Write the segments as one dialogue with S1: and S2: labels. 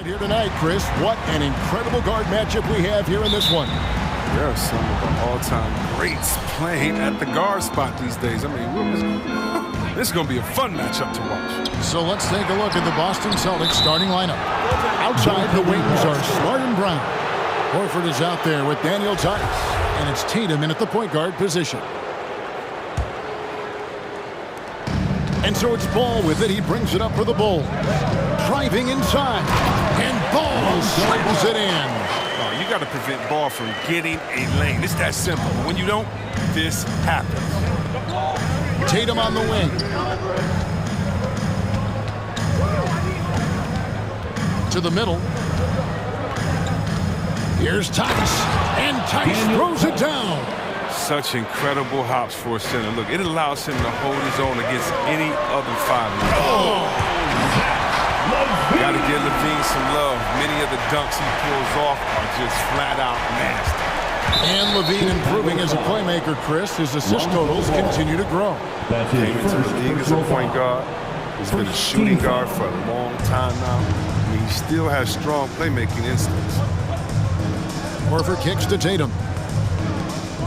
S1: Here tonight, Chris, what an incredible guard matchup we have here in this one.
S2: There are some of the all-time greats playing at the guard spot these days. I mean, this is going to be a fun matchup to watch.
S1: So let's take a look at the Boston Celtics starting lineup. Outside, the wings are Smart and Brown. Horford is out there with Daniel Tice, and it's Tatum in at the point guard position. And so it's Ball with it. He brings it up for the Bulls. Driving inside, and Ball slams it in.
S2: Oh, you got to prevent Ball from getting a lane. It's that simple. When you don't, this happens.
S1: Tatum on the wing. To the middle. Here's Tice, and Tice throws it down.
S2: Such incredible hops for a center. Look, it allows him to hold his own against any other five. Oh. Got to give Levine some love. Many of the dunks he pulls off are just flat out nasty.
S1: And Levine improving as a playmaker, Chris. His assist totals continue to grow.
S2: Came into the league as a point guard. He's been a shooting guard for a long time now. I mean, he still has strong playmaking instincts.
S1: Horford kicks to Tatum.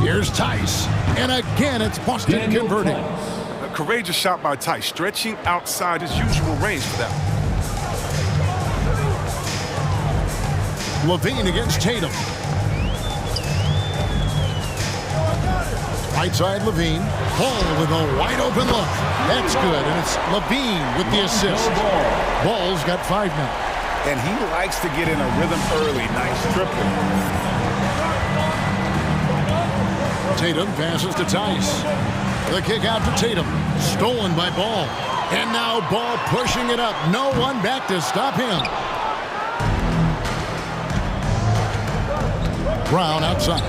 S1: Here's Tice, and again it's Boston converting.
S2: A courageous shot by Tice, stretching outside his usual range for that.
S1: Levine against Tatum. Right side Levine. Ball with a wide open look. That's good, and it's Levine with the assist. Ball's got 5 now.
S3: And he likes to get in a rhythm early. Nice tripling.
S1: Tatum passes to Tice. The kick out to Tatum. Stolen by Ball. And now Ball pushing it up. No one back to stop him. Brown outside.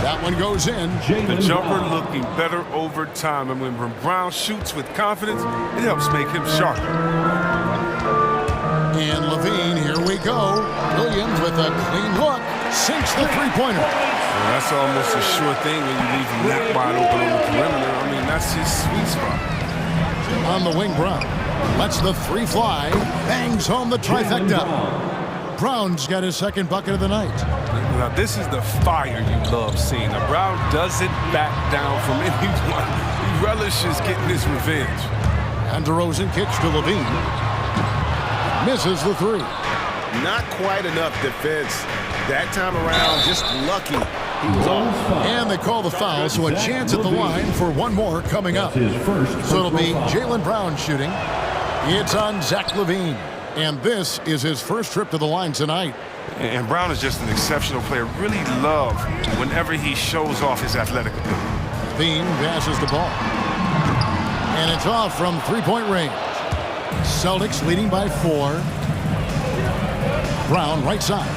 S1: That one goes in.
S2: The jumper looking better over time. And when Brown shoots with confidence, it helps make him sharper.
S1: And Levine, here we go. Williams with a clean look. Sinks the three-pointer.
S2: Well, that's almost a sure thing when you leave him that wide open on the perimeter. I mean, that's his sweet spot.
S1: On the wing, Brown lets the three fly. Bangs home the trifecta. Brown's got his second bucket of the night.
S2: Now, this is the fire you love seeing. Now, Brown doesn't back down from anyone. He relishes getting his revenge.
S1: And DeRozan kicks to Levine. Misses the three.
S3: Not quite enough defense. That time around, just lucky. He was off.
S1: And they call the foul, so a chance at the line for one more coming up. So it'll be Jaylen Brown shooting. It's on Zach LaVine. And this is his first trip to the line tonight.
S2: And Brown is just an exceptional player. Really love whenever he shows off his athletic ability.
S1: LaVine passes the ball. And it's off from three-point range. Celtics leading by 4. Brown right side.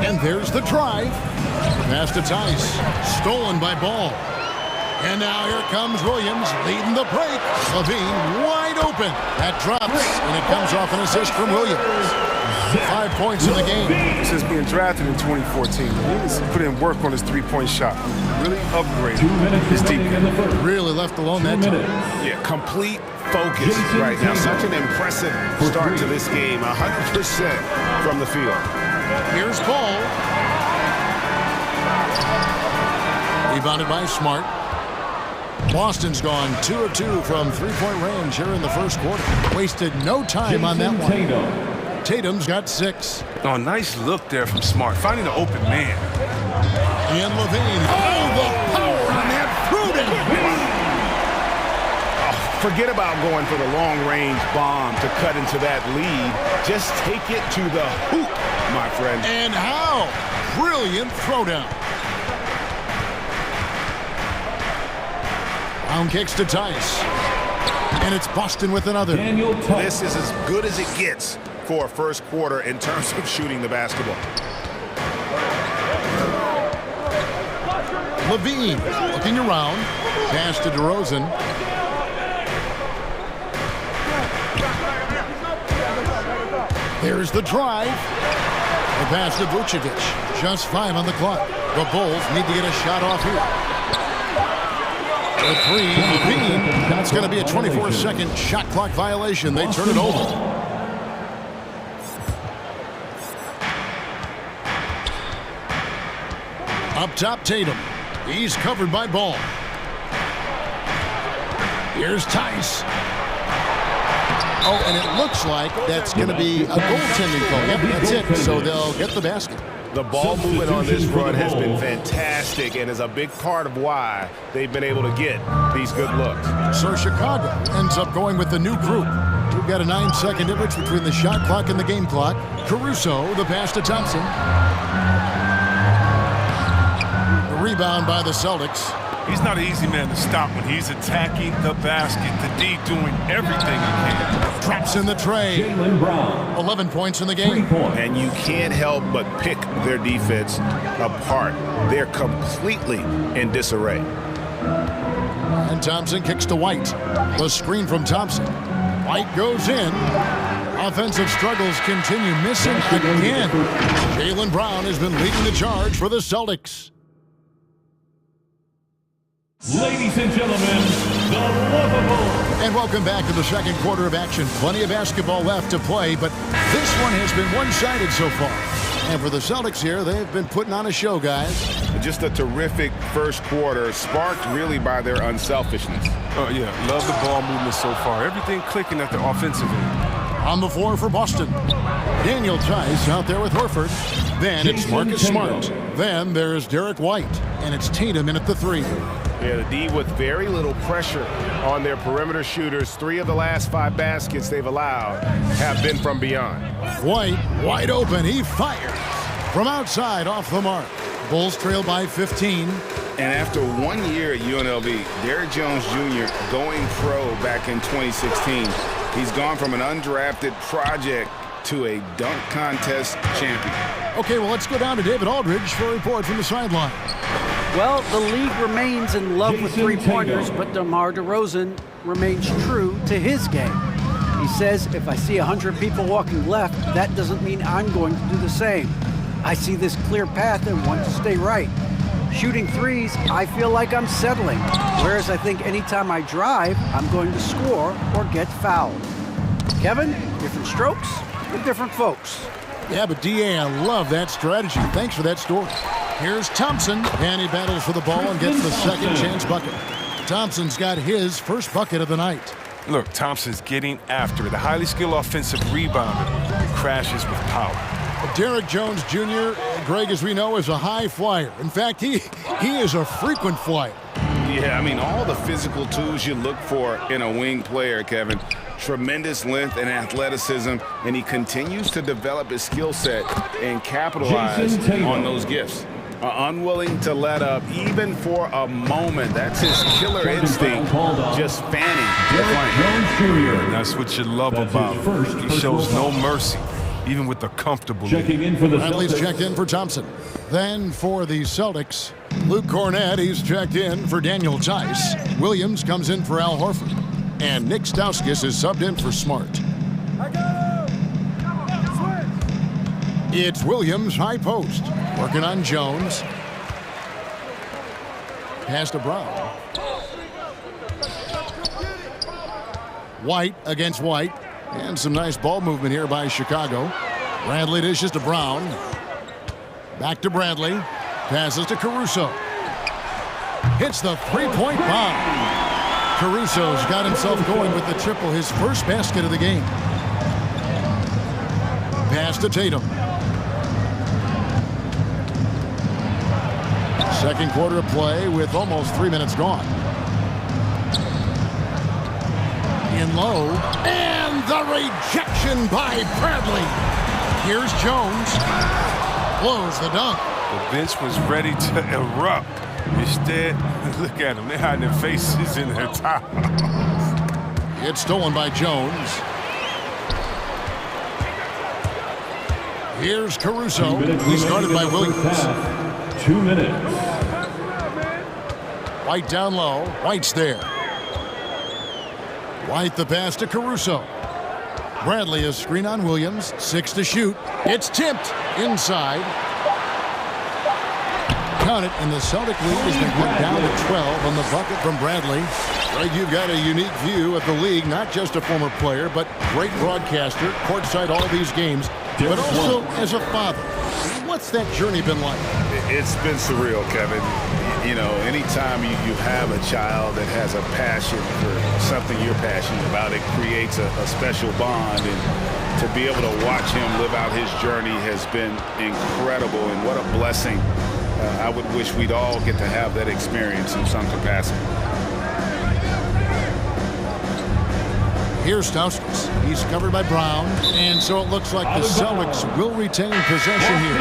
S1: And there's the drive. Pass to Tice. Stolen by Ball. And now here comes Williams leading the break. LaVine wide open. That drops, and it comes off an assist from Williams. 5 points in the game.
S2: Since being drafted in 2014, he's put in work on his three-point shot. Really upgraded his deep game.
S1: Really left alone that time.
S3: Yeah, complete focus right now. Such an impressive start to this game. 100% from the field.
S1: Here's Ball. Rebounded by Smart. Boston's gone 2 of 2 from three-point range here in the first quarter. Wasted no time on that one. Tatum's got 6.
S2: Oh, nice look there from Smart, finding an open man.
S1: And LaVine. Oh, the power on that fruiting.
S3: Forget about going for the long-range bomb to cut into that lead. Just take it to the hoop, my friend.
S1: And how? Brilliant throwdown. Brown kicks to Tice. And it's Boston with another.
S3: This is as good as it gets for a first quarter in terms of shooting the basketball.
S1: LaVine looking around. Pass to DeRozan. There's the drive. The pass to Vucevic. Just 5 on the clock. The Bulls need to get a shot off here. The three, LaVine. That's going to be a 24-second shot clock violation. They turn it over. Up top, Tatum. He's covered by Ball. Here's Tice. Oh, and it looks like that's going to be a goaltending call. Yep, that's it. So they'll get the basket.
S3: The ball movement on this run has been fantastic and is a big part of why they've been able to get these good looks.
S1: So Chicago ends up going with the new group. We've got a 9-second difference between the shot clock and the game clock. Caruso, the pass to Thompson. The rebound by the Celtics.
S2: He's not an easy man to stop when he's attacking the basket. The D doing everything he can.
S1: Drops in the tray. 11 points in the game.
S3: And you can't help but pick their defense apart. They're completely in disarray.
S1: And Thompson kicks to White. The screen from Thompson. White goes in. Offensive struggles continue, missing again. Jaylen Brown has been leading the charge for the Celtics.
S4: Ladies and gentlemen, the lovable.
S1: And welcome back to the second quarter of action. Plenty of basketball left to play, but this one has been one-sided so far. And for the Celtics here, they've been putting on a show, guys.
S3: Just a terrific first quarter, sparked really by their unselfishness.
S2: Oh, yeah. Love the ball movement so far. Everything clicking at the offensive end.
S1: On the floor for Boston. Daniel Tice out there with Horford. Then it's Marcus Smart. Then there's Derek White. And it's Tatum in at the 3.
S3: Yeah, the D with very little pressure on their perimeter shooters. 3 of the last 5 baskets they've allowed have been from beyond.
S1: White, wide open. He fires from outside off the mark. Bulls trail by 15.
S3: And after 1 year at UNLV, Derrick Jones Jr. going pro back in 2016, he's gone from an undrafted project to a dunk contest champion.
S1: Okay, well, let's go down to David Aldridge for a report from the sideline.
S5: Well, the league remains in love with three-pointers, but DeMar DeRozan remains true to his game. He says, if I see 100 people walking left, that doesn't mean I'm going to do the same. I see this clear path and want to stay right. Shooting threes, I feel like I'm settling, whereas I think anytime I drive, I'm going to score or get fouled. Kevin, different strokes with different folks.
S1: Yeah, but D.A., I love that strategy. Thanks for that story. Here's Thompson, and he battles for the ball and gets the second chance bucket. Thompson's got his first bucket of the night.
S2: Look, Thompson's getting after it. The highly skilled offensive rebounder who crashes with power.
S1: Derrick Jones Jr., Greg, as we know, is a high flyer. In fact, he is a frequent flyer.
S3: Yeah, I mean, all the physical tools you look for in a wing player, Kevin. Tremendous length and athleticism, and he continues to develop his skill set and capitalize on those gifts. Unwilling to let up even for a moment. That's his killer instinct, just fanning.
S2: And that's what you love about him. He shows no mercy, even with the comfortable lead.
S1: Bradley's checked in for Thompson. Then for the Celtics, Luke Cornett, he's checked in for Daniel Tice. Williams comes in for Al Horford. And Nick Stauskas is subbed in for Smart. It's Williams, high post. Working on Jones. Pass to Brown. White against White. And some nice ball movement here by Chicago. Bradley dishes to Brown. Back to Bradley. Passes to Caruso. Hits the three-point bomb. Caruso's got himself going with the triple, his first basket of the game. Pass to Tatum. Second quarter of play with almost 3 minutes gone. In low, and the rejection by Bradley. Here's Jones. Blows the dunk.
S2: The bench was ready to erupt. Instead, look at them. They're hiding their faces in their towels.
S1: It's stolen by Jones. Here's Caruso. He started by Williams.
S4: 2 minutes.
S1: White down low. White's there. White the pass to Caruso. Bradley is screen on Williams. 6 to shoot. It's tipped inside. Count it, and the Celtic lead has been cut down to 12 on the bucket from Bradley. Greg, you've got a unique view of the league, not just a former player, but great broadcaster, courtside all these games, but also as a father. What's that journey been like?
S3: It's been surreal, Kevin. You know, anytime you have a child that has a passion for something you're passionate about, it creates a special bond. And to be able to watch him live out his journey has been incredible. And what a blessing. I would wish we'd all get to have that experience in some capacity.
S1: Here's Stauskas. He's covered by Brown, and so it looks like the Celtics will retain possession here.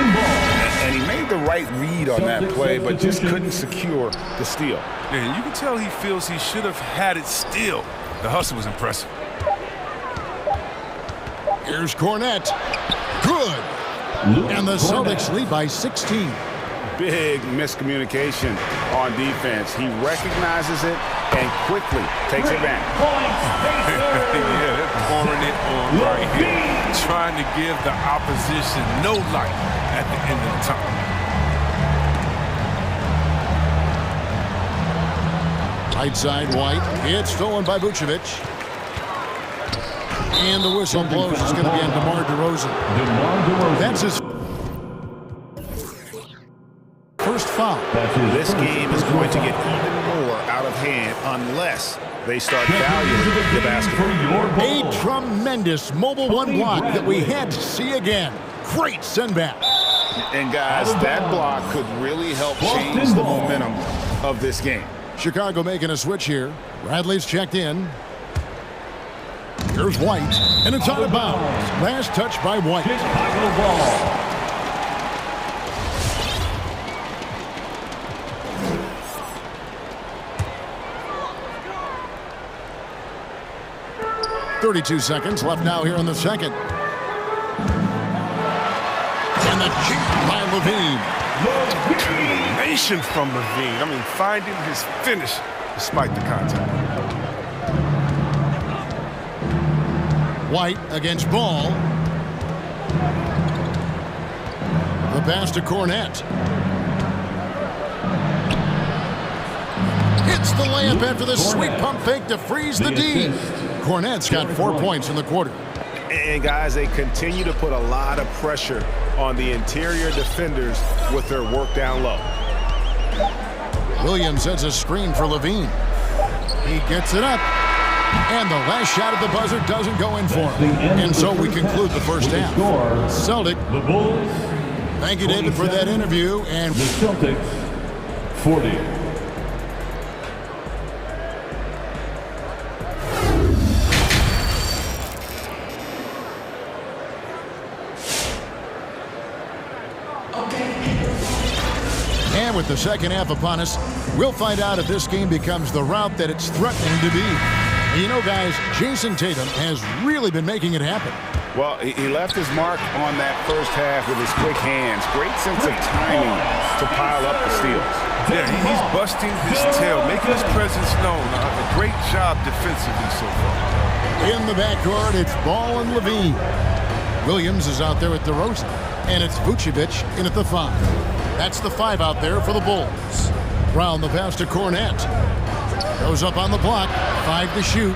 S3: And he made the right read on that play, but just couldn't secure the steal.
S2: Yeah, you can tell he feels he should have had it still. The hustle was impressive.
S1: Here's Cornette. Good. And the Celtics lead by 16.
S3: Big miscommunication on defense. He recognizes it and quickly takes advantage.
S2: Yeah, they're pouring it on right here, trying to give the opposition no light at the end of the tunnel.
S1: Right side, White. It's stolen by Vucevic. And the whistle blows. It's going to be on DeMar DeRozan. That's his first foul.
S3: This game is going to get even more out of hand unless they start valuing the basketball.
S1: A tremendous mobile one block that we had to see again. Great send back.
S3: And guys, that block could really help change the momentum of this game.
S1: Chicago making a switch here. Bradley's checked in. Here's White, and it's out of bounds. Last touch by White.
S4: Chicago ball.
S1: .32 seconds left now here in the second. And the cheat by Levine.
S2: Determination from Levine. I mean, finding his finish despite the contact.
S1: White against Ball. The pass to Cornette. Hits the layup after the sweet pump fake to freeze the D. Cornette's got 4 points in the quarter.
S3: And guys, they continue to put a lot of pressure on the interior defenders with their work down low.
S1: Williams sets a screen for Levine. He gets it up. And the last shot at the buzzer doesn't go in for him. And so we conclude the first half. Celtic.
S4: The Bulls.
S1: Thank you, David, for that interview. And
S4: the Celtics, 40.
S1: And with the second half upon us, we'll find out if this game becomes the route that it's threatening to be. And you know, guys, Jason Tatum has really been making it happen.
S3: Well, he left his mark on that first half with his quick hands. Great sense of timing to pile up the steals.
S2: Yeah, he's busting his tail, making his presence known. A great job defensively so far.
S1: In the backcourt, it's Ball and Levine. Williams is out there with DeRozan. And it's Vucevic in at the 5. That's the 5 out there for the Bulls. Brown the pass to Cornette. Goes up on the block. 5 to shoot.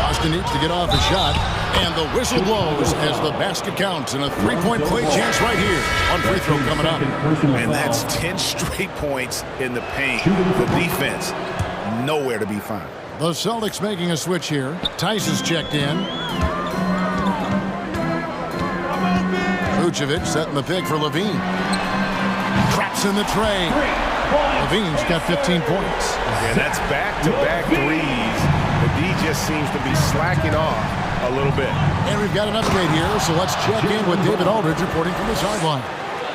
S1: Austin needs to get off a shot. And the whistle blows as the basket counts. And a three-point play chance right here. One free throw coming up.
S3: And that's 10 straight points in the paint. The defense, nowhere to be found.
S1: The Celtics making a switch here. Tice is checked in. Vucevic setting the pick for Levine. Traps in the tray. Levine's got 15 points.
S3: And that's back-to-back threes. The D just seems to be slacking off a little bit.
S1: And we've got an upgrade here, so let's check in with David Aldridge reporting from the sideline.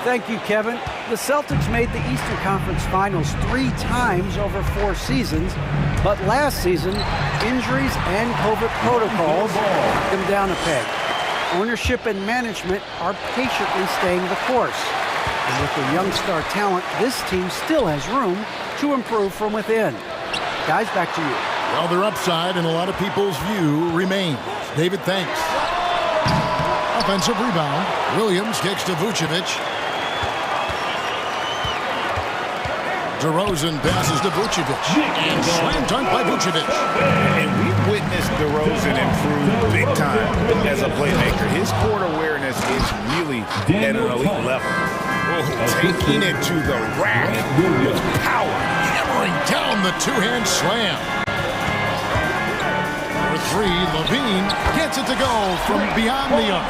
S5: Thank you, Kevin. The Celtics made the Eastern Conference Finals 3 times over 4 seasons, but last season, injuries and COVID protocols knocked them down a peg. Ownership and management are patiently staying the course. And with the young star talent, this team still has room to improve from within. Guys, back to you.
S1: Well, their upside in a lot of people's view remains. David, thanks. Offensive rebound. Williams kicks to Vucevic. DeRozan passes to Vucevic. And slam dunk by Vucevic.
S3: And we've witnessed DeRozan improve big time time as a playmaker. His court awareness is really at an elite level. Taking it to the rack with power.
S1: Hammering down the two-hand slam. For three, Levine gets it to go from beyond the arc.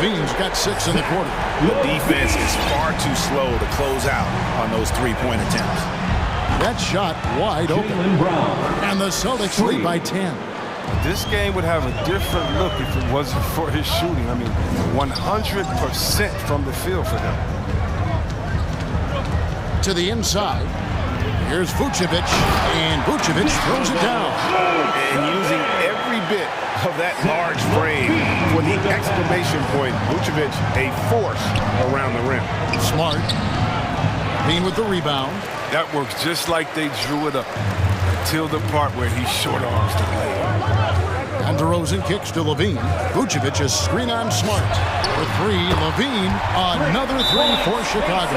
S1: Levine's got 6 in the quarter.
S3: The defense is far too slow to close out on those three-point attempts.
S1: That shot wide open. And the Celtics lead by 10.
S2: This game would have a different look if it wasn't for his shooting. I mean, 100% from the field for him.
S1: To the inside. Here's Vucevic, and Vucevic throws it down.
S3: And using every bit of that large frame for the exclamation point, Vucevic, a force around the rim.
S1: Smart. Being with the rebound.
S2: That works just like they drew it up until the part where he short arms the play.
S1: And DeRozan kicks to Levine. Vucevic is screen on Smart. For three, Levine, another three for Chicago.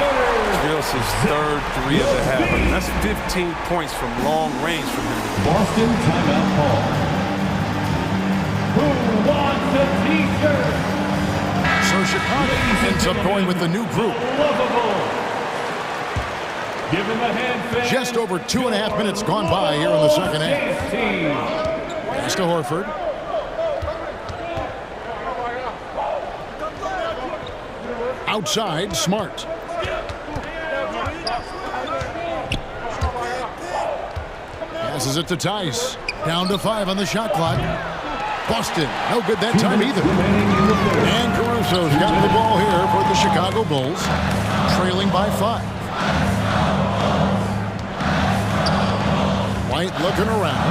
S2: Drills his third three of the half. I mean, that's 15 points from long range from him.
S4: Boston timeout call. Who wants a t-shirt?
S1: So Chicago ends up going with the new group.
S4: Lovable. Give him a hand, fans.
S1: Just over 2.5 minutes gone by here in the second half. Pass to Horford. Outside, Smart. Passes it to Tice. Down to 5 on the shot clock. Boston, no good that time either. And Caruso's got the ball here for the Chicago Bulls, trailing by 5. White looking around.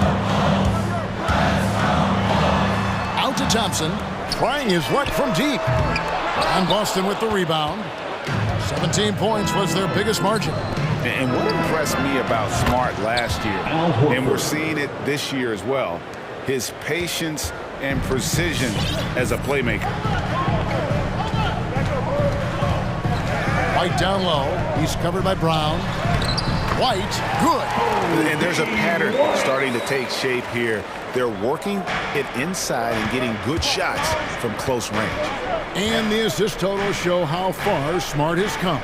S1: Out to Thompson, trying his luck from deep. And Boston with the rebound. 17 points was their biggest margin.
S3: And what impressed me about Smart last year, and we're seeing it this year as well, his patience and precision as a playmaker.
S1: White down low. He's covered by Brown. White, good.
S3: And there's a pattern starting to take shape here. They're working it inside and getting good shots from close range.
S1: And the assist totals show how far Smart has come.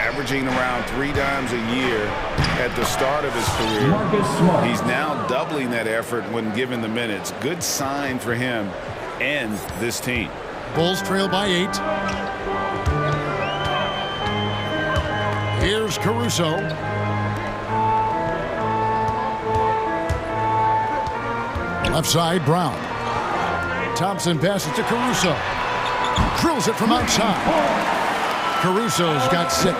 S3: Averaging around 3 dimes a year at the start of his career.
S4: Smart.
S3: He's now doubling that effort when given the minutes. Good sign for him and this team.
S1: Bulls trail by 8. Here's Caruso. Left side, Brown. Thompson passes to Caruso. Drills it from outside. Caruso's got 6.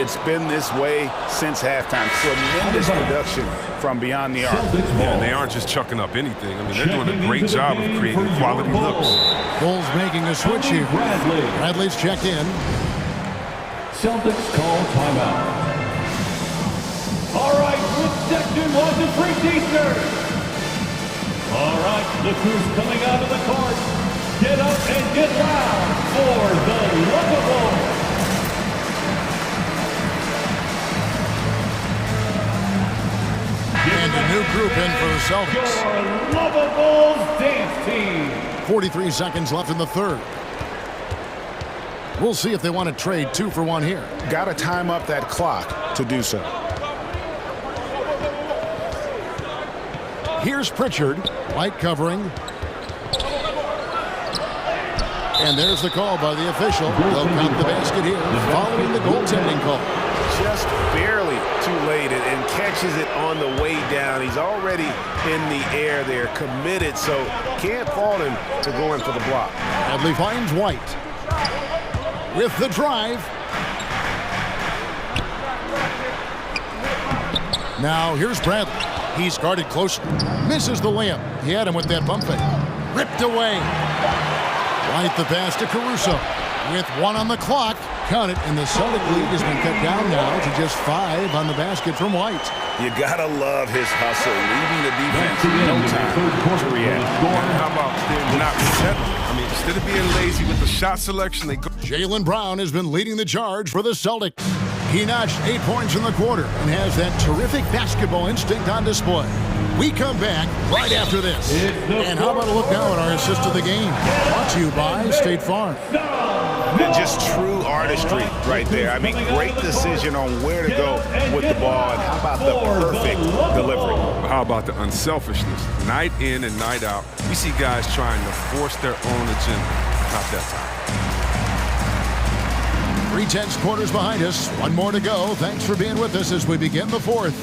S3: It's been this way since halftime. Tremendous production from beyond the arc.
S2: Yeah, they aren't just chucking up anything. I mean, they're doing a great job of creating quality looks.
S1: Bulls making a switch here. Bradley's checked in.
S4: Celtics call timeout. All right, which section wants a free t-shirt? All right, look who's coming out of the court. Get up and get loud for the Lovable.
S1: And a new group in for the Celtics.
S4: Your Lovables dance team.
S1: 43 seconds left in the third. We'll see if they want to trade 2 for 1 here.
S3: Got to time up that clock to do so.
S1: Here's Pritchard. White covering. And there's the call by the official. They'll count the basket here following the goaltending call.
S3: Just barely too late and catches it on the way down. He's already in the air there, committed, so can't fault him to go in for the block.
S1: Bradley finds White. With the drive. Now here's Bradley. He's guarded closely. Misses the layup. He had him with that bump fake. Ripped away. White the pass to Caruso. With 1 on the clock. Count it. And the Celtic lead has been cut down now to just 5 on the basket from White.
S3: You gotta love his hustle, leaving the defense no time to react.
S2: How about they're not settling? I mean, instead of being lazy with the shot selection, they go.
S1: Jaylen Brown has been leading the charge for the Celtics. He notched 8 points in the quarter and has that terrific basketball instinct on display. We come back right after this. And how about a look now at our assist of the game? Brought to you by State Farm.
S3: Just true artistry right there. I mean, great decision on where to go with the ball, and how about the perfect delivery?
S2: How about the unselfishness? Night in and night out, we see guys trying to force their own agenda. Not that time.
S1: 3/10 quarters behind us. One more to go. Thanks for being with us as we begin the fourth.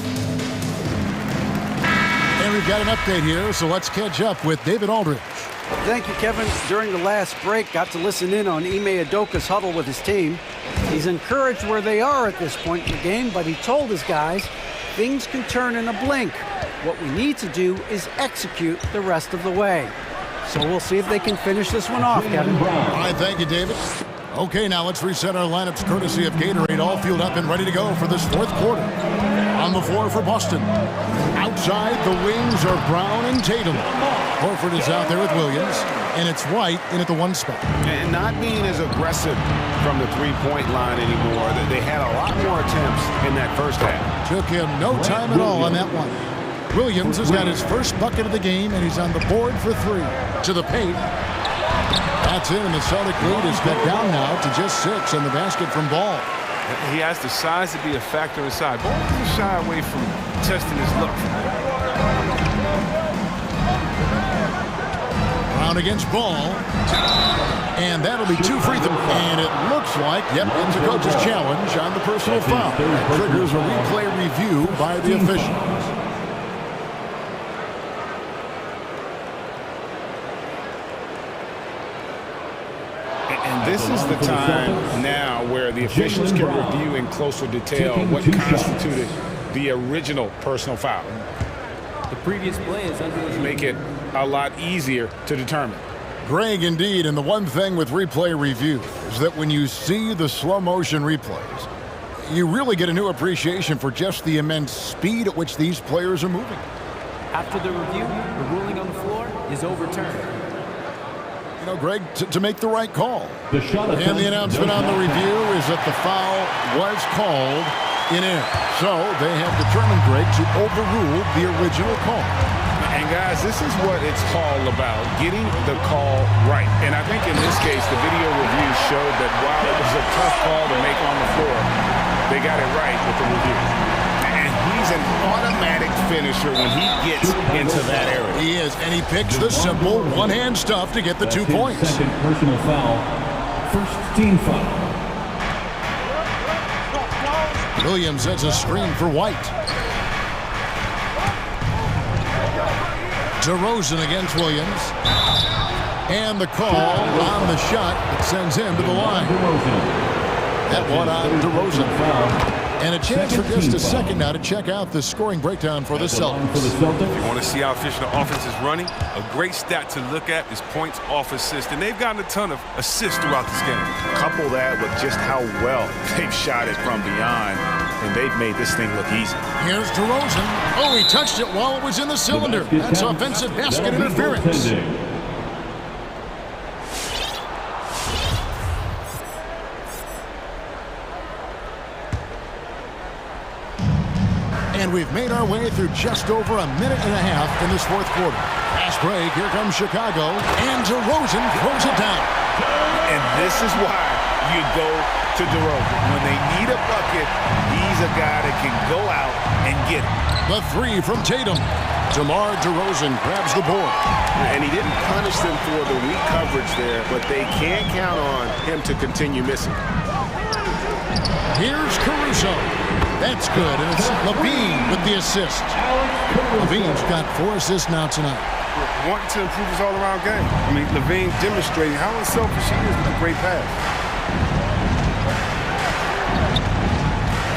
S1: And we've got an update here, so let's catch up with David Aldridge.
S5: Thank you, Kevin. During the last break, got to listen in on Ime Udoka's huddle with his team. He's encouraged where they are at this point in the game, but he told his guys things can turn in a blink. What we need to do is execute the rest of the way. So we'll see if they can finish this one off, Kevin.
S1: All right, thank you, David. Okay, now let's reset our lineups courtesy of Gatorade, all fueled up and ready to go for this fourth quarter. On the floor for Boston. Outside, the wings are Brown and Tatum. Horford is out there with Williams, and it's White in at the 1 spot.
S3: And not being as aggressive from the three-point line anymore. They had a lot more attempts in that first half.
S1: Took him no time at all on that one. Williams has got his first bucket of the game, and he's on the board for 3. To the paint. That's it, and the Celtic lead is cut down now to just 6 on the basket from Ball.
S2: He has the size to be a factor inside. Ball doesn't shy away from testing his luck.
S1: Brown against Ball. And that'll be 2 free throws. And it looks like, yep, it's a coach's challenge on the personal foul. That triggers a replay review by the officials.
S3: And this is the time now where the officials can review in closer detail what constituted the original personal foul.
S6: The previous play is under the
S3: Make it a lot easier to determine.
S1: Greg, indeed, and the one thing with replay review is that when you see the slow motion replays, you really get a new appreciation for just the immense speed at which these players are moving.
S6: After the review, the ruling on the floor is overturned.
S1: You know, Greg, to make the right call.
S4: The
S1: And the announcement on the review is that the foul was called in error. So they have determined, Greg, to overrule the original call.
S3: And guys, this is what it's all about, getting the call right. And I think in this case, the video review showed that while it was a tough call to make on the floor, they got it right with the review. And he's an automatic finisher when he gets into that area.
S1: He is, and he picks the simple one-hand stuff to get the 2 points.
S4: Second personal foul. First team foul.
S1: Williams sets a screen for White. DeRozan against Williams. And the call on the shot that sends him to the line. That one on DeRozan. And a chance for just a second now to check out the scoring breakdown for the Celtics.
S2: If you want to see how efficient the offense is running, a great stat to look at is points off assist. And they've gotten a ton of assists throughout this game.
S3: Couple that with just how well they've shot it from beyond, and they've made this thing look easy.
S1: Here's DeRozan. Oh, he touched it while it was in the cylinder. That's offensive basket interference. And we've made our way through just over a minute and a half in this fourth quarter. Fast break, here comes Chicago, and DeRozan throws it down.
S3: And this is why you go to DeRozan. When they need a bucket, he's a guy that can go out and get it.
S1: The 3 from Tatum. DeMar DeRozan grabs the board.
S3: And he didn't punish them for the weak coverage there, but they can't count on him to continue missing.
S1: Here's Caruso. That's good, and it's Levine with the assist. Levine's got 4 assists now tonight.
S2: Wanting to improve his all-around game. I mean, Levine demonstrating how unselfish he is with a great pass.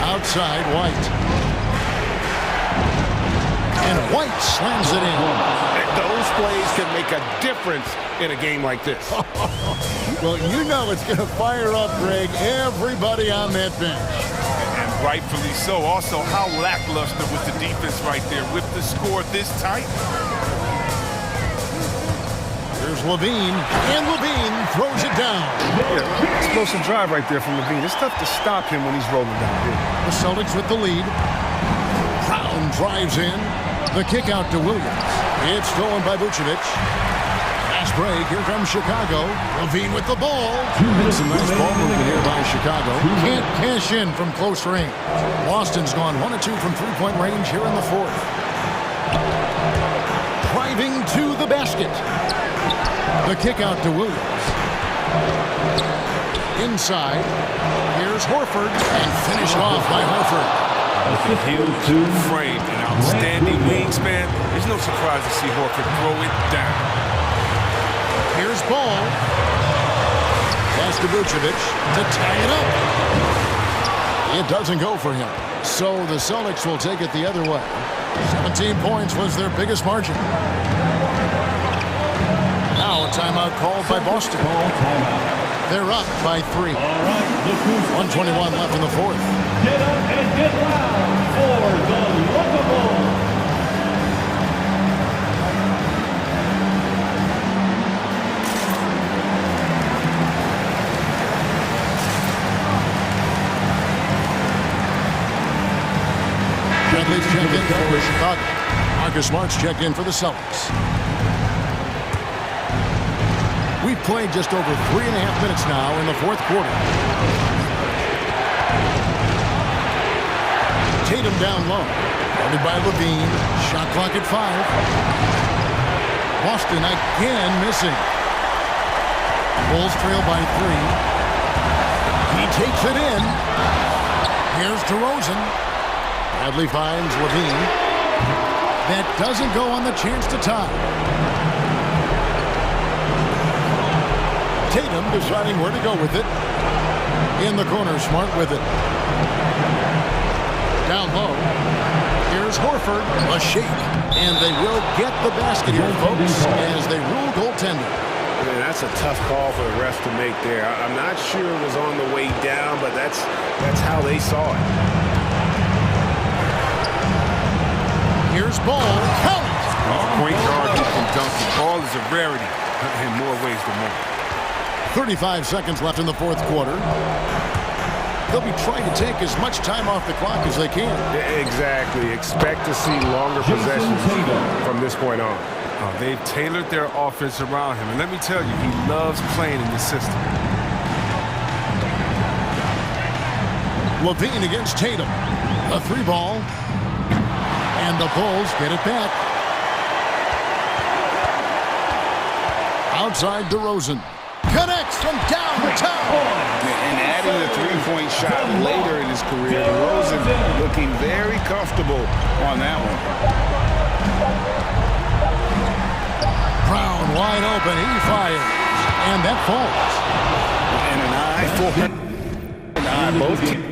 S1: Outside, White. And White slams it in.
S3: And those plays can make a difference in a game like this.
S1: Well, you know it's going to fire up, Greg, everybody on that bench.
S2: And rightfully so. Also, how lackluster was the defense right there with the score this tight.
S1: Here's Levine, and Levine throws it down.
S2: Yeah, explosive drive right there from Levine. It's tough to stop him when he's rolling down here.
S1: The Celtics with the lead. Brown drives in. The kick out to Williams. It's stolen by Vucevic. Fast break. Here comes Chicago. Levine with the ball. Some nice ball movement here by Chicago. Can't cash in from close range. Boston's gone 1 of 2 from three-point range here in the fourth. Driving to the basket. The kick out to Williams. Inside. Here's Horford. And finished off by Horford.
S2: Frame, an outstanding wingspan. There's no surprise to see Horford throw it down.
S1: Here's Ball. Pass to Vucevic to tie it up. It doesn't go for him. So the Celtics will take it the other way. 17 points was their biggest margin. Now a timeout called by Boston. They're up by 3. 1:21 left in the fourth.
S4: Get up and get loud for the Locomotive.
S1: Bradley's checked in for Chicago. Marcus Smart's checked in for the Celtics. We've played just over 3.5 minutes now in the fourth quarter. Tatum down low. Guarded by Levine. Shot clock at 5. Boston again missing. Bulls trail by 3. He takes it in. Here's DeRozan. Bradley finds Levine. That doesn't go on the chance to tie. Tatum deciding where to go with it. In the corner, Smart with it. Down low. Here's Horford. A shake. And they will get the basket here, folks, as they rule goaltending.
S3: Man, that's a tough call for the refs to make there. I'm not sure it was on the way down, but that's how they saw it.
S1: Here's Ball. Count it!
S2: Point guard who can dunk the ball is a rarity in more ways than one.
S1: 35 seconds left in the fourth quarter. They'll be trying to take as much time off the clock as they can.
S3: Exactly. Expect to see longer possessions from this point on.
S2: They've tailored their offense around him. And let me tell you, he loves playing in this system.
S1: Levine against Tatum. A 3-ball. And the Bulls get it back. Outside DeRozan. Connects from downtown.
S3: And adding the three-point shot later in his career, DeRozan looking very comfortable on that one.
S1: Brown wide open. He fires. And that falls.
S3: And an eye for both teams.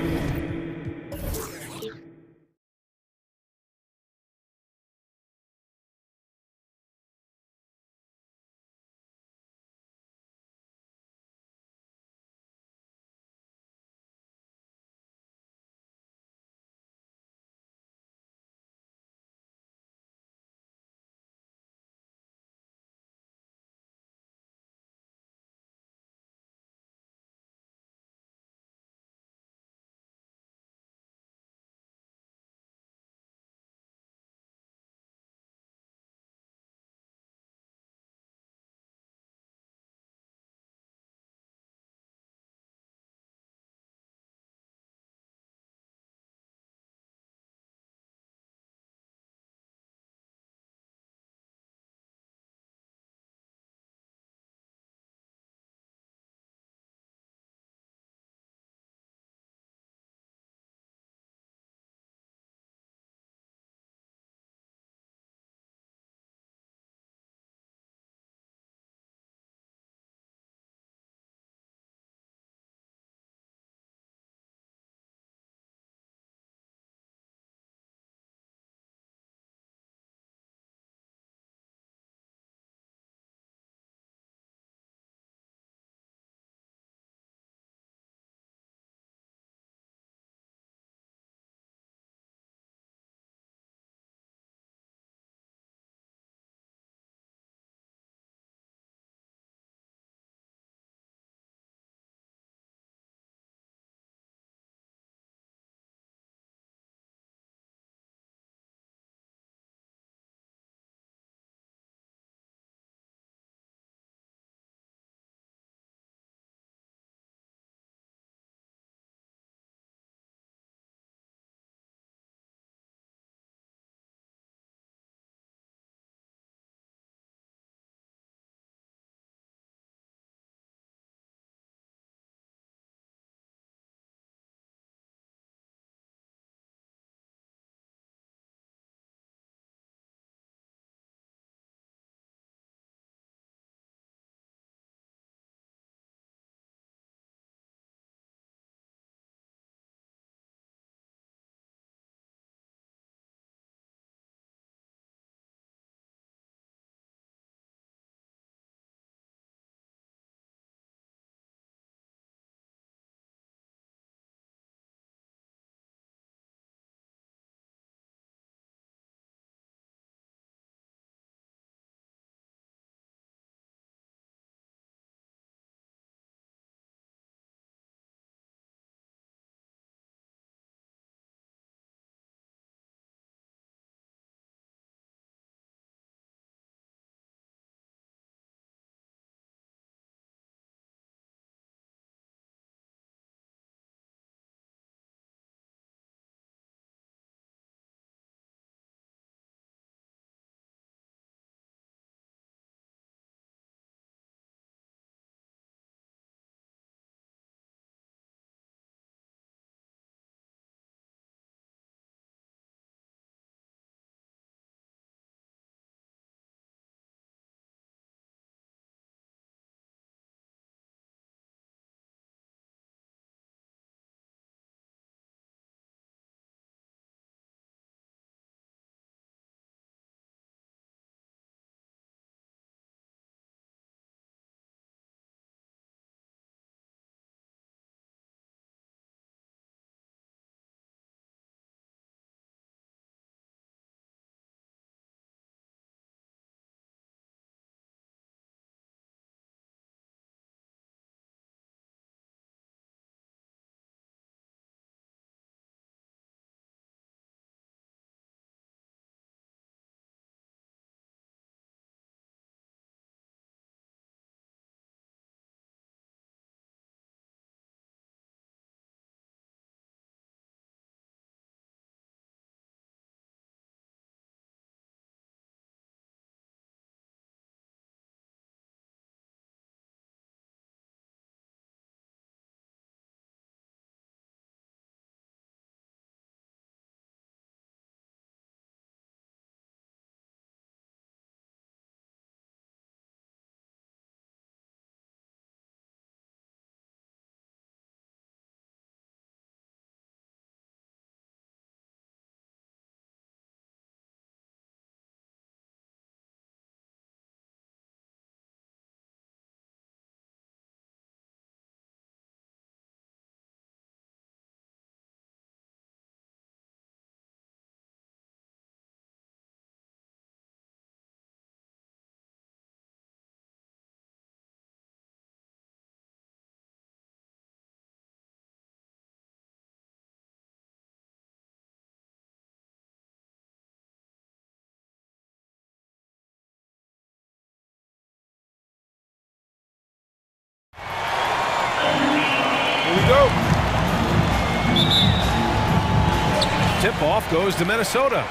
S7: Tip-off goes to Minnesota.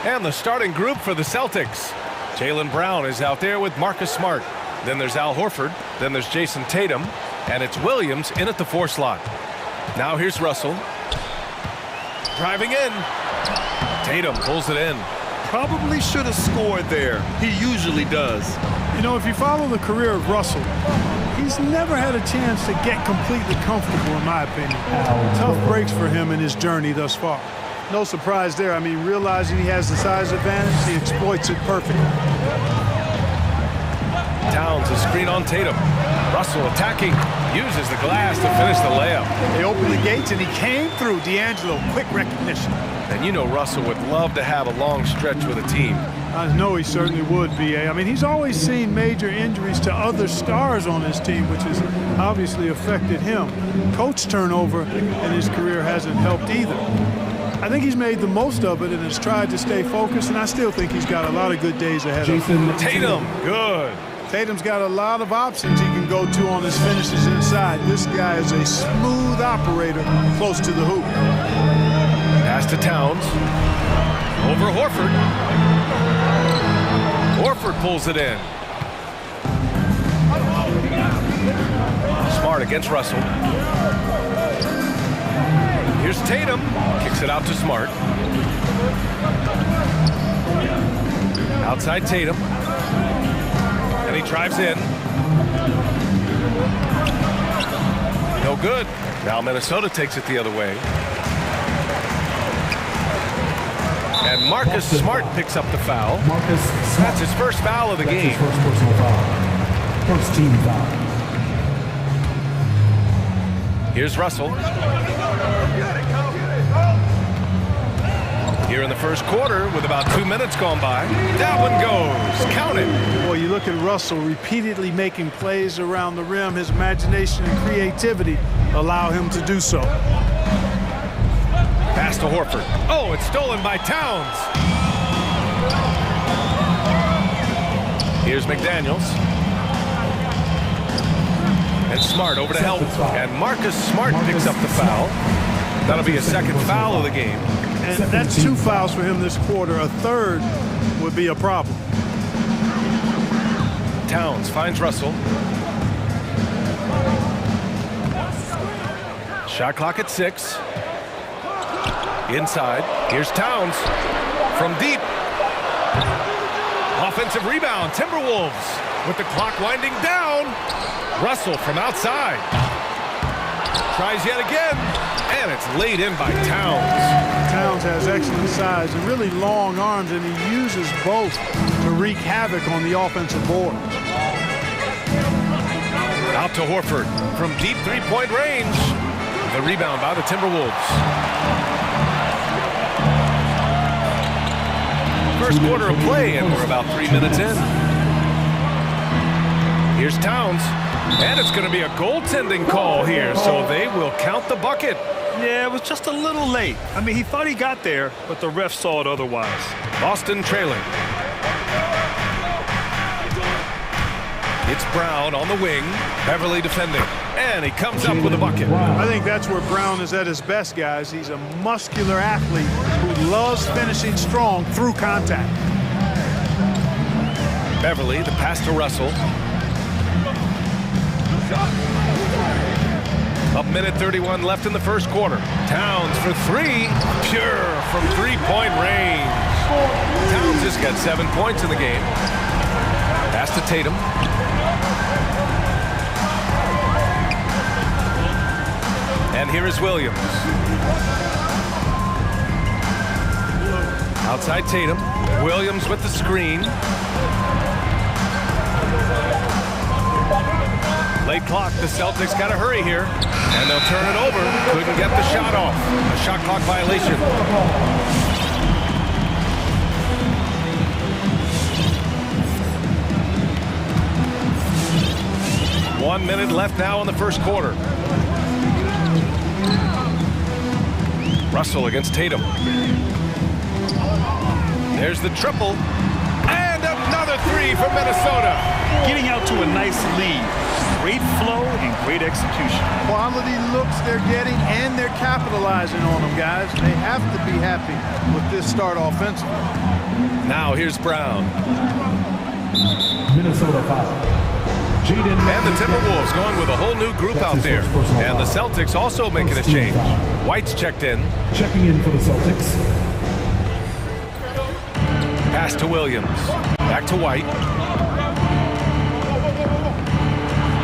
S7: And the starting group for the Celtics. Jaylen Brown is out there with Marcus Smart. Then there's Al Horford. Then there's Jason Tatum. And it's Williams in at the 4 slot. Now here's Russell. Driving in. Tatum pulls it in.
S8: Probably should have scored there. He usually does.
S9: You know, if you follow the career of Russell, he's never had a chance to get completely comfortable, in my opinion. Tough breaks for him in his journey thus far. No surprise there. I mean, realizing he has the size advantage, he exploits it perfectly.
S7: Towns a screen on Tatum. Russell attacking. Uses the glass to finish the layup.
S9: They opened the gates and he came through. D'Angelo, quick recognition.
S7: And you know Russell would love to have a long stretch with a team.
S9: I know he certainly would, B.A. I mean, he's always seen major injuries to other stars on his team, which has obviously affected him. Coach turnover in his career hasn't helped either. I think he's made the most of it and has tried to stay focused, and I still think he's got a lot of good days ahead of him.
S7: Tatum, good.
S9: Tatum's got a lot of options he can go to on his finishes inside. This guy is a smooth operator close to the hoop.
S7: Pass to Towns. Over Horford. Horford pulls it in. Smart against Russell. Here's Tatum. Kicks it out to Smart. Outside Tatum. And he drives in. No good. Now Minnesota takes it the other way. And Marcus Smart picks up the foul. That's his first foul of the game.
S10: First team foul.
S7: Here's Russell. Here in the first quarter with about 2 minutes gone by. That one goes. Count it.
S9: Boy, you look at Russell repeatedly making plays around the rim. His imagination and creativity allow him to do so.
S7: Pass to Horford. Oh, it's stolen by Towns. Here's McDaniels. And Smart over to help. And Marcus Smart picks up the foul. That'll be his second foul of the game.
S9: And that's 2 fouls for him this quarter. A third would be a problem.
S7: Towns finds Russell. Shot clock at 6. Inside. Here's Towns. From deep. Offensive rebound. Timberwolves with the clock winding down. Russell from outside. Tries yet again. And it's laid in by Towns.
S9: Towns has excellent size and really long arms, and he uses both to wreak havoc on the offensive board.
S7: Out to Horford from deep three-point range. The rebound by the Timberwolves. First quarter of play, and we're about 3 minutes in. Here's Towns, and it's going to be a goaltending call here, so they will count the bucket.
S8: Yeah, it was just a little late. I mean, he thought he got there, but the ref saw it otherwise.
S7: Boston trailing. It's Brown on the wing. Beverly defending. And he comes up with a bucket.
S9: I think that's where Brown is at his best, guys. He's a muscular athlete who loves finishing strong through contact.
S7: Beverly, the pass to Russell. A minute 31 left in the first quarter. Towns for 3. Pure from three-point range. Towns just got 7 points in the game. Pass to Tatum. And here is Williams. Outside Tatum. Williams with the screen. Late clock, the Celtics got to hurry here. And they'll turn it over. Couldn't get the shot off. A shot clock violation. One minute left now in the first quarter. Russell against Tatum. There's the triple. And another 3 from Minnesota.
S8: Getting out to a nice lead. Great flow and great execution.
S9: Quality looks they're getting, and they're capitalizing on them, guys. They have to be happy with this start offensively.
S7: Now here's Brown.
S10: Minnesota foul.
S7: And the Timberwolves going with a whole new group out there. And the Celtics also making a change. White's checked in.
S10: Checking in for the Celtics.
S7: Pass to Williams. Back to White.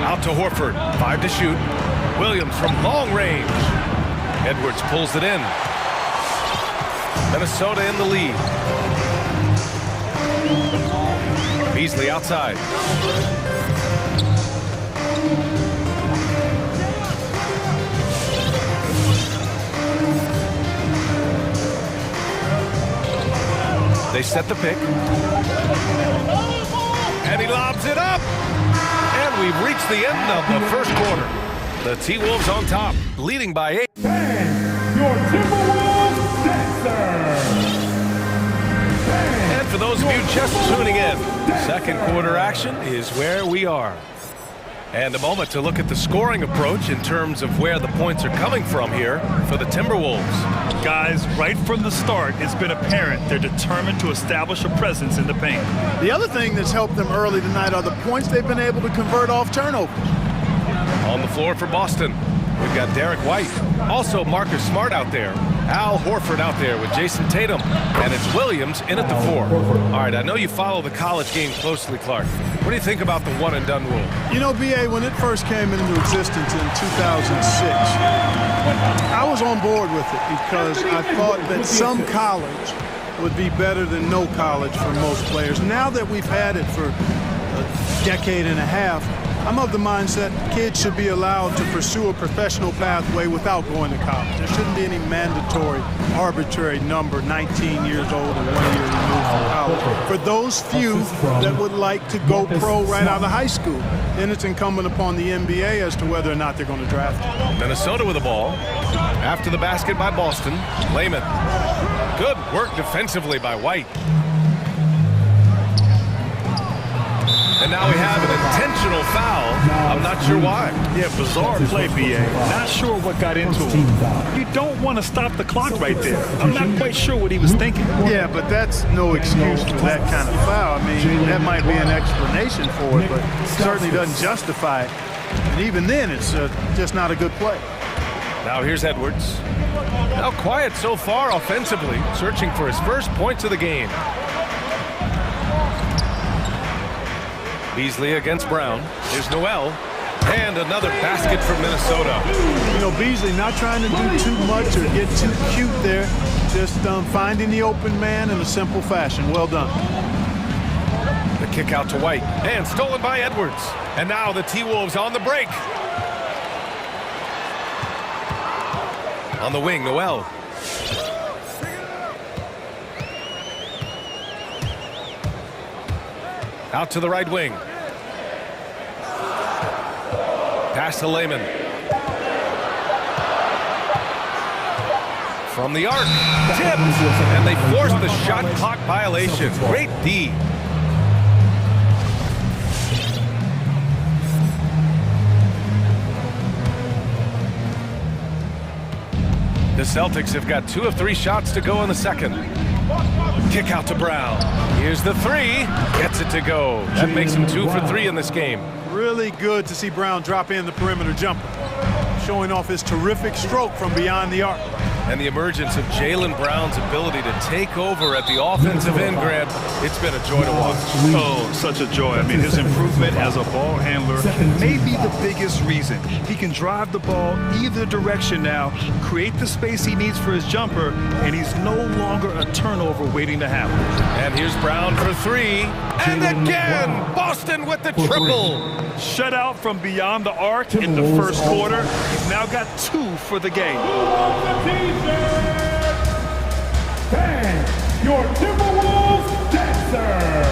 S7: Out to Horford. 5 to shoot. Williams from long range. Edwards pulls it in. Minnesota in the lead. Beasley outside. They set the pick. And he lobs it up. And we've reached the end of the first quarter. The T-Wolves on top, leading by 8.
S10: And your Timberwolves dancer.
S7: And for those of you just tuning in, second quarter action is where we are. And a moment to look at the scoring approach in terms of where the points are coming from here for the Timberwolves.
S8: Guys, right from the start, it's been apparent they're determined to establish a presence in the paint.
S9: The other thing that's helped them early tonight are the points they've been able to convert off turnovers.
S7: On the floor for Boston, we've got Derek White. Also Marcus Smart out there. Al Horford out there with Jason Tatum. And it's Williams in at the 4. All right, I know you follow the college game closely, Clark. What do you think about the one-and-done rule?
S9: You know, B.A., when it first came into existence in 2006, I was on board with it because I thought that some college would be better than no college for most players. Now that we've had it for a decade and a half, I'm of the mindset kids should be allowed to pursue a professional pathway without going to college. There shouldn't be any mandatory, arbitrary number, 19 years old and 1 year removed from college. For those few that would like to go pro right out of high school, then it's incumbent upon the NBA as to whether or not they're going to draft it.
S7: Minnesota with the ball. After the basket by Boston, Layman. Good work defensively by White. And now we have an intentional foul. I'm not sure why.
S8: Yeah, bizarre play, B.A. Not sure what got into him. You don't want to stop the clock right there. I'm not quite sure what he was thinking.
S9: Yeah, but that's no excuse for that kind of foul. I mean, that might be an explanation for it, but certainly doesn't justify it. And even then, it's just not a good play.
S7: Now here's Edwards. Now quiet so far offensively, searching for his first points of the game. Beasley against Brown. Here's Noel. And another basket for Minnesota.
S9: You know, Beasley not trying to do too much or get too cute there. Just finding the open man in a simple fashion. Well done.
S7: The kick out to White. And stolen by Edwards. And now the T-Wolves on the break. On the wing, Noel. Out to the right wing. Pass to Layman. From the arc. Tipped. And they forced the shot clock violation. Great D. The Celtics have got 2 of 3 shots to go in the second. Kick out to Brown. Here's the 3. Gets it to go. That makes him 2 for 3 in this game.
S9: Really good to see Brown drop in the perimeter jumper, showing off his terrific stroke from beyond the arc.
S7: And the emergence of Jaylen Brown's ability to take over at the offensive end, Grant, it's been a joy to watch.
S8: Oh, such a joy. I mean, his improvement as a ball handler may be the biggest reason. He can drive the ball either direction now, create the space he needs for his jumper, and he's no longer a turnover waiting to happen.
S7: And here's Brown for 3. And again, Boston with the triple.
S8: Shutout from beyond the arc in the first quarter. He's now got 2 for the game.
S10: And your Timberwolves dancers.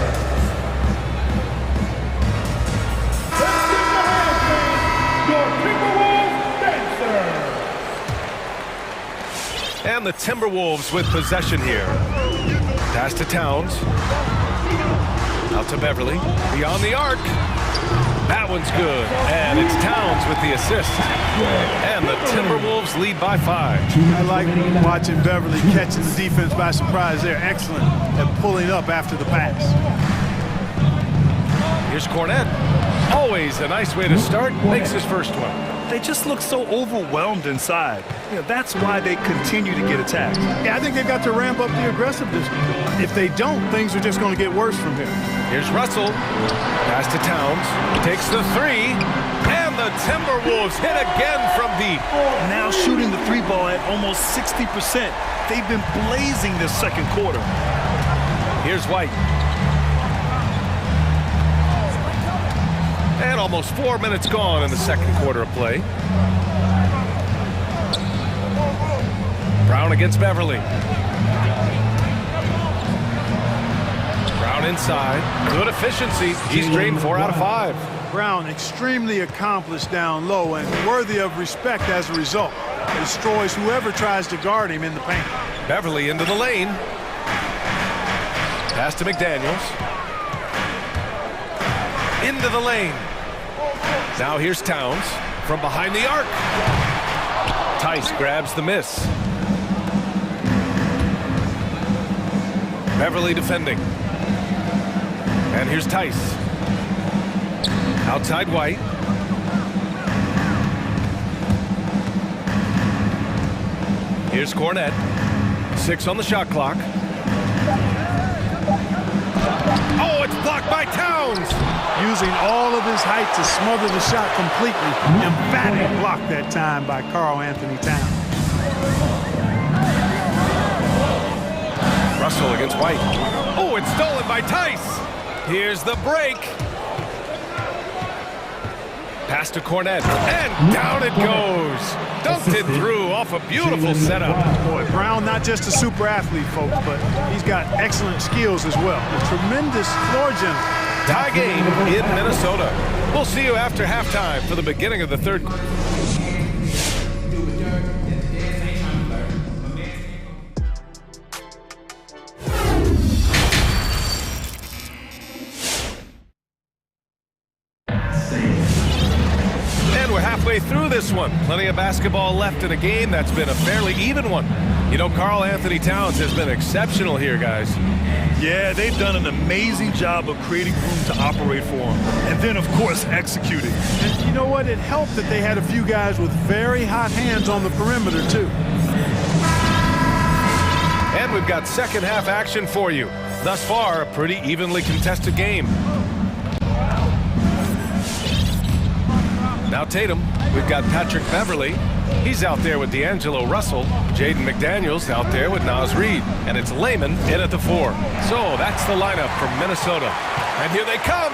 S10: Let's give the hand, your Timberwolves dancers.
S7: And the Timberwolves with possession here. Pass to Towns. Out to Beverly. Beyond the arc. That one's good, and it's Towns with the assist. And the Timberwolves lead by 5.
S9: I like watching Beverly catching the defense by surprise. They're excellent at pulling up after the pass.
S7: Here's Cornette. Always a nice way to start. Makes his first one.
S8: They just look so overwhelmed inside. You know, that's why they continue to get attacked.
S9: Yeah, I think they've got to ramp up the aggressiveness. If they don't, things are just going to get worse from here.
S7: Here's Russell. Pass to Towns. Takes the 3. And the Timberwolves hit again from deep.
S8: Now shooting the 3 ball at almost 60%. They've been blazing this second quarter.
S7: Here's White. And almost 4 minutes gone in the second quarter of play. Brown against Beverly. Brown inside. Good efficiency. He's drained 4 out of 5.
S9: Brown extremely accomplished down low and worthy of respect as a result. Destroys whoever tries to guard him in the paint.
S7: Beverly into the lane. Pass to McDaniels. Into the lane. Now here's Towns from behind the arc. Tice grabs the miss. Beverly defending. And here's Tice. Outside White. Here's Cornette. 6 on the shot clock. Oh, it's blocked by Towns!
S9: Using all of his height to smother the shot completely. Emphatic block that time by Karl Anthony Towns.
S7: Russell against White. Oh, it's stolen by Tice! Here's the break. Pass to Cornette, and down it goes. Dumped it through off a beautiful setup.
S9: Boy, Brown not just a super athlete, folks, but he's got excellent skills as well. A tremendous floor general.
S7: Tie game in Minnesota. We'll see you after halftime for the beginning of the third quarter. Through this one. Plenty of basketball left in a game that's been a fairly even one. You know, Karl Anthony Towns has been exceptional here, guys.
S8: Yeah, they've done an amazing job of creating room to operate for him. And then, of course, executing.
S9: And you know what? It helped that they had a few guys with very hot hands on the perimeter, too.
S7: And we've got second half action for you. Thus far, a pretty evenly contested game. Now Tatum, we've got Patrick Beverly. He's out there with D'Angelo Russell. Jaden McDaniels out there with Naz Reid. And it's Layman in at the 4. So that's the lineup from Minnesota. And here they come.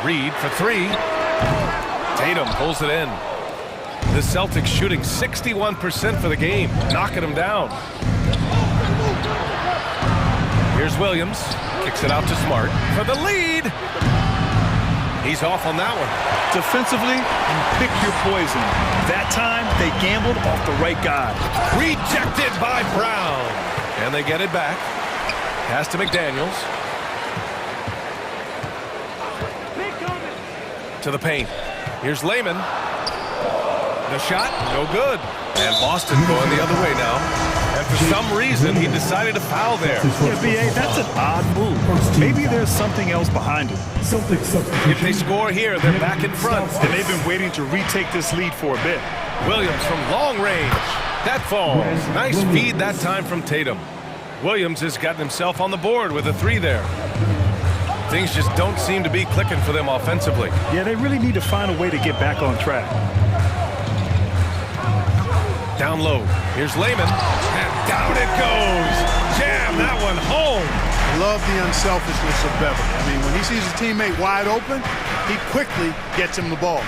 S7: Reid for 3. Tatum pulls it in. The Celtics shooting 61% for the game, knocking them down. Here's Williams. Kicks it out to Smart for the lead. He's off on that one.
S8: Defensively, you pick your poison. That time, they gambled off the right guy.
S7: Rejected by Brown. And they get it back. Pass to McDaniels. To the paint. Here's Layman. The shot, no good. And Boston going the other way now. And for some reason, he decided to foul there.
S8: Yeah, B.A., that's an odd move. Maybe there's something else behind it.
S7: If they score here, they're back in front.
S8: And they've been waiting to retake this lead for a bit.
S7: Williams from long range. That falls. Nice feed that time from Tatum. Williams has gotten himself on the board with a 3 there. Things just don't seem to be clicking for them offensively.
S8: Yeah, they really need to find a way to get back on track.
S7: Down low. Here's Layman. And down it goes. Jam that one home.
S9: Love the unselfishness of Beverly. I mean, when he sees a teammate wide open, he quickly gets him the ball.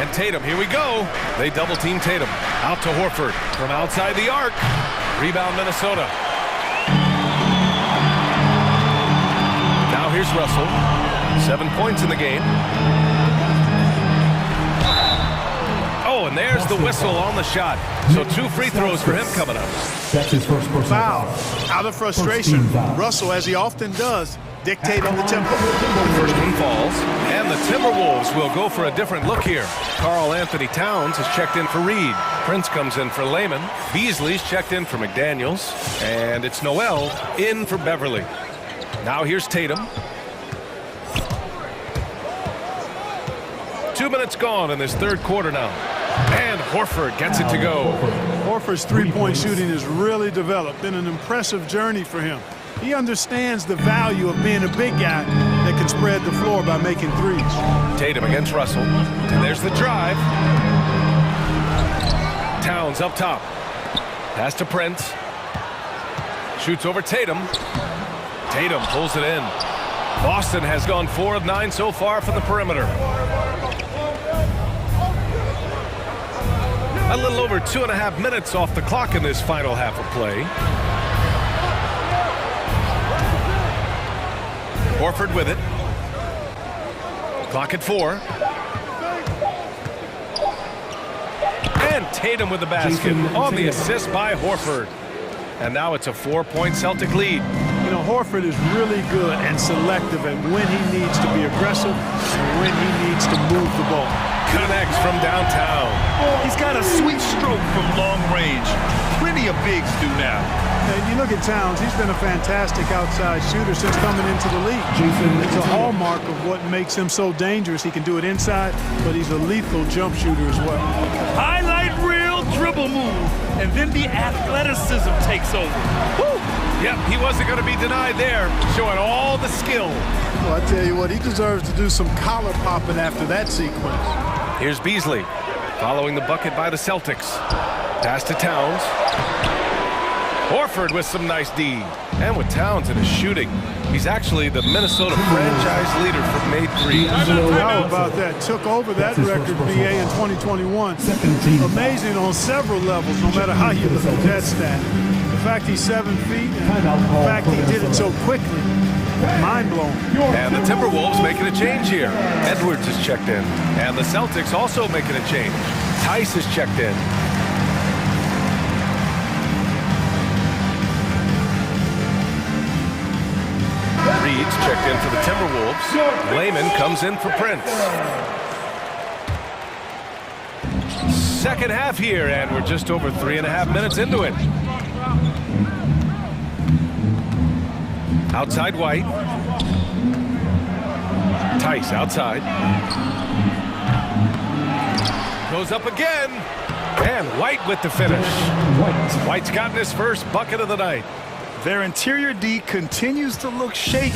S7: And Tatum, here we go. They double team Tatum. Out to Horford from outside the arc. Rebound Minnesota. Now here's Russell. 7 points in the game. Oh, and there's the whistle on the shot. So 2 free throws for him coming up.
S10: That's his first personal
S9: Foul. Out of frustration, Russell, as he often does, dictating the tempo.
S7: The first one falls, and the Timberwolves will go for a different look here. Karl Anthony Towns has checked in for Reed. Prince comes in for Lehman. Beasley's checked in for McDaniels. And it's Noel in for Beverly. Now here's Tatum. 2 minutes gone in this third quarter now. And Horford gets it to go.
S9: Horford's three-point shooting has really developed. Been an impressive journey for him. He understands the value of being a big guy that can spread the floor by making threes.
S7: Tatum against Russell. And there's the drive. Towns up top. Pass to Prince. Shoots over Tatum. Tatum pulls it in. Boston has gone 4 of 9 so far from the perimeter. A little over 2.5 minutes off the clock in this final half of play. Horford with it. Clock at 4. And Tatum with the basket on the assist by Horford. And now it's a 4-point Celtic lead.
S9: You know, Horford is really good and selective at when he needs to be aggressive and when he needs to move the ball.
S7: Connects from downtown.
S8: He's got a sweet stroke from long range. Plenty of bigs do now.
S9: And you look at Towns, he's been a fantastic outside shooter since coming into the league. It's a hallmark of what makes him so dangerous. He can do it inside, but he's a lethal jump shooter as well.
S8: Highlight reel dribble move, and then the athleticism takes over. Woo!
S7: Yep, he wasn't going to be denied there, showing all the skill.
S9: Well, I tell you what, he deserves to do some collar popping after that sequence.
S7: Here's Beasley, following the bucket by the Celtics. Pass to Towns. Horford with some nice D. And with Towns in his shooting, he's actually the Minnesota franchise leader for made threes.
S9: How about that? Took over that record, BA, in 2021. Amazing on several levels, no matter how you look at that stat. The fact he's 7 feet, and the fact he did it so quickly, mind-blowing.
S7: And the Timberwolves making a change here. Edwards is checked in. And the Celtics also making a change. Tice is checked in. Reed's checked in for the Timberwolves. Lehman comes in for Prince. Second half here, and we're just over 3.5 minutes into it. Outside White. Tice outside. Goes up again. And White with the finish. White's gotten his first bucket of the night.
S8: Their interior D continues to look shaky.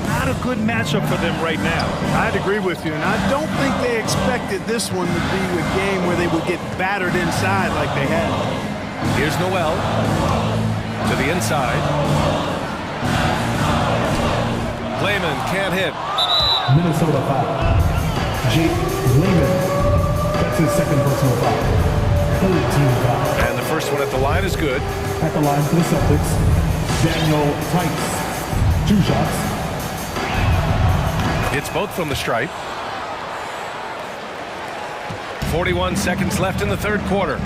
S8: Not a good matchup for them right now.
S9: I'd agree with you, and I don't think they expected this one to be a game where they would get battered inside like they had.
S7: Here's Noel to the inside. Lehman can't hit.
S10: Minnesota foul. Jake Lehman. That's his second personal foul. Third team foul.
S7: And the first one at the line is good.
S10: At the line for the Celtics, Daniel Tice. 2 shots.
S7: It's both from the stripe. 41 seconds left in the third quarter.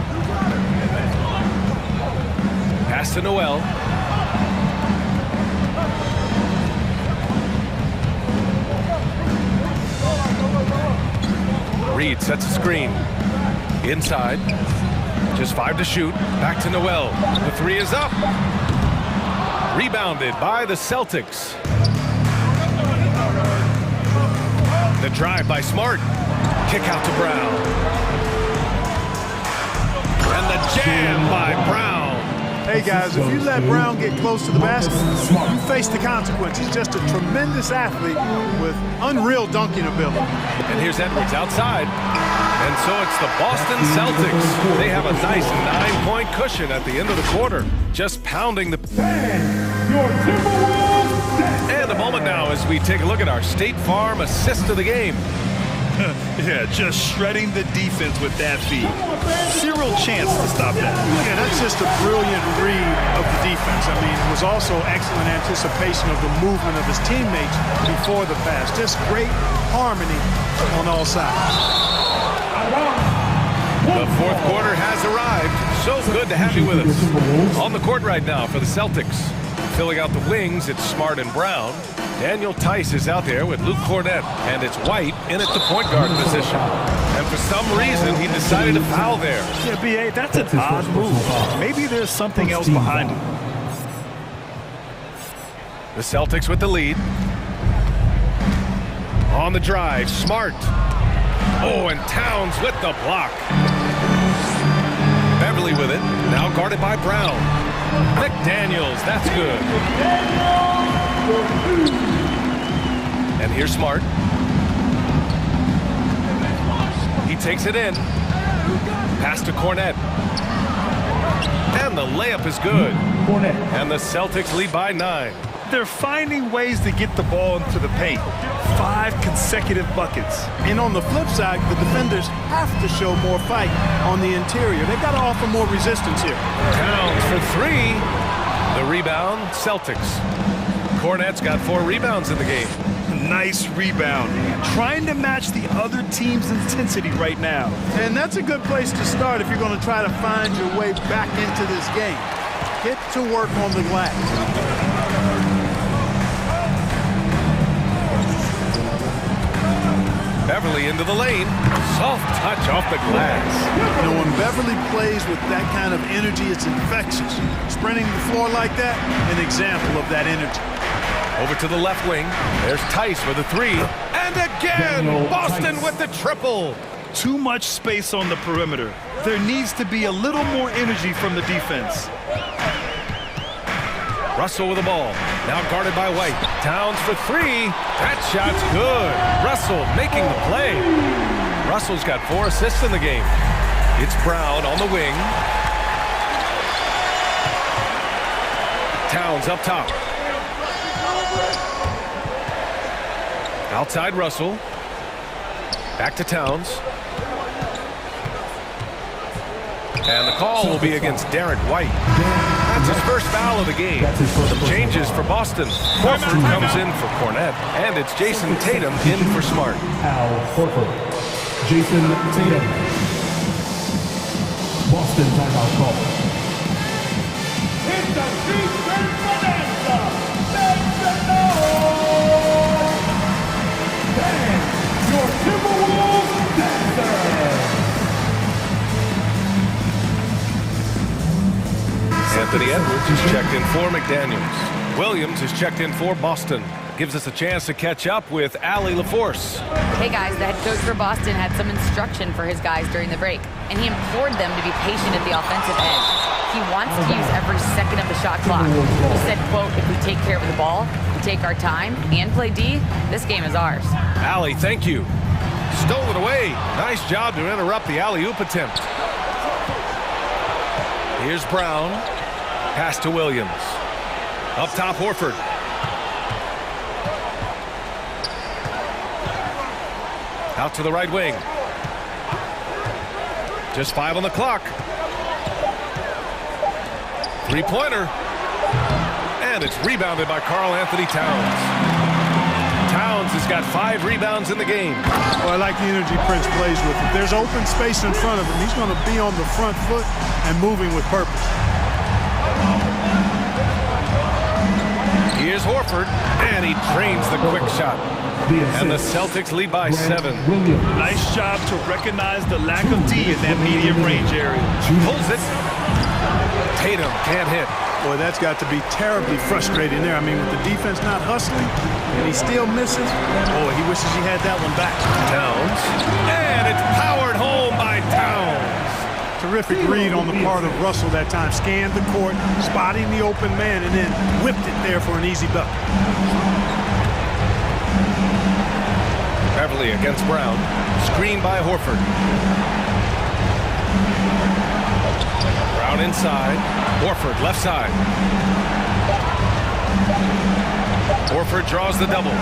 S7: Pass to Noel. Reed sets a screen. Inside. Just 5 to shoot. Back to Noel. The 3 is up. Rebounded by the Celtics. The drive by Smart. Kick out to Brown. And the jam by Brown.
S9: Hey guys, if you let Brown get close to the basket, you face the consequences. Just a tremendous athlete with unreal dunking ability.
S7: And here's Edwards outside. And so it's the Boston Celtics. They have a nice 9-point cushion at the end of the quarter. Just pounding the... And a moment now as we take a look at our State Farm assist of the game.
S8: Yeah, just shredding the defense with that feed. Zero chance to stop that.
S9: Yeah, that's just a brilliant read of the defense. I mean, it was also excellent anticipation of the movement of his teammates before the pass. Just great harmony on all sides.
S7: The fourth quarter has arrived. So good to have you with us. On the court right now for the Celtics. Filling out the wings, it's Smart and Brown. Daniel Tice is out there with Luke Cornett, and it's White in at the point guard position. And for some reason, he decided to foul there.
S8: Yeah, B.A., that's an odd move. Maybe there's something else behind it.
S7: The Celtics with the lead. On the drive, Smart. Oh, and Towns with the block. Beverly with it, now guarded by Brown. McDaniels, that's good. And here's Smart. He takes it in. Pass to Cornett. And the layup is good. And the Celtics lead by 9.
S8: They're finding ways to get the ball into the paint. 5 consecutive buckets.
S9: And on the flip side, the defenders have to show more fight on the interior. They've got to offer more resistance here.
S7: Towns for 3. The rebound, Celtics. Cornett's got 4 rebounds in the game.
S8: Nice rebound. Trying to match the other team's intensity right now.
S9: And that's a good place to start if you're going to try to find your way back into this game. Get to work on the glass.
S7: Beverly into the lane. Soft touch off the glass.
S9: You know, when Beverly plays with that kind of energy, it's infectious. Sprinting the floor like that, an example of that energy.
S7: Over to the left wing. There's Tice with a 3. And again, Boston with the triple.
S8: Too much space on the perimeter. There needs to be a little more energy from the defense.
S7: Russell with the ball. Now guarded by White. Towns for 3. That shot's good. Russell making the play. Russell's got 4 assists in the game. It's Brown on the wing. Towns up top. Outside Russell. Back to Towns. And the call will be against Derek White. That's his first foul of the game. Some changes for Boston. Horford comes in for Cornett. And it's Jason Tatum in for Smart.
S10: Al Horford. Jason Tatum. Boston timeout call.
S4: It's a secret bonanza. Make some noise. Dan, your Timberwolves dancer.
S7: Anthony Edwards is checked in for McDaniels. Williams is checked in for Boston. Gives us a chance to catch up with Allie LaForce.
S11: Hey guys, the head coach for Boston had some instruction for his guys during the break, and he implored them to be patient at the offensive end. He wants to use every second of the shot clock. He said, quote, if we take care of the ball, we take our time, and play D, this game is ours.
S7: Allie, thank you. Stole it away. Nice job to interrupt the alley-oop attempt. Here's Brown. Pass to Williams. Up top, Horford. Out to the right wing. Just 5 on the clock. 3-pointer. And it's rebounded by Karl Anthony Towns. Towns has got 5 rebounds in the game.
S9: Well, I like the energy Prince plays with. If there's open space in front of him, he's going to be on the front foot and moving with purpose.
S7: Here's Horford, and he drains the quick shot. And the Celtics lead by 7.
S8: Nice job to recognize the lack of D in that medium range area.
S7: Pulls it. Tatum can't hit.
S9: Boy, that's got to be terribly frustrating there. I mean, with the defense not hustling, and he still misses. Boy, he wishes he had that one back.
S7: Towns. And it's powered home by Towns.
S9: Terrific read on the part of Russell that time. Scanned the court, spotting the open man, and then whipped it there for an easy bucket.
S7: Beverly against Brown. Screen by Horford. Brown inside. Horford left side. Horford draws the double.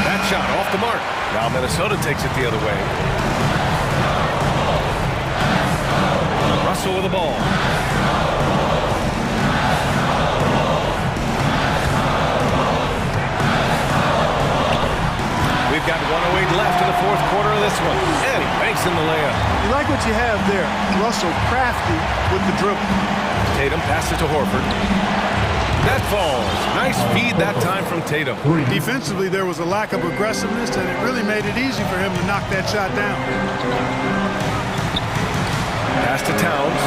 S7: That shot off the mark. Now Minnesota takes it the other way. Russell with the ball. We've got 1:08 left in the 4th quarter of this one. And he banks in the layup.
S9: You like what you have there. Russell crafty with the dribble.
S7: Tatum passes to Horford. That falls. Nice feed that time from Tatum.
S9: Defensively, there was a lack of aggressiveness, and it really made it easy for him to knock that shot down.
S7: Pass to Towns.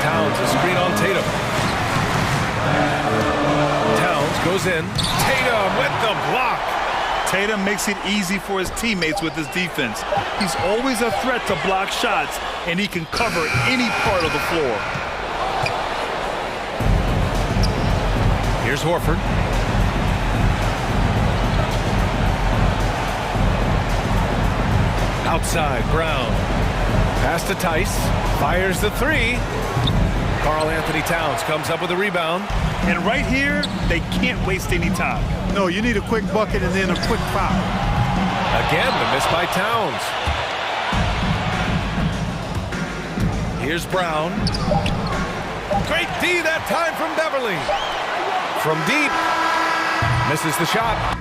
S7: Towns, a screen on Tatum. Towns goes in. Tatum with the block.
S8: Tatum makes it easy for his teammates with his defense. He's always a threat to block shots, and he can cover any part of the floor.
S7: Here's Horford. Outside, Brown. Pass to Tice. Fires the three. Karl Anthony Towns comes up with a rebound.
S8: And right here, they can't waste any time.
S9: No, you need a quick bucket and then a quick foul.
S7: Again, the miss by Towns. Here's Brown. Great D that time from Beverly. From deep. Misses the shot.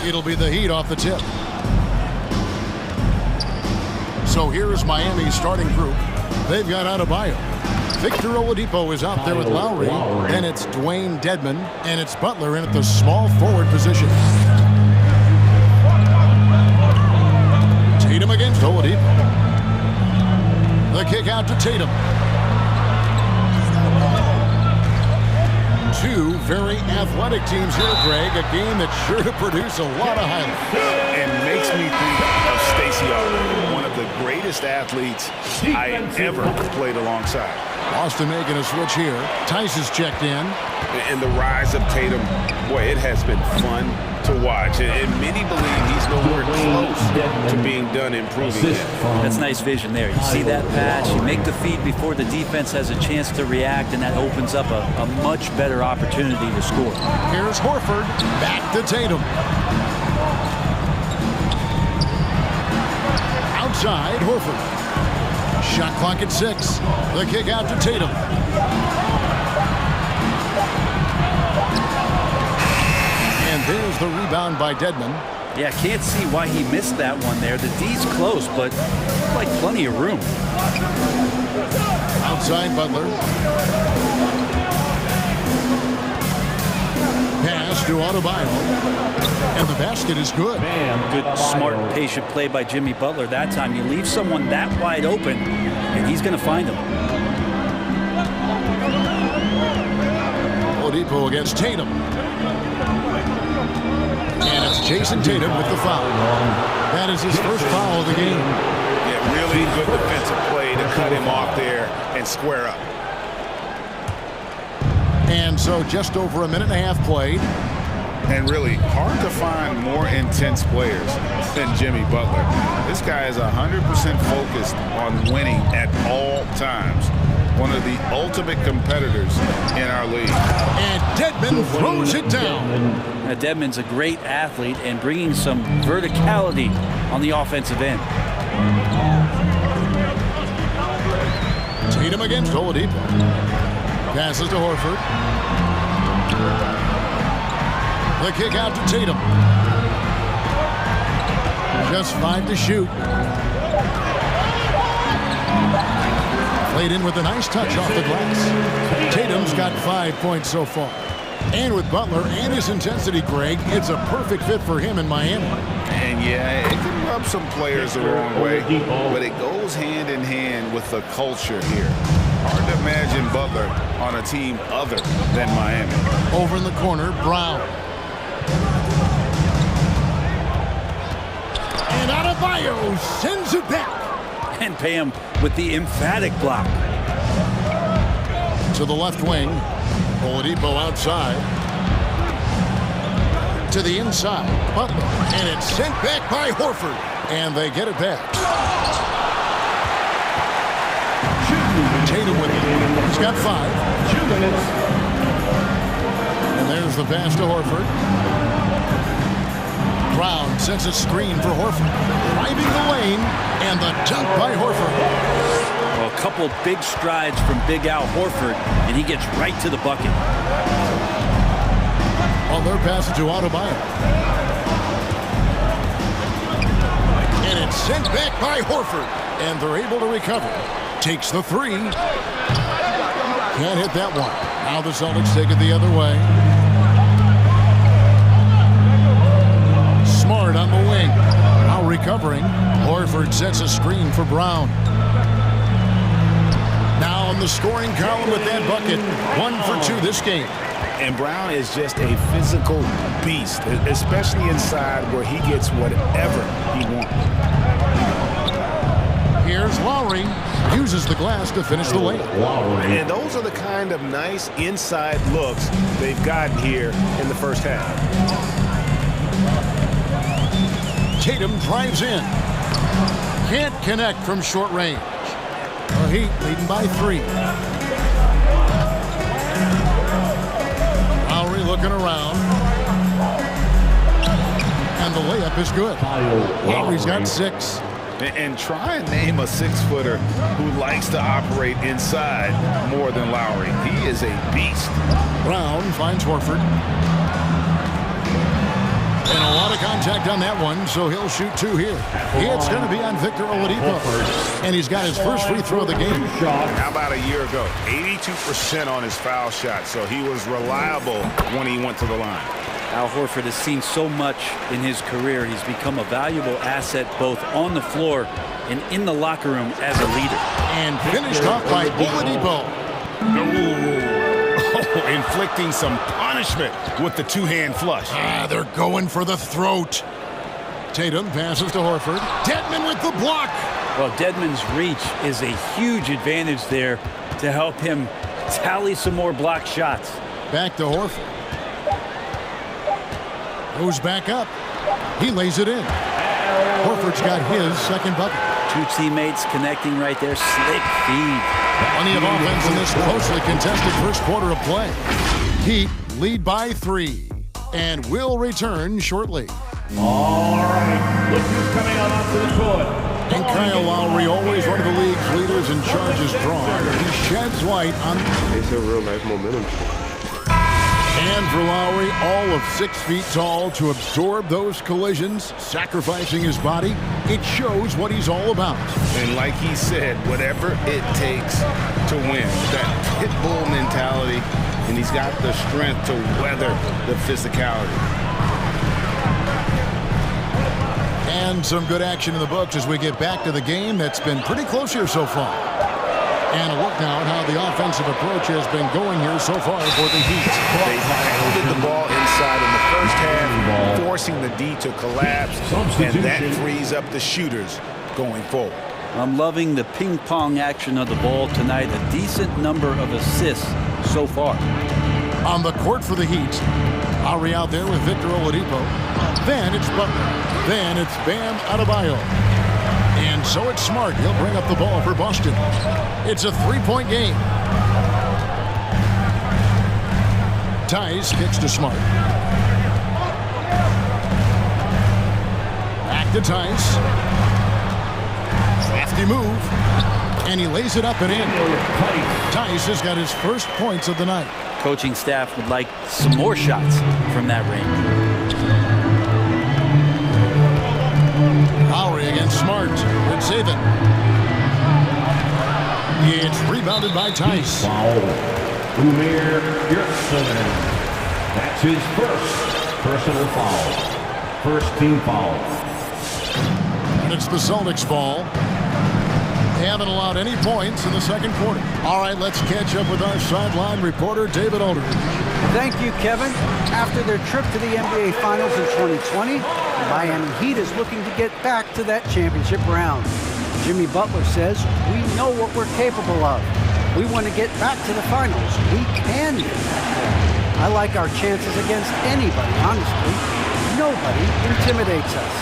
S1: It'll be the Heat off the tip. So here's Miami's starting group. They've got Adebayo. Victor Oladipo is out there with Lowry. Then it's Dwayne Dedmon, and it's Butler in at the small forward position. Tatum against Oladipo. The kick out to Tatum. Two very athletic teams here, Greg. A game that's sure to produce a lot of highlights.
S3: And makes me think of Stacey Arthur, one of the greatest athletes I ever played alongside.
S1: Boston making a switch here. Tice is checked in.
S3: And the rise of Tatum, boy, it has been fun to watch. And many believe he's nowhere close to being done improving it.
S12: That's nice vision there. You see that pass, you make the feed before the defense has a chance to react, and that opens up a much better opportunity to score.
S1: Here's Horford. Back to Tatum. Outside, Horford. Shot clock at 6. The kick out to Tatum. And there's the rebound by Dedmon.
S12: Yeah, can't see why he missed that one there. The D's close, but like plenty of room.
S1: Outside Butler. Pass to Adebayo. And the basket is good.
S12: Good, smart, patient play by Jimmy Butler that time. You leave someone that wide open, and he's going to find them.
S1: Oladipo against Tatum. And it's Jason Tatum with the foul. That is his first foul of the game.
S3: Yeah, really good defensive play to cut him off there and square up.
S1: And so just over a minute and a half played.
S3: And really hard to find more intense players than Jimmy Butler. This guy is 100% focused on winning at all times. One of the ultimate competitors in our league.
S1: And Dedmon throws it down.
S12: Now, Dedmon's a great athlete and bringing some verticality on the offensive end.
S1: Tatum against Oladipo. Passes to Horford. The kick out to Tatum. Just 5 to shoot. Played in with a nice touch off the glass. Tatum's got 5 points so far. And with Butler and his intensity, Greg, it's a perfect fit for him in Miami.
S3: And yeah, it can rub some players the wrong way, but it goes hand in hand with the culture here. Hard to imagine Butler on a team other than Miami.
S1: Over in the corner, Brown. And Adebayo sends it back.
S12: And pay him with the emphatic block.
S1: To the left wing. Oladipo outside. To the inside. Butler. And it's sent back by Horford. And they get it back. Tatum with it. He's got 5.
S10: 2 minutes.
S1: And there's the pass to Horford. Brown sends a screen for Horford. Driving the lane. And the dunk by Horford.
S12: Well, a couple big strides from Big Al Horford, and he gets right to the bucket.
S1: On their pass to Adebayo. And it's sent back by Horford. And they're able to recover. Takes the 3. Can't hit that one. Now the Celtics take it the other way. Smart on the wing. Now recovering. Horford sets a screen for Brown. Now on the scoring column with that bucket. 1 for 2 this game.
S3: And Brown is just a physical beast, especially inside where he gets whatever he wants.
S1: Here's Lowry. Uses the glass to finish the layup.
S3: And those are the kind of nice inside looks they've gotten here in the first half.
S1: Tatum drives in. Can't connect from short range. The Heat leading by 3. Lowry looking around. And the layup is good. Lowry's got 6.
S3: And try and name a 6-footer who likes to operate inside more than Lowry. He is a beast.
S1: Brown finds Horford. And a lot of contact on that one, so he'll shoot 2 here. It's going to be on Victor Oladipo. And he's got his first free throw of the game.
S3: How about a year ago? 82% on his foul shot, so he was reliable when he went to the line.
S12: Al Horford has seen so much in his career. He's become a valuable asset both on the floor and in the locker room as a leader.
S1: And finished off by Oladipo.
S3: Oh, inflicting some punishment with the two-hand flush.
S1: They're going for the throat. Tatum passes to Horford. Dedmon with the block.
S12: Well, Dedmon's reach is a huge advantage there to help him tally some more block shots.
S1: Back to Horford. Goes back up. He lays it in. Horford's got his second bucket.
S12: 2 teammates connecting right there. Slick feed.
S1: Plenty of offense in this closely contested first quarter of play. Heat lead by 3 and will return shortly.
S4: All right, look who's coming out onto the court.
S1: And Kyle Lowry, always one of the league's leaders in charges drawn. He sheds light on...
S13: It's a real nice momentum.
S1: And for Lowry, all of 6 feet tall, to absorb those collisions, sacrificing his body, it shows what he's all about.
S3: And like he said, whatever it takes to win, that pit bull mentality, and he's got the strength to weather the physicality.
S1: And some good action in the books as we get back to the game that's been pretty close here so far. And a look now at how the offensive approach has been going here so far for the Heat.
S3: They pounded the ball inside in the first half, forcing the D to collapse, and that frees up the shooters going forward.
S12: I'm loving the ping-pong action of the ball tonight. A decent number of assists so far.
S1: On the court for the Heat, Lowry out there with Victor Oladipo. Then it's Butler. Then it's Bam Adebayo. And so it's Smart. He'll bring up the ball for Boston. It's a 3-point game. Tice kicks to Smart. Back to Tice. Crafty move. And he lays it up and in. Tice has got his first points of the night.
S12: Coaching staff would like some more shots from that range.
S1: Lowry against Smart. Good saving. It's rebounded by Tice.
S4: That's his first personal foul. First team foul.
S1: And it's the Celtics' ball. They haven't allowed any points in the second quarter. All right, let's catch up with our sideline reporter, David Aldridge.
S5: Thank you, Kevin. After their trip to the NBA Finals in 2020, the Miami Heat is looking to get back to that championship round. Jimmy Butler says, we know what we're capable of. We want to get back to the finals. We can get back there. I like our chances against anybody, honestly. Nobody intimidates us.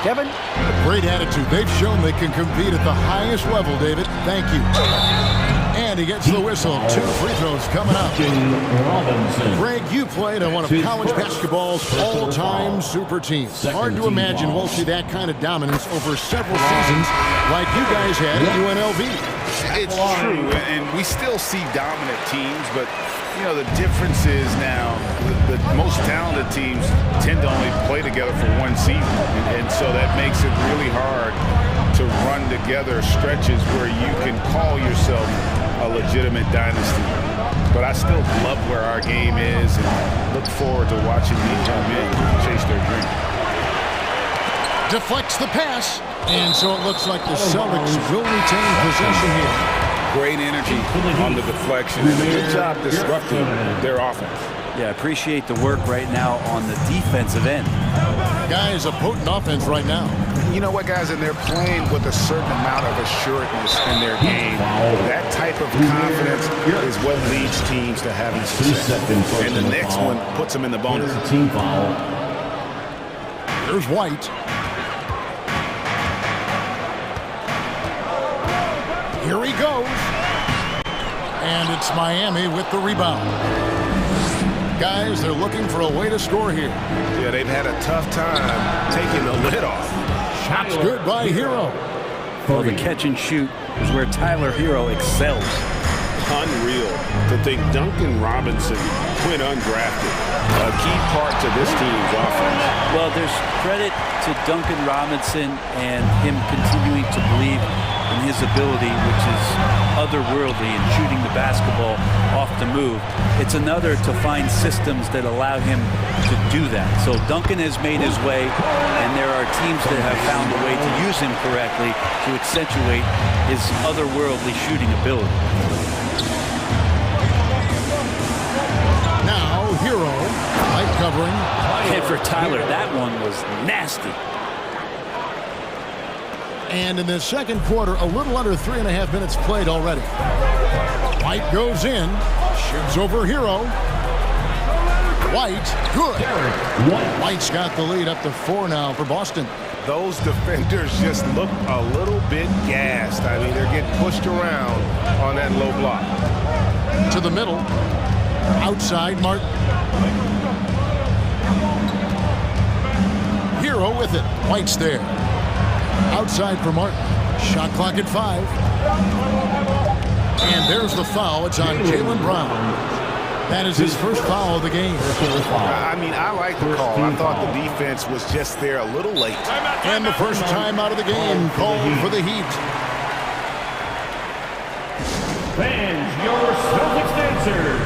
S5: Kevin?
S1: A great attitude. They've shown they can compete at the highest level, David. Thank you. And he gets the whistle. 2 free throws coming up. Greg, you played on one of college basketball's all-time super teams. Hard to imagine we'll see that kind of dominance over several seasons like you guys had at UNLV.
S3: It's true, and we still see dominant teams, but you know, the difference is now the most talented teams tend to only play together for one season, and so that makes it really hard to run together stretches where you can call yourself a legitimate dynasty. But I still love where our game is and look forward to watching these young men chase their dream.
S1: Deflects the pass, and so it looks like the Celtics will retain possession here.
S3: Great energy on the deflection. Good job disrupting their offense.
S12: Yeah, I appreciate the work right now on the defensive end.
S1: Guys, a potent offense right now.
S3: You know what, guys? And they're playing with a certain amount of assuredness in their game. That type of confidence is what leads teams to having success. And the next one puts them in the bonus.
S1: There's White. Here he goes. And it's Miami with the rebound. Guys, they're looking for a way to score here.
S3: Yeah, they've had a tough time taking the lid off.
S1: Shots good by Hero.
S12: Well, the catch and shoot is where Tyler Hero excels.
S13: Unreal to think Duncan Robinson
S3: when undrafted. A key part to this team's offense.
S12: Well, there's credit to Duncan Robinson and him continuing to believe in his ability, which is otherworldly in shooting the basketball off the move. It's another to find systems that allow him to do that. So Duncan has made his way, and there are teams that have found a way to use him correctly to accentuate his otherworldly shooting ability.
S1: Now, Hero, light covering.
S12: And for Tyler, that one was nasty.
S1: And in the second quarter, a little under 3.5 minutes played already. White goes in, shoots over Hero. White, good. White's got the lead up to 4 now for Boston.
S2: Those defenders just look a little bit gassed. I mean, they're getting pushed around on that low block.
S1: To the middle. Outside, Martin. Hero with it. White's there. Outside for Martin. Shot clock at 5. And there's the foul. It's on Jaylen Brown. That is his first foul of the game.
S2: I mean, I like the call. I thought the defense was just there a little late.
S1: And the first time out of the game called for the Heat.
S4: Fans, your Celtics dancers.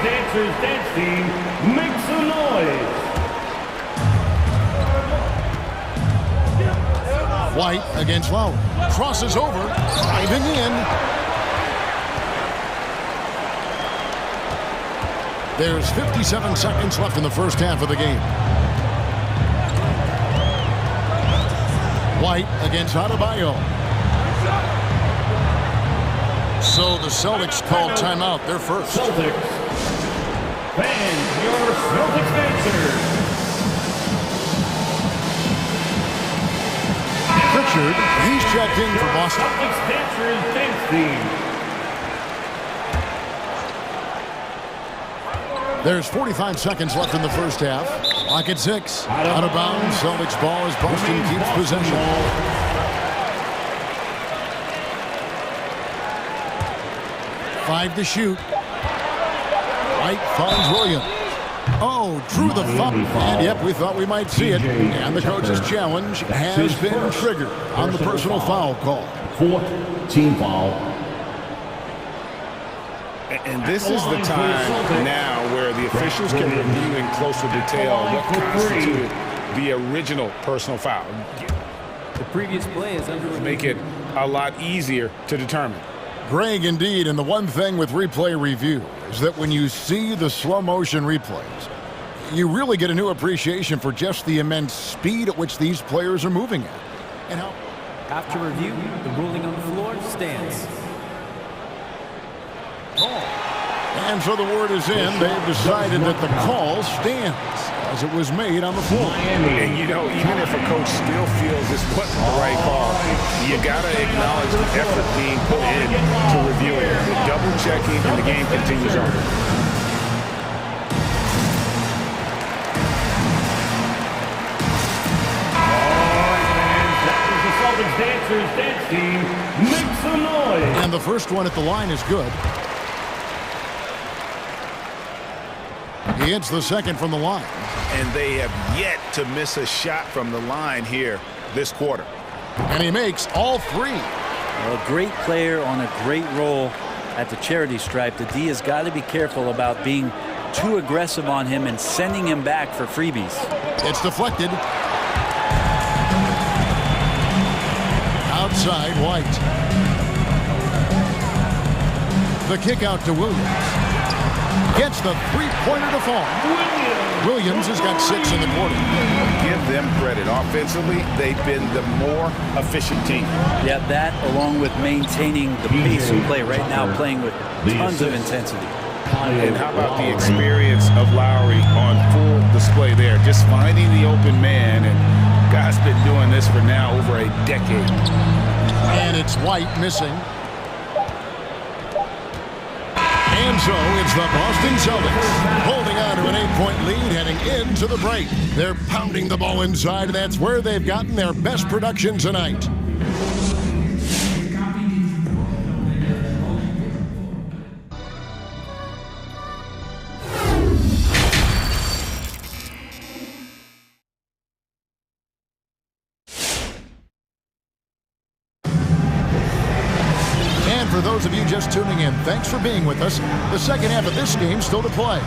S4: Dancers dance team, make some noise.
S1: White against Lowry. Crosses over, driving in. There's 57 seconds left in the first half of the game. White against Adebayo. So the Celtics called timeout. They're first.
S4: Celtics. Fans, your Celtics dancers.
S1: Pritchard, he's checked in for Boston.
S4: Celtics dancers dance team.
S1: There's 45 seconds left in the first half. Clock at 6. Out of bounds. Celtics ball as Boston keeps possession. 5 to shoot. White finds Williams. Oh, drew the foul. And yep, we thought we might see it. And the coach's challenge has been triggered on the personal foul call.
S10: 4th team foul.
S3: And this is the time now where the officials can review in closer detail what constituted the original personal foul.
S6: The previous play is under review.
S3: Make it a lot easier to determine.
S1: Greg, indeed, and the one thing with replay review is that when you see the slow motion replays, you really get a new appreciation for just the immense speed at which these players are moving at. And how
S6: After review, the ruling on the floor stands.
S1: And so the word is in. They've decided that the call stands as it was made on the floor.
S3: And you know, even if a coach still feels this wasn't the right call, you got to acknowledge the effort being put in to reviewing it. The double checking, and the game continues on.
S4: That was the Celtics dancers dance team. Make some noise.
S1: And the first one at the line is good. He hits the second from the line.
S3: And they have yet to miss a shot from the line here this quarter.
S1: And he makes all 3.
S12: A great player on a great role at the charity stripe. The D has got to be careful about being too aggressive on him and sending him back for freebies.
S1: It's deflected. Outside, White. The kick out to Williams. Gets the three-pointer to fall. Williams has got 6 in the quarter.
S3: Give them credit. Offensively, they've been the more efficient team.
S12: Yeah, that along with maintaining the pace of play right now, playing with tons of intensity.
S3: And how about the experience of Lowry on full display there? Just finding the open man, and guy's been doing this for now over a decade.
S1: And it's White missing. And so it's the Boston Celtics holding on to an 8-point lead heading into the break. They're pounding the ball inside, and that's where they've gotten their best production tonight. For those of you just tuning in, thanks for being with us. The second half of this game still to play.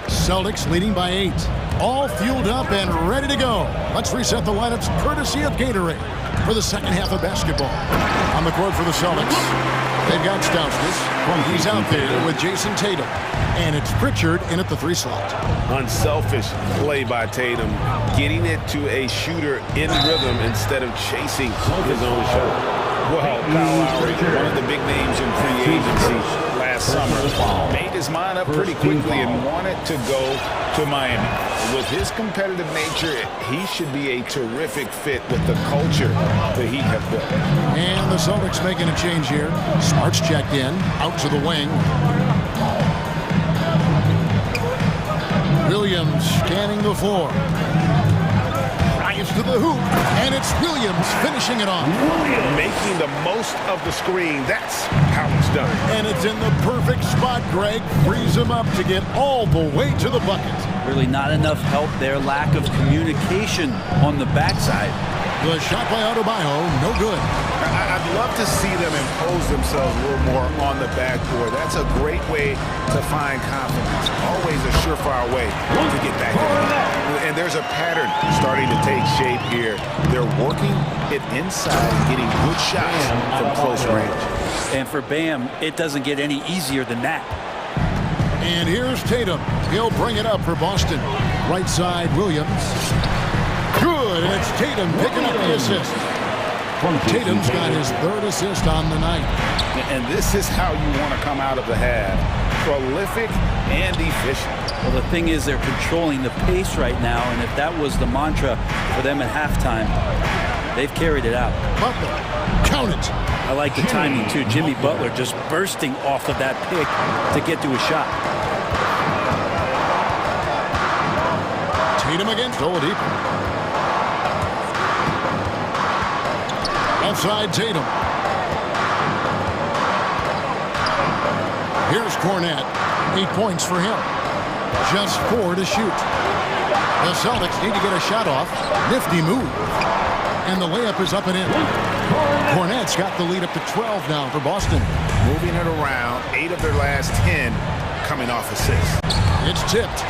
S1: Celtics leading by 8. All fueled up and ready to go. Let's reset the lineups courtesy of Gatorade for the second half of basketball. On the court for the Celtics, they've got Stauskas. He's out there with Jason Tatum. And it's Pritchard in at the 3 slot.
S3: Unselfish play by Tatum, getting it to a shooter in rhythm instead of chasing his own shot. Well, Kyle Lowry, one of the big names in free agency last summer, made his mind up pretty quickly and wanted to go to Miami. With his competitive nature, he should be a terrific fit with the culture that he has built.
S1: And the Celtics making a change here. Smart's checked in, out to the wing. Williams scanning the floor. Drives to the hoop, and it's Williams finishing it off.
S3: Making the most of the screen. That's how it's done.
S1: And it's in the perfect spot. Greg frees him up to get all the way to the bucket.
S12: Really not enough help there. Lack of communication on the backside.
S1: The shot by Adebayo, no good.
S3: I'd love to see them impose themselves a little more on the backboard. That's a great way to find confidence. Always a surefire way to get back in. And there's a pattern starting to take shape here. They're working it inside, getting good shots from close range.
S12: And for Bam, it doesn't get any easier than that.
S1: And here's Tatum. He'll bring it up for Boston. Right side, Williams. Good, and it's Tatum picking up the assist. Tatum's got his 3rd assist on the night.
S3: And this is how you want to come out of the half. Prolific and efficient.
S12: Well, the thing is they're controlling the pace right now, and if that was the mantra for them at halftime, they've carried it out.
S1: Butler, count it.
S12: I like the timing, too. Jimmy Butler just bursting off of that pick to get to a shot.
S1: Tatum against Oladipo. Outside Tatum. Here's Cornette. 8 points for him. Just 4 to shoot. The Celtics need to get a shot off. Nifty move. And the layup is up and in. Cornette's got the lead up to 12 now for Boston.
S3: Moving it around. 8 of their last 10 coming off assists.
S1: It's tipped.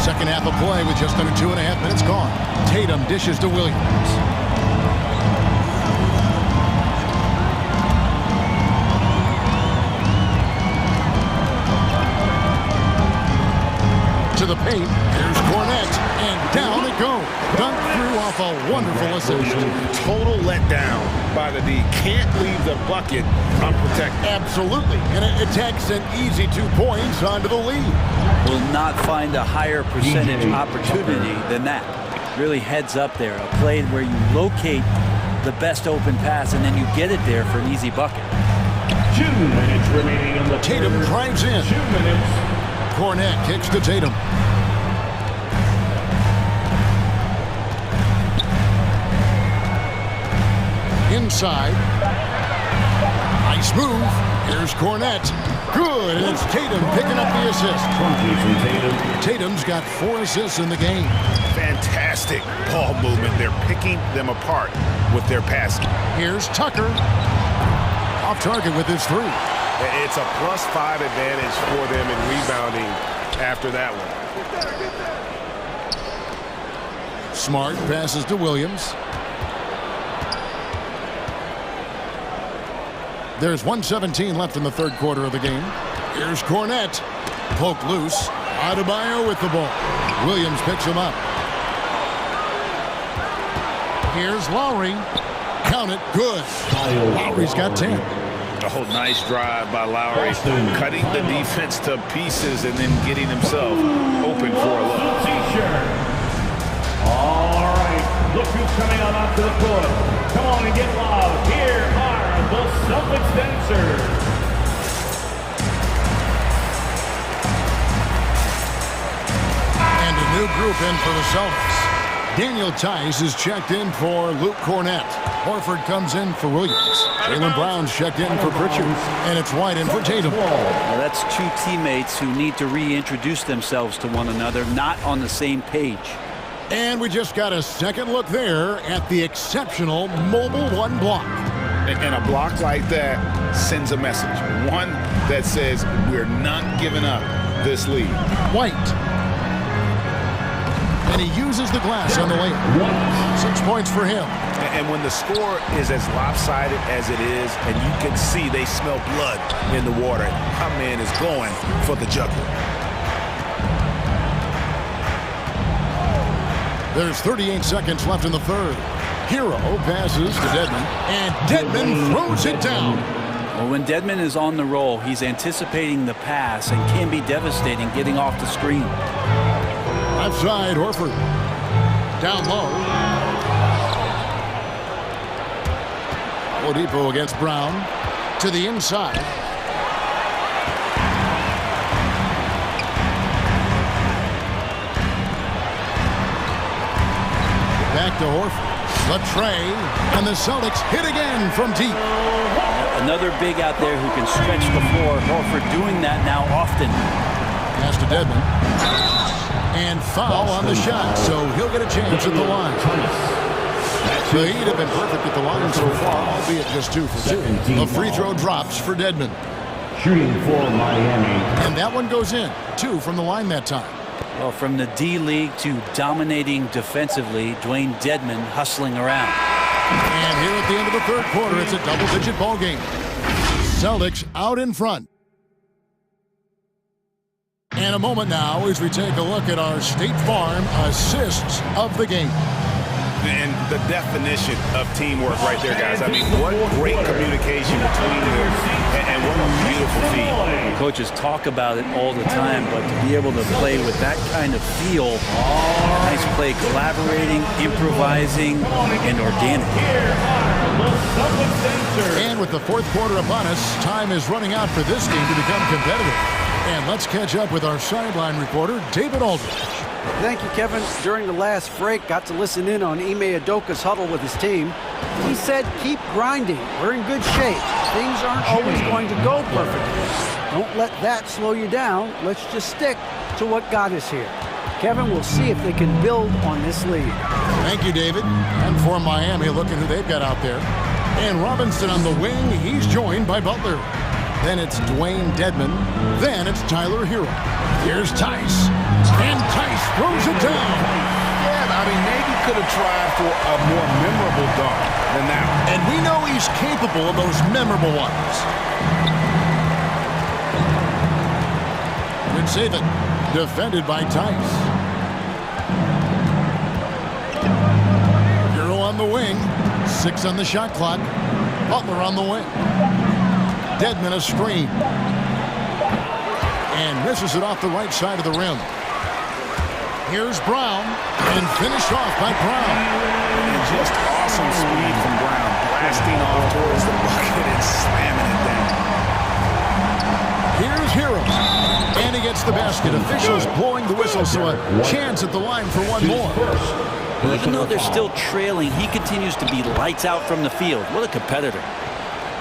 S1: Second half of play with just under 2.5 minutes gone. Tatum dishes to Williams. To the paint. Here's Cornette. And down it goes. Dunked through off a wonderful assist.
S3: Total letdown by the D. Can't leave the bucket unprotected.
S1: Absolutely. And it takes an easy 2 points onto the lead.
S12: Will not find a higher percentage opportunity than that. Really heads up there. A play where you locate the best open pass and then you get it there for an easy bucket.
S4: 2 minutes remaining on the
S1: Tatum drives in.
S4: 2 minutes.
S1: Cornette kicks to Tatum. Inside. Nice move. Here's Cornette. Good, and it's Tatum picking up the assist. Tatum's got 4 assists in the game.
S3: Fantastic ball movement. They're picking them apart with their passing.
S1: Here's Tucker. Off target with his 3.
S2: It's a +5 advantage for them in rebounding after that one.
S1: Smart passes to Williams. There's 1:17 left in the 3rd quarter of the game. Here's Cornette. Poke loose. Adebayo with the ball. Williams picks him up. Here's Lowry. Count it. Good. Lowry's got 10.
S3: Oh, nice drive by Lowry, cutting the defense to pieces and then getting himself open for a look.
S4: All right, look who's coming out onto the court. Come on and get loud. Here are the Celtics dancers.
S1: And a new group in for the Celtics. Daniel Tice is checked in for Luke Cornett. Horford comes in for Williams. Jaylen Brown's checked in for Pritchard. And it's White in for Tatum.
S12: Well, that's two teammates who need to reintroduce themselves to one another, not on the same page.
S1: And we just got a second look there at the exceptional Mobile One block.
S3: And a block like that sends a message. One that says we're not giving up this lead.
S1: White. And he uses the glass on the layup. 6 points for him.
S3: And when the score is as lopsided as it is, and you can see they smell blood in the water, my man is going for the jugular.
S1: There's 38 seconds left in the third. Hero passes to Dedmon, and Dedmon throws it down.
S12: Well, when Dedmon is on the roll, he's anticipating the pass and can be devastating getting off the screen.
S1: Left side, Horford. Down low. Oladipo against Brown. To the inside. Back to Horford. The tray. And the Celtics hit again from deep.
S12: Another big out there who can stretch the floor. Horford doing that now often.
S1: Pass to Dedmon. And foul on the shot, so he'll get a chance at the line. The Heat have been perfect at the line so far, albeit just 2 for 2. The free throw drops for Dedmon.
S10: Shooting for Miami.
S1: And that one goes in. 2 from the line that time.
S12: Well, from the D-League to dominating defensively, Dwayne Dedmon hustling around.
S1: And here at the end of the third quarter, it's a double-digit ball game. Celtics out in front. And a moment now as we take a look at our State Farm assists of the game.
S3: And the definition of teamwork right there, guys. I mean, what great communication between them, and what a beautiful feat.
S12: Coaches talk about it all the time, but to be able to play with that kind of feel, nice play, collaborating, improvising, and organic.
S1: And with the fourth quarter upon us, time is running out for this game to become competitive. And let's catch up with our sideline reporter, David Aldridge.
S5: Thank you, Kevin. During the last break, got to listen in on Ime Udoka's huddle with his team. He said, keep grinding. We're in good shape. Things aren't always going to go perfectly. Don't let that slow you down. Let's just stick to what got us here. Kevin, we'll see if they can build on this lead.
S1: Thank you, David. And for Miami, look at who they've got out there. And Robinson on the wing. He's joined by Butler. Then it's Dwayne Dedmon. Then it's Tyler Hero. Here's Tice. And Tice throws it down.
S3: Yeah, I mean, maybe could have tried for a more memorable dunk than that one.
S1: And we know he's capable of those memorable ones. Good save it. Defended by Tice. Hero on the wing. 6 on the shot clock. Butler on the wing. Dedmon a screen. And misses it off the right side of the rim. Here's Brown. And finished off by Brown.
S3: And just awesome speed from Brown. Blasting off towards the bucket and slamming it down.
S1: Here's Hero. And he gets the basket. Officials blowing the whistle, so a chance at the line for one more.
S12: Even though they're still trailing, he continues to be lights out from the field. What a competitor.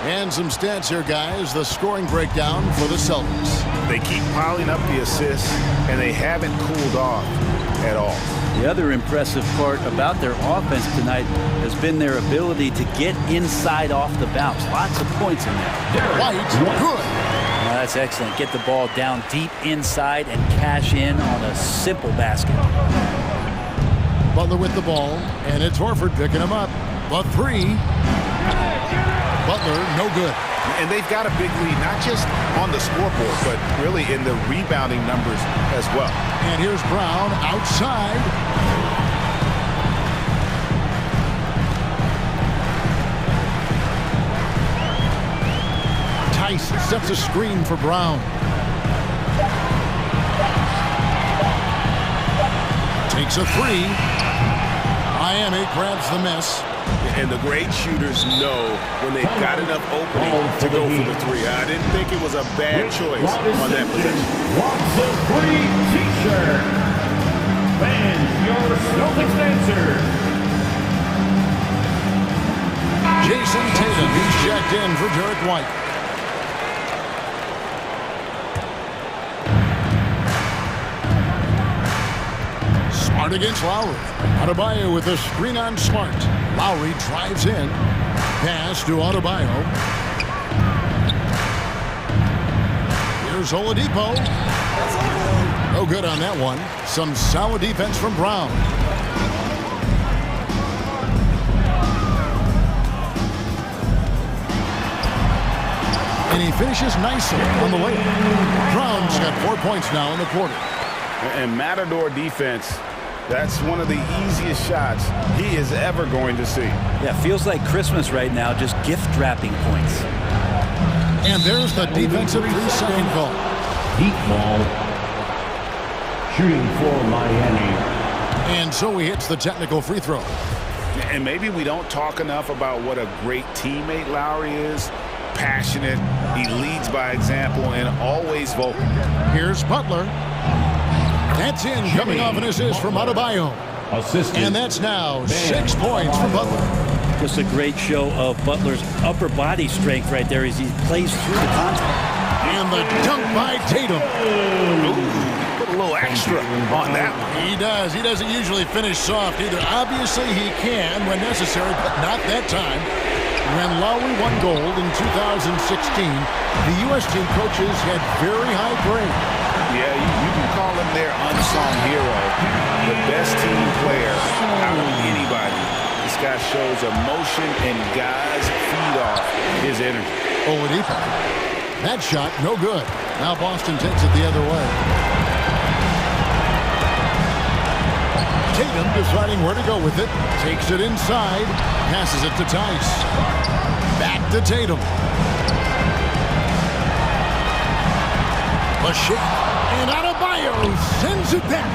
S1: And some stats here, guys. The scoring breakdown for the Celtics.
S3: They keep piling up the assists, and they haven't cooled off at all.
S12: The other impressive part about their offense tonight has been their ability to get inside off the bounce. Lots of points in there.
S1: White, good.
S12: Now that's excellent. Get the ball down deep inside and cash in on a simple basket.
S1: Butler with the ball, and it's Horford picking him up. The 3. Butler, no good.
S3: And they've got a big lead, not just on the scoreboard, but really in the rebounding numbers as well.
S1: And here's Brown outside. Tice sets a screen for Brown. Takes a three. Miami grabs the miss.
S3: And the great shooters know when they've got enough opening to go for the three. I didn't think it was a bad choice on that possession.
S4: Wants a free t-shirt. Fans, your Celtics answer.
S1: Jason Tatum, he's checked in for Derek White. Smart against Lowry. Adebayo with a screen on Smart. Lowry drives in. Pass to Adebayo. Here's Oladipo. No good on that one. Some solid defense from Brown. And he finishes nicely on the layup. Brown's got 4 points now in the quarter.
S3: And Matador defense, that's one of the easiest shots he is ever going to see.
S12: Yeah, feels like Christmas right now, just gift wrapping points.
S1: And there's the defensive 3-second call.
S4: Heat ball. Shooting for Miami.
S1: And so he hits the technical free throw.
S3: And maybe we don't talk enough about what a great teammate Lowry is. Passionate, he leads by example, and always vocal.
S1: Here's Butler. That's in, coming off an assist from Adebayo. And that's now 6 points for Butler.
S12: Just a great show of Butler's upper body strength right there as he plays through the contact.
S1: And the dunk by Tatum.
S3: Put a little extra on that one.
S1: He does. He doesn't usually finish soft either. Obviously, he can when necessary, but not that time. When Lowry won gold in 2016, the U.S. team coaches had very high praise.
S3: Yeah, you can call him their unsung hero. The best team player out of anybody. This guy shows emotion and guys feed off his energy.
S1: Oladipo. That shot, no good. Now Boston takes it the other way. Tatum deciding where to go with it. Takes it inside. Passes it to Tice. Back to Tatum. A shot. And Adebayo sends it back.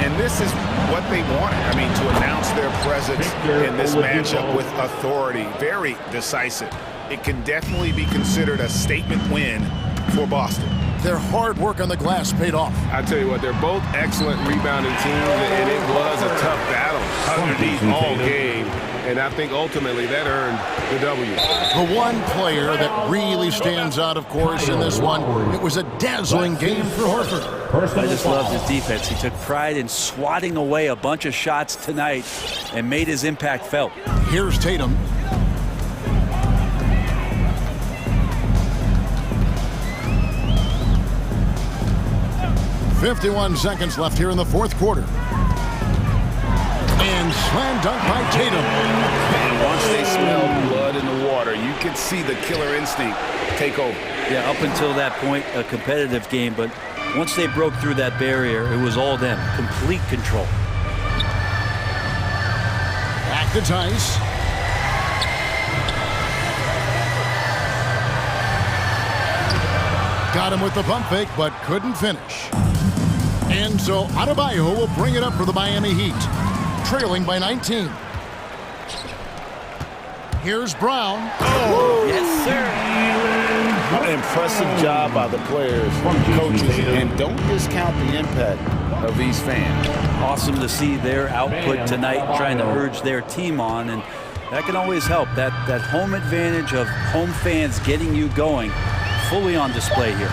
S3: And this is what they wanted. I mean, to announce their presence in this matchup with authority. Very decisive. It can definitely be considered a statement win for Boston.
S1: Their hard work on the glass paid off.
S2: I tell you what, they're both excellent rebounding teams, and it was a tough battle underneath all game. And I think ultimately that earned the W.
S1: The one player that really stands out, of course, in this one, it was a dazzling game for Horford.
S12: I just loved his defense. He took pride in swatting away a bunch of shots tonight and made his impact felt.
S1: Here's Tatum. .51 seconds left here in the fourth quarter. And slam dunk by Tatum.
S3: And once they smelled blood in the water, you could see the killer instinct take over.
S12: Yeah, up until that point, a competitive game, but once they broke through that barrier, it was all them. Complete control.
S1: Back to Tice. Got him with the pump fake, but couldn't finish. And so Adebayo will bring it up for the Miami Heat, trailing by 19. Here's Brown.
S12: Oh, yes, sir.
S3: An impressive job by the players, coaches, and don't discount the impact of these fans.
S12: Awesome to see their output tonight, trying to urge their team on, and that can always help. That home advantage of home fans getting you going, fully on display here.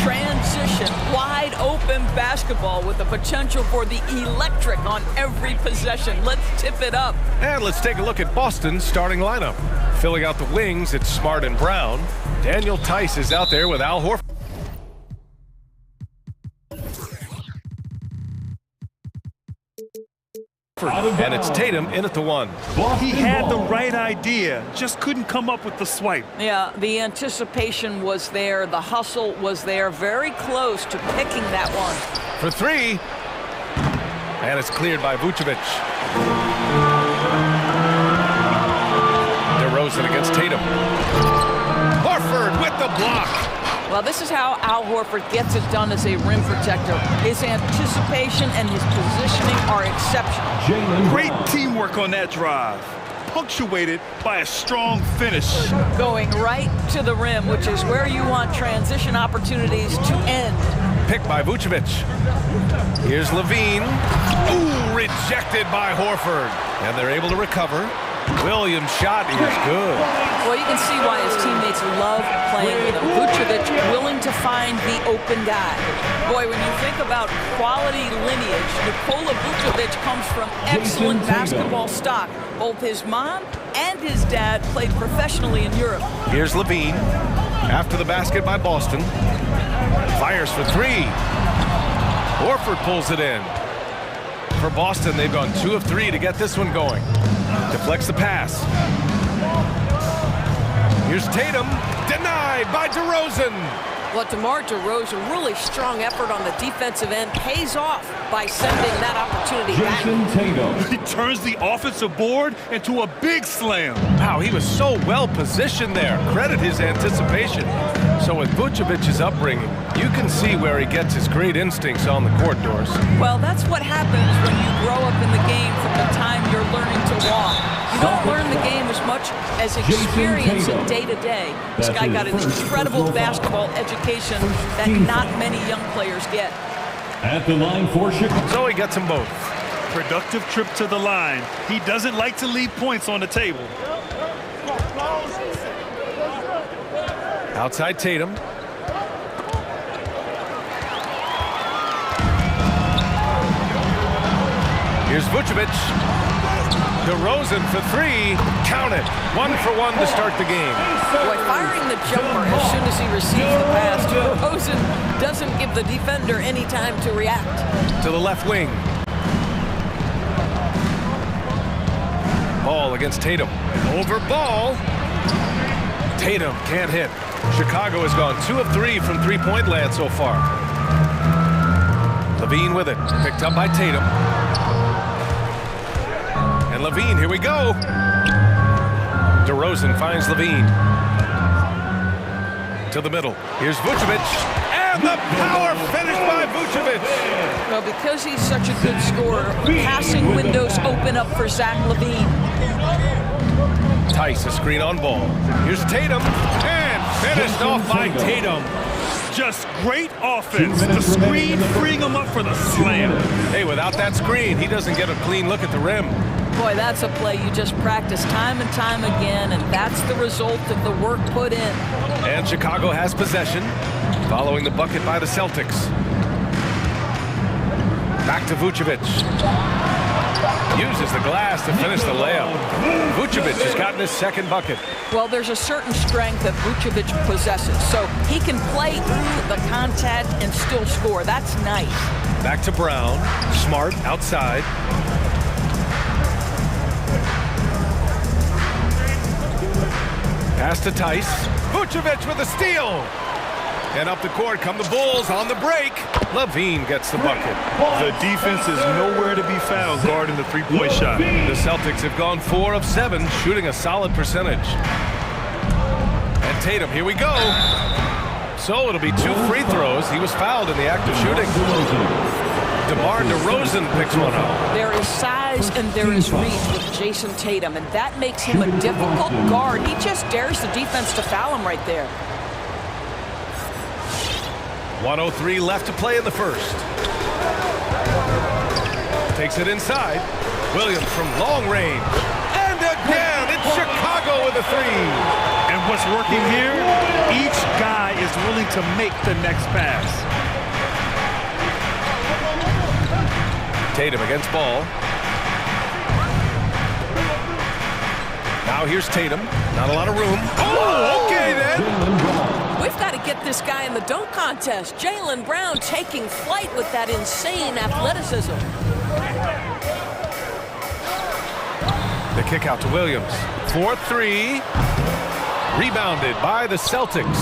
S14: Transition, wide open basketball with the potential for the electric on every possession. Let's tip it up.
S7: And let's take a look at Boston's starting lineup. Filling out the wings, it's Smart and Brown. Daniel Tice is out there with Al Horford. And it's Tatum in at the 1.
S8: He had the right idea, just couldn't come up with the swipe.
S14: Yeah, the anticipation was there, the hustle was there, very close to picking that one.
S7: For 3. And it's cleared by Vucevic. DeRozan against Tatum. Horford with the block.
S14: Well, this is how Al Horford gets it done as a rim protector. His anticipation and his positioning are exceptional.
S8: Great teamwork on that drive, punctuated by a strong finish.
S14: Going right to the rim, which is where you want transition opportunities to end.
S7: Picked by Vucevic. Here's Levine. Ooh, rejected by Horford. And they're able to recover. Williams' shot is good.
S14: Well, you can see why his teammates love playing with him. Vucevic willing to find the open guy. Boy, when you think about quality lineage, Nikola Vucevic comes from excellent basketball stock. Both his mom and his dad played professionally in Europe.
S7: Here's Levine. After the basket by Boston. Fires for 3. Horford pulls it in. For Boston, they've gone 2 of 3 to get this one going. Deflects the pass. Here's Tatum, denied by DeRozan.
S14: Well, DeMar DeRozan, really strong effort on the defensive end, pays off by sending that opportunity back.
S8: He turns the offensive board into a big slam.
S7: Wow, he was so well positioned there. Credit his anticipation. So with Vucevic's upbringing, you can see where he gets his great instincts on the court, Doris.
S14: Well, that's what happens when you grow up in the game from the time you're learning to walk. You don't learn the game as much as experience it day to day. This guy got an incredible basketball education that not many young players get.
S4: At the line for Chicago.
S7: So he gets them both.
S8: Productive trip to the line. He doesn't like to leave points on the table.
S7: Outside Tatum. Here's Vucevic. DeRozan for 3. Count it. 1 for 1 to start the game.
S14: Boy, firing the jumper as soon as he receives the pass. DeRozan doesn't give the defender any time to react.
S7: To the left wing. Ball against Tatum. Over Ball. Tatum can't hit. Chicago has gone 2 of 3 from three-point land so far. Levine with it. Picked up by Tatum. And Levine, here we go. DeRozan finds Levine. To the middle. Here's Vucevic. And the power finish by Vucevic.
S14: Well, because he's such a good scorer, passing windows open up for Zach Levine.
S7: Tice, a screen on Ball. Here's Tatum. And finished off by Tatum.
S8: Just great offense. The screen freeing him up for the slam.
S7: Hey, without that screen, he doesn't get a clean look at the rim.
S14: Boy, that's a play you just practice time and time again, and that's the result of the work put in.
S7: And Chicago has possession, following the bucket by the Celtics. Back to Vucevic. Uses the glass to finish the layup. Vucevic has gotten his second bucket.
S14: Well, there's a certain strength that Vucevic possesses, so he can play through the contact and still score. That's nice.
S7: Back to Brown. Smart outside. Pass to Tice. Vucevic with a steal. And up the court come the Bulls on the break. Levine gets the bucket.
S8: The defense is nowhere to be found guarding the three-point shot.
S7: The Celtics have gone 4 of 7, shooting a solid percentage. And Tatum, here we go. So it'll be 2 free throws. He was fouled in the act of shooting. DeMar DeRozan picks one up.
S14: There is size and there is reach with Jason Tatum, and that makes him a difficult guard. He just dares the defense to foul him right there.
S7: 1:03 left to play in the first. Takes it inside. Williams from long range. And again, it's Chicago with a 3.
S8: And what's working here? Each guy is willing to make the next pass.
S7: Tatum against ball. Now here's Tatum. Not a lot of room. Oh, okay then.
S14: We've got to get this guy in the dunk contest. Jaylen Brown taking flight with that insane athleticism.
S7: The kick out to Williams. 4-3. Rebounded by the Celtics.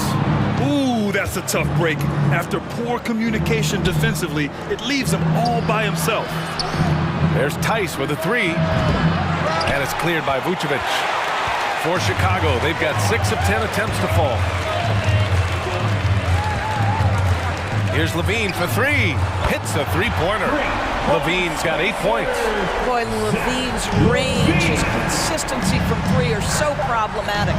S8: Ooh, that's a tough break. After poor communication defensively, it leaves him all by himself.
S7: There's Tice with a three. And it's cleared by Vucevic. For Chicago, they've got 6 of 10 attempts to fall. Here's Levine for three. Hits a three-pointer. Levine's got 8 points.
S14: Boy, Levine's range, his consistency from three are so problematic.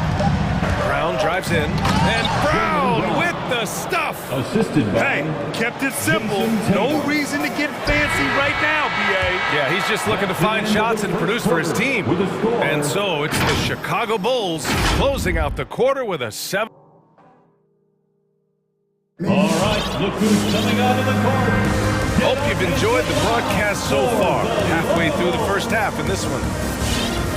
S7: Brown drives in. And Brown with the stuff.
S10: Assisted by
S8: Hey, kept it simple. No reason to get fancy right now, B.A.
S7: Yeah, he's just looking to find shots and produce for his team. And so it's the Chicago Bulls closing out the quarter with a 7.
S4: All right, look who's coming out of the court.
S7: Hope you've enjoyed the broadcast so far. Halfway through the first half in this one.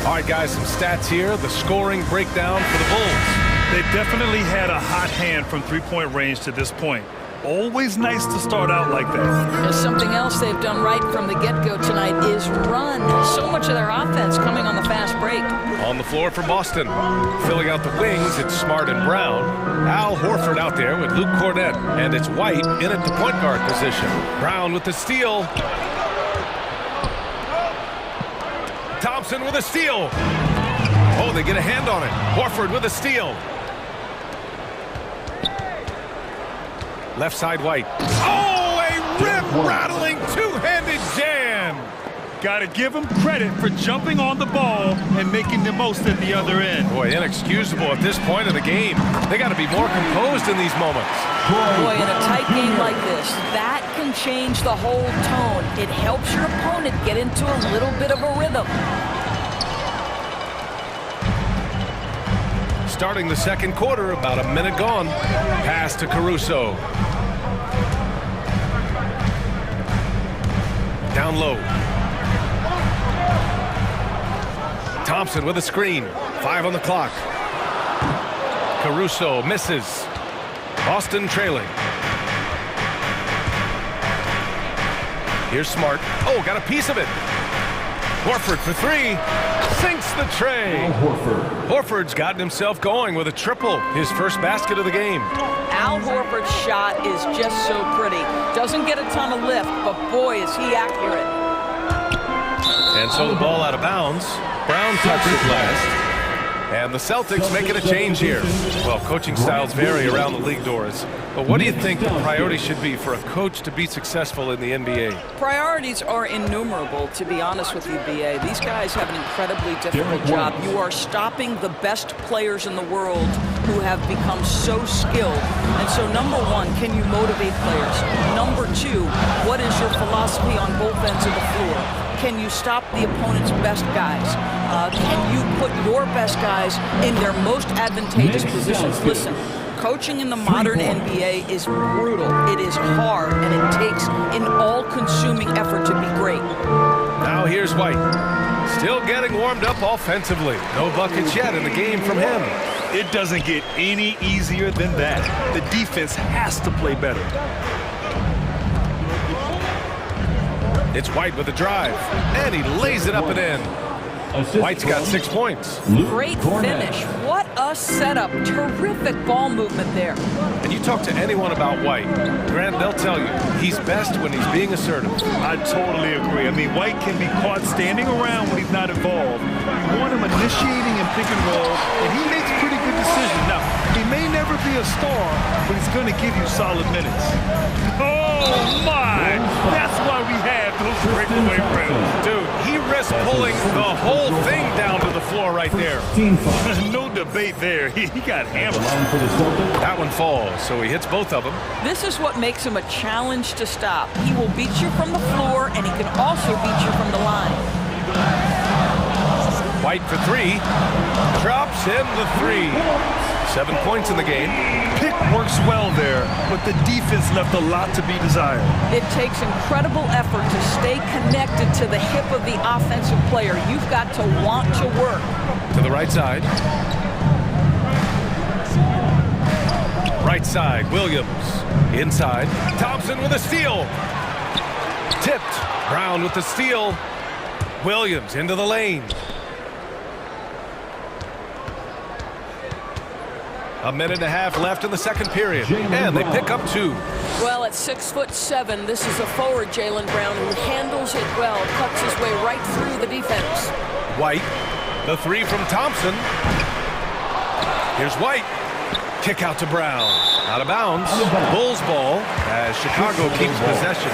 S7: All right, guys, some stats here. The scoring breakdown for the Bulls.
S8: They definitely had a hot hand from three-point range to this point. Always nice to start out like that.
S14: There's something else they've done right from the get-go tonight is run. So much of their offense coming on the fast break.
S7: On the floor for Boston. Filling out the wings, it's Smart and Brown. Al Horford out there with Luke Cornett. And it's White in at the point guard position. Brown with the steal. Thompson with a steal. Oh, they get a hand on it. Horford with a steal. Left side White. Oh, a rip-rattling two-handed jam.
S8: Got to give him credit for jumping on the ball and making the most at the other end.
S7: Boy, inexcusable at this point of the game. They got to be more composed in these moments.
S14: Boy, in a tight game like this, that can change the whole tone. It helps your opponent get into a little bit of a rhythm.
S7: Starting the second quarter, about a minute gone. Pass to Caruso. Down low. Thompson with a screen. 5 on the clock. Caruso misses. Boston trailing. Here's Smart. Oh, got a piece of it. Horford for three. Sinks the tray. Horford's gotten himself going with a triple. His first basket of the game.
S14: Al Horford's shot is just so pretty. Doesn't get a ton of lift, but boy, is he accurate.
S7: And so the ball out of bounds. Brown touches last. And the Celtics making a change here. Well, coaching styles vary around the league, Doris. But what do you think the priority should be for a coach to be successful in the NBA?
S14: Priorities are innumerable, to be honest with you, B.A. These guys have an incredibly difficult job. You are stopping the best players in the world who have become so skilled. And so, number one, can you motivate players? Number two, what is your philosophy on both ends of the floor? Can you stop the opponent's best guys? Can you put your best guys in their most advantageous positions? Listen, coaching in the modern NBA is brutal. It is hard, and it takes an all-consuming effort to be great.
S7: Now here's White. Still getting warmed up offensively. No buckets yet in the game from him.
S8: It doesn't get any easier than that. The defense has to play better.
S7: It's White with a drive, and he lays it up and in. White's got 6 points.
S14: Great finish. What a setup. Terrific ball movement there.
S7: And you talk to anyone about White, Grant, they'll tell you he's best when he's being assertive.
S8: I totally agree. I mean, White can be caught standing around when he's not involved. You want him initiating and pick and roll, and he makes pretty good decisions. Now, he may never be a star, but he's going to give you solid minutes. Oh, my! That's why we have those breakaway rims.
S7: Dude, he risked pulling the whole thing down to the floor right there.
S8: No debate there. He got hammered.
S7: That one falls, so he hits both of them.
S14: This is what makes him a challenge to stop. He will beat you from the floor, and he can also beat you from the line.
S7: White for three. Drops in the three. 7 points in the game.
S8: Pick works well there, but the defense left a lot to be desired.
S14: It takes incredible effort to stay connected to the hip of the offensive player. You've got to want to work.
S7: To the right side. Right side, Williams. Inside, Thompson with a steal. Tipped. Brown with the steal. Williams into the lane. A minute and a half left in the second period, and they pick up 2.
S14: Well, at 6'7", this is a forward, Jaylen Brown, who handles it well, cuts his way right through the defense.
S7: White, the 3 from Thompson. Here's White. Kick out to Brown. Out of bounds. Bulls ball as Chicago keeps possession.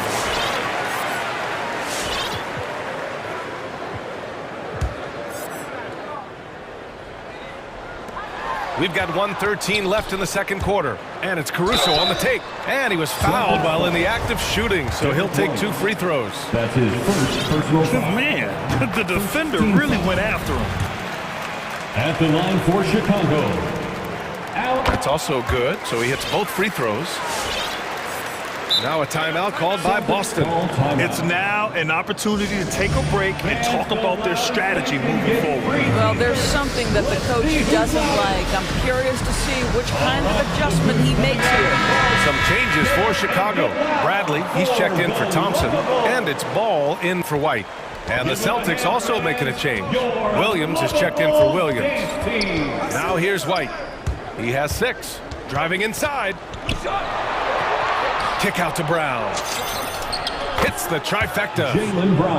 S7: We've got 1:13 left in the second quarter. And it's Caruso on the take. And he was fouled while in the act of shooting, so he'll take 2 free throws.
S10: That's his first personal foul.
S8: Man, the defender really went after him.
S10: At the line for Chicago.
S7: That's also good, so he hits both free throws. Now a timeout called by Boston.
S8: It's now an opportunity to take a break and talk about their strategy moving forward.
S14: Well, there's something that the coach doesn't like. I'm curious to see which kind of adjustment he makes here.
S7: Some changes for Chicago. Bradley, he's checked in for Thompson, and it's Ball in for White. And the Celtics also making a change. Williams is checked in for Williams. Now here's White. He has 6. Driving inside. Kick out to Brown. Hits the trifecta.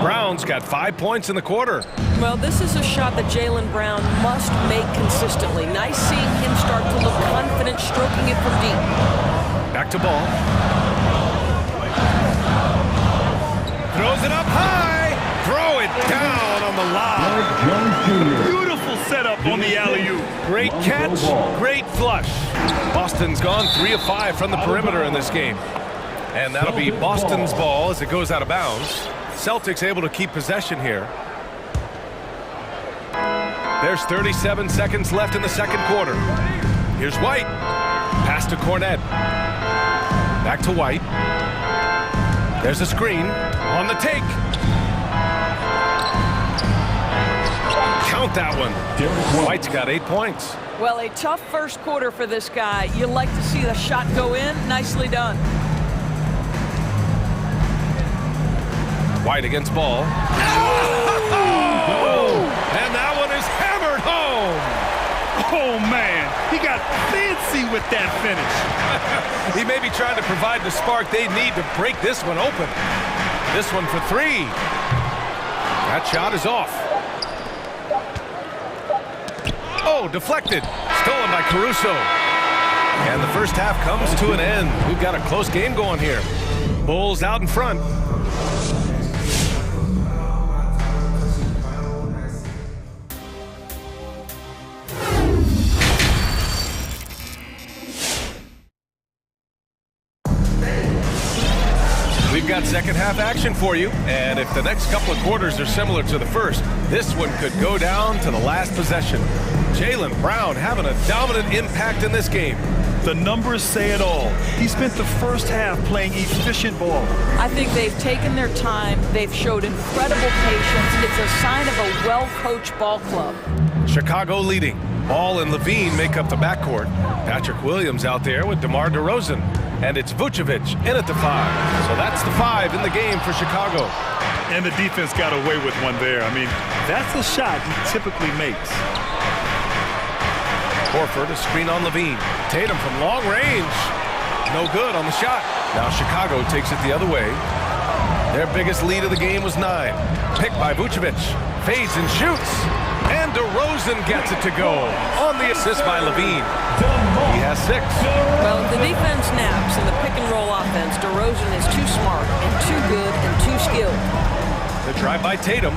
S7: Brown's got 5 points in the quarter.
S14: Well, this is a shot that Jaylen Brown must make consistently. Nice seeing him start to look confident, stroking it from deep.
S7: Back to Ball. Throws it up high. Throw it down on the lob.
S8: Beautiful setup on the alley-oop.
S7: Great catch, great flush. Boston's gone 3 of 5 from the perimeter in this game. And that'll be Boston's ball as it goes out of bounds. Celtics able to keep possession here. There's 37 seconds left in the second quarter. Here's White. Pass to Cornette. Back to White. There's a screen on the take. Count that one. White's got 8 points.
S14: Well, a tough first quarter for this guy. You like to see the shot go in. Nicely done.
S7: White against Ball. Oh! And that one is hammered home.
S8: Oh, man. He got fancy with that finish.
S7: He may be trying to provide the spark they need to break this one open. This one for 3. That shot is off. Oh, deflected. Stolen by Caruso. And the first half comes to an end. We've got a close game going here. Bulls out in front. We've got second half action for you, and if the next couple of quarters are similar to the first, this one could go down to the last possession. Jaylen Brown having a dominant impact in this game.
S8: The numbers say it all. He spent the first half playing efficient ball.
S14: I think they've taken their time. They've showed incredible patience. It's a sign of a well-coached ball club.
S7: Chicago leading. Ball and Levine make up the backcourt. Patrick Williams out there with DeMar DeRozan. And it's Vucevic in at the 5. So that's the 5 in the game for Chicago.
S8: And the defense got away with one there. I mean, that's a shot he typically makes.
S7: Horford, a screen on Levine. Tatum from long range. No good on the shot. Now Chicago takes it the other way. Their biggest lead of the game was 9. Picked by Vucevic. Fades and shoots. And DeRozan gets it to go on the assist by Levine. He has 6.
S14: Well, the defense naps in the pick-and-roll offense. DeRozan is too smart and too good and too skilled.
S7: The try by Tatum.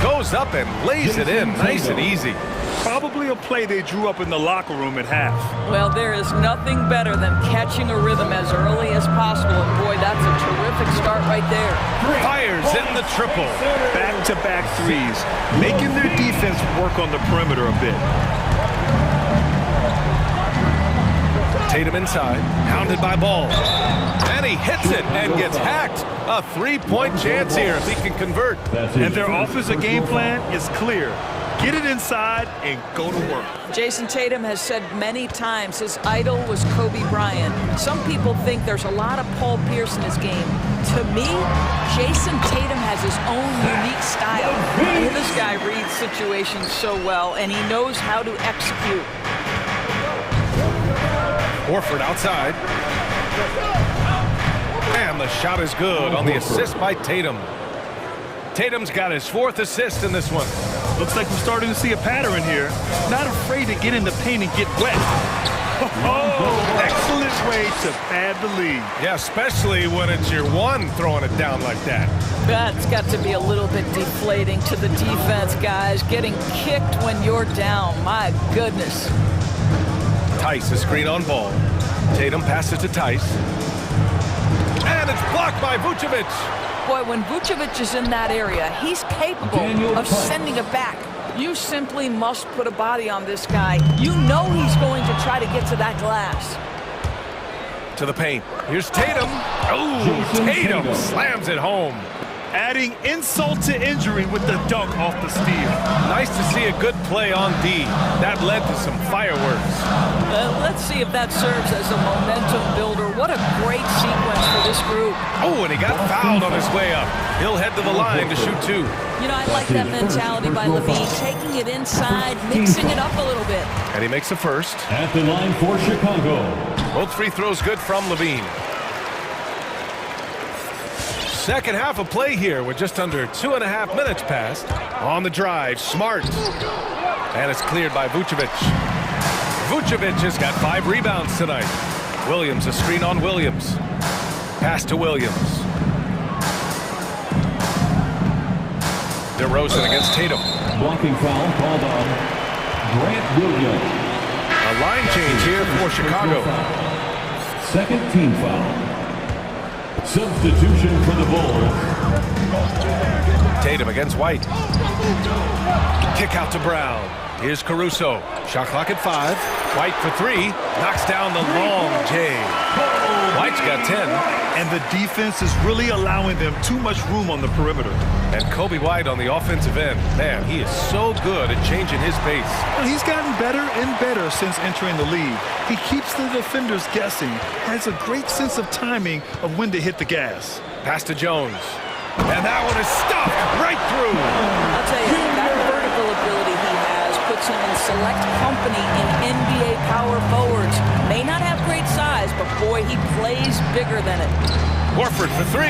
S7: Goes up and lays it in nice and easy.
S8: Probably a play they drew up in the locker room at half.
S14: Well, there is nothing better than catching a rhythm as early as possible. And boy, that's a terrific start right there.
S7: Fires in the triple.
S8: Back-to-back threes, making their defense work on the perimeter a bit.
S7: Tatum inside, pounded by Ball. And he hits it and gets hacked. A three-point chance here if he can convert.
S8: And their offensive game plan is clear. Get it inside and go to work.
S14: Jason Tatum has said many times his idol was Kobe Bryant. Some people think there's a lot of Paul Pierce in his game. To me, Jason Tatum has his own unique style. This guy reads situations so well, and he knows how to execute.
S7: Horford outside. And the shot is good on the assist by Tatum. Tatum's got his 4th assist in this one.
S8: Looks like we're starting to see a pattern here. Not afraid to get in the paint and get wet. Oh, excellent way to pad the lead.
S7: Yeah, especially when it's your one throwing it down like that.
S14: That's got to be a little bit deflating to the defense, guys. Getting kicked when you're down. My goodness.
S7: Tice, a screen on Ball. Tatum passes to Tice. And it's blocked by Vucevic.
S14: Boy, when Vucevic is in that area, he's capable of sending it back. You simply must put a body on this guy. You know he's going to try to get to that glass.
S7: To the paint. Here's Tatum. Oh, Tatum slams it home.
S8: Adding insult to injury with the dunk off the steal.
S7: Nice to see a good play on D. That led to some fireworks.
S14: Let's see if that serves as a momentum builder. What a great sequence for this group.
S7: Oh, and he got fouled on his way up. He'll head to the line to shoot 2.
S14: You know, I like that mentality by Levine, taking it inside, mixing it up a little bit.
S7: And he makes the first.
S4: At the line for Chicago.
S7: Both free throws good from Levine. Second half of play here with just under 2.5 minutes passed. On the drive, Smart. And it's cleared by Vucevic. Vucevic has got 5 rebounds tonight. Williams, a screen on Williams. Pass to Williams. DeRozan against Tatum.
S4: Blocking foul called on Grant Williams.
S7: A line change here for Chicago.
S4: Second team foul. Substitution for the Bulls.
S7: Tatum against White. Kick out to Brown. Here's Caruso. Shot clock at 5. White for 3. Knocks down the long J. White's got 10.
S8: And the defense is really allowing them too much room on the perimeter.
S7: And Kobe White on the offensive end. Man, he is so good at changing his pace.
S8: Well, he's gotten better and better since entering the league. He keeps the defenders guessing, has a great sense of timing of when to hit the gas.
S7: Pass to Jones. And that one is stuffed right through.
S14: I'll tell you, that vertical ability he has puts him in select company in NBA power forwards. May not have great size, but boy, he plays bigger than it.
S7: Horford for 3.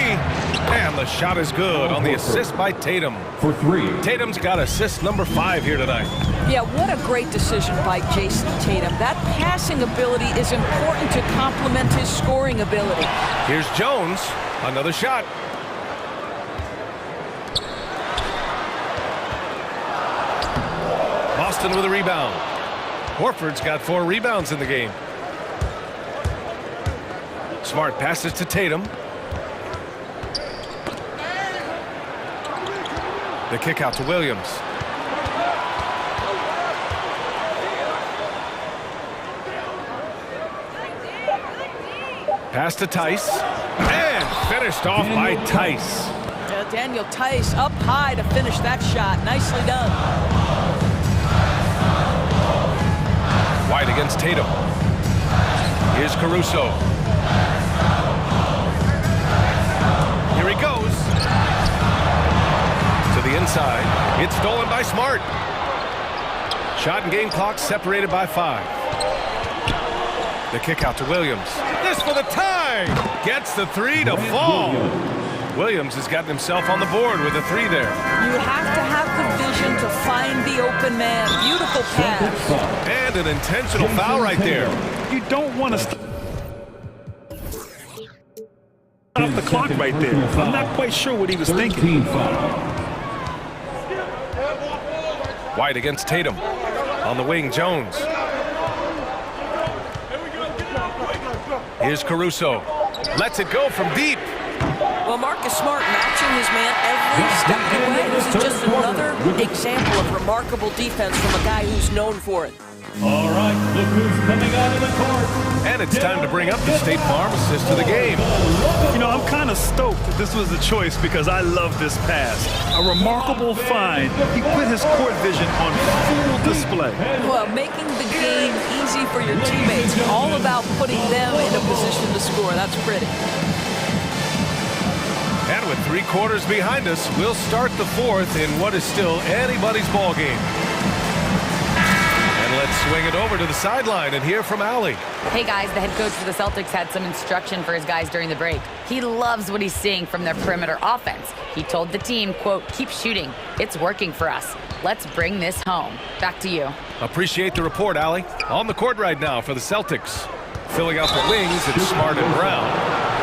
S7: And the shot is good on the assist by Tatum.
S4: For 3.
S7: Tatum's got assist number 5 here tonight.
S14: Yeah, what a great decision by Jason Tatum. That passing ability is important to complement his scoring ability.
S7: Here's Jones. Another shot. Boston with a rebound. Horford's got 4 rebounds in the game. Smart passes to Tatum. The kick out to Williams. Pass to Tice. And finished off by Tice.
S14: Daniel Tice up high to finish that shot. Nicely done.
S7: White against Tatum. Here's Caruso. Here he goes. To the inside. It's stolen by Smart. Shot and game clock separated by 5. The kick out to Williams. This for the tie. Gets the 3 to fall. Williams has gotten himself on the board with a 3 there.
S14: You have to have the vision to find the open man. Beautiful pass.
S7: And an intentional foul right there.
S8: You don't want to stop the clock right there. I'm not quite sure what he was thinking.
S7: White against Tatum. On the wing, Jones. Here's Caruso. Lets it go from deep.
S14: Well, Marcus Smart matching his man every step of the way. This is just another example of remarkable defense from a guy who's known for it.
S4: All right, look who's coming onto the court.
S7: And it's time to bring up the State Farm assist of the game.
S8: You know, I'm kind of stoked that this was the choice because I love this pass. A remarkable find. He put his court vision on full display.
S14: Well, making the game easy for your teammates, all about putting them in a position to score. That's pretty.
S7: And with 3 quarters behind us, we'll start the 4th in what is still anybody's ball game. And let's swing it over to the sideline and hear from Allie.
S11: Hey guys, the head coach for the Celtics had some instruction for his guys during the break. He loves what he's seeing from their perimeter offense. He told the team, quote, "Keep shooting. It's working for us. Let's bring this home." Back to you.
S7: Appreciate the report, Allie. On the court right now for the Celtics. Filling out the wings, it's Smart and Brown.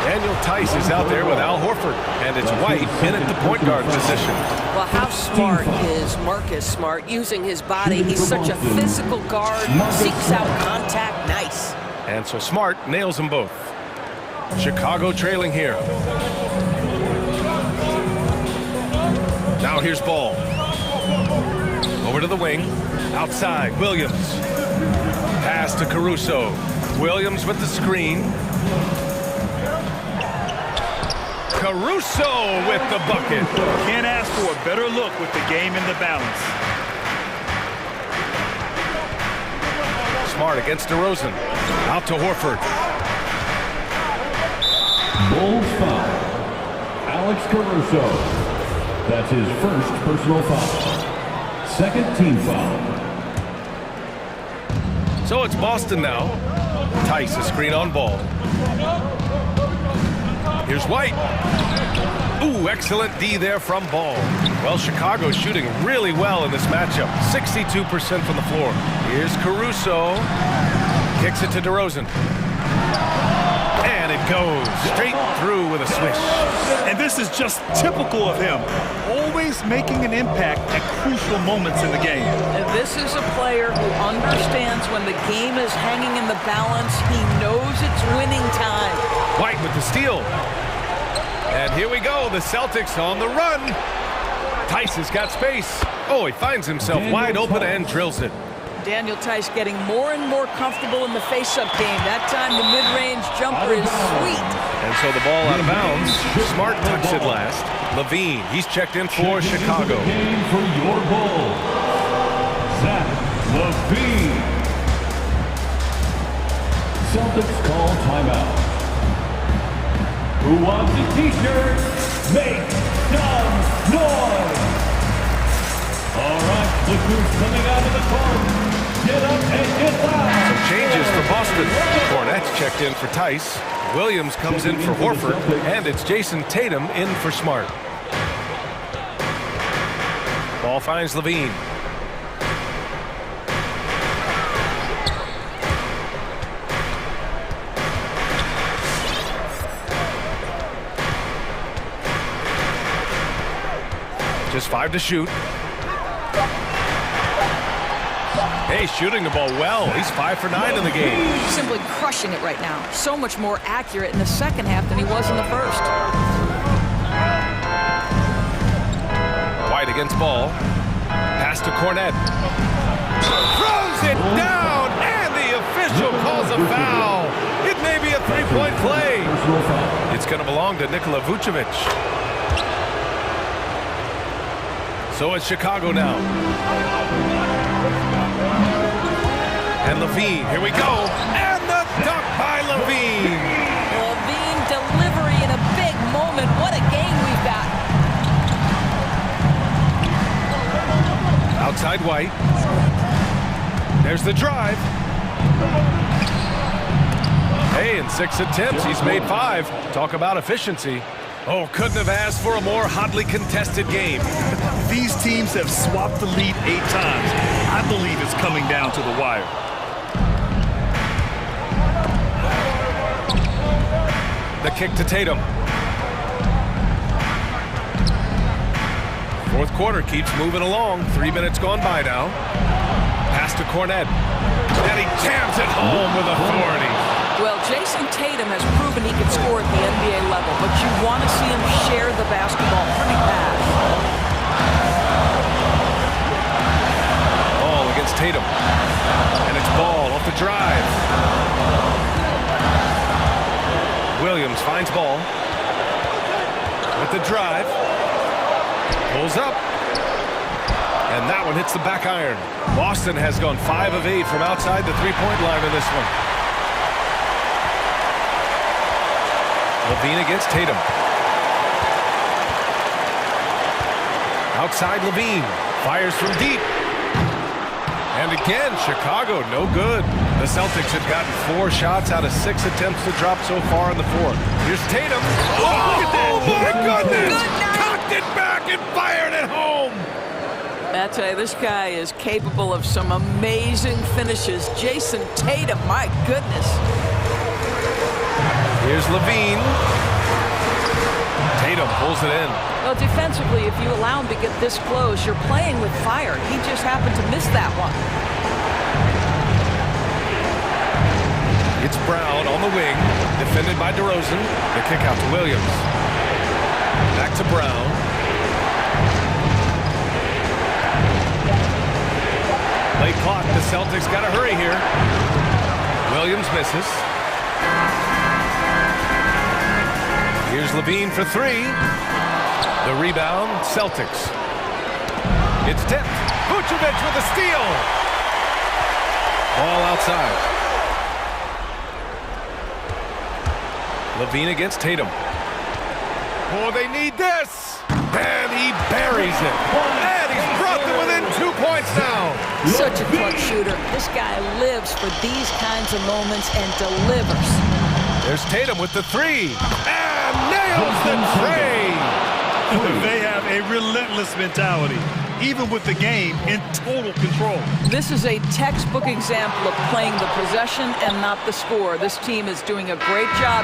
S7: Daniel Tice is out there with Al Horford, and it's White in at the point guard position.
S14: Well, how smart is Marcus Smart using his body? He's such a physical guard, seeks out contact, nice.
S7: And so Smart nails them both. Chicago trailing here. Now here's Ball. Over to the wing. Outside, Williams. Pass to Caruso. Williams with the screen. Caruso with the bucket.
S8: Can't ask for a better look with the game in the balance.
S7: Smart against DeRozan. Out to Horford.
S4: Bulls foul. Alex Caruso. That's his first personal foul. Second team foul.
S7: So it's Boston now. Tice, a screen on Ball. Here's White. Ooh, excellent D there from Ball. Well, Chicago's shooting really well in this matchup. 62% from the floor. Here's Caruso. Kicks it to DeRozan. And it goes straight through with a swish.
S8: And this is just typical of him. Always making an impact at crucial moments in the game.
S14: And this is a player who understands when the game is hanging in the balance. He knows it's winning time.
S7: White with the steal. And here we go, the Celtics on the run. Tice has got space. Oh, he finds himself wide open and drills it.
S14: Daniel Tice getting more and more comfortable in the face-up game. That time the mid-range jumper is sweet.
S7: And so the ball out of bounds. Smart tucks it last. Levine, he's checked in for Chicago.
S4: Game for your Bulls. Zach Levine. Celtics call timeout. Who wants a t-shirt? Make some noise! All right, look who's coming out of the court. Get up and get loud!
S7: Some changes for Boston. Cornette's checked in for Tice. Williams comes in for Horford. And it's Jason Tatum in for Smart. Ball finds Levine. Just 5 to shoot. Hey, shooting the ball well. He's 5 for 9 in the game.
S14: He's simply crushing it right now. So much more accurate in the second half than he was in the first.
S7: White against Ball. Pass to Cornette. Throws it down, and the official calls a foul. It may be a 3-point play. It's going to belong to Nikola Vucevic. So it's Chicago now. And Levine, here we go. And the dunk by Levine.
S14: Levine delivery in a big moment. What a game we've got.
S7: Outside White. There's the drive. Hey, in 6 attempts, he's made 5. Talk about efficiency. Oh, couldn't have asked for a more hotly contested game.
S8: These teams have swapped the lead 8 times. I believe it's coming down to the wire.
S7: The kick to Tatum. Fourth quarter keeps moving along. 3 minutes gone by now. Pass to Cornette. And he jams it home with authority.
S14: Well, Jason Tatum has proven he can score at the NBA level, but you want to see him share the basketball pretty fast.
S7: Ball against Tatum. And the drive. Williams finds ball. With the drive. Pulls up. And that one hits the back iron. Boston has gone 5 of 8 from outside the three-point line in this one. Levine against Tatum. Outside Levine. Fires from deep. And again, Chicago, no good. The Celtics have gotten 4 shots out of 6 attempts to drop so far in the fourth. Here's Tatum. Oh, look at that. Oh, my goodness. Cocked it back and fired it home.
S14: I tell you, this guy is capable of some amazing finishes. Jason Tatum, my goodness.
S7: Here's Levine. Tatum pulls it in.
S14: Well, defensively, if you allow him to get this close, you're playing with fire. He just happened to miss that one.
S7: It's Brown on the wing, defended by DeRozan. The kick out to Williams. Back to Brown. Late clock, the Celtics got to hurry here. Williams misses. Here's Levine for 3. The rebound, Celtics. It's tipped. Vucevic with a steal. Ball outside. Levine against Tatum. Oh, they need this. And he buries it. And he's brought them within 2 points now.
S14: Such a clutch shooter. This guy lives for these kinds of moments and delivers.
S7: There's Tatum with the 3. And nails the tray.
S8: They have a relentless mentality, even with the game in total control.
S14: This is a textbook example of playing the possession and not the score. This team is doing a great job.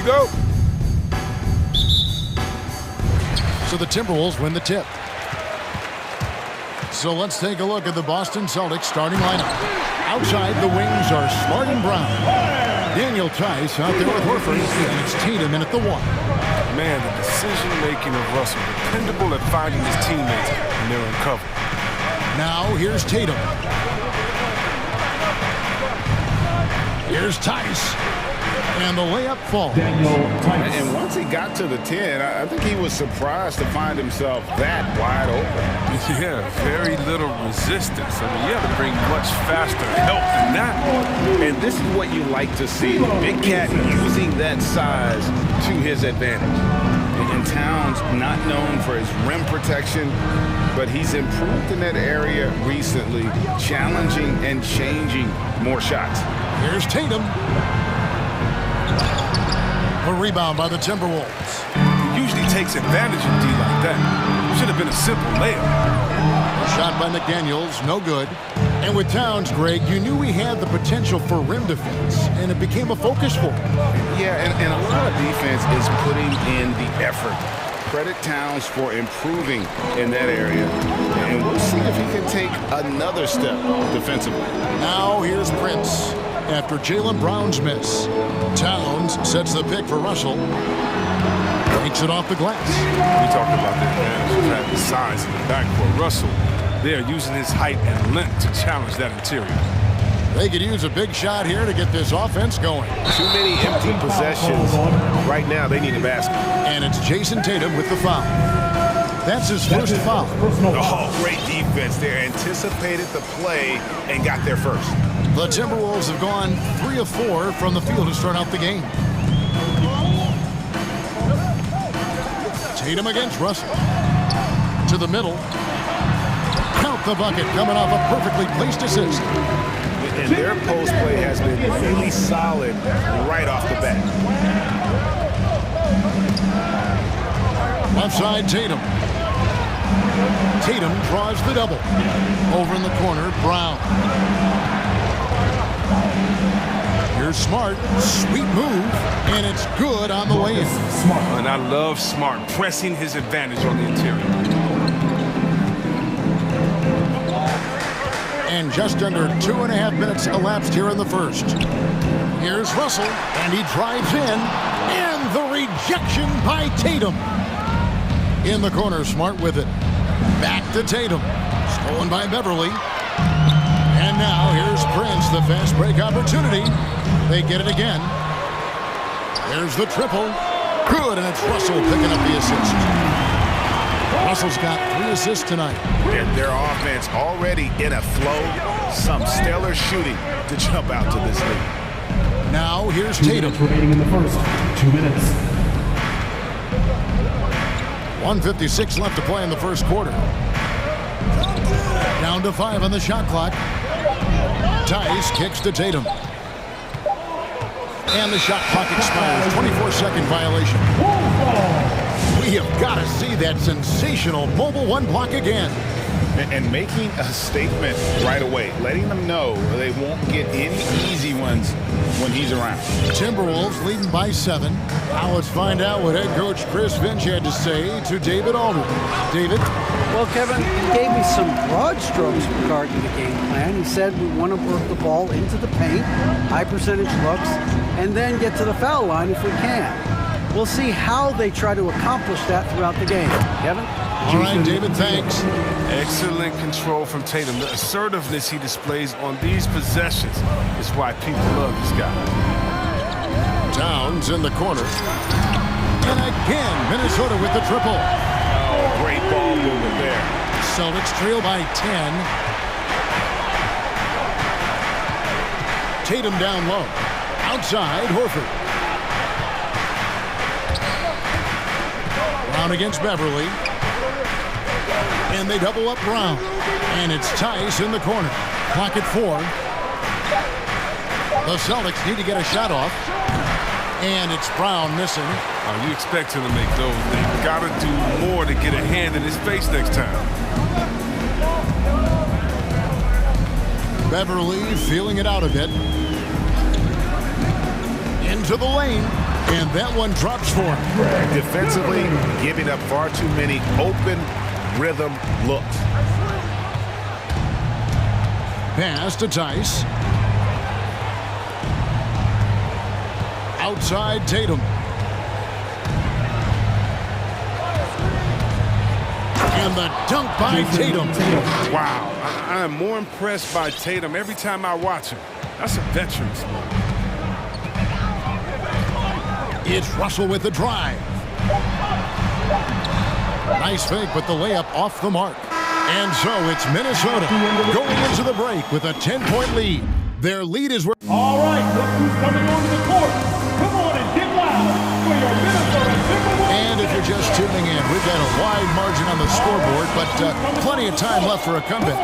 S2: we go.
S1: So the Timberwolves win the tip. So let's take a look at the Boston Celtics starting lineup. Outside, the wings are Smart and Brown. Daniel Tice out there with Horford, and it's Tatum in at the 1.
S2: Man, the decision-making of Russell, dependable at finding his teammates when they're in cover.
S1: Now, here's Tatum. Here's Tice. And the layup falls.
S3: And once he got to the 10, I think he was surprised to find himself that wide open.
S2: Yeah, very little resistance. I mean, you have to bring much faster help than that.
S3: And this is what you like to see. Big Cat using that size to his advantage. And Towns not known for his rim protection, but he's improved in that area recently, challenging and changing more shots.
S1: Here's Tatum. A rebound by the Timberwolves.
S2: He usually takes advantage of D like that. Should have been a simple layup.
S1: A shot by McDaniels, no good. And with Towns, Greg, you knew he had the potential for rim defense, and it became a focus for him.
S3: Yeah, and a lot of defense is putting in the effort. Credit Towns for improving in that area, and we'll see if he can take another step defensively.
S1: Now here's Prince. After Jaylen Brown's miss, Towns sets the pick for Russell. Takes it off the glass.
S2: We talked about the advantage of having size in the backcourt. Russell, they're using his height and length to challenge that interior.
S1: They could use a big shot here to get this offense going.
S3: Too many empty possessions. Right now, they need a basket.
S1: And it's Jason Tatum with the foul. That's his first foul.
S3: Oh, great defense there. Anticipated the play and got there first.
S1: The Timberwolves have gone 3 of 4 from the field to start out the game. Tatum against Russell. To the middle. Count the bucket coming off a perfectly placed assist.
S3: And their post play has been really solid right off the bat.
S1: Left side, Tatum. Tatum draws the double. Over in the corner, Brown. Here's Smart. Sweet move. And it's good on the way in.
S2: Smart. And I love Smart pressing his advantage on the interior.
S1: And just under 2.5 minutes elapsed here in the first. Here's Russell, and he drives in, and the rejection by Tatum. In the corner, Smart with it. Back to Tatum. Stolen by Beverly. And now here's Prince, the fast break opportunity. They get it again. There's the triple. Good, and it's Russell picking up the assist. Russell's got 3 assists tonight.
S3: Their offense already in a flow. Some stellar shooting to jump out to this lead.
S1: Now here's Tatum.
S10: Remaining in the first 2 minutes.
S1: 1:56 left to play in the first quarter. Down to 5 on the shot clock. Tice kicks to Tatum. And the shot clock expires. 24-second violation. We have got to see that sensational mobile one block again.
S3: And making a statement right away, letting them know they won't get any easy ones when he's around.
S1: Timberwolves leading by 7. Now let's find out what head coach Chris Finch had to say to David Aldridge. David?
S5: Well, Kevin, he gave me some broad strokes regarding the game plan. He said we want to work the ball into the paint, high percentage looks, and then get to the foul line if we can. We'll see how they try to accomplish that throughout the game. Kevin?
S1: All right, David, thanks.
S2: Excellent control from Tatum. The assertiveness he displays on these possessions is why people love this guy.
S1: Towns in the corner. And again, Minnesota with the triple.
S3: Oh, great ball movement there.
S1: Celtics trail by 10. Tatum down low. Outside, Horford. Brown against Beverly. And they double up Brown. And it's Tice in the corner. Clock at 4. The Celtics need to get a shot off. And it's Brown missing.
S2: You expect him to make those. They've got to do more to get a hand in his face next time.
S1: Beverly feeling it out a bit. Into the lane. And that one drops for him.
S3: Defensively, giving up far too many open rhythm looks.
S1: Pass to Tice. Outside Tatum. And the dunk by Tatum.
S2: Wow, I am more impressed by Tatum every time I watch him. That's a veteran sport.
S1: It's Russell with the drive. Nice fake, but the layup off the mark. And so it's Minnesota going into the break with a 10-point lead. Their lead is...
S4: All right, look who's coming onto the court. Come on and get loud for your Minnesota Timberwolves.
S1: And if you're just tuning in, we've got a wide margin on the scoreboard, but plenty of time left for a comeback.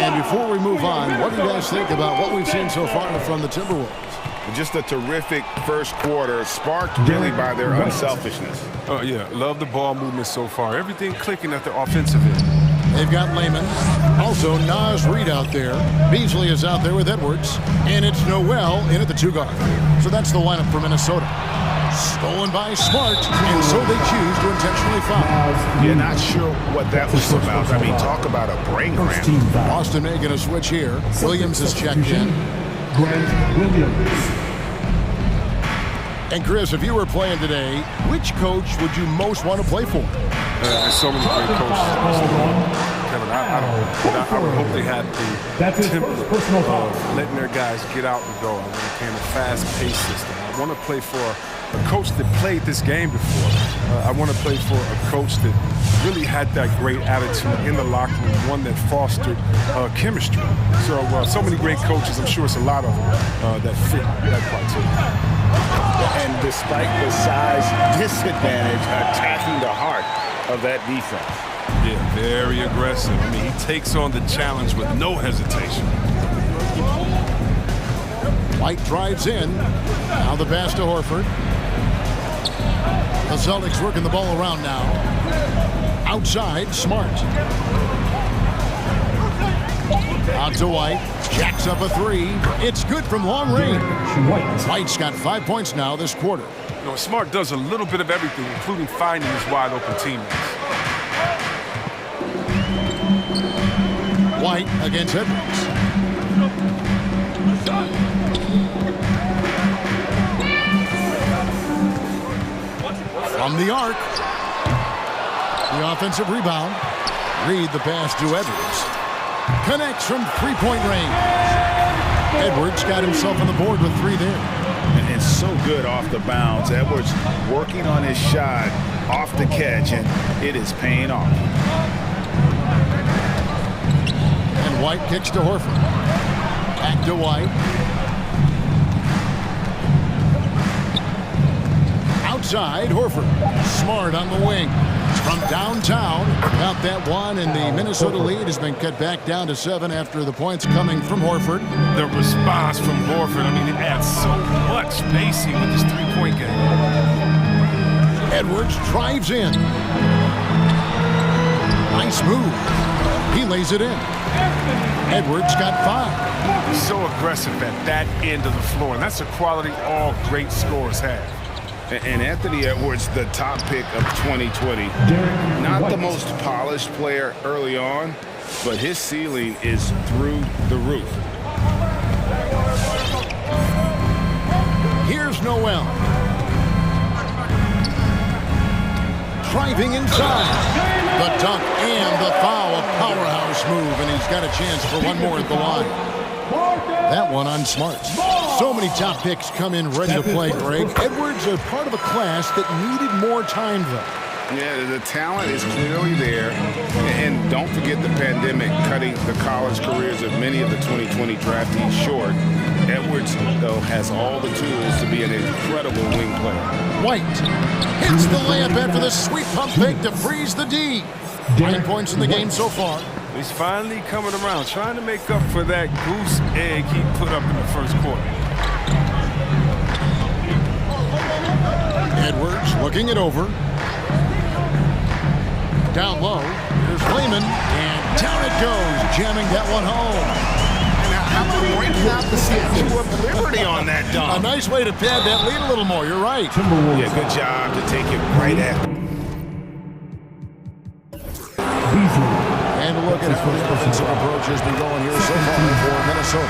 S1: And before we move on, what do you guys think about what we've seen so far from the Timberwolves?
S3: Just a terrific first quarter, sparked really by their unselfishness.
S2: Oh, yeah, love the ball movement so far. Everything clicking at the offensive end.
S1: They've got Layman. Also, Naz Reid out there. Beasley is out there with Edwards. And it's Noel in at the 2-guard. So that's the lineup for Minnesota. Stolen by Smart, and so they choose to intentionally foul.
S3: You're not sure what that was about. I mean, talk about a brain cramp.
S1: Boston making a switch here. Williams has checked in.
S10: Grant Williams.
S1: And Chris, if you were playing today, which coach would you most want to play for?
S2: There's so many great coaches. Kevin, I would hope they had the temperament of letting their guys get out and go. I want to play in a fast-paced system. I want to play for a coach that played this game before. I want to play for a coach that really had that great attitude in the locker room, one that fostered chemistry. So many great coaches. I'm sure it's a lot of them that fit that criteria.
S3: And despite the size disadvantage, attacking the heart of that defense.
S2: Yeah, very aggressive. I mean, he takes on the challenge with no hesitation.
S1: White drives in. Now the pass to Horford. The Celtics working the ball around now. Outside, Smart. Out to White. Jacks up a 3. It's good from long range. White's got 5 points now this quarter.
S2: You know, Smart does a little bit of everything, including finding his wide open teammates.
S1: White against Edwards. From the arc. The offensive rebound. Reed the pass to Edwards. Connects from three-point range. Edwards got himself on the board with 3 there.
S3: And it's so good off the bounce. Edwards working on his shot off the catch, and it is paying off.
S1: And White kicks to Horford. Back to White. Outside, Horford. Smart on the wing. From downtown, got that one, and the Minnesota lead has been cut back down to 7 after the points coming from Horford.
S2: The response from Horford, I mean, it adds so much spacing with this three-point game.
S1: Edwards drives in. Nice move. He lays it in. Edwards got 5.
S2: He's so aggressive at that end of the floor, and that's a quality all great scorers have.
S3: And Anthony Edwards, the top pick of 2020. Not the most polished player early on, but his ceiling is through the roof.
S1: Here's Noel. Driving inside. The dunk and the foul, a powerhouse move, and he's got a chance for one more at the line. That one on Smart. So many top picks come in ready to play, Greg. Edwards are part of a class that needed more time, though.
S3: Yeah, the talent is clearly there. And don't forget the pandemic cutting the college careers of many of the 2020 draftees short. Edwards, though, has all the tools to be an incredible wing player.
S1: White hits the layup after the sweet pump fake to freeze the D. 9 points in the game so far.
S2: He's finally coming around, trying to make up for that goose egg he put up in the first quarter.
S1: Edwards looking it over. Down low. Here's Layman, and down it goes, jamming that one home.
S3: And How about breaking out the Statue of Liberty on that dunk?
S1: A nice way to pad that lead a little more. You're right.
S3: Yeah, good job to take it right after.
S1: And a look at how the offensive approach has been going here so far for Minnesota.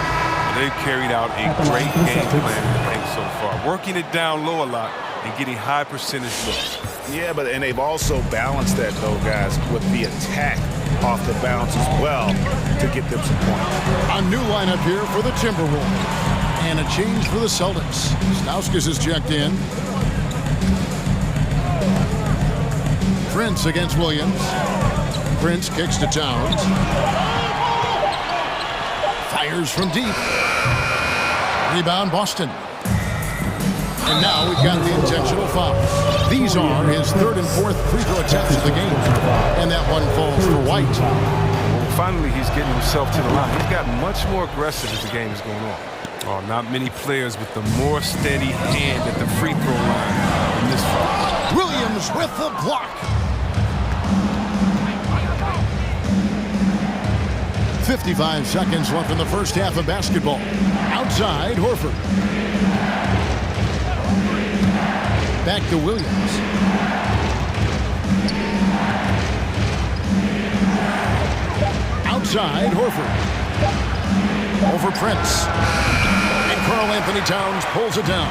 S2: They've carried out a great game plan in the paint so far, working it down low a lot and getting high percentage looks.
S3: Yeah, and they've also balanced that, though, guys, with the attack off the bounce as well to get them some points.
S1: A new lineup here for the Timberwolves. And a change for the Celtics. Stauskas is checked in. Prince against Williams. Prince kicks to Towns. Fires from deep. Rebound Boston. And now we've got the intentional foul. These are his third and fourth free throw attempts of the game. And that one falls for White.
S2: Well, finally, he's getting himself to the line. He's got much more aggressive as the game is going on. Oh, not many players with the more steady hand at the free throw line in this fight.
S1: Williams with the block. 55 seconds left in the first half of basketball. Outside, Horford. Back to Williams. Outside, Horford. Over Prince. And Karl Anthony Towns pulls it down.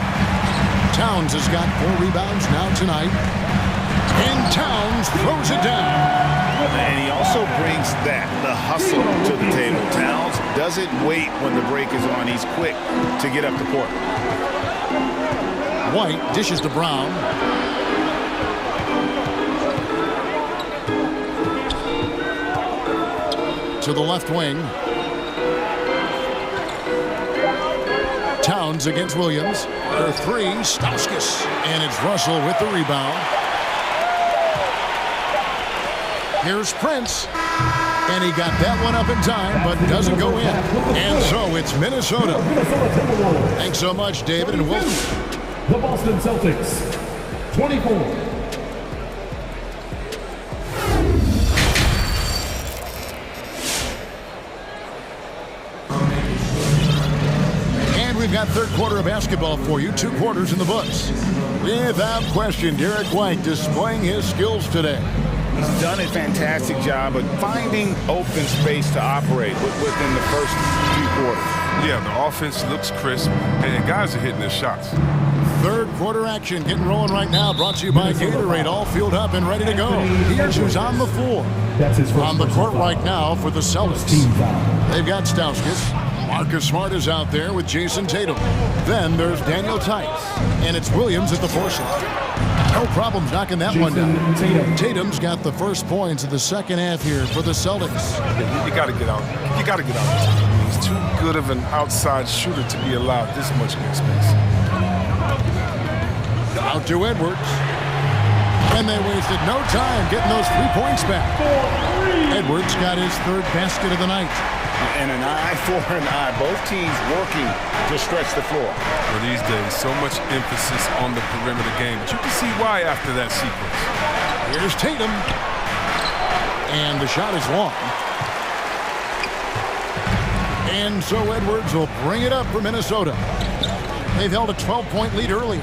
S1: Towns has got 4 rebounds now tonight. And Towns throws it down.
S3: And he also brings the hustle to the table. Towns doesn't wait when the break is on. He's quick to get up the court.
S1: White dishes to Brown. To the left wing. Towns against Williams. For 3, Stauskas. And it's Russell with the rebound. Here's Prince. And he got that one up in time, but doesn't go in. And so it's Minnesota. Thanks so much, David, and welcome.
S10: The Boston Celtics, 24.
S1: And we've got third quarter of basketball for you. 2 quarters in the books. Without question, Derek White displaying his skills today.
S3: He's done a fantastic job of finding open space to operate within the first few quarters.
S2: Yeah, the offense looks crisp, and guys are hitting their shots.
S1: Third quarter action getting rolling right now. Brought to you by Gatorade. All fueled up and ready to go. Here's who's on the floor.
S10: That's his first
S1: on the court right now for the Celtics. They've got Stauskas. Marcus Smart is out there with Jason Tatum. Then there's Daniel Tice. And it's Williams at the 4 shot. No problems knocking that one down. Tatum's got the first points of the second half here for the Celtics.
S2: You got to get out. You got to get out. He's too good of an outside shooter to be allowed this much game space.
S1: Out to Edwards. And they wasted no time getting those 3 points back. Edwards got his 3rd basket of the night.
S3: And an eye for an eye. Both teams working to stretch the floor.
S2: Well, these days, so much emphasis on the perimeter game. But you can see why after that sequence.
S1: Here's Tatum. And the shot is long. And so Edwards will bring it up for Minnesota. They've held a 12-point lead early.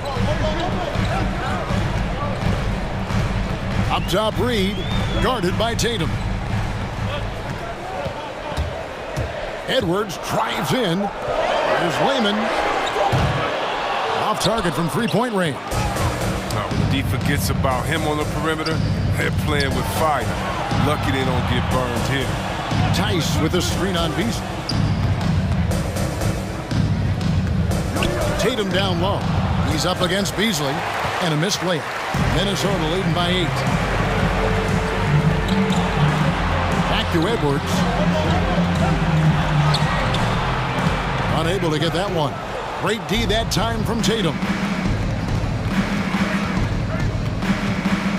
S1: Up top, Reed, guarded by Tatum. Edwards drives in. There's Layman. Off target from 3-point range.
S2: Now, when the D forgets about him on the perimeter, they're playing with fire. Lucky they don't get burned here.
S1: Tice with a screen on Beasley. Tatum down low. He's up against Beasley. And a missed layup. Minnesota leading by 8. Back to Edwards. Unable to get that one. Great D that time from Tatum.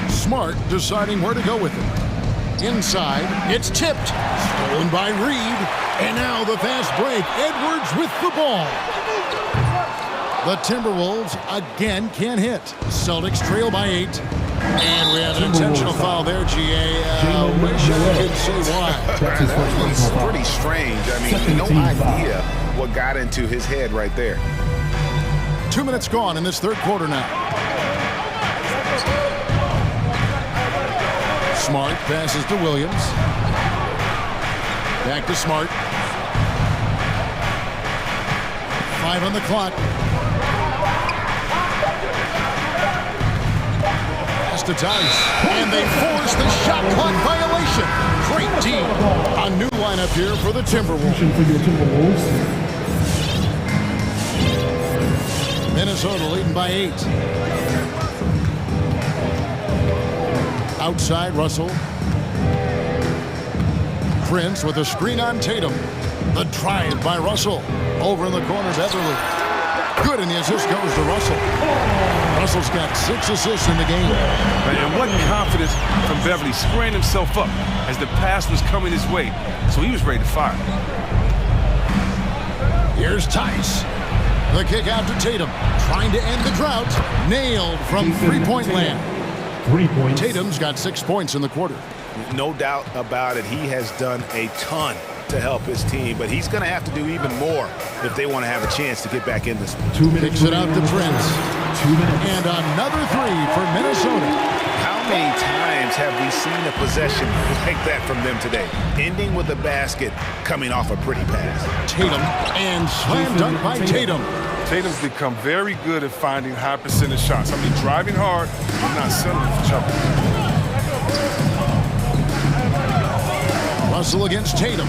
S1: Smart deciding where to go with it. Inside, it's tipped. Stolen by Reed. And now the fast break. Edwards with the ball. The Timberwolves again can't hit. Celtics trail by 8. And we have an intentional foul there, G.A. Wish I could say why.
S3: He's pretty strange. I mean, no idea what got into his head right there.
S1: 2 minutes gone in this third quarter now. Smart passes to Williams. Back to Smart. 5 on the clock. Pass to Tice. And they force the shot clock violation. Great team. A new lineup here for the Timberwolves. Minnesota leading by 8. Outside, Russell. Prince with a screen on Tatum. The drive by Russell. Over in the corner, Beverly. Good, and the assist goes to Russell. Russell's got 6 assists in the game.
S2: And what confidence from Beverly, squaring himself up as the pass was coming his way. So he was ready to fire.
S1: Here's Tice. The kick out to Tatum. Trying to end the drought. Nailed from three-point land.
S10: 3 points.
S1: Tatum's got 6 points in the quarter.
S3: No doubt about it. He has done a ton to help his team, but he's going to have to do even more if they want to have a chance to get back in this one.
S10: 2 minutes.
S1: Kicks it out to Prince.
S10: 2 minutes.
S1: And another 3 for Minnesota.
S3: How many times have we seen a possession like that from them today? Ending with a basket, coming off a pretty pass.
S1: Tatum, and slam dunk by Tatum.
S2: Tatum's become very good at finding high percentage shots. I mean, driving hard, but not settling for jumping.
S1: Russell against Tatum.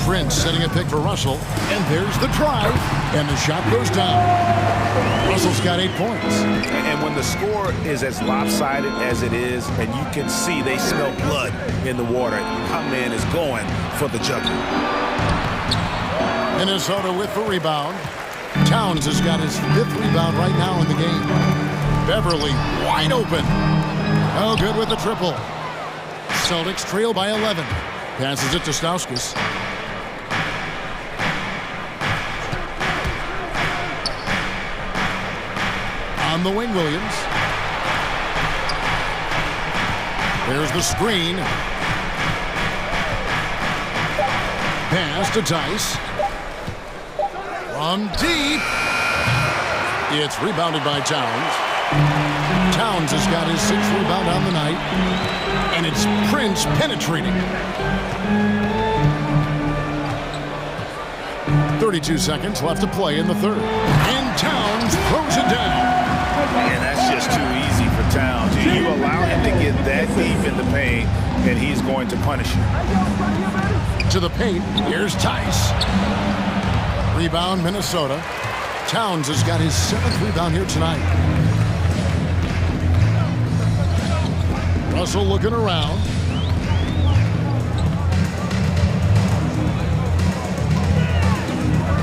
S1: Prince setting a pick for Russell. And there's the drive. And the shot goes down. Russell's got 8 points.
S3: And when the score is as lopsided as it is, and you can see they smell blood in the water, our man is going for the jugular.
S1: Minnesota with the rebound. Towns has got his 5th rebound right now in the game. Beverly wide open. Oh, good with the triple. Celtics trail by 11. Passes it to Stauskas. On the wing, Williams. There's the screen. Pass to Tice. From deep. It's rebounded by Towns. Towns has got his 6th rebound on the night. And it's Prince penetrating. 32 seconds left to play in the third. And Towns throws it down.
S3: And that's just too easy for Towns. You allow him to get that deep in the paint, and he's going to punish you.
S1: To the paint, here's Tice. Rebound, Minnesota. Towns has got his 7th rebound here tonight. Russell looking around.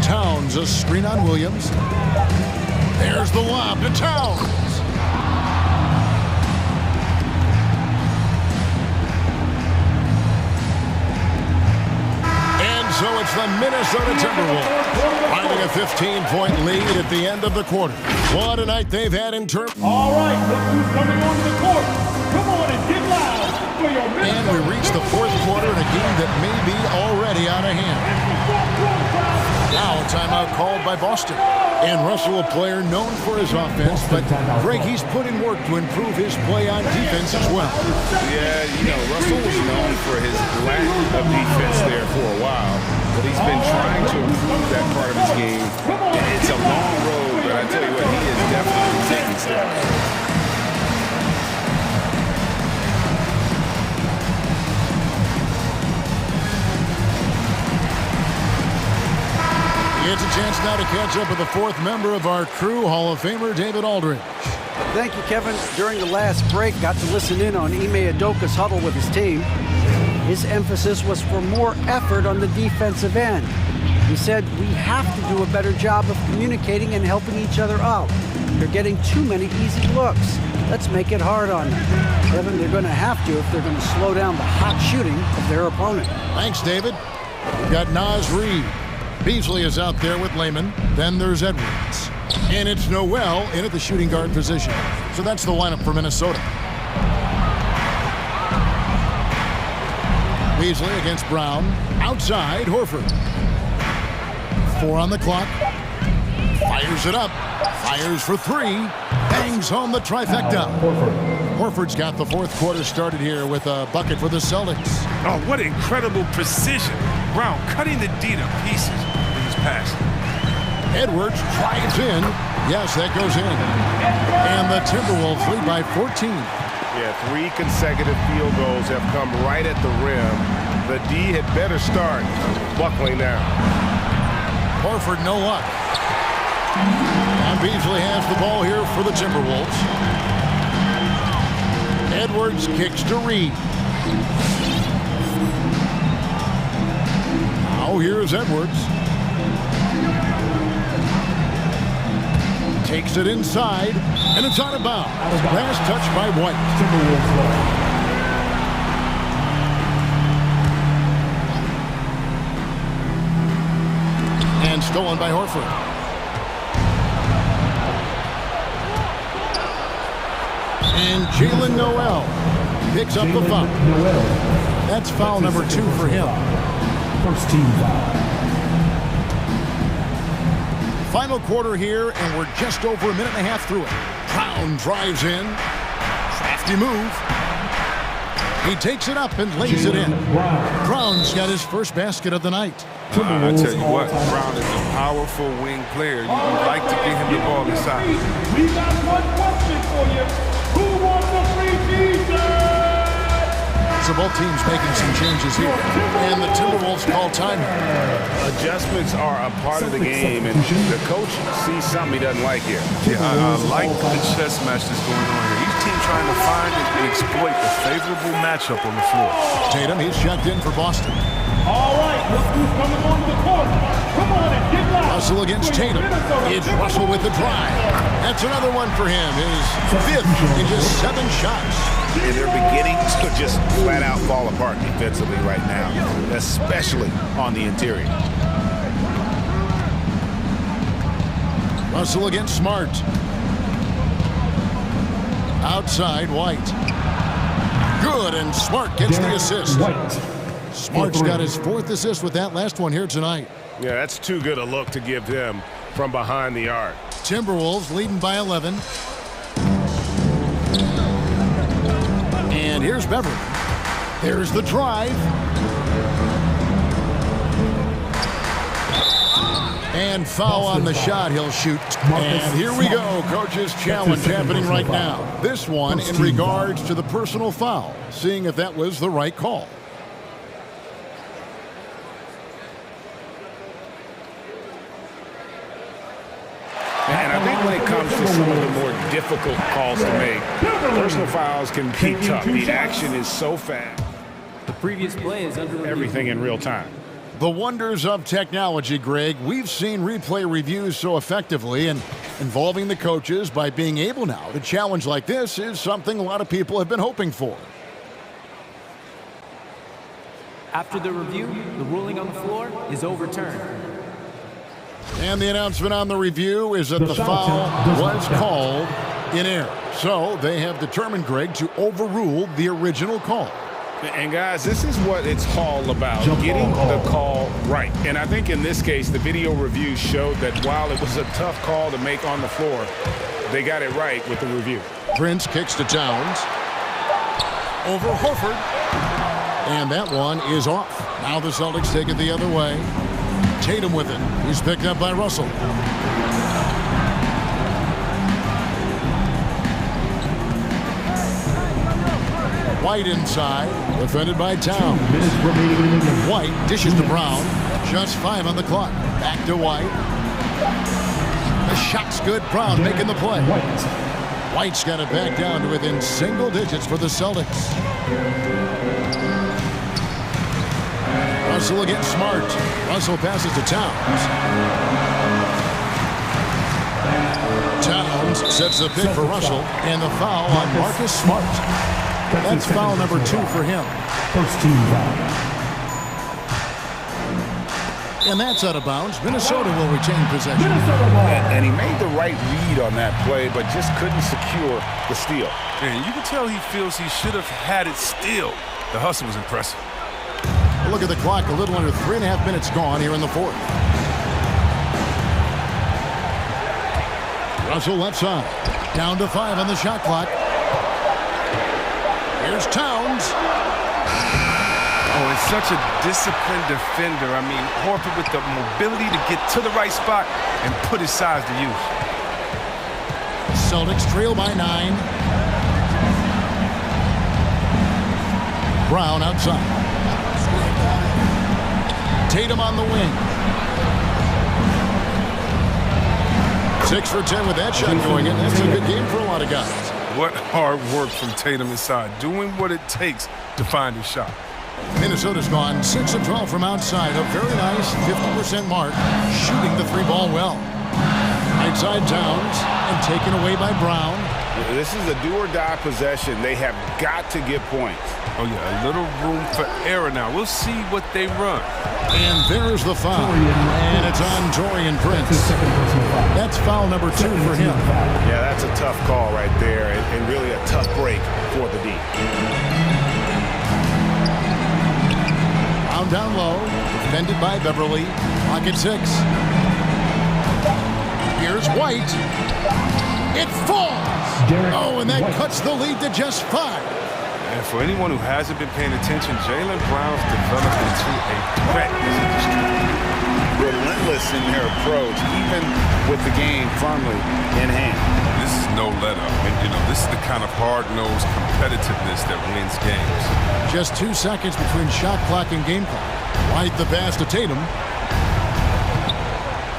S1: Towns, a screen on Williams. There's the lob to Towns. And so it's the Minnesota Timberwolves finding a 15-point lead at the end of the quarter. What a night they've had in terms.
S10: All right, look who's coming onto the court. Come on and get loud for your Minnesota.
S1: And we reach the 4th quarter in a game that may be already out of hand. Now a timeout called by Boston. And Russell, a player known for his offense, but Greg, he's put in work to improve his play on defense as well.
S3: Yeah, you know, Russell was known for his lack of defense there for a while, but he's been trying to improve that part of his game. It's a long road, but I tell you what, he is definitely taking steps.
S1: It's a chance now to catch up with the 4th member of our crew, Hall of Famer David Aldridge.
S5: Thank you, Kevin. During the last break, got to listen in on Ime Udoka's huddle with his team. His emphasis was for more effort on the defensive end. He said, we have to do a better job of communicating and helping each other out. They're getting too many easy looks. Let's make it hard on them. Kevin, they're going to have to if they're going to slow down the hot shooting of their opponent.
S1: Thanks, David. We've got Naz Reid. Beasley is out there with Lehman. Then there's Edwards. And it's Noel in at the shooting guard position. So that's the lineup for Minnesota. Beasley against Brown. Outside, Horford. 4 on the clock. Fires it up. Fires for 3. Bangs home the trifecta. Horford's got the fourth quarter started here with a bucket for the Celtics.
S2: Oh, what incredible precision. Brown cutting the D to pieces with his pass.
S1: Edwards drives in. Yes, that goes in. And the Timberwolves lead by 14.
S3: Yeah, 3 consecutive field goals have come right at the rim. The D had better start buckling down.
S1: Horford, no luck. And Beasley has the ball here for the Timberwolves. Edwards kicks to Reed. Now here's Edwards. Takes it inside, and it's out of bounds. Last touch by White. And stolen by Horford. And Jalen Noel picks up the foul. That's foul number 2 for him.
S10: First team foul.
S1: Final quarter here, and we're just over a minute and a half through it. Brown drives in. Crafty move. He takes it up and lays it in. Brown's got his first basket of the night.
S2: I tell you what, Brown is a powerful wing player. You would like to get him the ball inside.
S4: We got one question for you. Who wants the free t-shirt?
S1: So both teams making some changes here. And the Timberwolves call time.
S3: Adjustments are a part of the game, and the coach sees something he doesn't like here.
S2: Yeah, I like the chess match that's going on here. Each team trying to find and exploit the favorable matchup on the floor.
S1: Tatum, he's checked in for Boston.
S4: All right, look who's coming on the court. Come on and get loud.
S1: Russell against Tatum. It's Russell with the drive. That's another one for him. His 5th in just 7 shots.
S3: And they're beginning to just flat out fall apart defensively right now, especially on the interior.
S1: Russell against Smart. Outside, White. Good, and Smart gets the assist. Smart's got his 4th assist with that last one here tonight.
S3: Yeah, that's too good a look to give them from behind the arc.
S1: Timberwolves leading by 11. And here's Beverly. There's the drive. And foul on the shot. He'll shoot. And here we go. Coach's challenge happening right now. This one in regards to the personal foul. Seeing if that was the right call.
S3: And I think when it comes to some of the more difficult calls to make, personal fouls can be tough. The action is so fast.
S6: The previous play is under review.
S3: Everything in real time.
S1: The wonders of technology, Greg. We've seen replay reviews so effectively, and involving the coaches by being able now to challenge like this is something a lot of people have been hoping for.
S6: After the review, the ruling on the floor is overturned.
S1: And the announcement on the review is that the foul was called in error. So they have determined, Greg, to overrule the original call.
S3: And guys, this is what it's all about, getting the call right. And I think in this case, the video review showed that while it was a tough call to make on the floor, they got it right with the review.
S1: Prince kicks to Towns. Over Horford. And that one is off. Now the Celtics take it the other way. Tatum with it. He's picked up by Russell. White inside, defended by Towns. White dishes to Brown. Just 5 on the clock. Back to White. The shot's good. Brown making the play. White's got it back down to within single digits for the Celtics. Russell against Smart. Russell passes to Towns. Towns sets the pick for Russell, and the foul on Marcus Smart. That's foul number 2 for him.
S10: First team foul.
S1: And that's out of bounds. Minnesota will retain possession.
S3: And he made the right read on that play, but just couldn't secure the steal.
S2: And you can tell he feels he should have had it still. The hustle was impressive.
S1: Look at the clock, a little under 3.5 minutes gone here in the fourth. Russell left side. Down to 5 on the shot clock. Here's Towns.
S2: Oh, and such a disciplined defender. I mean, Horford with the mobility to get to the right spot and put his size to use.
S1: Celtics trail by 9. Brown outside. Tatum on the wing. 6 for 10 with that shot going in. That's a good game for a lot of guys.
S2: What hard work from Tatum inside, doing what it takes to find his shot.
S1: Minnesota's gone 6 of 12 from outside. A very nice 50% mark, shooting the 3-ball well. Right side Towns, and taken away by Brown.
S3: This is a do-or-die possession. They have got to get points.
S2: Oh, yeah, a little room for error now. We'll see what they run.
S1: And there's the foul. And it's on Taurean Prince. That's foul number 2 for him.
S3: Yeah, that's a tough call right there, and really a tough break for the D.
S1: Brown down low, defended by Beverly. Pocket 6. Here's White. It falls. Oh, and that cuts the lead to just 5.
S2: And for anyone who hasn't been paying attention, Jaylen Brown's developed into a threat as a distributor.
S3: Relentless in their approach, even with the game firmly in hand.
S2: This is no let-up. And, you know, this is the kind of hard-nosed competitiveness that wins games.
S1: Just 2 seconds between shot clock and game clock. White the pass to Tatum.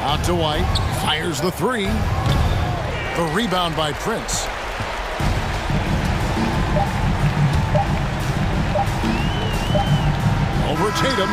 S1: Out to White. Fires the 3. The rebound by Prince. Over Tatum.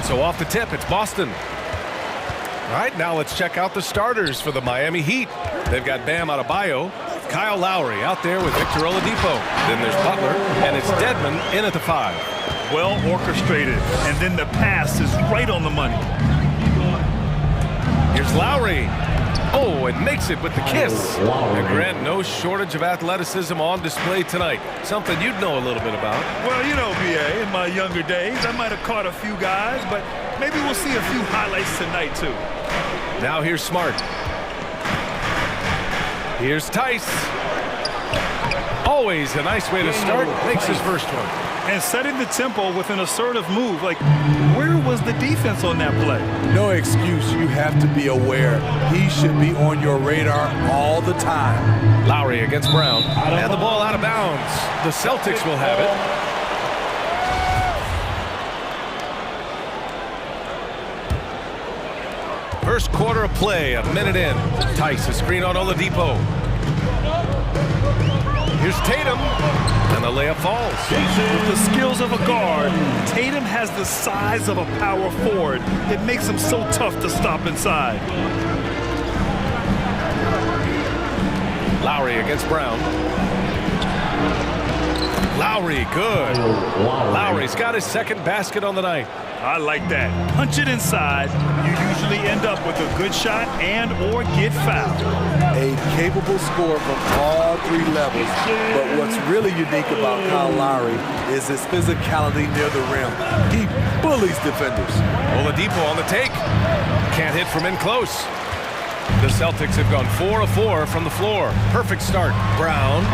S7: So off the tip, it's Boston. All right, now let's check out the starters for the Miami Heat. They've got Bam Adebayo, Kyle Lowry out there with Victor Oladipo. Then there's Butler, and it's Dedmon in at the 5.
S8: Well orchestrated, and then the pass is right on the money.
S7: Here's Lowry. Oh, and makes it with the kiss. And Grant, no shortage of athleticism on display tonight. Something you'd know a little bit about.
S8: Well, you know, B.A., in my younger days, I might have caught a few guys, but maybe we'll see a few highlights tonight, too.
S7: Now here's Smart. Here's Tice. Always a nice way to start. Makes his first one.
S8: And setting the tempo with an assertive move. Like, where was the defense on that play?
S15: No excuse. You have to be aware. He should be on your radar all the time.
S7: Lowry against Brown. And the ball out of bounds. The Celtics will have it. First quarter of play, a minute in. Tice, a screen on Oladipo. Here's Tatum, and the layup falls.
S8: With the skills of a guard, Tatum has the size of a power forward. It makes him so tough to stop inside.
S7: Lowry against Brown. Lowry, good. Lowry's got his second basket on the night.
S8: I like that. Punch it inside. You usually end up with a good shot and or get fouled.
S15: A capable scorer from all three levels. But what's really unique about Kyle Lowry is his physicality near the rim. He bullies defenders.
S7: Oladipo on the take. Can't hit from in close. The Celtics have gone 4 of 4 from the floor. Perfect start. Brown.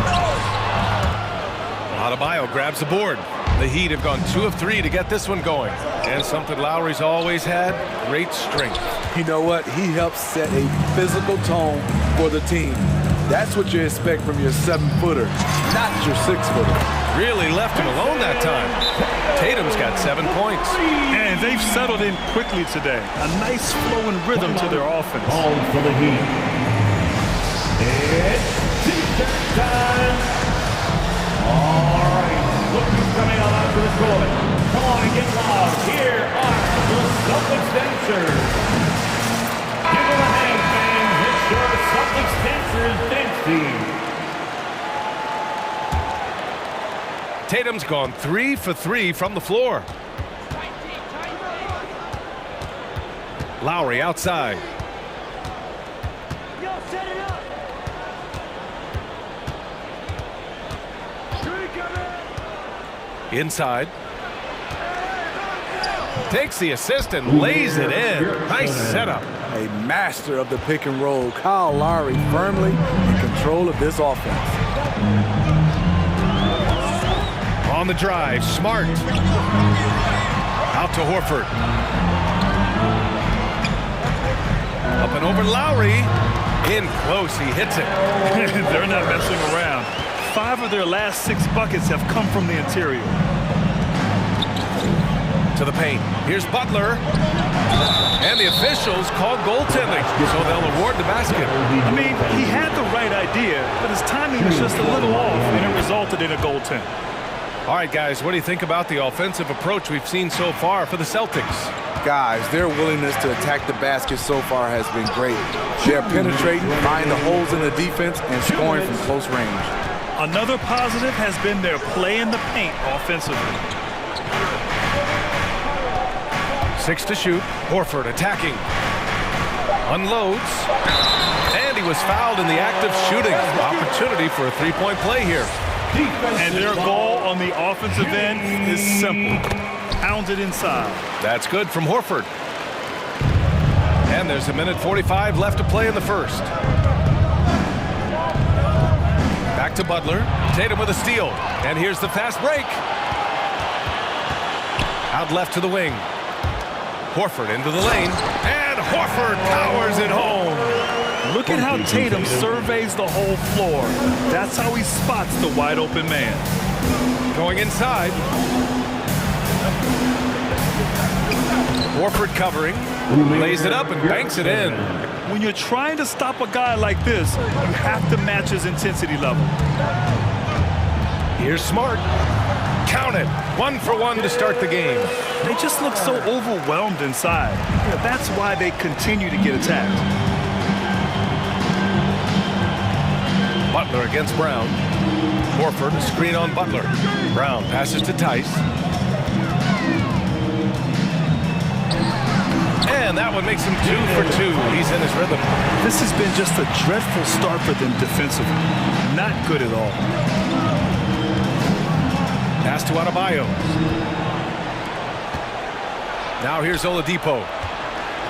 S7: Adebayo grabs the board. The Heat have gone 2 of 3 to get this one going. And something Lowry's always had, great strength.
S15: You know what? He helps set a physical tone for the team. That's what you expect from your 7-footer, not your 6-footer.
S7: Really left him alone that time. Tatum's got 7 points.
S8: And they've settled in quickly today. A nice flowing rhythm to their offense.
S4: All for the Heat. It's T-shirt time. All right, look who's coming on out to the court. Come on and get loud. Here are the Celtics dancers. Give them a hand, fans. It's your Celtics dancers dance team.
S7: Tatum's gone 3 for 3 from the floor. Lowry outside. Inside. Takes the assist and lays it in. Nice setup.
S15: A master of the pick and roll. Kyle Lowry firmly in control of this offense.
S7: On the drive, Smart. Out to Horford. Up and over Lowry. In close, he hits it.
S8: They're not messing around. 5 of their last 6 buckets have come from the interior.
S7: To the paint. Here's Butler. And the officials called goaltending, so they'll award the basket.
S8: I mean, he had the right idea, but his timing was just a little off, and it resulted in a goaltend.
S7: All right, guys, what do you think about the offensive approach we've seen so far for the Celtics?
S15: Guys, their willingness to attack the basket so far has been great. They're penetrating, finding the holes in the defense, and scoring from close range.
S8: Another positive has been their play in the paint offensively.
S7: 6 to shoot. Horford attacking. Unloads. And he was fouled in the act of shooting. Opportunity for a 3-point play here.
S8: And their goal on the offensive end is simple. Pound it inside.
S7: That's good from Horford. And there's a minute 45 left to play in the first. Back to Butler. Tatum with a steal. And here's the fast break. Out left to the wing. Horford into the lane. And Horford powers it home.
S8: Look at how Tatum surveys the whole floor. That's how he spots the wide open man.
S7: Going inside. Horford covering. Lays it up and banks it in.
S8: When you're trying to stop a guy like this, you have to match his intensity level.
S7: Here's Smart. Count it. 1 for 1 to start the game.
S8: They just look so overwhelmed inside. That's why they continue to get attacked.
S7: Butler against Brown. Horford, a screen on Butler. Brown passes to Tice. And that one makes him 2 for 2. He's in his rhythm.
S8: This has been just a dreadful start for them defensively. Not good at all.
S7: Pass to Adebayo. Now here's Oladipo.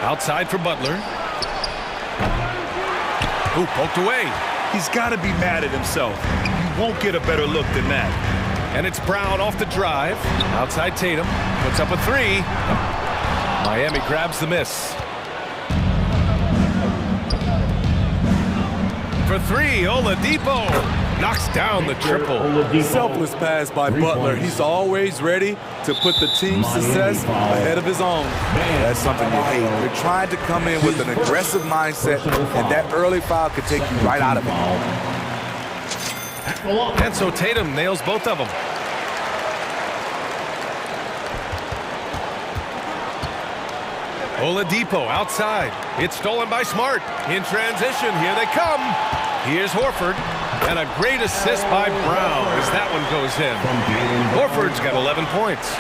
S7: Outside for Butler. Ooh, poked away.
S8: He's got to be mad at himself. You won't get a better look than that.
S7: And it's Brown off the drive. Outside Tatum. Puts up a 3. Miami grabs the miss. For 3, Oladipo knocks down the triple.
S15: Selfless pass by Butler. He's always ready to put the team's success ahead of his own. That's something you hate. You're trying to come in with an aggressive mindset, and that early foul could take you right out of it.
S7: And so Tatum nails both of them. Oladipo outside. It's stolen by Smart. In transition, here they come. Here's Horford. And a great assist by Brown as that one goes in. Horford's got 11 points.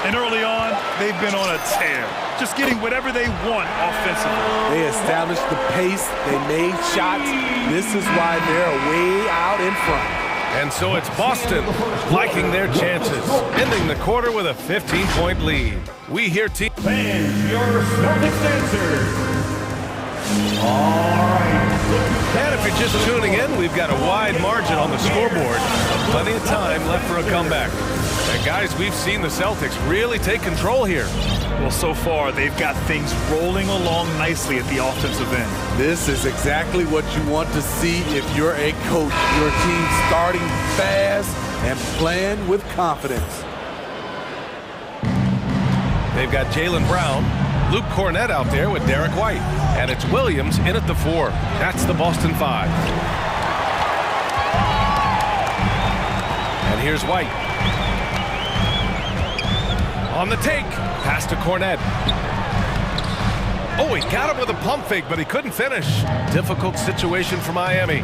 S8: And early on, they've been on a tear. Just getting whatever they want offensively.
S15: They established the pace. They made shots. This is why they're way out in front.
S7: And so it's Boston liking their chances, ending the quarter with a 15-point lead. We hear team.
S4: Fans, your Celtics answers. All right.
S7: And if you're just tuning in, we've got a wide margin on the scoreboard. Plenty of time left for a comeback. And guys, we've seen the Celtics really take control here.
S8: Well, so far, they've got things rolling along nicely at the offensive end.
S15: This is exactly what you want to see if you're a coach. Your team starting fast and playing with confidence.
S7: They've got Jaylen Brown, Luke Cornett out there with Derek White. And it's Williams in at the 4. That's the Boston 5. And here's White. On the take. Pass to Cornett. Oh, he got him with a pump fake, but he couldn't finish. Difficult situation for Miami.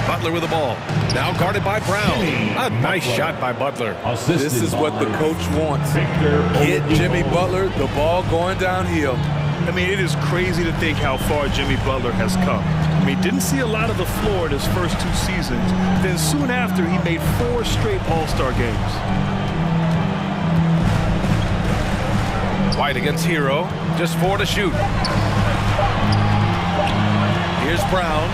S7: Butler with the ball. Now guarded by Brown. A nice shot by Butler.
S15: This is what the coach wants. Get Jimmy Butler the ball going downhill.
S8: I mean, it is crazy to think how far Jimmy Butler has come. I mean, didn't see a lot of the floor in his first 2 seasons. Then soon after, he made 4 straight All-Star games.
S7: White against Hero. Just 4 to shoot. Here's Brown.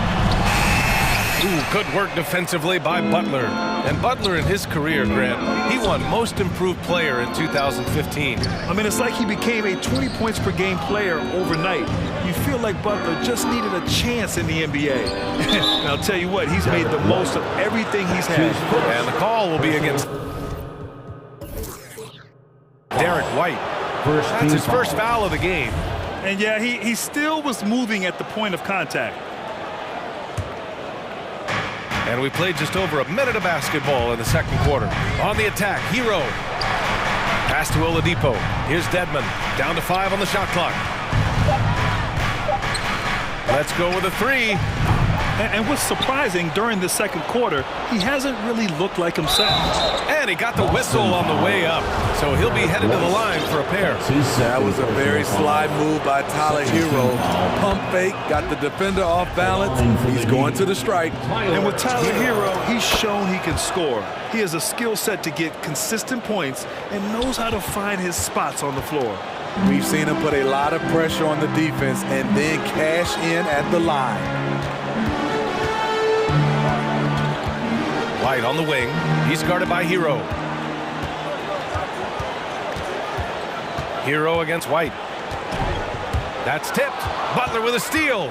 S7: Ooh, good work defensively by Butler. And Butler in his career, Grant, he won Most Improved Player in 2015.
S8: I mean, it's like he became a 20 points per game player overnight. You feel like Butler just needed a chance in the NBA. And I'll tell you what, he's made the most of everything he's had.
S7: And the call will be against Derek White. That's his first foul of the game.
S8: And yeah, he still was moving at the point of contact.
S7: And we played just over a minute of basketball in the second quarter. On the attack, Hero. Pass to Oladipo. Here's Dedmon. Down to 5 on the shot clock. Let's go with a 3.
S8: And what's surprising, during the second quarter, he hasn't really looked like himself.
S7: And he got the whistle on the way up. So he'll be headed to the line for a pair.
S15: That was a very sly move by Tyler Hero. Pump fake, got the defender off balance. He's going to the strike.
S8: And with Tyler Hero, he's shown he can score. He has a skill set to get consistent points and knows how to find his spots on the floor.
S15: We've seen him put a lot of pressure on the defense and then cash in at the line.
S7: White on the wing. He's guarded by Hero. Hero against White. That's tipped. Butler with a steal.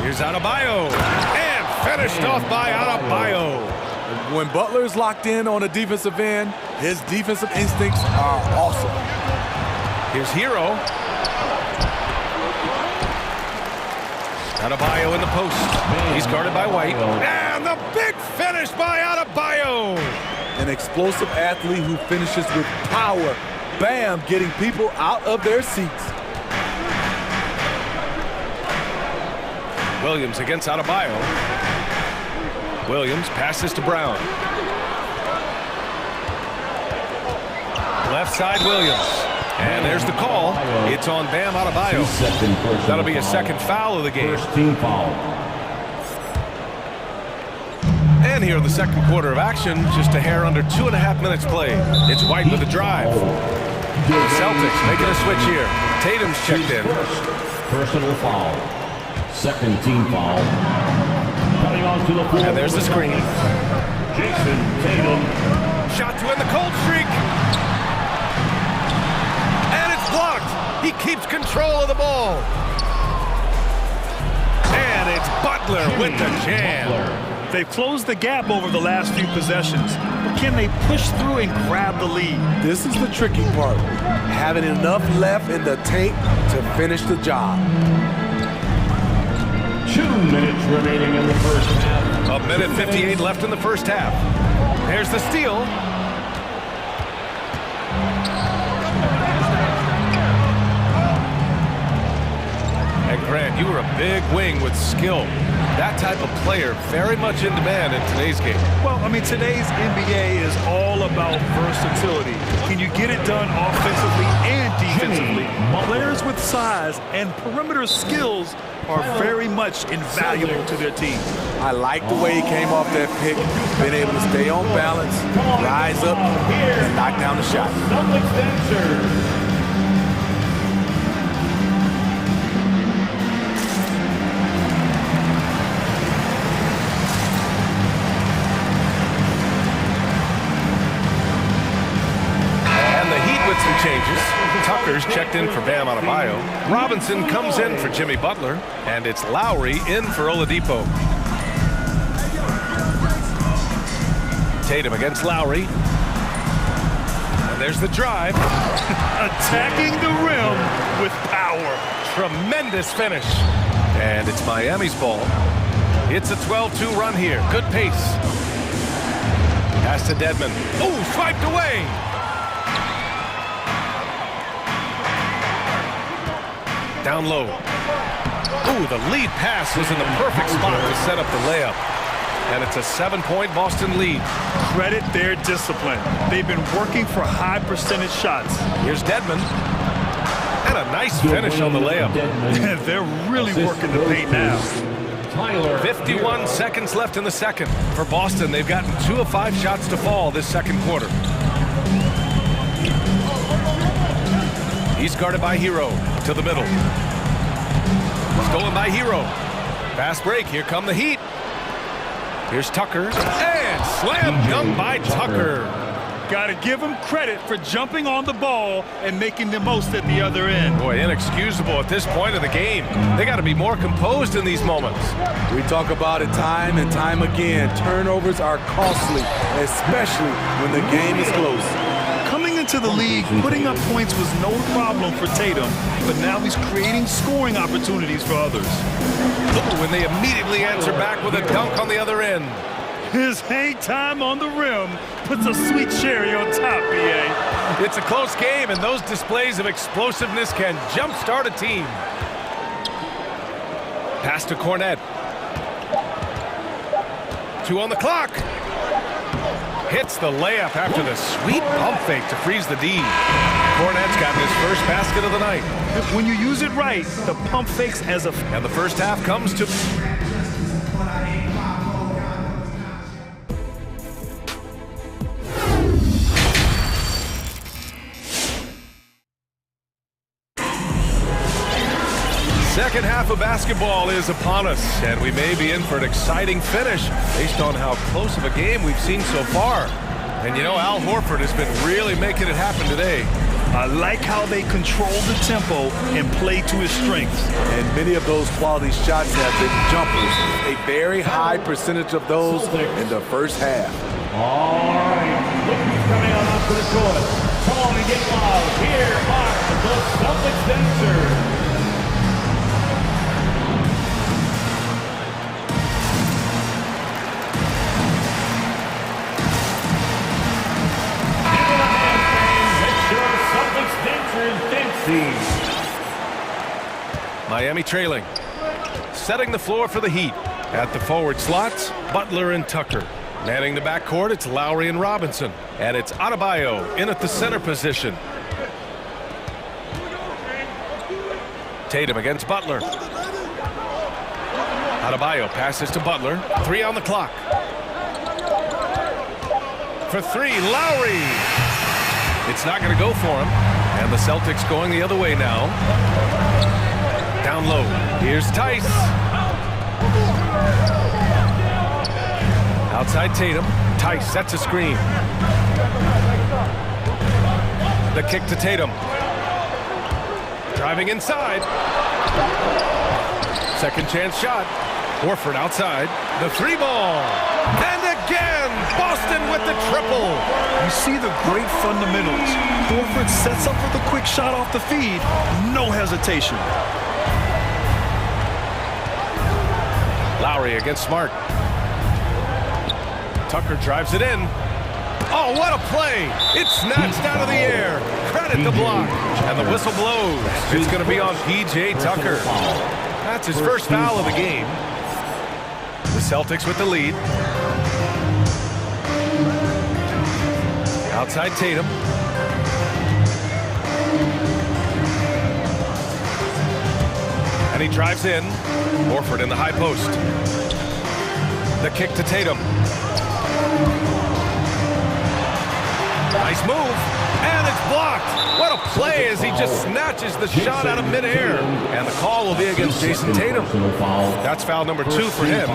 S7: Here's Adebayo. And finished off by Adebayo.
S15: When Butler's locked in on a defensive end, his defensive instincts are awesome.
S7: Here's Hero. Adebayo in the post. He's guarded by White. And the big finish by Adebayo.
S15: an explosive athlete who finishes with power. Bam, getting people out of their seats.
S7: Williams against Adebayo. Williams passes to Brown. Left side Williams. And there's the call. It's on Bam Adebayo. That'll be a second foul of the game.
S10: First team foul.
S7: And here in the second quarter of action, just a hair under 2.5 minutes played. It's White with a drive. The Celtics making a switch here. Tatum's checked in.
S10: Personal foul. Second team foul. Coming on to the floor.
S7: And there's the screen.
S10: Jason Tatum.
S7: Shot to end the cold streak. And it's blocked. He keeps control of the ball. And it's Butler with the jam.
S8: They've closed the gap over the last few possessions, but can they push through and grab the lead?
S15: This is the tricky part. Having enough left in the tank to finish the job.
S10: 2 minutes remaining in the first half.
S7: A minute 58 left in the first half. There's the steal. And Grant, you were a big wing with skill. That type of player very much in demand in today's game.
S8: Well, I mean, today's NBA is all about versatility. Can you get it done offensively and defensively? Players with size and perimeter skills are very much invaluable to their team.
S15: I like the way he came off that pick, being able to stay on balance, rise up, and knock down the shot.
S7: Some changes. Tucker's checked in for Bam Adebayo. Robinson comes in for Jimmy Butler. And it's Lowry in for Oladipo. Tatum against Lowry. And there's the drive.
S8: Attacking the rim with power.
S7: Tremendous finish. And it's Miami's ball. It's a 12-2 run here. Good pace. Pass to Dedmon. Oh, swiped away. Down low. Ooh, the lead pass was in the perfect spot to set up the layup. And it's a 7-point Boston lead.
S8: Credit their discipline. They've been working for high percentage shots.
S7: Here's Dedmon. And a nice finish on the layup.
S8: They're really working the paint now.
S7: 51 seconds left in the second. For Boston, they've gotten 2 of 5 shots to fall this second quarter. He's guarded by Hero to the middle. Stolen by Hero. Fast break. Here come the Heat. Here's Tucker. And slam dunk by Tucker.
S8: Got to give him credit for jumping on the ball and making the most at the other end.
S7: Boy, inexcusable at this point of the game. They got to be more composed in these moments.
S15: We talk about it time and time again. Turnovers are costly, especially when the game is close.
S8: Coming into the league, putting up points was no problem for Tatum, but now he's creating scoring opportunities for others.
S7: Ooh, and they immediately answer back with a dunk on the other end.
S8: His hang time on the rim puts a sweet cherry on top, BA.
S7: It's a close game, and those displays of explosiveness can jumpstart a team. Pass to Cornet. 2 on the clock. Hits the layup after the sweet pump fake to freeze the D. Cornet's gotten his first basket of the night.
S8: When you use it right, the pump fakes as a...
S7: And the first half comes to... Second half of basketball is upon us, and we may be in for an exciting finish based on how close of a game we've seen so far. And you know, Al Horford has been really making it happen today.
S8: I like how they control the tempo and play to his strengths.
S15: And many of those quality shots have been jumpers. A very high percentage of those in the first half.
S10: All right, look who's coming on up to the court. Come on and get loud. Here are the Celtics dancers.
S7: Miami trailing. Setting the floor for the Heat. At the forward slots, Butler and Tucker. Manning the backcourt, it's Lowry and Robinson. And it's Adebayo in at the center position. Tatum against Butler. Adebayo passes to Butler. 3 on the clock. For 3, Lowry. It's not going to go for him. And the Celtics going the other way now. Down low. Here's Tice. Outside Tatum. Tice sets a screen. The kick to Tatum. Driving inside. Second chance shot. Horford outside. The 3-ball. And again, Boston with the triple.
S8: You see the great fundamentals. Horford sets up for the quick shot off the feed. No hesitation.
S7: Lowry against Smart. Tucker drives it in. Oh, what a play! It's snatched out of the air. Credit the block. And the whistle blows. It's going to be on P.J. Tucker. That's his first foul of the game. The Celtics with the lead. Outside Tatum. And he drives in. Horford in the high post. The kick to Tatum. Nice move. And it's blocked. What a play as he just snatches the shot out of midair. And the call will be against Jason Tatum. That's foul number 2 for him.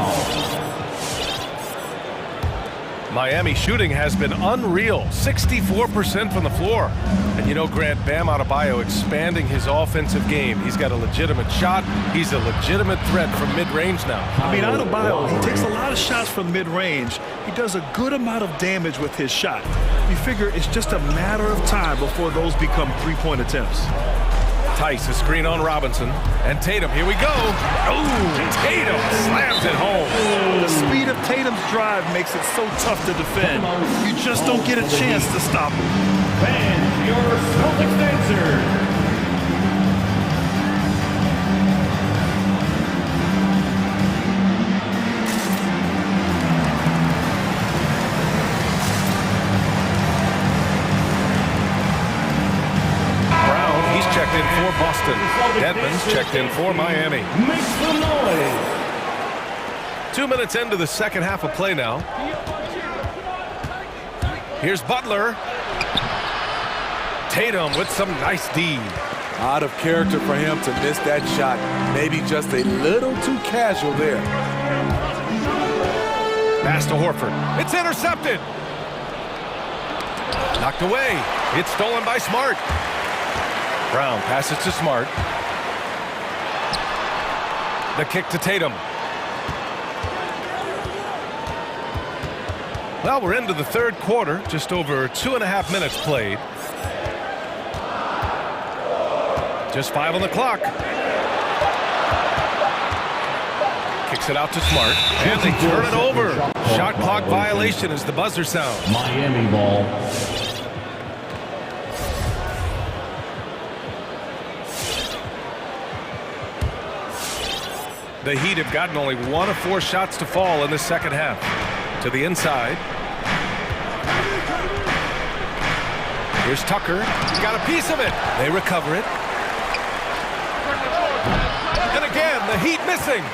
S7: Miami shooting has been unreal. 64% from the floor. And you know, Grant, Bam Adebayo expanding his offensive game. He's got a legitimate shot. He's a legitimate threat from mid-range now.
S8: I mean, Adebayo, he takes a lot of shots from mid-range. He does a good amount of damage with his shot. You figure it's just a matter of time before those become three-point attempts.
S7: Tice, a screen on Robinson. And Tatum, here we go. Oh, Tatum slams it home.
S8: The speed of Tatum's drive makes it so tough to defend. You just don't get a chance to stop him.
S4: And your Celtics answer.
S7: Checked in for Boston. Dedmon's checked in for Miami.
S4: Make some noise.
S7: 2 minutes into the second half of play now. Here's Butler. Tatum with some nice D.
S15: Out of character for him to miss that shot. Maybe just a little too casual there.
S7: Pass to Horford. It's intercepted. Knocked away. It's stolen by Smart. Brown passes to Smart. The kick to Tatum. Well, we're into the third quarter. Just over 2.5 minutes played. Just 5 on the clock. Kicks it out to Smart. And they turn it over. Shot clock violation as the buzzer sounds.
S4: Miami ball.
S7: The Heat have gotten only 1 of 4 shots to fall in the second half. To the inside. Here's Tucker. He's got a piece of it. They recover it. And again, the Heat missing.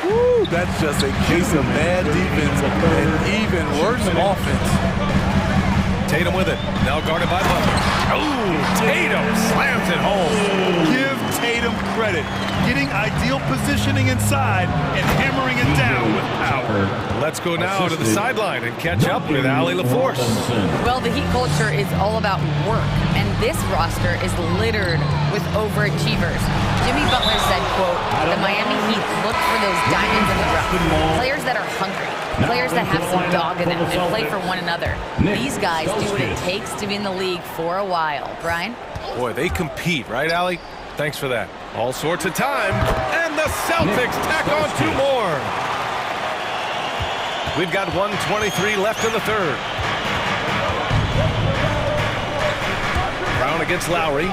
S15: Woo, that's just a case of bad defense and even worse offense.
S7: Tatum with it. Now guarded by Butler. Oh, Tatum slams it home.
S8: Give Tatum credit. Getting ideal positioning inside and hammering it down with power.
S7: Let's go now to the sideline and catch up with Allie LaForce.
S11: Well, the Heat culture is all about work, and this roster is littered with overachievers. Jimmy Butler said, quote, the Miami Heat look for those diamonds in the rough. Players that are hungry, players that have some dog in them and play for one another. These guys do what it takes to be in the league for a while. Brian?
S7: Boy, they compete, right, Allie? Thanks for that. All sorts of time. And the Celtics tack on 2 more. We've got 1:23 left in the third. Brown against Lowry.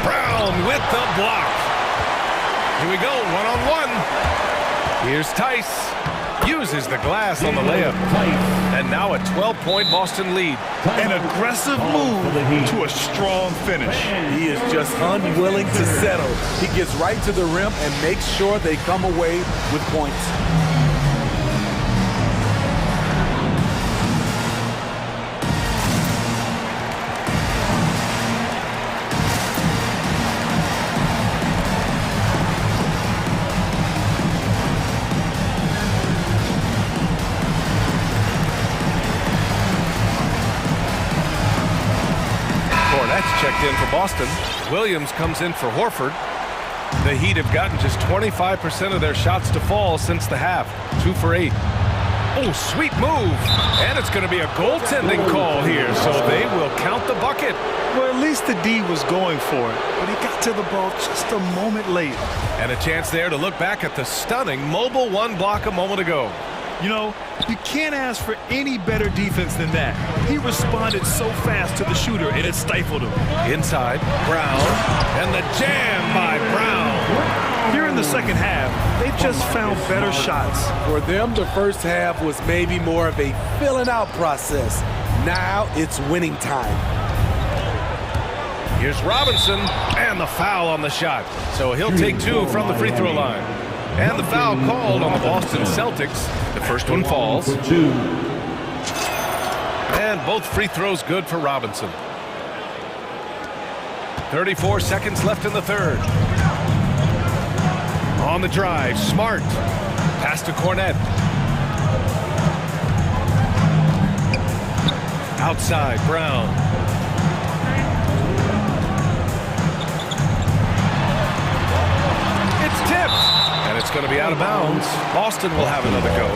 S7: Brown with the block. Here we go, one-on-one. Here's Tice. Uses the glass on the layup. And now a 12-point Boston lead.
S8: An aggressive move to a strong finish.
S15: He is just unwilling to settle. He gets right to the rim and makes sure they come away with points.
S7: Checked in for Boston. Williams comes in for Horford. The Heat have gotten just 25% of their shots to fall since the half. 2 for 8. Oh, sweet move. And it's going to be a goaltending call here, so they will count the bucket.
S8: Well, at least the D was going for it, but he got to the ball just a moment late.
S7: And a chance there to look back at the stunning mobile one block a moment ago.
S8: You know, you can't ask for any better defense than that. He responded so fast to the shooter, and it stifled him.
S7: Inside, Brown, and the jam by Brown.
S8: Here in the second half, they've just found better shots.
S15: For them, the first half was maybe more of a filling out process. Now it's winning time.
S7: Here's Robinson, and the foul on the shot. So he'll take 2 from the free throw line. And the foul called on the Boston Celtics. The first one falls. And both free throws good for Robinson. 34 seconds left in the third. On the drive, Smart. Pass to Cornette. Outside, Brown. It's tipped. And it's going to be out of bounds. Boston will have another go.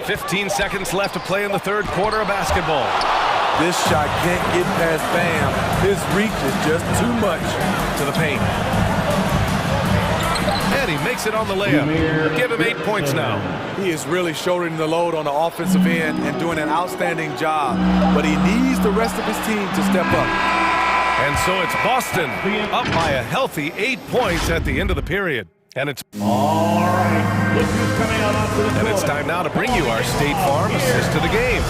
S7: 15 seconds left to play in the third quarter of basketball.
S15: This shot can't get past Bam. His reach is just too much.
S7: To the paint. And he makes it on the layup. Give him 8 points now.
S15: He is really shouldering the load on the offensive end and doing an outstanding job. But he needs the rest of his team to step up.
S7: And so it's Boston up by a healthy 8 points at the end of the period. And it's
S4: all right. Look who's coming out onto the floor.
S7: And it's time now to bring you our State Farm assist to the game.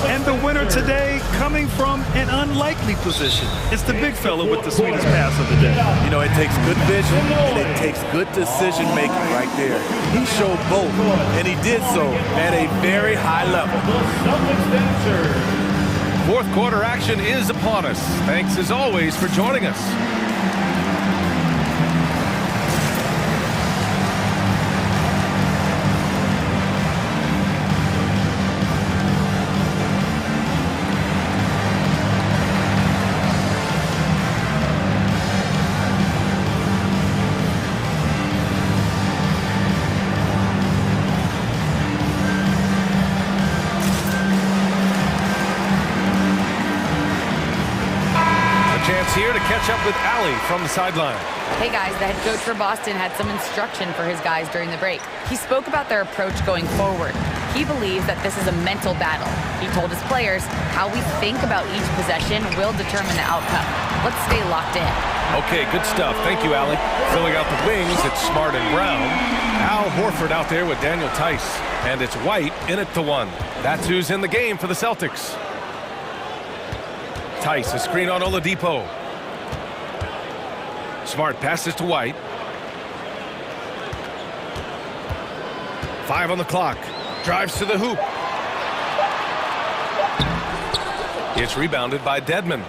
S8: And the winner today coming from an unlikely position. It's the big fella with the sweetest pass of the day.
S15: You know, it takes good vision and it takes good decision making right there. He showed both, and he did so at a very high level.
S7: Fourth quarter action is upon us. Thanks as always for joining us. Here to catch up with Allie from the sideline.
S11: Hey guys, the head coach for Boston had some instruction for his guys during the break. He spoke about their approach going forward. He believes that this is a mental battle. He told his players how we think about each possession will determine the outcome. Let's stay locked in.
S7: Okay, good stuff. Thank you, Allie. Filling out the wings, it's Smart and Brown. Al Horford out there with Daniel Tice. And it's White in at the 1. That's who's in the game for the Celtics. Tice, a screen on Oladipo. Smart passes to White. 5 on the clock. Drives to the hoop. It's rebounded by Dedmon.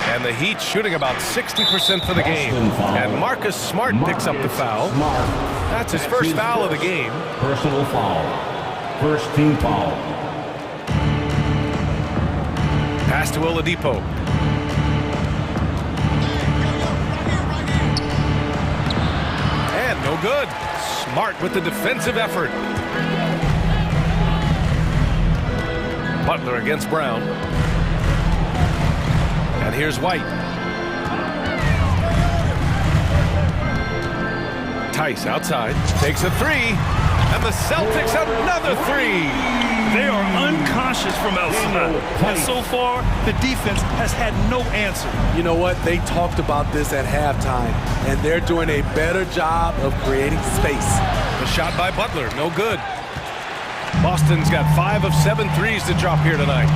S7: And the Heat shooting about 60% for the game. And Marcus Smart picks up the foul. That's his first foul of the game.
S4: Personal foul. First team foul.
S7: Pass to Oladipo. And no good. Smart with the defensive effort. Butler against Brown. And here's White. Tice outside. Takes a 3. And the Celtics another three.
S8: They are unconscious from outside. And so far, the defense has had no answer.
S15: You know what? They talked about this at halftime, and they're doing a better job of creating space.
S7: The shot by Butler, no good. Boston's got 5 of 7 threes to drop here tonight.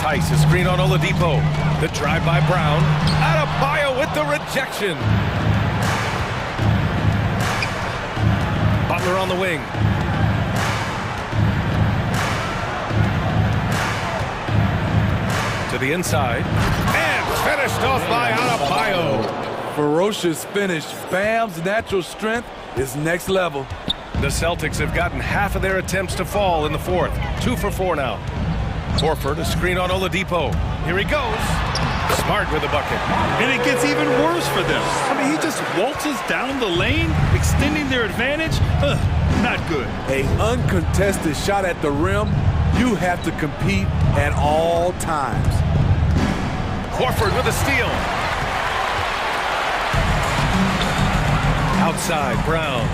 S7: Tice, a screen on Oladipo. The drive by Brown. Adebayo with the rejection. Butler on the wing. To the inside. And finished off by Adebayo.
S15: Ferocious finish. Bam's natural strength is next level.
S7: The Celtics have gotten half of their attempts to fall in the fourth. 2 for 4 now. Horford, a screen on Oladipo. Here he goes. Smart with a bucket.
S8: And it gets even worse for them. I mean, he just waltzes down the lane, extending their advantage. Not good.
S15: An uncontested shot at the rim. You have to compete at all times.
S7: Horford with a steal. Outside, Brown.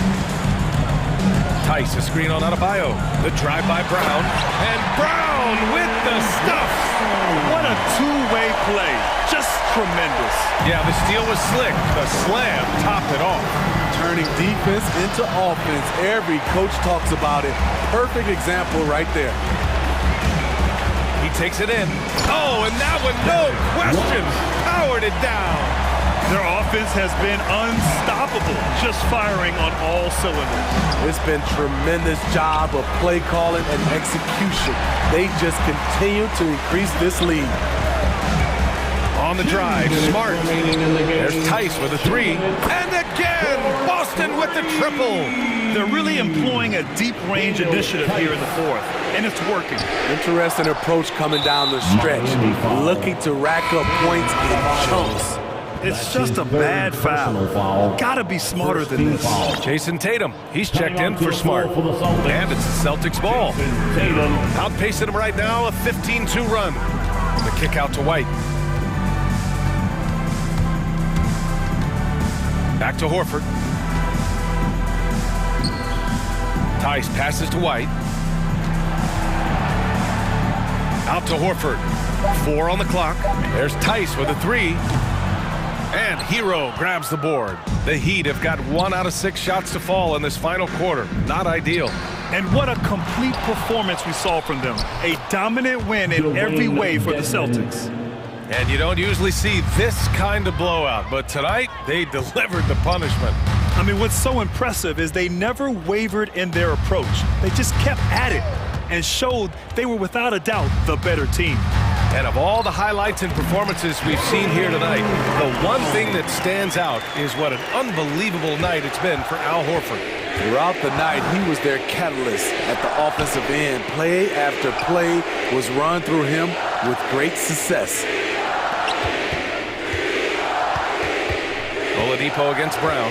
S7: Tice, a screen on Adebayo. The drive by Brown. And Brown with the stuff.
S8: What a two-way play. Just tremendous.
S7: Yeah, the steal was slick. The slam topped it off.
S15: Turning defense into offense. Every coach talks about it. Perfect example right there.
S7: He takes it in. Oh, and that one, no question, powered it down.
S8: Their offense has been unstoppable, just firing on all cylinders.
S15: It's been tremendous job of play calling and execution. They just continue to increase this lead.
S7: On the drive, Smart. There's Tice with a three. And again, Boston with the triple.
S8: They're really employing a deep-range initiative here in the fourth, and it's working.
S15: Interesting approach coming down the stretch, looking to rack up points in chunks.
S8: It's just a bad foul. Gotta be smarter than this.
S7: Jason Tatum, he's checked in for Smart. And it's the Celtics ball. Outpacing him right now, a 15-2 run. The kick out to White. Back to Horford. Tice passes to White. Out to Horford. 4 on the clock. There's Tice with a three. And Hero grabs the board. The Heat have got 1 out of 6 shots to fall in this final quarter. Not ideal.
S8: And what a complete performance we saw from them. A dominant win in every way for the Celtics.
S7: And you don't usually see this kind of blowout, but tonight they delivered the punishment.
S8: I mean, what's so impressive is they never wavered in their approach. They just kept at it and showed they were without a doubt the better team.
S7: And of all the highlights and performances we've seen here tonight, the one thing that stands out is what an unbelievable night it's been for Al Horford.
S15: Throughout the night, he was their catalyst at the offensive end. Play after play was run through him with great success.
S7: Oladipo against Brown.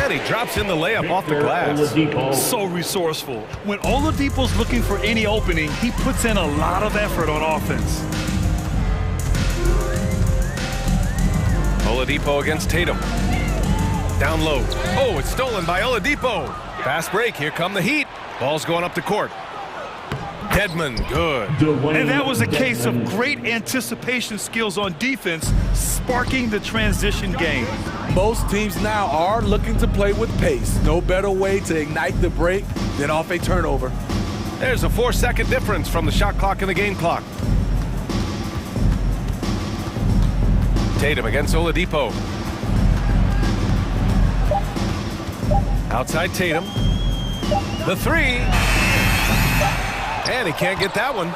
S7: And he drops in the layup off the glass.
S8: So resourceful. When Oladipo's looking for any opening, he puts in a lot of effort on offense.
S7: Oladipo against Tatum. Down low. Oh, it's stolen by Oladipo. Fast break. Here come the Heat. Ball's going up the court. Dedmon, good.
S8: And that was a case of great anticipation skills on defense, sparking the transition game.
S15: Most teams now are looking to play with pace. No better way to ignite the break than off a turnover.
S7: There's a 4-second difference from the shot clock and the game clock. Tatum against Oladipo. Outside Tatum. The three. And he can't get that one.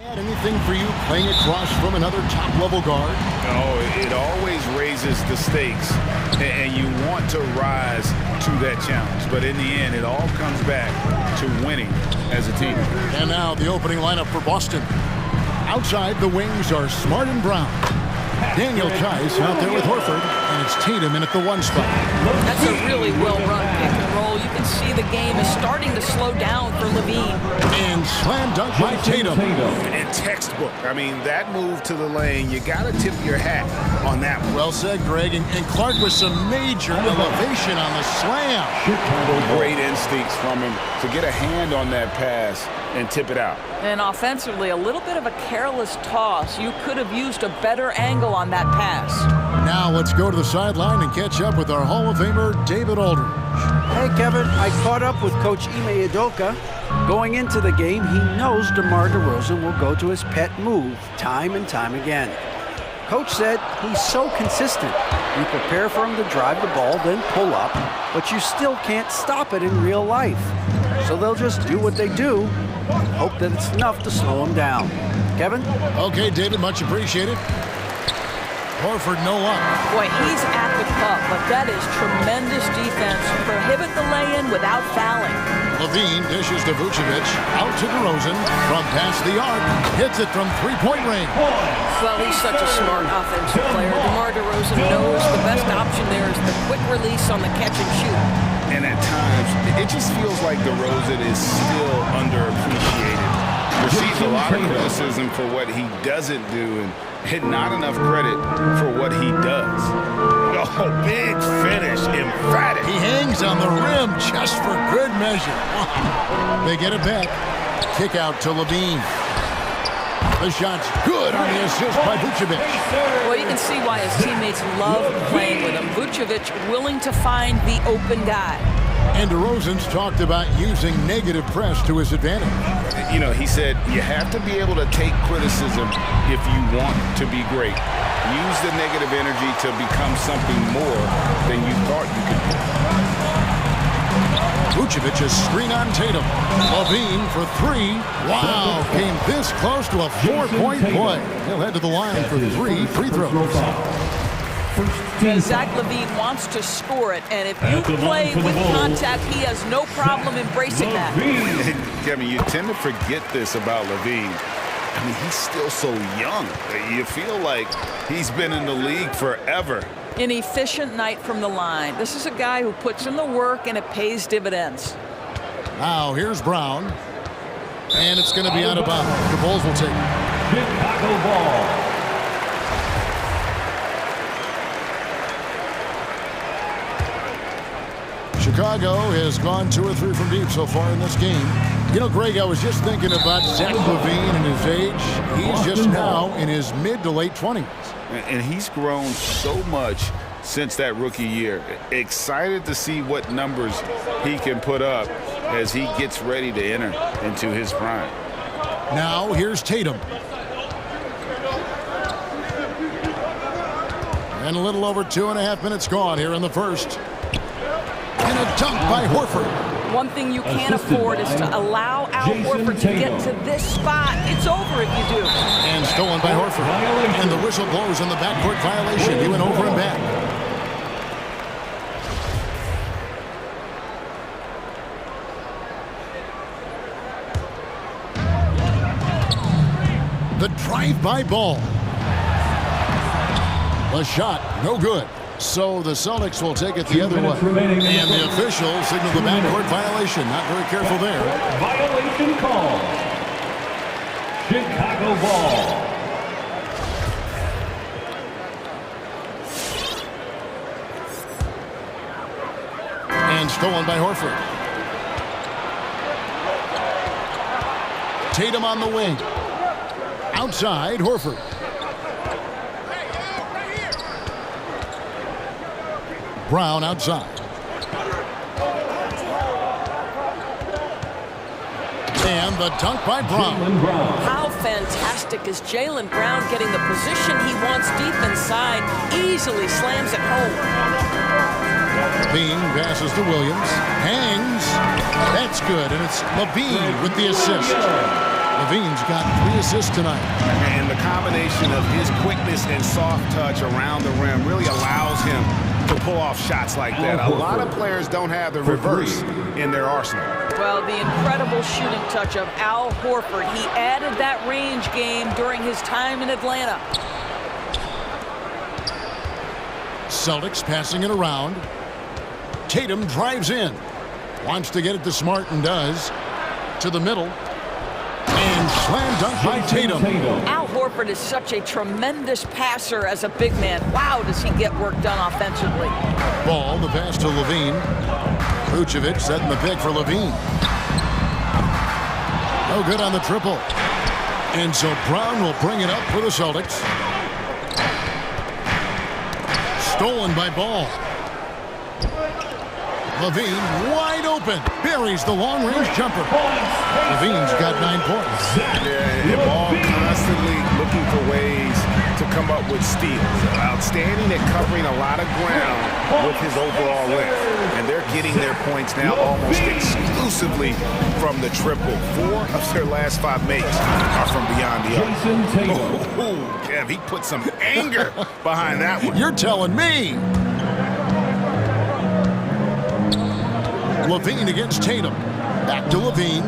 S1: Anything for you playing across from another top-level guard?
S3: Oh, it always raises the stakes, and you want to rise to that challenge. But in the end, it all comes back to winning as a team.
S1: And now the opening lineup for Boston. Outside, the wings are Smart and Brown. Daniel Tice out there with Horford, and it's Tatum in at the 1 spot.
S14: That's a really well-run pick and roll. You can see the game is starting to slow down for Levine.
S1: And slam dunk by Tatum.
S3: And textbook. I mean, that move to the lane, you got to tip your hat on that one.
S1: Well said, Greg. And Clark with some major elevation on the slam.
S3: Great instincts from him to get a hand on that pass and tip it out.
S14: And offensively, a little bit of a careless toss. You could have used a better angle on that pass.
S1: Now let's go to the sideline and catch up with our Hall of Famer, David Aldridge.
S5: Hey, Kevin, I caught up with Coach Ime Udoka. Going into the game, he knows DeMar DeRozan will go to his pet move time and time again. Coach said he's so consistent. You prepare for him to drive the ball, then pull up, but you still can't stop it in real life. So they'll just do what they do and hope that it's enough to slow him down. Kevin?
S1: Okay, David, much appreciated. Horford, no luck.
S14: Boy, he's at the cup, but that is tremendous defense. Prohibit the lay-in without fouling.
S1: Levine dishes to Vucevic, out to DeRozan, from past the arc, hits it from three-point range.
S14: Well, he's such a smart offensive player. DeMar DeRozan knows the best option there is the quick release on the catch and shoot.
S3: And at times, it just feels like DeRozan is still underappreciated. Receives a lot of criticism for what he doesn't do and not enough credit for what he does. Oh, big finish, emphatic.
S1: He hangs on the rim just for good measure. They get it back. Kick out to Levine. The shot's good on the assist by Vucevic.
S14: Well, you can see why his teammates love playing with him. Vucevic willing to find the open guy.
S1: And DeRozan's talked about using negative press to his advantage.
S3: You know, he said you have to be able to take criticism if you want to be great. Use the negative energy to become something more than you thought you could be.
S1: Vucevic is screen on Tatum. Levine for 3. Wow, came this close to a 4-point play. He'll head to the line for 3 free throws.
S14: Zach LaVine wants to score it, and if you play with contact, he has no problem embracing that.
S3: Kevin, you tend to forget this about LaVine. I mean, he's still so young. You feel like he's been in the league forever.
S14: An efficient night from the line. This is a guy who puts in the work, and it pays dividends.
S1: Now, here's Brown. And it's going to be out of bounds. The Bulls will take it.
S4: Chicago ball.
S1: Chicago has gone 2 or 3 from deep so far in this game. You know, Greg, I was just thinking about Zach LaVine and his age. He's just now in his mid to late 20s.
S3: And he's grown so much since that rookie year. Excited to see what numbers he can put up as he gets ready to enter into his prime.
S1: Now, here's Tatum. And a little over 2.5 minutes gone here in the first. And a dunk by Horford.
S14: One thing you can't afford is to allow Al Horford to get to this spot. It's over if you do.
S1: And stolen by Horford. And the whistle blows on the backcourt violation. He went over and back. The drive-by ball. The shot, no good. So the Celtics will take it the other way. And the officials signal the backcourt violation. Not very careful there.
S4: Violation call. Chicago ball.
S1: And stolen by Horford. Tatum on the wing. Outside, Horford. Brown outside. And the dunk by Brown.
S14: How fantastic is Jaylen Brown getting the position he wants deep inside, easily slams it home.
S1: Bean passes to Williams. Hangs. That's good, and it's Levine with the assist. Levine's got 3 assists tonight.
S3: And the combination of his quickness and soft touch around the rim really allows him to pull off shots like that. A lot of players don't have the reverse in their arsenal.
S14: Well, the incredible shooting touch of Al Horford. He added that range game during his time in Atlanta.
S1: Celtics passing it around. Tatum drives in. Wants to get it to Smart and does. To the middle. And slam dunk by Tatum.
S14: Al Horford is such a tremendous passer as a big man. Wow, does he get work done offensively.
S1: Ball, the pass to Levine. Vucevic setting the pick for Levine. No good on the triple. And so Brown will bring it up for the Celtics. Stolen by Ball. Levine wide open. Buries the long-range jumper. Levine's got 9 points.
S3: Yeah, Ball constantly looking for ways to come up with steals. Outstanding at covering a lot of ground with his overall length. And they're getting their points now almost exclusively from the triple. 4 of their last 5 makes are from beyond the arc. Oh, Kev, he put some anger behind that one.
S1: You're telling me. Levine against Tatum. Back to Levine.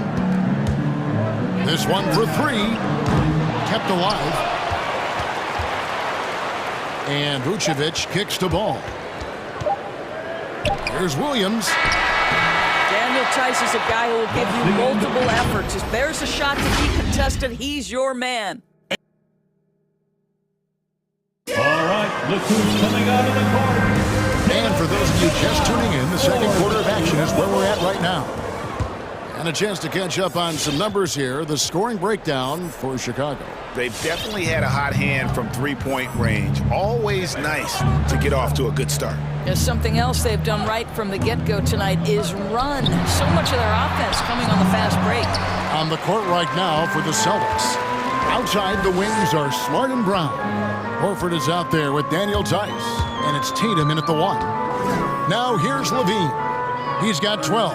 S1: This one for 3. Kept alive. And Vucevic kicks to Ball. Here's Williams.
S14: Daniel Tice is a guy who will give you multiple efforts. If there's a shot to be contested, he's your man.
S4: All right, look who's coming out of the court.
S1: And for those of you just tuning in, the second quarter of action is where we're at right now. And a chance to catch up on some numbers here. The scoring breakdown for Chicago.
S3: They've definitely had a hot hand from three-point range. Always nice to get off to a good start.
S14: There's something else they've done right from the get-go tonight is run. So much of their offense coming on the fast break.
S1: On the court right now for the Celtics. Outside the wings are Smart and Brown. Horford is out there with Daniel Tice. And it's Tatum in at the 1. Now here's Levine. He's got 12.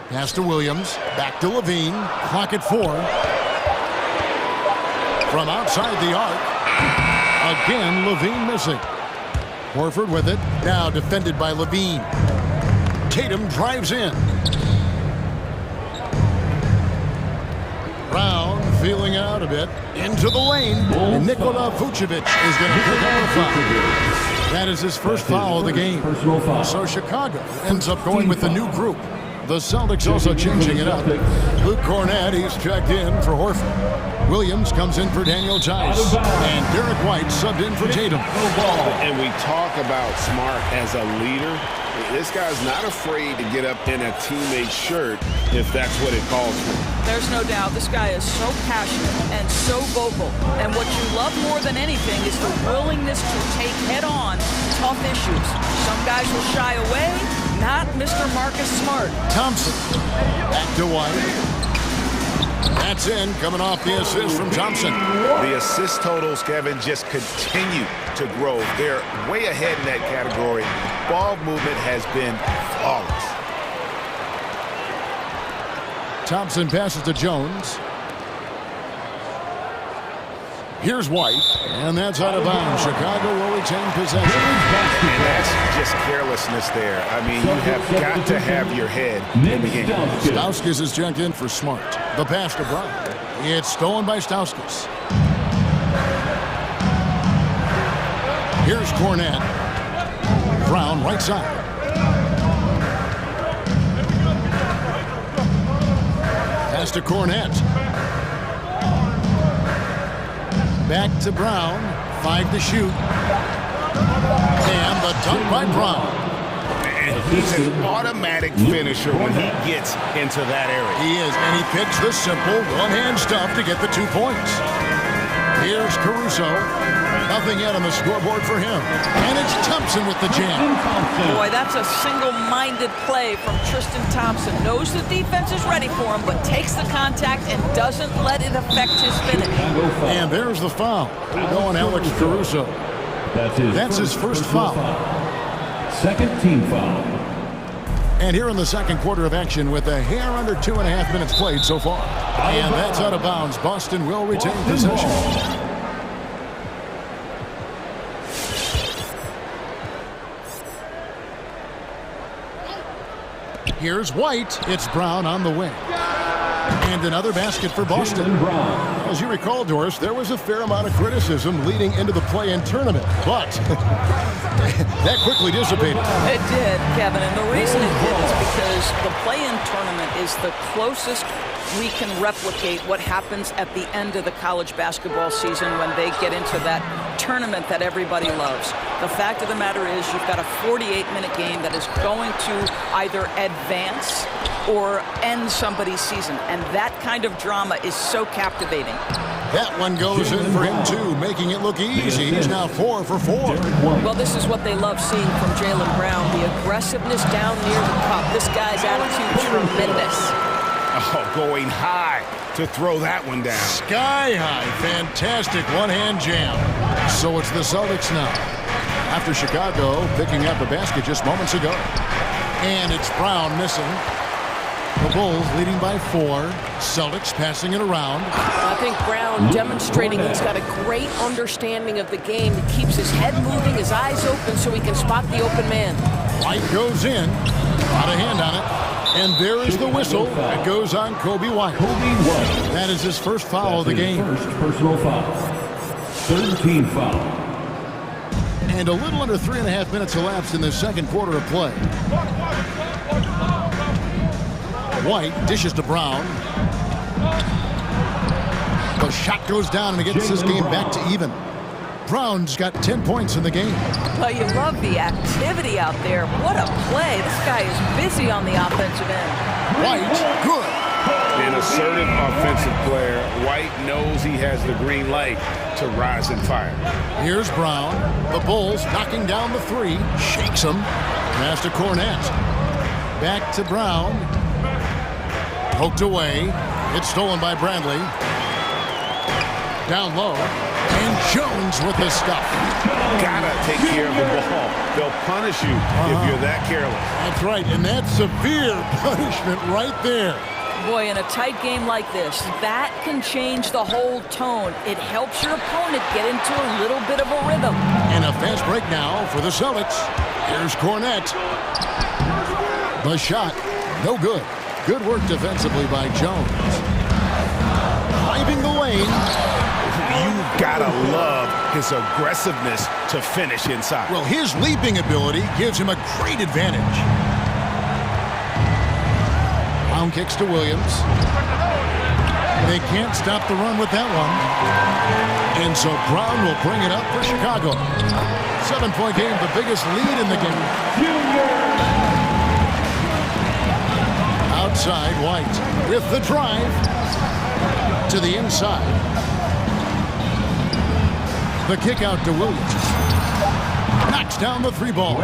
S1: Pass to Williams. Back to Levine. Clock at 4. From outside the arc. Again, Levine missing. Horford with it. Now defended by Levine. Tatum drives in. Brown feeling out a bit. Into the lane. And Nikola Vucevic is going to pick up a foul. That is his first foul of the game. So Chicago ends up going with the new group. The Celtics also changing it up. Luke Cornett, he's checked in for Horford. Williams comes in for Daniel Tice. And Derek White subbed in for Tatum.
S3: And we talk about Smart as a leader. This guy's not afraid to get up in a teammate's shirt if that's what it calls for.
S14: There's no doubt this guy is so passionate and so vocal. And what you love more than anything is the willingness to take head-on tough issues. Some guys will shy away, not Mr. Marcus Smart.
S1: Thompson, back to White. That's in, coming off the assist from Thompson.
S3: The assist totals, Kevin, just continue to grow. They're way ahead in that category. Ball movement has been flawless.
S1: Thompson passes to Jones. Here's White, and that's out of bounds. Chicago will retain possession.
S3: And that's just carelessness there. I mean, you have got to have your head in the game.
S1: Stauskas is checked in for Smart. The pass to Brown. It's stolen by Stauskas. Here's Cornett. Brown right side. Pass to Cornett. Back to Brown. 5 to shoot. And the dunk by Brown.
S3: And he's an automatic finisher when he gets into that area.
S1: He is, and he picks the simple one-hand stuff to get the 2 points. Here's Caruso. Nothing yet on the scoreboard for him. And it's Thompson with the jam.
S14: Boy, that's a single-minded play from Tristan Thompson. Knows the defense is ready for him, but takes the contact and doesn't let it affect his finish.
S1: And there's the foul. Going Alex Caruso. That's his first foul.
S4: Second team foul.
S1: And here in the second quarter of action with a hair under 2.5 minutes played so far. And that's out of bounds. Boston will retain possession. Here's White. It's Brown on the wing. And another basket for Boston. As you recall, Doris, there was a fair amount of criticism leading into the play-in tournament, but that quickly dissipated.
S14: It did, Kevin, and the reason it did is because the play-in tournament is the closest we can replicate what happens at the end of the college basketball season when they get into that tournament that everybody loves. The fact of the matter is you've got a 48-minute game that is going to either advance or end somebody's season, and that kind of drama is so captivating.
S1: That one goes in for him, too, making it look easy. He's now 4 for 4.
S14: Well, this is what they love seeing from Jaylen Brown, the aggressiveness down near the cup. This guy's attitude is tremendous.
S3: Oh, going high to throw that one down.
S1: Sky high. Fantastic one-hand jam. So it's the Celtics now. After Chicago picking up a basket just moments ago. And it's Brown missing. The Bulls leading by 4. Celtics passing it around.
S16: I think Brown demonstrating he's got a great understanding of the game. He keeps his head moving, his eyes open so he can spot the open man.
S1: White goes in. Not a hand on it. And there is the whistle that goes on Kobe White. That is his first foul of the game.
S10: First personal foul. 13 foul.
S1: And a little under 3.5 minutes elapsed in the second quarter of play. White dishes to Brown. The shot goes down and it gets this game back to even. Brown's got 10 points in the game.
S14: Well, you love the activity out there. What a play. This guy is busy on the offensive end.
S1: White, good.
S3: An assertive offensive player. White knows he has the green light to rise and fire.
S1: Here's Brown. The Bulls knocking down the 3. Shakes him. Pass to Cornette. Back to Brown. Poked away. It's stolen by Bradley. Down low. And Jones with the stuff.
S3: Gotta take care of the ball. They'll punish you if you're that careless.
S1: That's right, and that's severe punishment right there.
S14: Boy, in a tight game like this, that can change the whole tone. It helps your opponent get into a little bit of a rhythm.
S1: And a fast break now for the Celtics. Here's Cornette. The shot, no good. Good work defensively by Jones. Driving the lane.
S3: You've got to love his aggressiveness to finish inside.
S1: Well, his leaping ability gives him a great advantage. Brown kicks to Williams. They can't stop the run with that one. And so Brown will bring it up for Chicago. 7-point game, the biggest lead in the game. Outside, White with the drive to the inside. The kick out to Williams. Knocks down the 3 ball.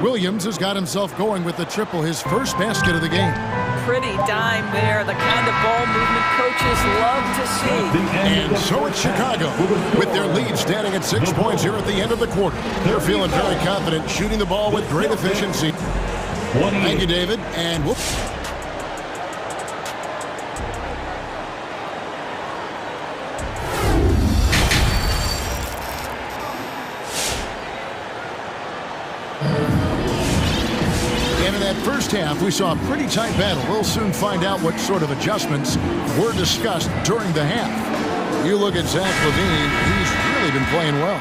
S1: Williams has got himself going with the triple, his first basket of the game.
S14: Pretty dime there, the kind of ball movement coaches love to see.
S1: And so it's Chicago with their lead standing at 6 points here at the end of the quarter. They're feeling very confident, shooting the ball with great efficiency. Thank you, David. And whoops. First half, we saw a pretty tight battle. We'll soon find out what sort of adjustments were discussed during the half. You look at Zach LaVine, he's really been playing well.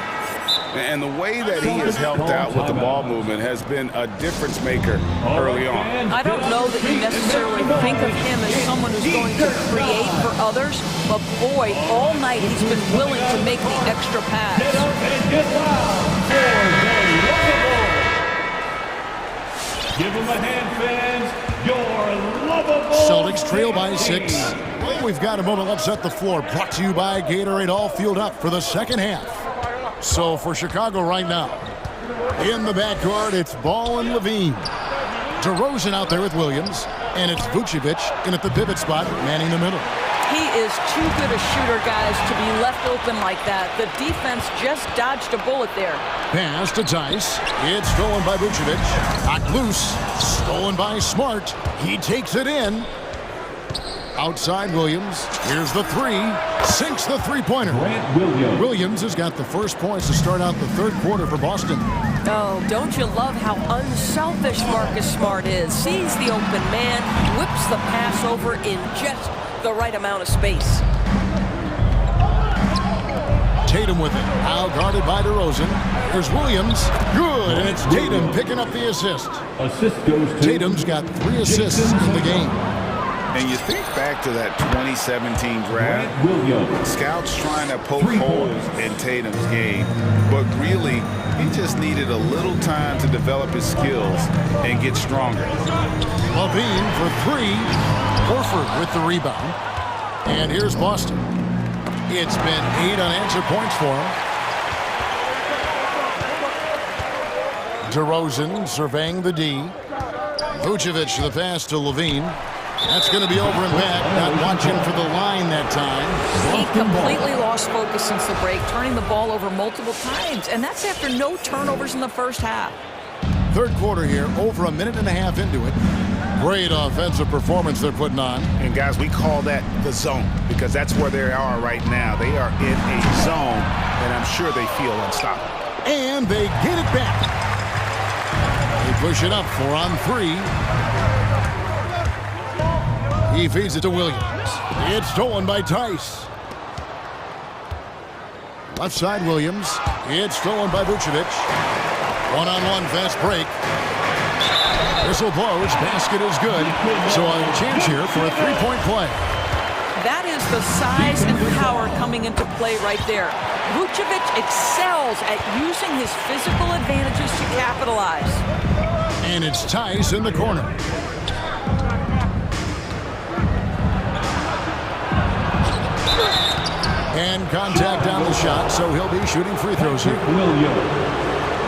S3: And the way that he has helped out with the ball movement has been a difference maker early on.
S14: I don't know that you necessarily think of him as someone who's going to create for others, but boy, all night he's been willing to make the extra pass.
S4: Give them a hand, fans. Your lovable
S1: Celtics trail by 6. Well, we've got a moment. Let's set the floor. Brought to you by Gatorade, all fueled up for the second half. So for Chicago right now, in the backcourt, it's Ball and Levine. DeRozan out there with Williams, and it's Vucevic in at the pivot spot, manning the middle.
S14: He is too good a shooter, guys, to be left open like that. The defense just dodged a bullet there.
S1: Pass to Tice. It's stolen by Vucevic. Knocked loose. Stolen by Smart. He takes it in. Outside Williams. Here's the three. Sinks the three-pointer. Williams has got the first points to start out the third quarter for Boston.
S14: Oh, don't you love how unselfish Marcus Smart is? Sees the open man, whips the pass over in just the right amount of space.
S1: Tatum with it. Now guarded by DeRozan. Here's Williams. Good, and it's Tatum picking up the assist.
S10: Assist goes to
S1: Tatum's got 3 assists in the game.
S3: And you think back to that 2017 draft, scouts trying to poke holes in Tatum's game, but really, he just needed a little time to develop his skills and get stronger.
S1: Levine for 3. Horford with the rebound. And here's Boston. It's been 8 unanswered points for him. DeRozan surveying the D. Vucevic the pass to Levine. That's going to be over and back. Not watching for the line that time.
S14: He completely lost focus since the break, turning the ball over multiple times. And that's after no turnovers in the first half.
S1: Third quarter here, over a minute and a half into it. Great offensive performance they're putting on.
S3: And guys, we call that the zone because that's where they are right now. They are in a zone, and I'm sure they feel unstoppable.
S1: And they get it back. They push it up 4 on 3. He feeds it to Williams. It's stolen by Tice. Left side Williams. It's stolen by Vucevic. One-on-one fast break. Whistle blows. Basket is good. So a chance here for a three-point play.
S14: That is the size and power coming into play right there. Vucevic excels at using his physical advantages to capitalize.
S1: And it's Tice in the corner. And contact on the shot, so he'll be shooting free throws here.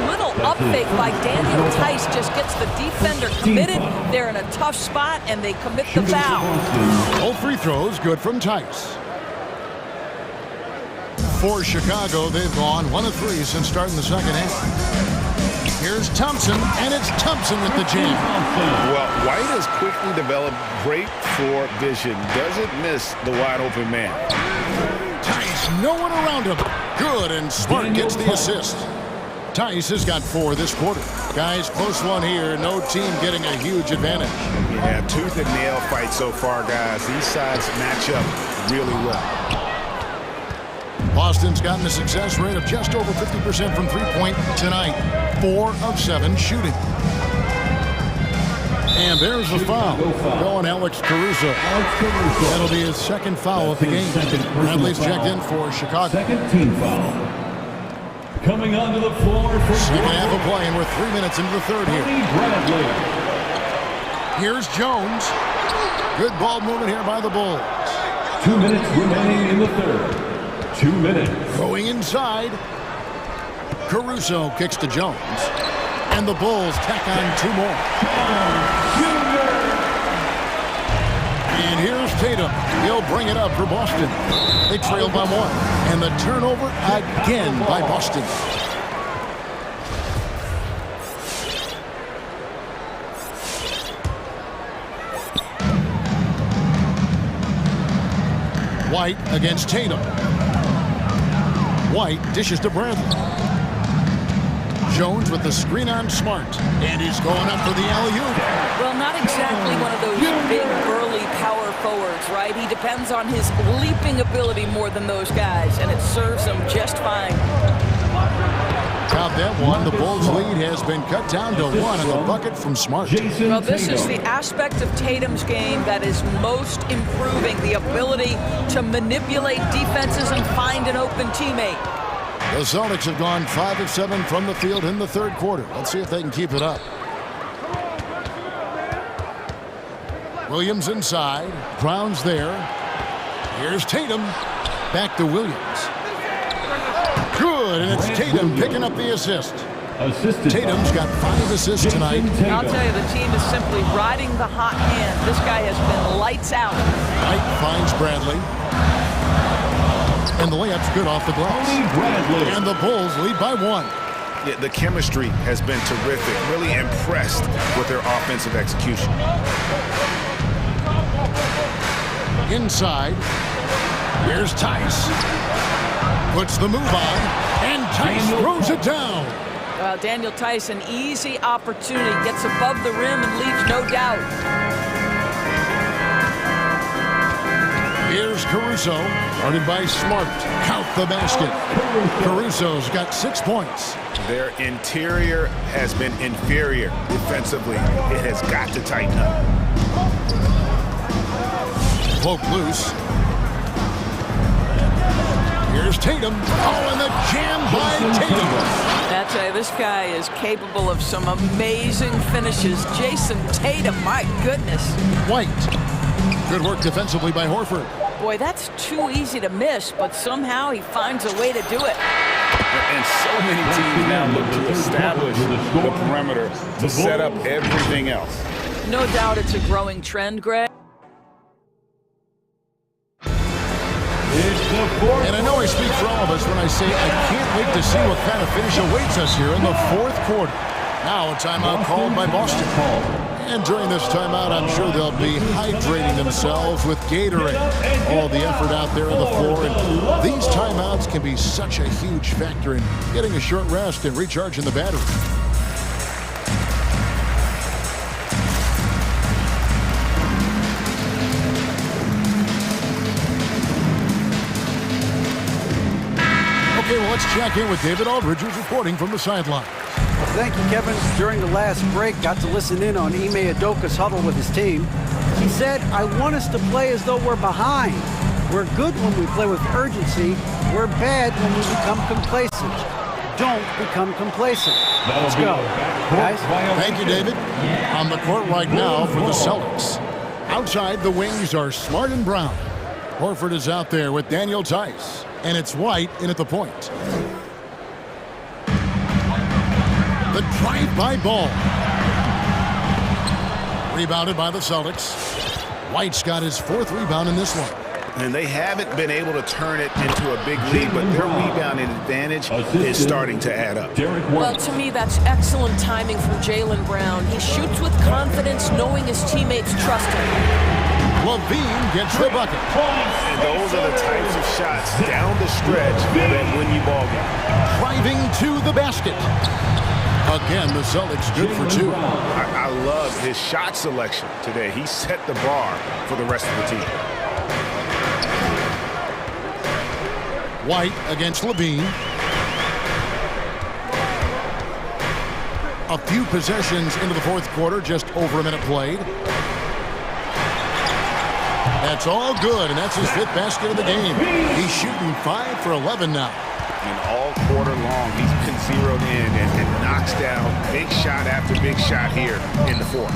S14: Little up fake by Daniel Tice just gets the defender committed. They're in a tough spot, and they commit the foul.
S1: All free throws good from Tice. For Chicago, they've gone 1 of 3 since starting the second half. Here's Thompson, and it's Thompson with the jam.
S3: Well, White has quickly developed great floor vision. Doesn't miss the wide-open man.
S1: Tice, no one around him. Good, and Smart gets the assist. Tice has got 4 this quarter. Guys, close one here. No team getting a huge advantage.
S3: Yeah, tooth and nail fight so far, guys. These sides match up really well.
S1: Boston's gotten a success rate of just over 50% from three-point tonight. 4 of 7 shooting. And there's the foul. Going Alex Caruso. That'll be his second foul of the game. Bradley's checked in for Chicago.
S10: Second team foul. Coming onto the floor for
S1: second half of play, and we're 3 minutes into the third here. Here's Jones. Good ball movement here by the Bulls.
S10: 2 minutes remaining in the third. 2 minutes.
S1: Going inside. Caruso kicks to Jones. And the Bulls tack on 2 more. And here's Tatum. He'll bring it up for Boston. They trail by 1. And the turnover again by Boston. White against Tatum. White dishes to Bradley. Jones with the screen on Smart. And he's going up for the alley-oop.
S14: Well, not exactly one of those big, burly power forwards, right? He depends on his leaping ability more than those guys, and it serves him just fine.
S1: Count that one. The Bulls' lead has been cut down to 1 in the bucket from Smart.
S14: Well, this is the aspect of Tatum's game that is most improving, the ability to manipulate defenses and find an open teammate.
S1: The Celtics have gone 5 of 7 from the field in the third quarter. Let's see if they can keep it up. Williams inside. Brown's there. Here's Tatum. Back to Williams. Good, and it's Tatum picking up the assist. Tatum's got 5 assists tonight.
S14: I'll tell you, the team is simply riding the hot hand. This guy has been lights out.
S1: White finds Bradley. And the layup's good off the glass. And the Bulls lead by 1.
S3: Yeah, the chemistry has been terrific. Really impressed with their offensive execution.
S1: Inside. Here's Tice. Puts the move on. And Tice throws it down.
S14: Well, Daniel Tice, an easy opportunity. Gets above the rim and leaves no doubt.
S1: Here's Caruso, guarded by Smart. Count the basket. Caruso's got 6 points.
S3: Their interior has been inferior defensively. It has got to tighten up.
S1: Poke loose. Here's Tatum. Oh, and the jam by Tatum.
S14: I tell you, this guy is capable of some amazing finishes. Jason Tatum, my goodness.
S1: White. Good work defensively by Horford.
S14: Boy, that's too easy to miss, but somehow he finds a way to do it.
S3: And so many teams now look to establish the perimeter to set up everything else.
S14: No doubt it's a growing trend, Greg.
S1: And I know I speak for all of us when I say I can't wait to see what kind of finish awaits us here in the 4th quarter. Now a timeout called by Boston. And during this timeout, I'm sure they'll be hydrating themselves with Gatorade. All the effort out there on the floor. And these timeouts can be such a huge factor in getting a short rest and recharging the battery. Okay, well, let's check in with David Aldridge, who's reporting from the sideline.
S5: Thank you, Kevin. During the last break, got to listen in on Ime Udoka's huddle with his team. He said, I want us to play as though we're behind. We're good when we play with urgency. We're bad when we become complacent. Don't become complacent. Let's go, guys.
S1: Thank you, David. On the court right now for the Celtics. Outside, the wings are Smart and Brown. Horford is out there with Daniel Tice. And it's White in at the point. The drive-by ball. Rebounded by the Celtics. White's got his 4th rebound in this one.
S3: And they haven't been able to turn it into a big lead, but their rebounding advantage is starting to add up.
S16: Well, to me, that's excellent timing from Jaylen Brown. He shoots with confidence, knowing his teammates trust him.
S1: Levine gets the bucket.
S3: And those are the types of shots down the stretch that win you ball game.
S1: Driving to the basket. Again, the Celtics good for 2.
S3: I love his shot selection today. He set the bar for the rest of the team.
S1: White against Levine. A few possessions into the 4th quarter, just over a minute played. That's all good, and that's his 5th basket of the game. He's shooting 5 for 11 now.
S3: And all quarter long, he's been zeroed in and knocks down big shot after big shot here in the 4th.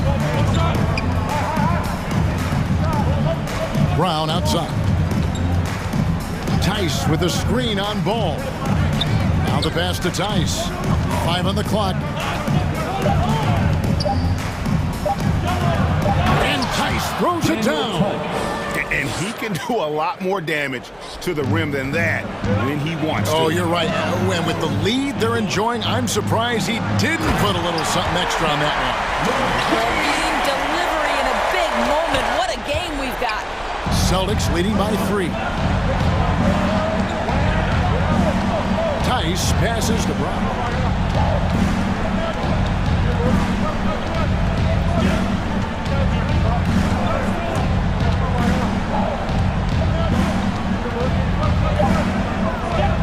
S1: Brown outside. Tice with a screen on ball. Now the pass to Tice. 5 on the clock. And Tice throws it down.
S3: And he can do a lot more damage to the rim than that when he wants to.
S1: Oh, you're right. And with the lead they're enjoying, I'm surprised he didn't put a little something extra on that one.
S16: Levine delivery in a big moment. What a game we've got.
S1: Celtics leading by 3. Tice passes to Brown.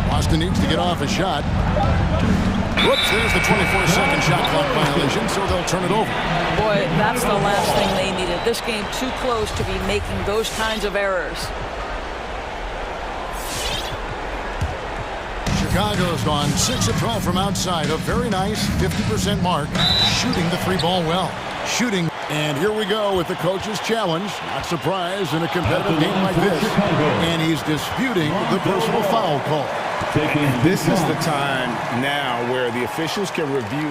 S1: Boston needs to get off a shot. Whoops, there's the 24-second shot clock violation, so they'll turn it over.
S14: Boy, that's the last thing they needed. This game too close to be making those kinds of errors.
S1: Chicago's gone 6 of 12 from outside. A very nice 50% mark. Shooting the 3-ball well. Shooting. And here we go with the coach's challenge. Not surprised in a competitive game like this. And he's disputing the personal foul call.
S3: This is the time now where the officials can review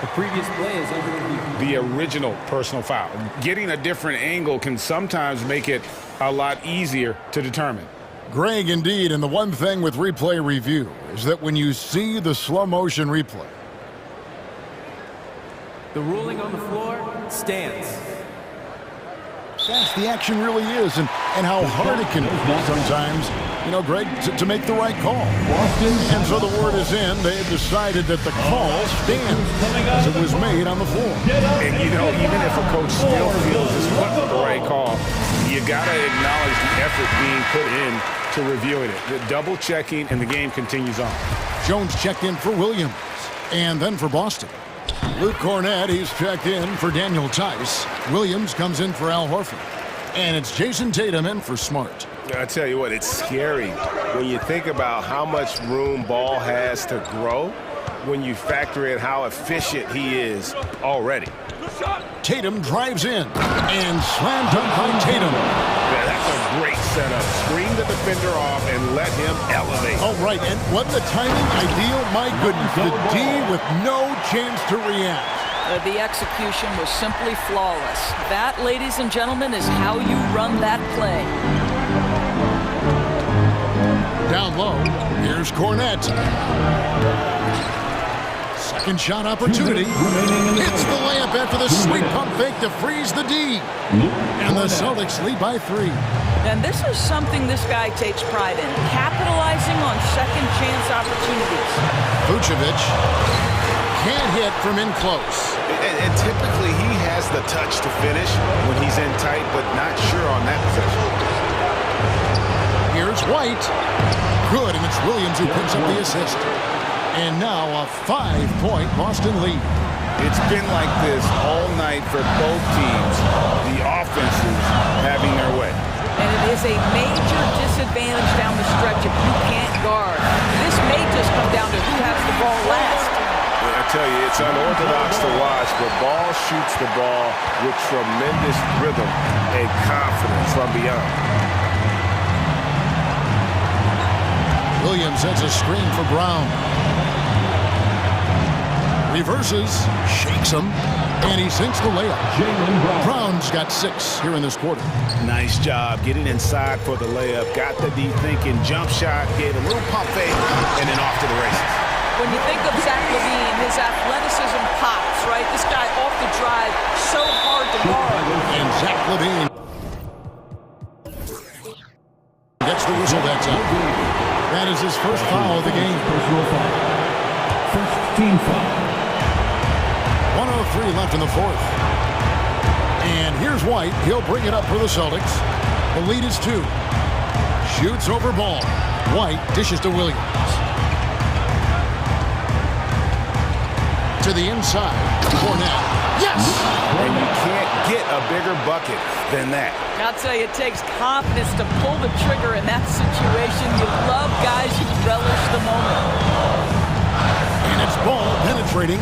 S6: The previous play is under review.
S3: the original personal foul. Getting a different angle can sometimes make it a lot easier to determine.
S1: Greg, indeed, and the one thing with replay review is that when you see the slow motion replay,
S6: The ruling on the floor stands.
S1: fast the action really is and how hard it can be sometimes, you know, Greg, to make the right call. And so the word is in. They've decided that the call stands as it was made on the floor.
S3: And, you know, even if a coach still feels this wasn't the right call, you got to acknowledge the effort being put in to reviewing it. The double checking, and the game continues on.
S1: Jones checked in for Williams, and then for Boston. Luke Cornett, he's checked in for Daniel Tice. Williams comes in for Al Horford. And it's Jason Tatum in for Smart.
S17: I tell you what, it's scary when you think about how much room Ball has to grow when you factor in how efficient he is already.
S1: Tatum drives in, and slam dunk by Tatum.
S3: Yeah, that's a great setup. Screen the defender off and let him elevate.
S1: All right, and what the timing ideal, my goodness. The D with no chance to react.
S14: The execution was simply flawless. That, ladies and gentlemen, is how you run that play.
S1: Down low, here's Cornett. Second shot opportunity. Hits the layup after the sweet pump fake to freeze the D. And the Celtics lead by 3.
S14: And this is something this guy takes pride in, capitalizing on second chance opportunities.
S1: Vucevic can't hit from in close.
S17: And typically he has the touch to finish when he's in tight, but not sure on that possession.
S1: Here's White. Good, and it's Williams who picks up the assist. And now a 5-point Boston lead.
S3: It's been like this all night for both teams. The offenses having their way.
S14: And it is a major disadvantage down the stretch if you can't guard. This may just come down to who has the ball last.
S17: I tell you, it's unorthodox to watch, but Ball shoots the ball with tremendous rhythm and confidence from beyond.
S1: Williams sets a screen for Brown. Reverses, shakes him, and he sinks the layup. Brown's got 6 here in this quarter.
S3: Nice job getting inside for the layup. Got the D thinking, jump shot, gave a little pump fake, and then off to the races.
S14: When you think of Zach LaVine, his athleticism pops, right? This guy off the drive, so hard to guard.
S1: And Zach LaVine gets the whistle that time. That is his first foul of the game.
S10: Personal foul. First team foul.
S1: 1:03 left in the fourth. And here's White. He'll bring it up for the Celtics. The lead is 2. Shoots over Ball. White dishes to Williams. To the inside. Cornett. Yes!
S3: And you can't get a bigger bucket than that.
S14: I'll tell you, it takes confidence to pull the trigger in that situation. You love guys who relish the moment.
S1: And it's Ball penetrating.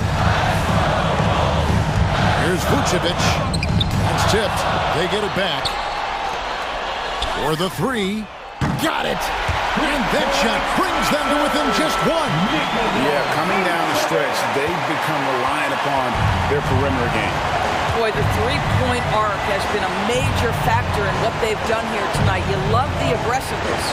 S1: Here's Vucevic. It's tipped. They get it back. For the 3. Got it! And that shot brings them to within just 1.
S3: Yeah, coming down the stretch, they've become reliant upon their perimeter game.
S14: Boy, the three-point arc has been a major factor in what they've done here tonight. You love the aggressiveness.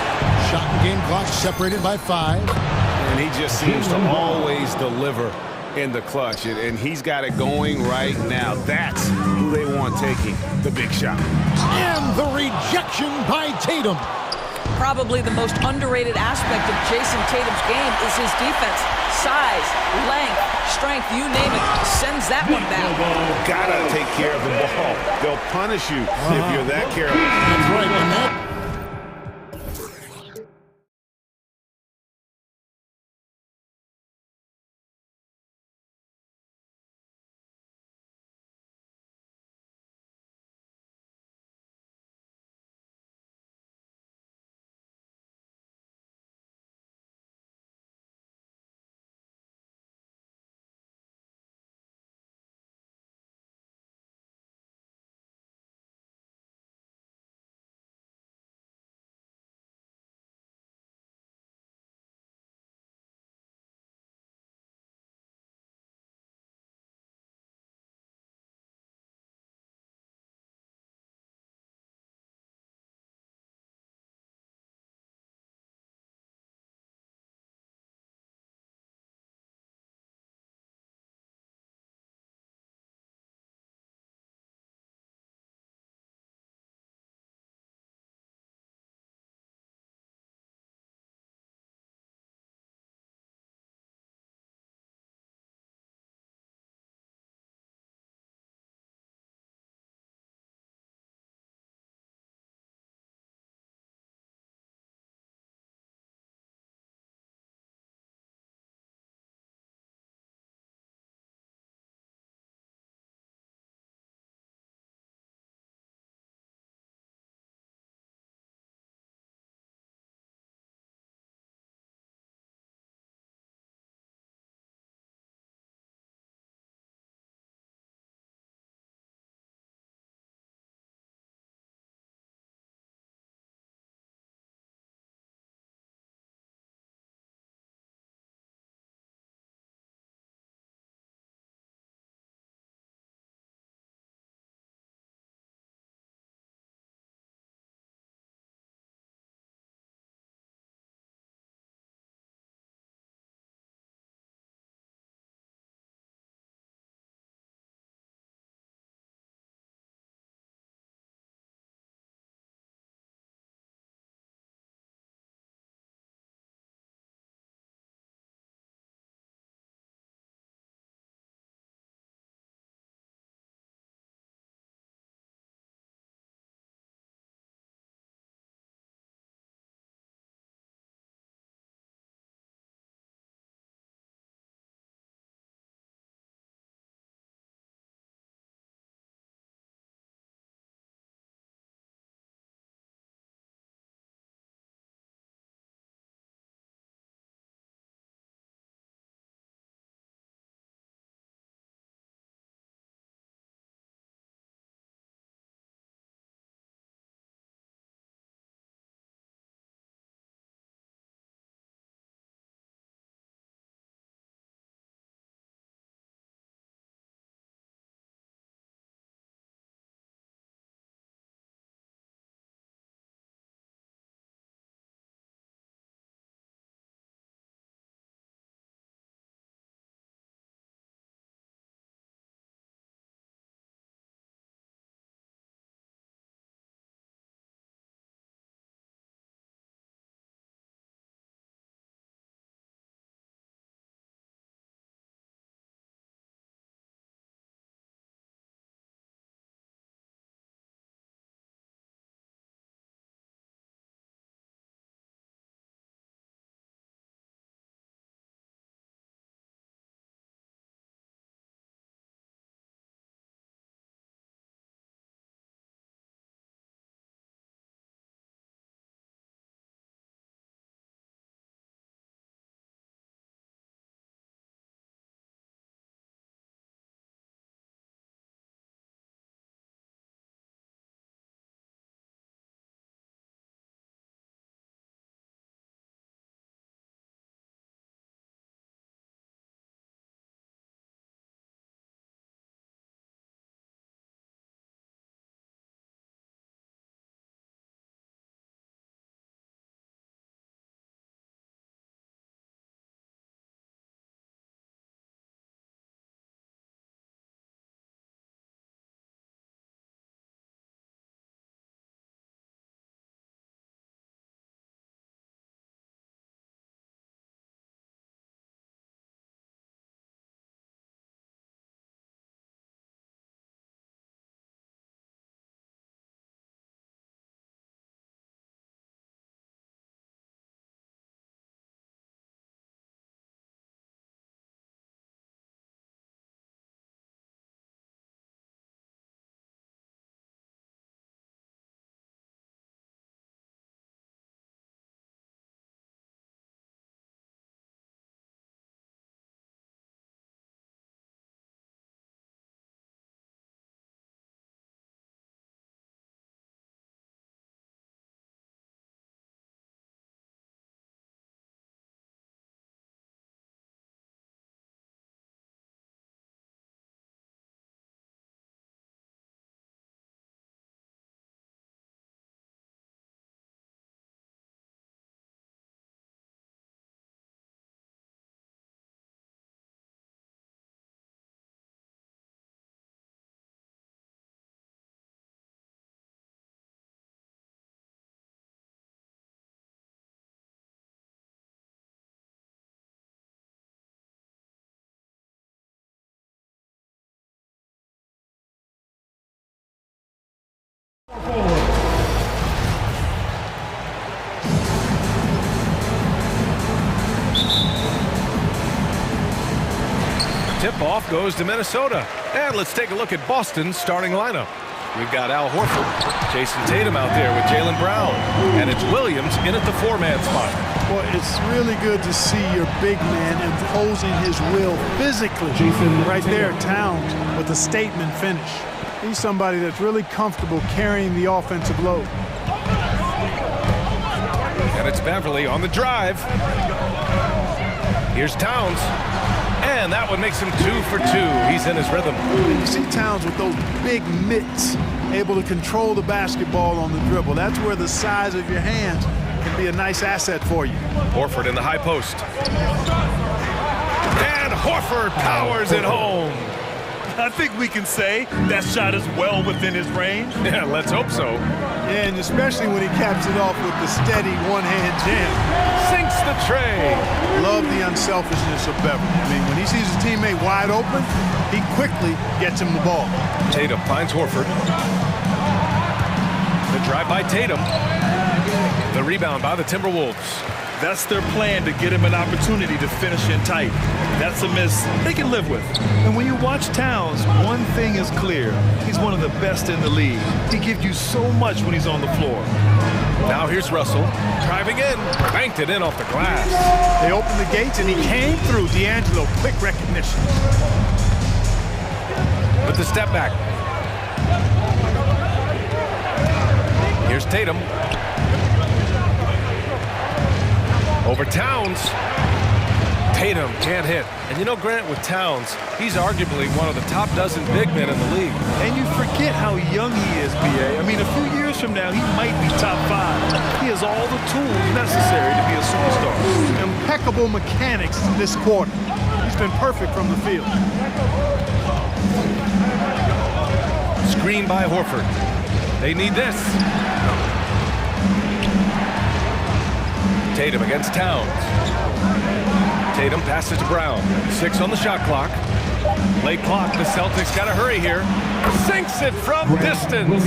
S1: Shot and game clock separated by 5.
S3: And he just seems to always deliver in the clutch. And he's got it going right now. That's who they want taking the big shot.
S1: And the rejection by Tatum.
S14: Probably the most underrated aspect of Jason Tatum's game is his defense. Size, length, strength, you name it, sends that one back.
S3: Gotta take care of the ball. They'll punish you if you're that careless.
S1: That's right, and that
S7: Tip-off goes to Minnesota. And let's take a look at Boston's starting lineup. We've got Al Horford, Jason Tatum out there with Jaylen Brown, and it's Williams in at the four-man spot.
S9: Well, it's really good to see your big man imposing his will physically. Right there, Towns with a statement finish. He's somebody that's really comfortable carrying the offensive load.
S7: And it's Beverly on the drive. Here's Towns. And that one makes him 2 for 2. He's in his rhythm.
S9: You see Towns with those big mitts, able to control the basketball on the dribble. That's where the size of your hands can be a nice asset for you.
S7: Horford in the high post. And Horford powers it home.
S8: I think we can say that shot is well within his range.
S7: Yeah, let's hope so.
S9: Yeah, and especially when he caps it off with the steady one-hand jam.
S7: Sinks the tray.
S9: Love the unselfishness of Beverly. I mean, when he sees his teammate wide open, he quickly gets him the ball.
S7: Tatum finds Horford. The drive by Tatum. The rebound by the Timberwolves.
S8: That's their plan, to get him an opportunity to finish in tight. That's a miss they can live with. And when you watch Towns, one thing is clear. He's one of the best in the league. He gives you so much when he's on the floor.
S7: Now here's Russell, driving in, banked it in off the glass.
S9: They opened the gates and he came through. D'Angelo, quick recognition.
S7: With the step back. Here's Tatum. Over Towns. Tatum can't hit. And you know, Grant, with Towns, he's arguably one of the top dozen big men in the league.
S8: And you forget how young he is, B.A. I mean, a few years from now, he might be top 5. He has all the tools necessary to be a superstar.
S9: Impeccable mechanics this quarter. He's been perfect from the field.
S7: Screen by Horford. They need this. Tatum against Towns. Tatum passes to Brown. 6 on the shot clock. Late clock. The Celtics got to hurry here. Sinks it from distance.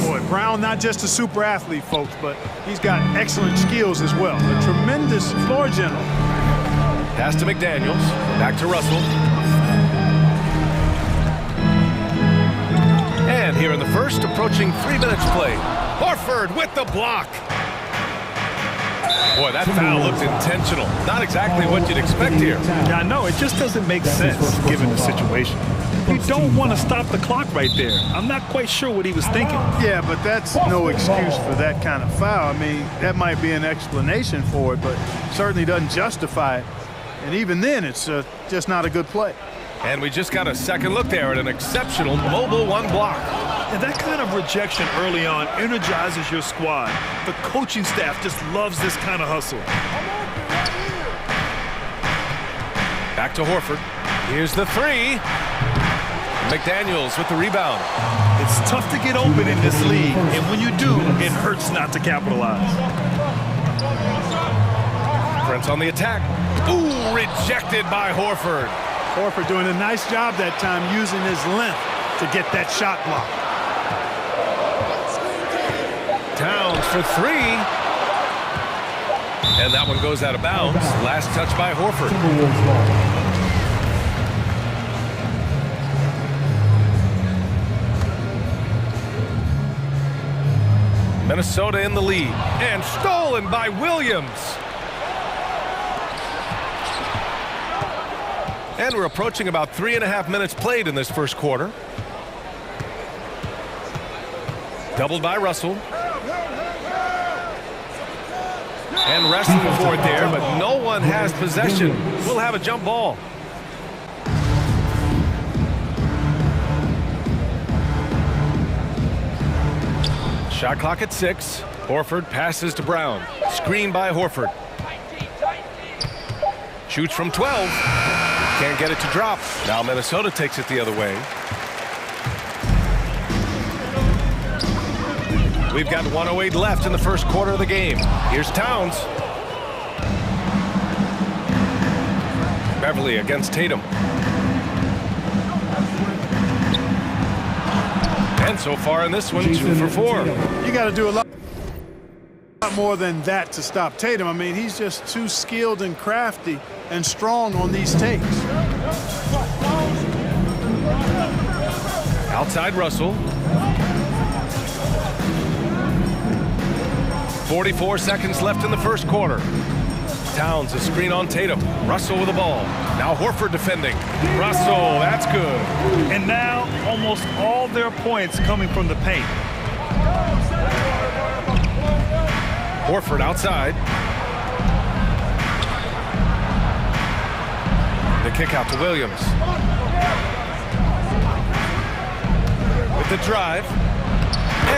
S9: Boy, Brown not just a super athlete, folks, but he's got excellent skills as well. A tremendous floor general.
S7: Pass to McDaniels. Back to Russell. And here in the first, approaching 3 minutes played. Horford with the block. Boy, that foul looked intentional. Not exactly what you'd expect here.
S8: Yeah, I know. It just doesn't make sense given the situation. You don't want to stop the clock right there. I'm not quite sure what he was thinking.
S9: Yeah, but that's no excuse for that kind of foul. I mean, that might be an explanation for it, but certainly doesn't justify it. And even then, it's just not a good play.
S7: And we just got a second look there at an exceptional mobile one block.
S8: And that kind of rejection early on energizes your squad. The coaching staff just loves this kind of hustle.
S7: Back to Horford. Here's the 3. McDaniels with the rebound.
S8: It's tough to get open in this league, and when you do, it hurts not to capitalize.
S7: Brent's on the attack. Ooh, rejected by Horford.
S9: Horford doing a nice job that time using his length to get that shot block.
S7: Towns for 3. And that one goes out of bounds. Last touch by Horford. Minnesota in the lead. And stolen by Williams. And we're approaching about 3.5 minutes played in this first quarter. Doubled by Russell. And wrestling for it there, but no one has possession. We'll have a jump ball. Shot clock at 6. Horford passes to Brown. Screen by Horford. Shoots from 12. Can't get it to drop. Now Minnesota takes it the other way. We've got 1:08 left in the first quarter of the game. Here's Towns. Beverly against Tatum. And so far in this one, 2 for 4.
S9: You got to do a lot more than that to stop Tatum. I mean, he's just too skilled and crafty and strong on these takes.
S7: Outside Russell. 44 seconds left in the first quarter. Towns a screen on Tatum. Russell with the ball. Now Horford defending. Russell, that's good.
S8: And now almost all their points coming from the paint.
S7: Horford outside. The kick out to Williams. With the drive.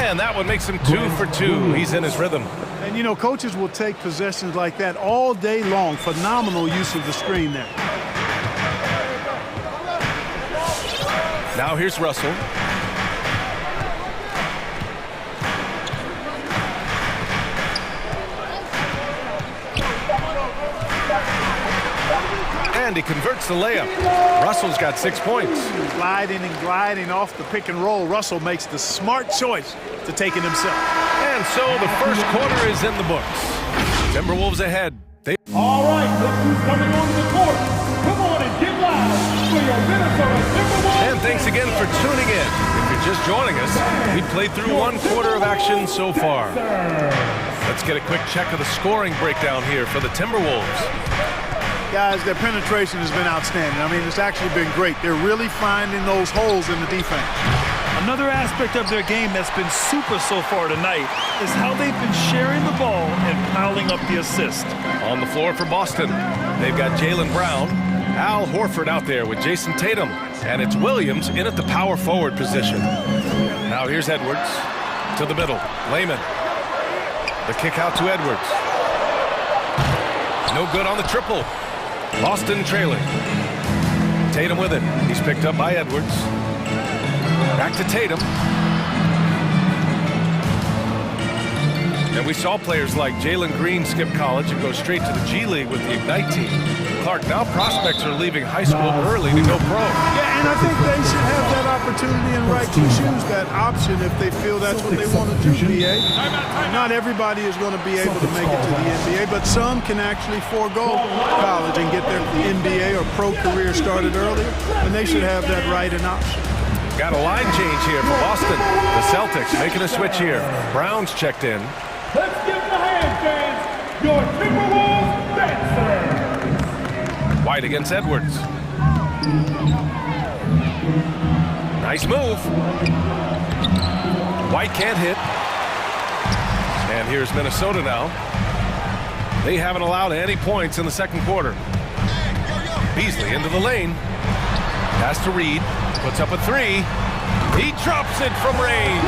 S7: And that one makes him 2 for 2. He's in his rhythm.
S9: And, you know, coaches will take possessions like that all day long. Phenomenal use of the screen there.
S7: Now here's Russell. And he converts the layup. Russell's got 6 points.
S9: Gliding and gliding off the pick and roll. Russell makes the smart choice to take it himself.
S7: And so the first quarter is in the books. Timberwolves ahead.
S10: All right, look who's coming on the court. Come on and get loud for your Minnesota Timberwolves.
S7: And thanks again for tuning in. If you're just joining us, we played through 1 quarter of action so far. Let's get a quick check of the scoring breakdown here for the Timberwolves.
S9: Guys, their penetration has been outstanding. I mean, it's actually been great. They're really finding those holes in the defense.
S8: Another aspect of their game that's been super so far tonight is how they've been sharing the ball and piling up the assist.
S7: On the floor for Boston, they've got Jaylen Brown, Al Horford out there with Jason Tatum, and it's Williams in at the power forward position. Now here's Edwards to the middle. Layman. The kick out to Edwards. No good on the triple. Boston trailing. Tatum with it. He's picked up by Edwards. Back to Tatum. And we saw players like Jalen Green skip college and go straight to the G League with the Ignite team. Clark, now prospects are leaving high school early to go pro.
S9: Yeah, and I think they should have that opportunity and right to choose that option if they feel that's what they want to do, BA. Not everybody is going to be able to make it to the NBA, but some can actually forego college and get their NBA or pro career started earlier, and they should have that right and option.
S7: Got a line change here for Boston. The Celtics making a switch here. Brown's checked in.
S10: Let's give them a hand, fans. Your Timberwolves dancer.
S7: White against Edwards. Nice move. White can't hit. And here's Minnesota now. They haven't allowed any points in the second quarter. Beasley into the lane. Pass to Reed. Puts up a 3. He drops it from range.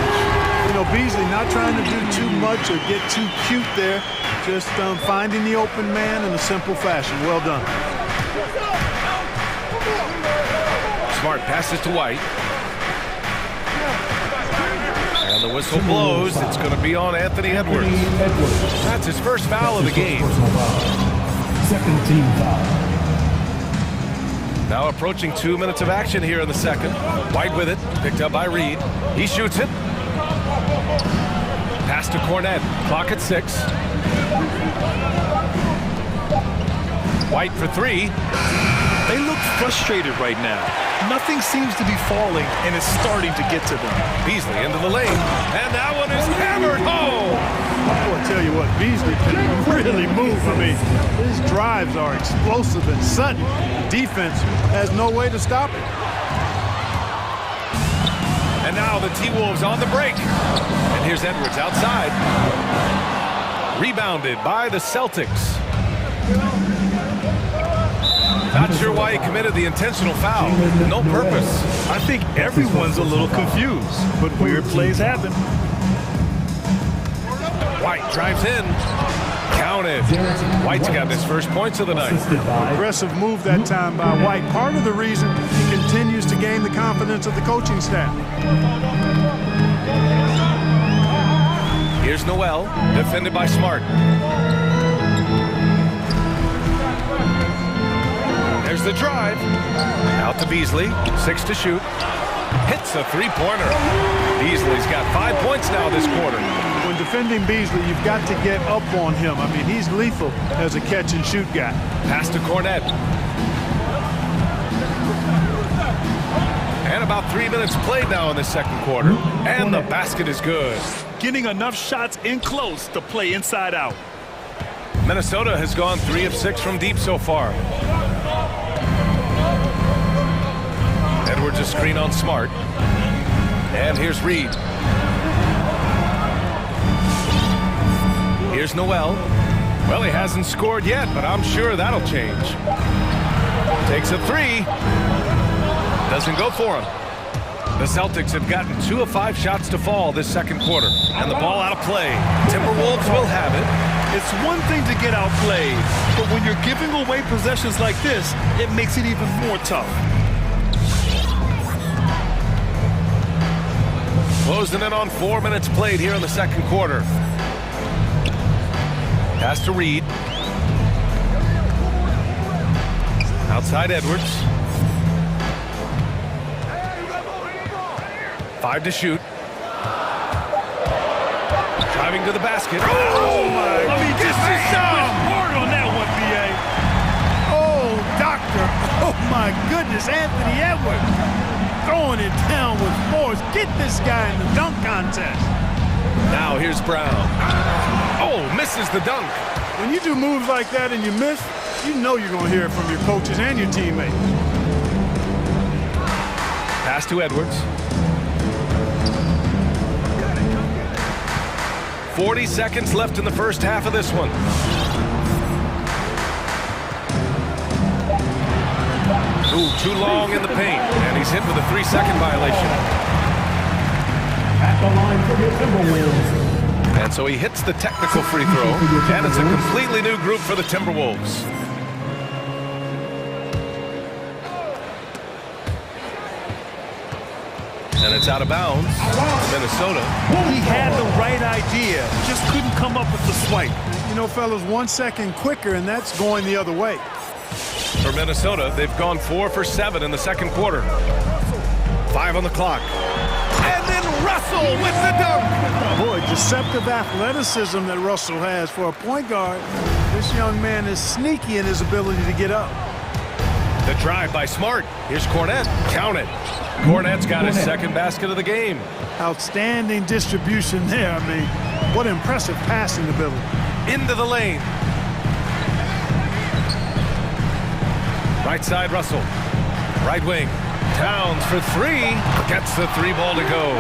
S9: You know, Beasley not trying to do too much or get too cute there. Just finding the open man in a simple fashion. Well done.
S7: Smart passes to White. And the whistle blows. It's going to be on Anthony Edwards. That's his first foul of the game.
S10: Second team foul.
S7: Now approaching 2 minutes of action here in the second. White with it, picked up by Reed. He shoots it. Pass to Cornette. Clock at 6. White for 3.
S8: They look frustrated right now. Nothing seems to be falling, and it's starting to get to them.
S7: Beasley into the lane, and that one is hammered home.
S9: I'll tell you what, Beasley can really move. I mean, his drives are explosive and sudden. The defense has no way to stop it.
S7: And now the T-Wolves on the break. And here's Edwards outside. Rebounded by the Celtics. Not sure why he committed the intentional foul. No purpose.
S8: I think everyone's a little confused, but weird plays happen.
S7: White drives in. Counted. White's got his first points of the night.
S9: Aggressive move that time by White. Part of the reason he continues to gain the confidence of the coaching staff.
S7: Here's Noel, defended by Smart. There's the drive. Out to Beasley. 6 to shoot. Hits a three-pointer. Beasley's got 5 points now this quarter.
S9: When defending Beasley, you've got to get up on him. I mean, he's lethal as a catch-and-shoot guy.
S7: Pass to Cornette. And about 3 minutes played now in the second quarter. And the basket is good.
S8: Getting enough shots in close to play inside out.
S7: Minnesota has gone 3 of 6 from deep so far. Edwards a screen on Smart. And here's Reed. Here's Noel. Well, he hasn't scored yet, but I'm sure that'll change. Takes a three. Doesn't go for him. The Celtics have gotten 2 of 5 shots to fall this second quarter. And the ball out of play. Timberwolves will have it.
S8: It's one thing to get outplayed, but when you're giving away possessions like this, it makes it even more tough.
S7: Closing in on 4 minutes played here in the second quarter. Pass to Reed. Outside Edwards. 5 to shoot. Driving to the basket.
S9: Oh my! Let me just hard on that one, BA. Oh, doctor! Oh my goodness, Anthony Edwards throwing it down with force. Get this guy in the dunk contest.
S7: Now here's Brown. Oh, misses the dunk.
S9: When you do moves like that and you miss, you know you're going to hear it from your coaches and your teammates.
S7: Pass to Edwards. 40 seconds left in the first half of this one. Ooh, too long in the paint, and he's hit with a 3-second violation.
S10: At the line for the Timberwolves.
S7: And so he hits the technical free throw, and it's a completely new group for the Timberwolves. And it's out of bounds. Minnesota.
S8: He had the right idea, just couldn't come up with the swipe.
S9: You know, fellas, 1 second quicker, and that's going the other way.
S7: For Minnesota, they've gone 4 for 7 in the second quarter. 5 on the clock. And then Russell with the dunk.
S9: Boy, deceptive athleticism that Russell has for a point guard. This young man is sneaky in his ability to get up.
S7: The drive by Smart. Here's Cornette. Count it. Cornette's got his second basket of the game.
S9: Outstanding distribution there. I mean, what impressive passing ability.
S7: Into the lane. Right side, Russell. Right wing. Towns for 3. Gets the 3 ball to go.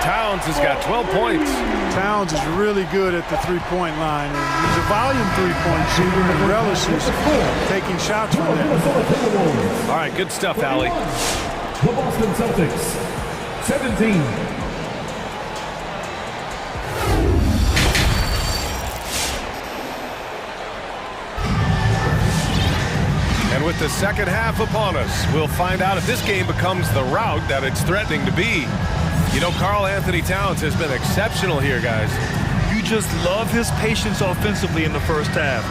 S7: Towns has got 12 points.
S9: Towns is really good at the three-point line. And he's a volume three-point shooter and relishes taking shots from there.
S7: All right, good stuff, Allie.
S10: The Boston Celtics, 17.
S7: And with the second half upon us, we'll find out if this game becomes the rout that it's threatening to be. You know, Karl Anthony Towns has been exceptional here, guys.
S8: You just love his patience offensively in the first half.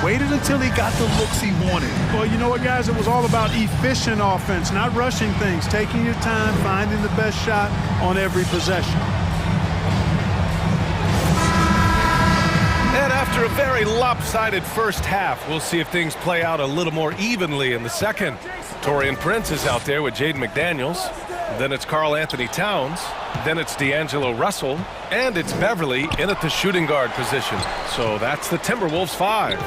S8: Waited until he got the looks he wanted.
S9: Well, you know what, guys? It was all about efficient offense, not rushing things, taking your time, finding the best shot on every possession.
S7: And after a very lopsided first half, we'll see if things play out a little more evenly in the second. Taurean Prince is out there with Jaden McDaniels. Then it's Karl Anthony Towns. Then it's D'Angelo Russell. And it's Beverly in at the shooting guard position. So that's the Timberwolves 5.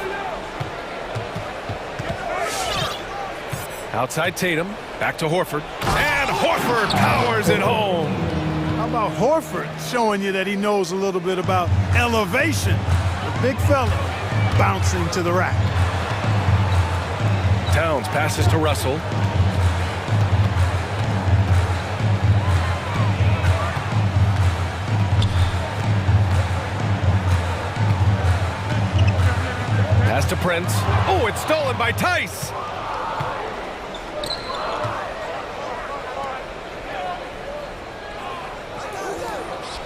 S7: Outside Tatum. Back to Horford. And Horford powers it home.
S9: How about Horford showing you that he knows a little bit about elevation? The big fella bouncing to the rack.
S7: Towns passes to Russell. Pass to Prince. Oh, it's stolen by Tice.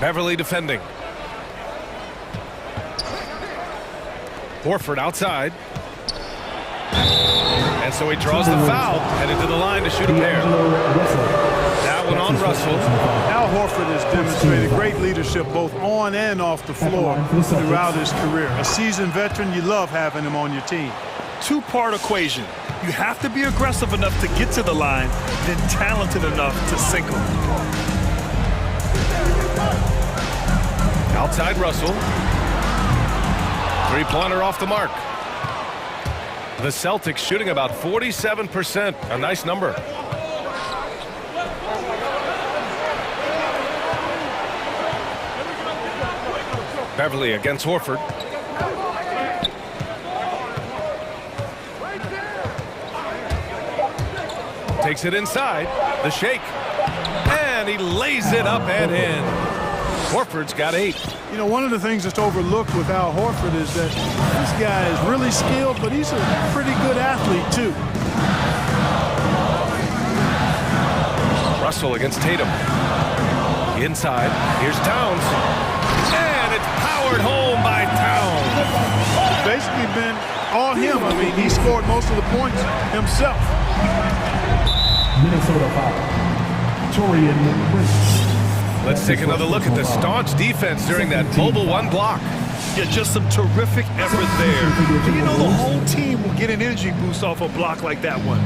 S7: Beverly defending. Horford outside. And so he draws the foul, headed to the line to shoot a pair. Now one on Russell.
S9: Al Horford has demonstrated great leadership both on and off the floor throughout his career. A seasoned veteran, you love having him on your team.
S8: Two-part equation. You have to be aggressive enough to get to the line, then talented enough to sink them.
S7: Outside Russell. Three-pointer off the mark. The Celtics shooting about 47%. A nice number. Beverly against Horford. Takes it inside. The shake. And he lays it up and in. Horford's got 8.
S9: You know, one of the things that's overlooked with Al Horford is that this guy is really skilled, but he's a pretty good athlete, too.
S7: Russell against Tatum. Inside. Here's Towns. And it's powered home by Towns.
S9: It's basically been all him. I mean, he scored most of the points himself.
S10: Minnesota foul. Torian Prince.
S7: Let's take another look at the staunch defense during that mobile one block.
S8: Yeah, just some terrific effort there. And you know, the whole team will get an energy boost off a block like that one.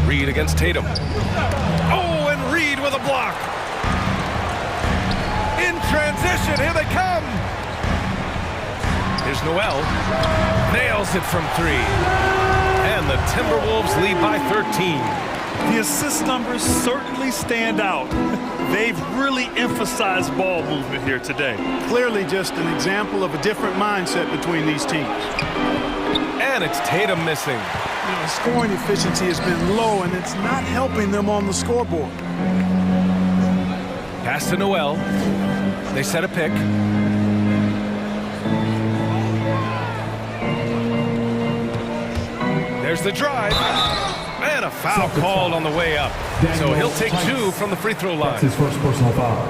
S7: Reed against Tatum. Oh, and Reed with a block. In transition, here they come. Here's Noel. Nails it from 3. And the Timberwolves lead by 13.
S8: The assist numbers certainly stand out. They've really emphasized ball movement here today.
S9: Clearly just an example of a different mindset between these teams.
S7: And it's Tatum missing.
S9: You know, scoring efficiency has been low, and it's not helping them on the scoreboard.
S7: Pass to Noel. They set a pick. There's the drive. And a foul called on the way up. So he'll take 2 from the free throw line.
S10: That's his first personal foul.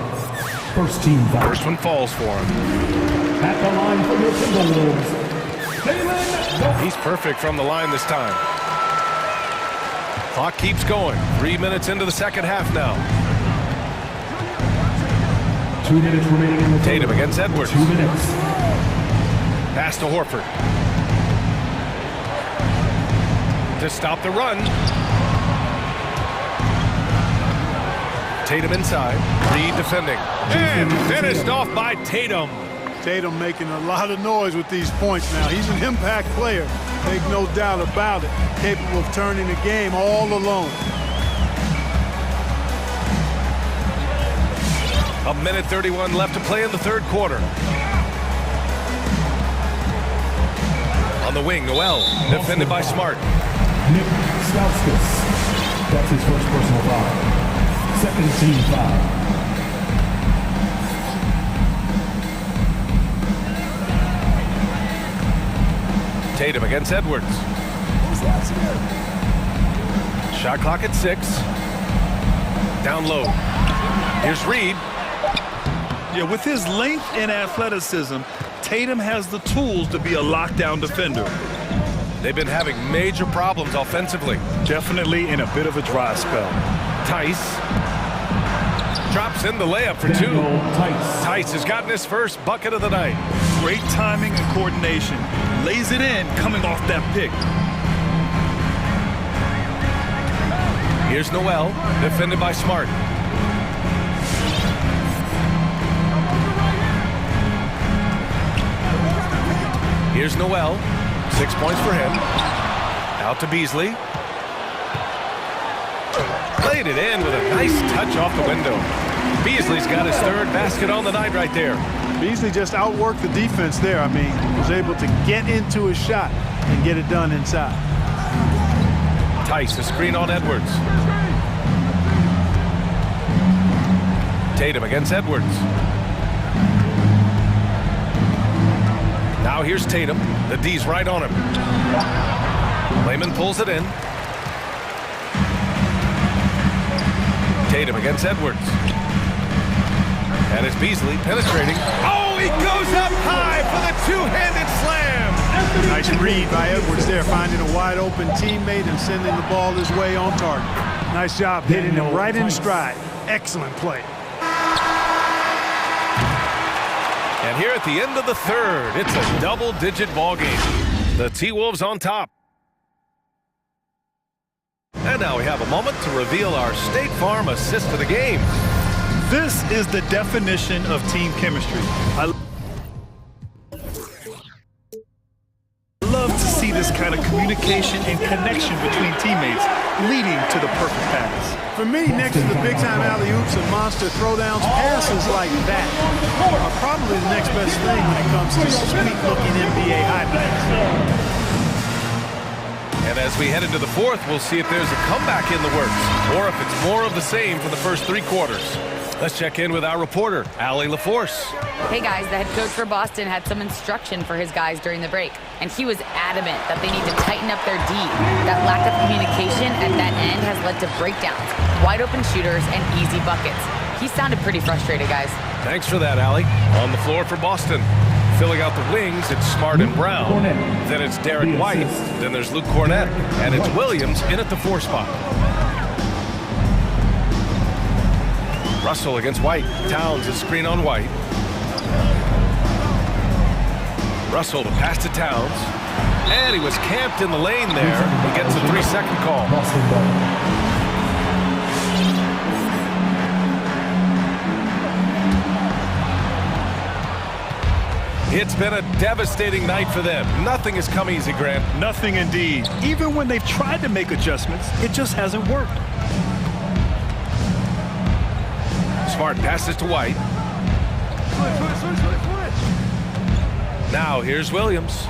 S10: First team foul.
S7: First one falls for him.
S10: At the line for the Timberwolves.
S7: He's perfect from the line this time. Clock keeps going. 3 minutes into the second half now.
S10: 2 minutes remaining in the
S7: Tatum against Edwards.
S10: 2 minutes.
S7: Pass to Horford. To stop the run. Tatum inside. Reed defending. And finished off by Tatum.
S9: Tatum making a lot of noise with these points now. He's an impact player. Make no doubt about it. Capable of turning the game all alone.
S7: A minute 31 left to play in the third quarter. On the wing, Noel. Defended by Smart.
S10: Nick Stauskas. That's his first personal foul. Second team foul.
S7: Tatum against Edwards. Shot clock at 6. Down low. Here's Reed.
S8: Yeah, with his length and athleticism, Tatum has the tools to be a lockdown defender.
S7: They've been having major problems offensively.
S8: Definitely in a bit of a dry spell.
S7: Tice drops in the layup for 2. Tice has gotten his first bucket of the night.
S8: Great timing and coordination. Lays it in coming off that pick.
S7: Here's Noel, defended by Smart. Here's Noel. 6 points for him. Out to Beasley. Played it in with a nice touch off the window. Beasley's got his third basket on the night right there.
S9: Beasley just outworked the defense there. I mean, was able to get into his shot and get it done inside.
S7: Tice, a screen on Edwards. Tatum against Edwards. Now here's Tatum. The D's right on him. Layman pulls it in. Tatum against Edwards. And it's Beasley penetrating. Oh, he goes up high for the two-handed slam.
S9: Nice read by Edwards there, finding a wide open teammate and sending the ball his way on target. Nice job hitting him right in stride. Excellent play.
S7: And here at the end of the third, it's a double-digit ball game. The T-Wolves on top. And now we have a moment to reveal our State Farm assist of the game.
S8: This is the definition of team chemistry. I love to see this kind of communication and connection between teammates leading to the perfect pass.
S9: For me, next to the big-time alley-oops and monster throwdowns, passes like that are probably the next best thing when it comes to sweet-looking NBA highlights.
S7: And as we head into the fourth, we'll see if there's a comeback in the works or if it's more of the same for the first three quarters. Let's check in with our reporter, Allie LaForce.
S11: Hey guys, the head coach for Boston had some instruction for his guys during the break, and he was adamant that they need to tighten up their D. That lack of communication at that end has led to breakdowns, wide open shooters, and easy buckets. He sounded pretty frustrated, guys.
S7: Thanks for that, Allie. On the floor for Boston. Filling out the wings, it's Smart and Brown. Then it's Derek White. Then there's Luke Cornett. And it's Williams in at the 4 spot. Russell against White. Towns is screen on White. Russell to pass to Towns. And he was camped in the lane there. He gets a 3-second call. It's been a devastating night for them. Nothing has come easy, Grant.
S8: Nothing indeed. Even when they've tried to make adjustments, it just hasn't worked.
S7: Smart passes to White. Now here's Williams.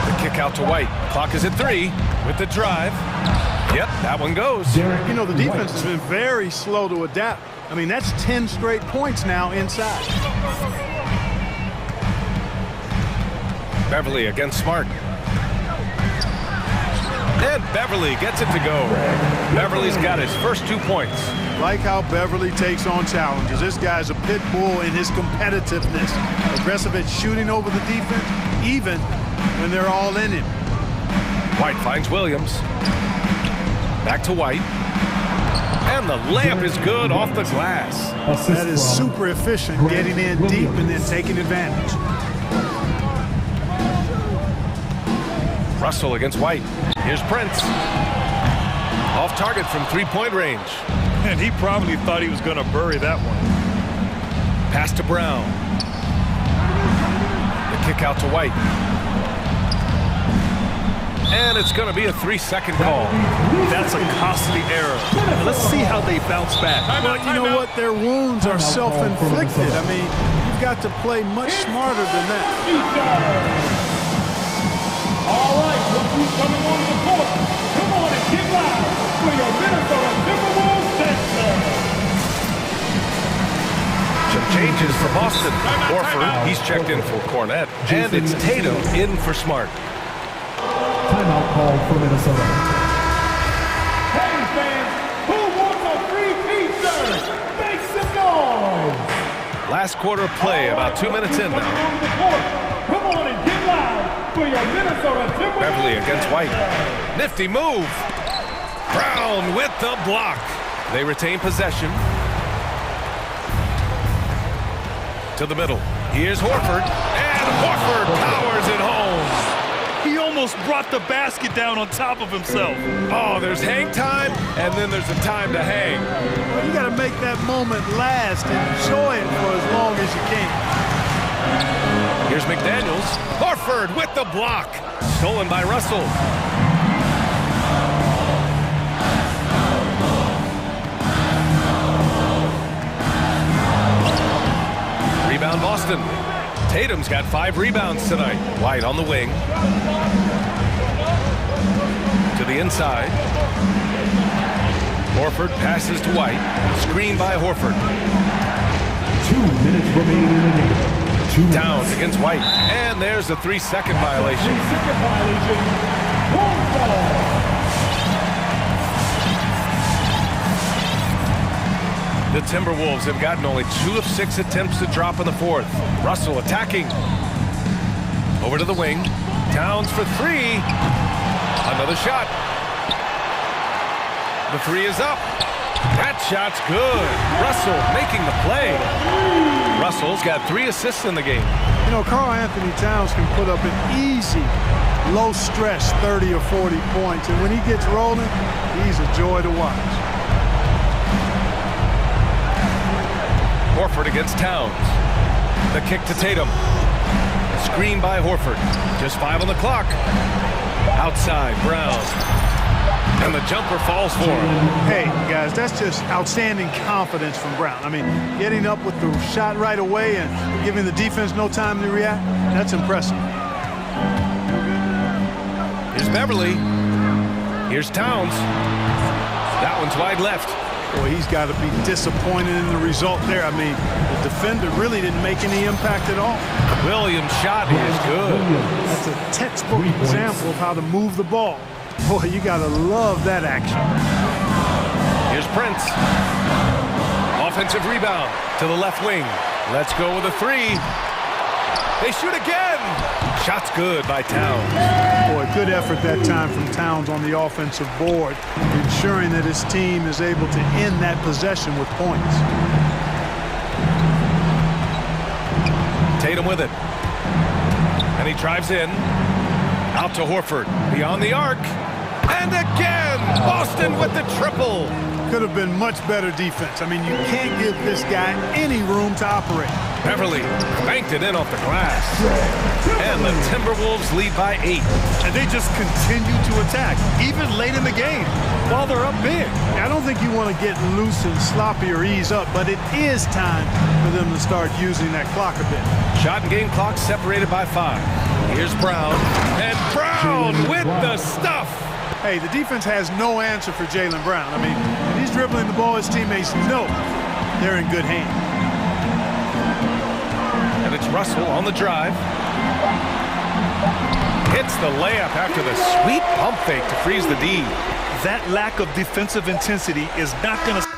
S7: The kick out to White. Clock is at 3 with the drive. Yep, that one goes.
S9: You know, the defense has been very slow to adapt. I mean, that's 10 straight points now inside.
S7: Beverly against Smart. And Beverly gets it to go. Beverly's got his first 2 points.
S9: Like how Beverly takes on challenges. This guy's a pit bull in his competitiveness. Aggressive at shooting over the defense, even when they're all in him.
S7: White finds Williams. Back to White. And the layup is good off the glass.
S9: That is super efficient, getting in deep and then taking advantage.
S7: Russell against White. Here's Prince. Off target from 3-point range.
S8: And he probably thought he was going to bury that one.
S7: Pass to Brown. The kick out to White. And it's going to be a 3-second call.
S8: That's a costly error. Let's see how they bounce back.
S9: Well, you know what? Their wounds are self-inflicted. I mean, you've got to play much smarter than that.
S4: All right, look who's coming on the court. Come on and get loud for your Minnesota Timberwolves Center.
S7: Some changes for Boston. Horford, he's checked in for Cornett. And it's Tatum in for Smart.
S10: Timeout call for Minnesota.
S4: Hey fans, who wants a free pizza? Make some noise.
S7: Last quarter play, about 2 minutes in now.
S4: Come on and get loud for your Minnesota Timberwolves.
S7: Beverly against White. Nifty move. Brown with the block. They retain possession. To the middle. Here's Horford. And Horford powers it home.
S8: He almost brought the basket down on top of himself.
S7: Oh, there's hang time, and then there's a time to hang.
S9: Well, you got to make that moment last and enjoy it for as long as you can.
S7: Here's McDaniels. Horford with the block. Stolen by Russell. Rebound Boston. Tatum's got 5 rebounds tonight. White on the wing. To the inside. Horford passes to White. Screen by Horford.
S10: 2 minutes remaining in the game.
S7: Downs against White. And there's a 3-second violation.
S4: 3-second violation. One ball.
S7: The Timberwolves have gotten only 2 of 6 attempts to drop in the fourth. Russell attacking. Over to the wing. Towns for 3. Another shot. The 3 is up. That shot's good. Russell making the play. Russell's got 3 assists in the game.
S9: You know, Karl Anthony Towns can put up an easy, low-stress 30 or 40 points. And when he gets rolling, he's a joy to watch.
S7: Horford against Towns. The kick to Tatum. Screen by Horford. Just 5 on the clock. Outside, Brown. And the jumper falls for him.
S9: Hey, guys, that's just outstanding confidence from Brown. I mean, getting up with the shot right away and giving the defense no time to react, that's impressive.
S7: Here's Beverly. Here's Towns. That one's wide left.
S9: Boy, he's got to be disappointed in the result there. I mean, the defender really didn't make any impact at all.
S7: Williams' shot is good.
S9: That's a textbook example of how to move the ball. Boy, you got to love that action.
S7: Here's Prince. Offensive rebound to the left wing. Let's go with a 3. They shoot again. Shot's good by Towns.
S9: Boy, good effort that time from Towns on the offensive board, ensuring that his team is able to end that possession with points.
S7: Tatum with it. And he drives in. Out to Horford. Beyond the arc. And again, Boston with the triple.
S9: Could have been much better defense. I mean, you can't give this guy any room to operate.
S7: Beverly banked it in off the glass. And the Timberwolves lead by 8.
S8: And they just continue to attack, even late in the game, while they're up big.
S9: I don't think you want to get loose and sloppy or ease up, but it is time for them to start using that clock a bit.
S7: Shot and game clock separated by 5. Here's Brown. And Brown with the stuff.
S9: Hey, the defense has no answer for Jaylen Brown. I mean, when he's dribbling the ball, his teammates know they're in good hands.
S7: And it's Russell on the drive. Hits the layup after the sweet pump fake to freeze the D.
S8: That lack of defensive intensity is not going to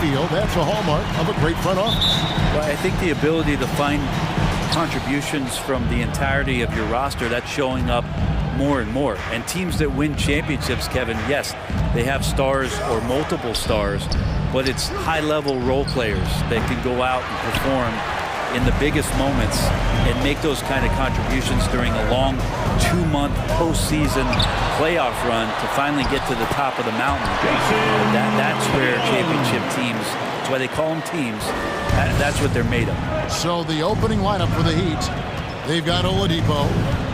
S1: feel that's a hallmark of a great front office.
S12: Well, I think the ability to find contributions from the entirety of your roster, that's showing up more and more. And teams that win championships, Kevin, yes, they have stars or multiple stars, but it's high-level role players that can go out and perform in the biggest moments and make those kind of contributions during a long 2-month postseason playoff run to finally get to the top of the mountain. That's where championship teams, that's why they call them teams, that's what they're made of.
S1: So the opening lineup for the Heat, they've got Oladipo.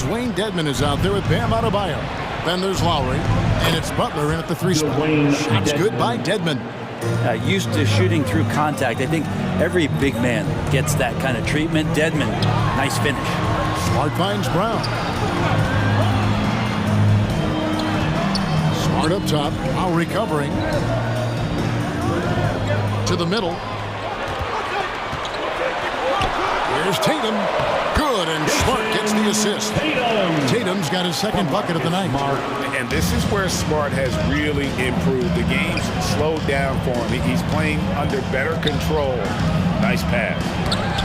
S1: Dwayne Dedmon is out there with Bam Adebayo. Then there's Lowry, and it's Butler in at the 3 spot. Shots good by Dedmon.
S12: Used to shooting through contact. I think every big man gets that kind of treatment. Dedmon, nice finish.
S1: Smart finds Brown. Smart up top, now recovering. To the middle. Here's Tatum. Good, and Smart gets the assist. Tatum's got his second bucket of the night.
S17: And this is where Smart has really improved. The game's slowed down for him. He's playing under better control. Nice pass.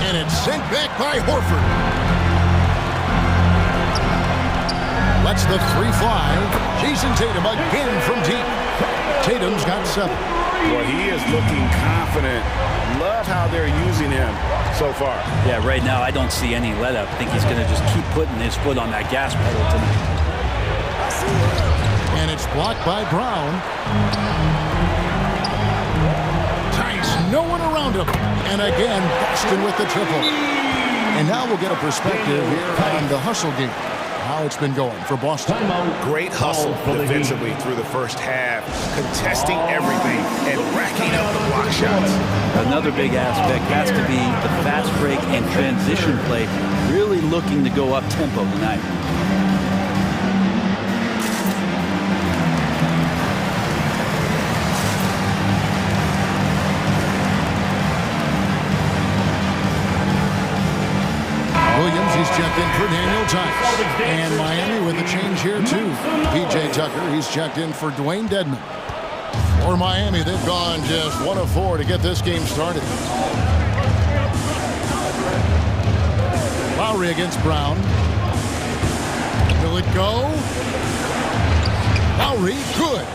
S1: And it's sent back by Horford. Lets the 3 fly. Jason Tatum again from deep. Tatum's got 7.
S17: Well, he is looking confident. Love how they're using him so far.
S12: Yeah, right now I don't see any let up. I think he's going to just keep putting his foot on that gas pedal tonight.
S1: And it's blocked by Brown. Tice, no one around him. And again, Boston with the triple. And now we'll get a perspective here on the hustle game. How it's been going for Boston.
S17: Great hustle defensively through the first half, contesting everything and racking up the block shots.
S12: Another big aspect has to be the fast break and transition play, really looking to go up tempo tonight.
S1: Williams, he's checked in for Daniel Tice. And Miami with a change here, too. P.J. Tucker, he's checked in for Dwayne Dedmon. For Miami, they've gone just 1 of 4 to get this game started. Lowry against Brown. Will it go? Lowry, good.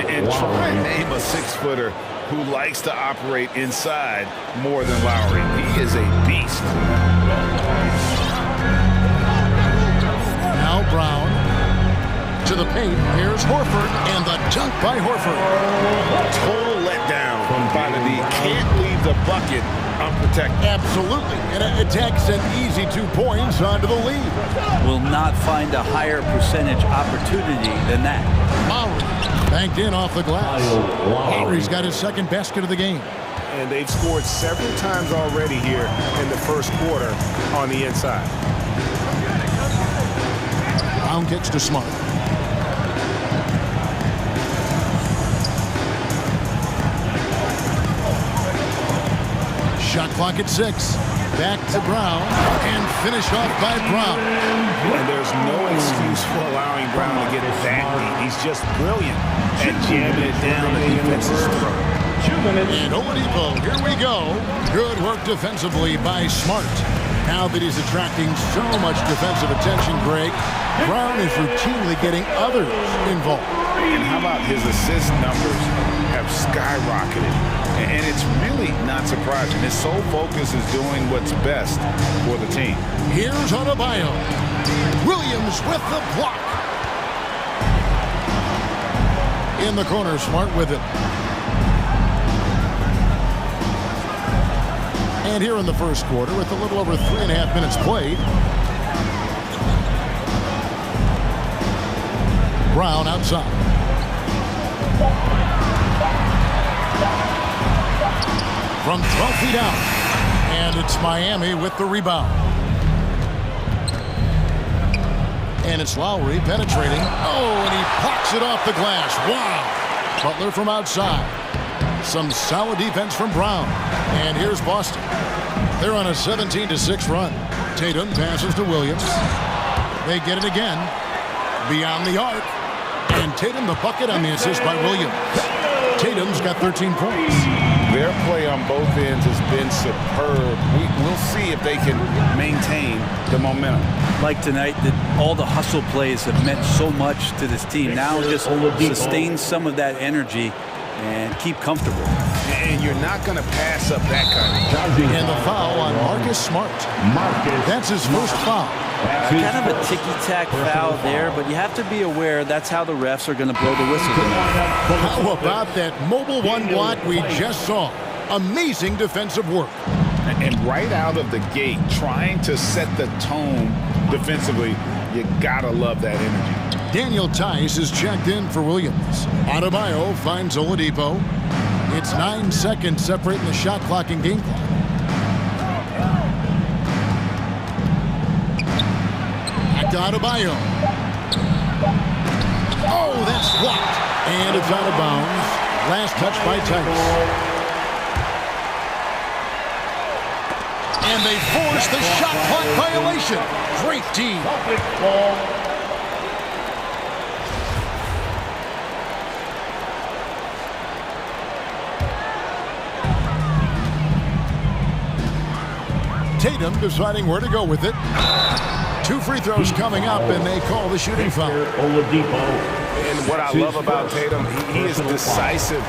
S17: And try and name a 6-footer who likes to operate inside more than Lowry. He is a beast.
S1: Now Brown to the paint. Here's Horford, and the dunk by Horford.
S17: Total letdown by the D. Can't leave the bucket unprotected.
S1: Absolutely. And it takes an easy 2 points onto the lead.
S12: Will not find a higher percentage opportunity than that.
S1: Lowry banked in off the glass. Lowry's got his second basket of the game.
S17: And they've scored several times already here in the first quarter on the inside.
S1: Brown kicks to Smart. Shot clock at 6. Back to Brown, and finished off by Brown.
S17: And there's no excuse for allowing Brown to get that lead. He's just brilliant at jamming it down the defense's throat.
S1: And Oladipo, here we go. Good work defensively by Smart. Now that he's attracting so much defensive attention, Greg, Brown is routinely getting others involved.
S17: And how about his assist numbers have skyrocketed? And it's really not surprising. His sole focus is doing what's best for the team.
S1: Here's Adebayo. Williams with the block. In the corner, Smart with it. And here in the first quarter, with a little over 3.5 minutes played, Brown outside. From 12 feet out. And it's Miami with the rebound. And it's Lowry penetrating. Oh, and he blocks it off the glass. Wow. Butler from outside. Some solid defense from Brown. And here's Boston. They're on a 17-6 run. Tatum passes to Williams. They get it again. Beyond the arc. And Tatum the bucket on the assist by Williams. Tatum's got 13 points.
S3: Their play on both ends has been superb. We'll see if they can maintain the momentum.
S12: Like tonight, all the hustle plays have meant so much to this team. Now just sustain some of that energy and keep comfortable.
S3: And you're not going to pass up that kind of thing.
S1: And the foul on Marcus Smart. That's his first foul.
S12: Kind of a ticky-tack foul there, but you have to be aware that's how the refs are going to blow the whistle tonight.
S1: How about that mobile one block we just saw? Amazing defensive work.
S3: And right out of the gate, trying to set the tone defensively, you gotta love that energy.
S1: Daniel Tice is checked in for Williams. Adebayo finds Oladipo. It's 9 seconds separating the shot clock and game clock. Back to Adebayo. Oh, that's blocked. And it's out of bounds. Last touch by Tice. And they force the shot clock violation. Great team. Tatum deciding where to go with it. 2 free throws coming up, and they call the shooting foul.
S17: And what I love about Tatum, he is decisive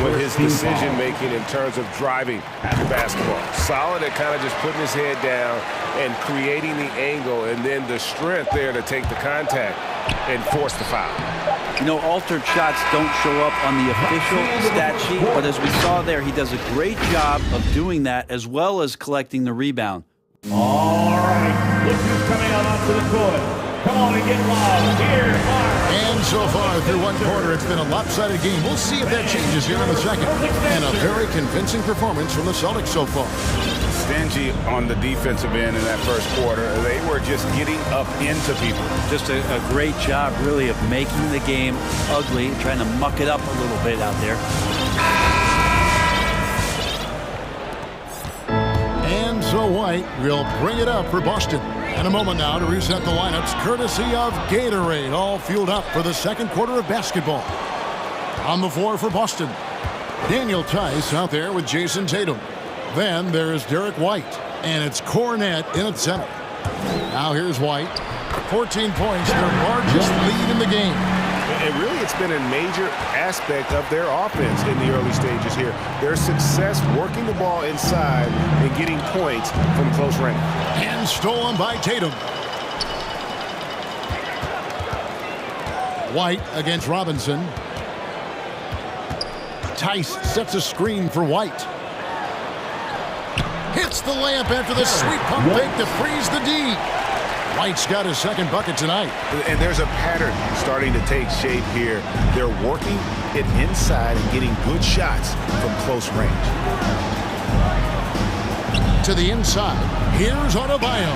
S17: with his decision-making in terms of driving the basketball. Solid at kind of just putting his head down and creating the angle, and then the strength there to take the contact and force the foul.
S12: You know, altered shots don't show up on the official stat sheet, but as we saw there, he does a great job of doing that as well as collecting the rebound.
S4: All right, look who's coming out onto the court. Come on and get loud. Here are...
S1: And so far through one quarter, it's been a lopsided game. We'll see if that changes here in a second. And a very convincing performance from the Celtics so far.
S3: Stingy on the defensive end in that first quarter. They were just getting up into people.
S12: Just a great job, really, of making the game ugly, trying to muck it up a little bit out there.
S1: And so White will bring it up for Boston. In a moment now to reset the lineups, courtesy of Gatorade, all fueled up for the second quarter of basketball. On the floor for Boston, Daniel Tice out there with Jason Tatum. Then there's Derek White, and it's Cornette in at center. Now here's White. 14 points, their largest lead in the game.
S17: And really, it's been a major aspect of their offense in the early stages here. Their success working the ball inside and getting points from close range.
S1: And stolen by Tatum. White against Robinson. Tice sets a screen for White. Hits the layup after the sweet pump fake to freeze the D. White's got his second bucket tonight.
S17: And there's a pattern starting to take shape here. They're working it inside and getting good shots from close range.
S1: To the inside. Here's Adebayo.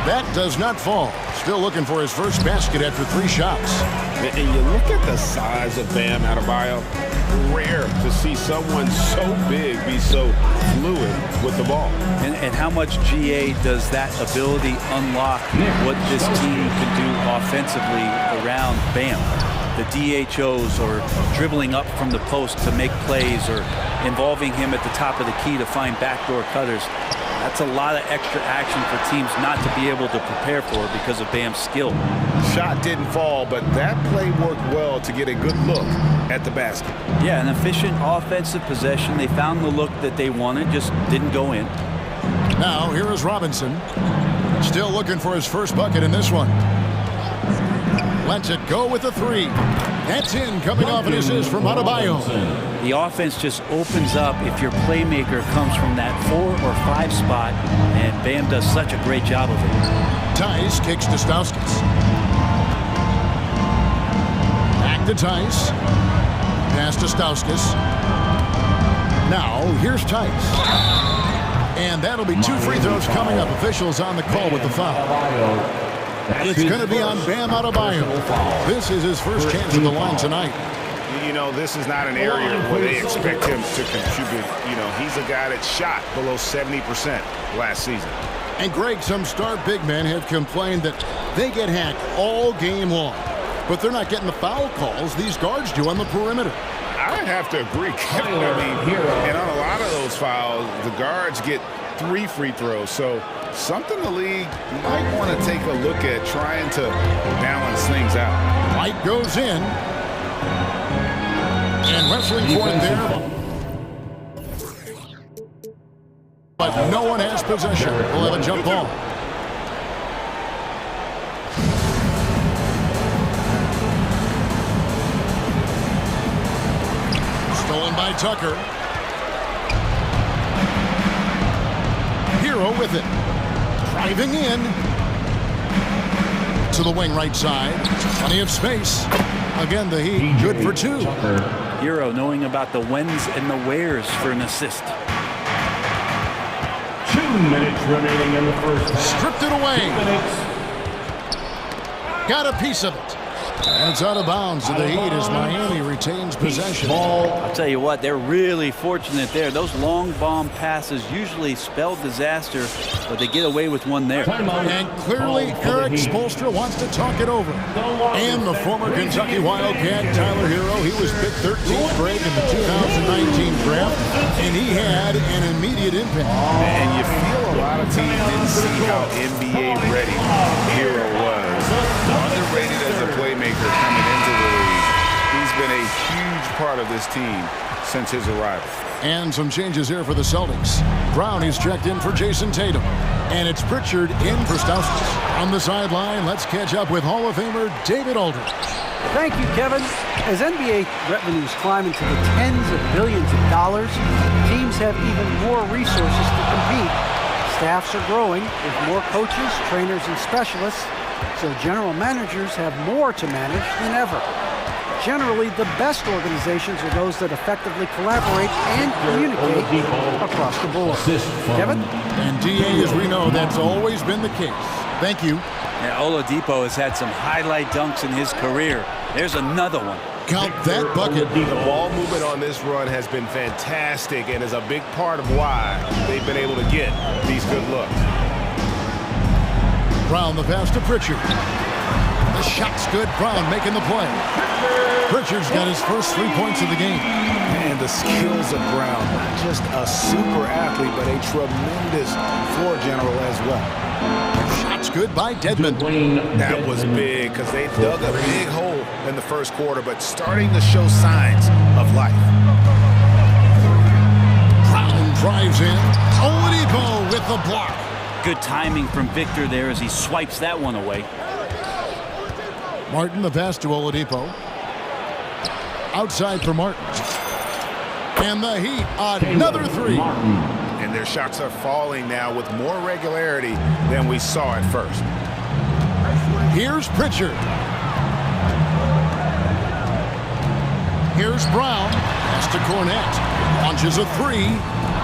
S1: That does not fall. Still looking for his first basket after 3 shots.
S17: And you look at the size of Bam Adebayo. Rare to see someone so big be so fluid with the ball.
S12: And how much GA does that ability unlock what this team can do offensively around Bam? The DHOs or dribbling up from the post to make plays or involving him at the top of the key to find backdoor cutters. That's a lot of extra action for teams not to be able to prepare for because of Bam's skill.
S17: Shot didn't fall, but that play worked well to get a good look at the basket.
S12: Yeah, an efficient offensive possession. They found the look that they wanted, just didn't go in.
S1: Now, here is Robinson. Still looking for his first bucket in this one. Lets it go with the 3. That's in, coming off an assist from Adebayo.
S12: The offense just opens up if your playmaker comes from that 4 or 5 spot, and Bam does such a great job of it.
S1: Tice kicks to Stauskas. Back to Tice. Pass to Stauskas. Now, here's Tice. And that'll be 2 free throws coming up. Officials on the call with the foul. It's going to be on Bam Adebayo. This is his first chance at the line tonight.
S17: You know, this is not an area where they expect him to contribute. You know, he's a guy that shot below 70% last season.
S1: And Greg, some star big men have complained that they get hacked all game long. But they're not getting the foul calls these guards do on the perimeter.
S3: I have to agree. I mean, and on a lot of those fouls, the guards get 3 free throws. So something the league might want to take a look at, trying to balance things out.
S1: White goes in. And wrestling for it there. But no one has possession. We'll have a jump ball. Stolen by Tucker. Hero with it. Driving in. To the wing right side. Plenty of space. Again, the Heat good for 2.
S12: Hero knowing about the whens and the wheres for an assist.
S10: 2 minutes remaining in the first half.
S1: Stripped it away. Got a piece of it. And it's out of bounds to the Heat as Miami retains possession.
S12: I'll tell you what, they're really fortunate there. Those long bomb passes usually spell disaster, but they get away with one there.
S1: And clearly Eric Spoelstra wants to talk it over. And the former Kentucky Wildcat, Tyler Hero, he was picked 13th grade in the 2019 draft, and he had an immediate impact.
S3: And you feel a lot of teams didn't see how NBA ready Hero was. Underrated as a playmaker coming into the league. He's been a huge part of this team since his arrival.
S1: And some changes here for the Celtics. Brown is checked in for Jason Tatum. And it's Pritchard in for Stauskas. On the sideline, let's catch up with Hall of Famer David Aldridge.
S5: Thank you, Kevin. As NBA revenues climb into the tens of billions of dollars, teams have even more resources to compete. Staffs are growing with more coaches, trainers, and specialists, so general managers have more to manage than ever. Generally, the best organizations are those that effectively collaborate and communicate across the board. Kevin?
S1: And DA, as we know, that's always been the case. Thank you.
S12: Yeah, Oladipo has had some highlight dunks in his career. There's another one.
S1: Count that bucket.
S17: The ball movement on this run has been fantastic and is a big part of why they've been able to get these good looks.
S1: Brown the pass to Pritchard. The shot's good. Brown making the play. Pritchard's got his first 3 points of the game.
S17: And the skills of Brown, not just a super athlete, but a tremendous floor general as well.
S1: Shot's good by Dedmon.
S17: That was big because they dug a big hole in the first quarter, but starting to show signs of life.
S1: Brown drives in. Oladipo with the block.
S12: Good timing from Victor there as he swipes that one away.
S1: Martin the pass to Oladipo. Outside for Martin. And the Heat, another 3.
S17: And their shots are falling now with more regularity than we saw at first.
S1: Here's Pritchard. Here's Brown. Pass to Cornette. Launches a 3.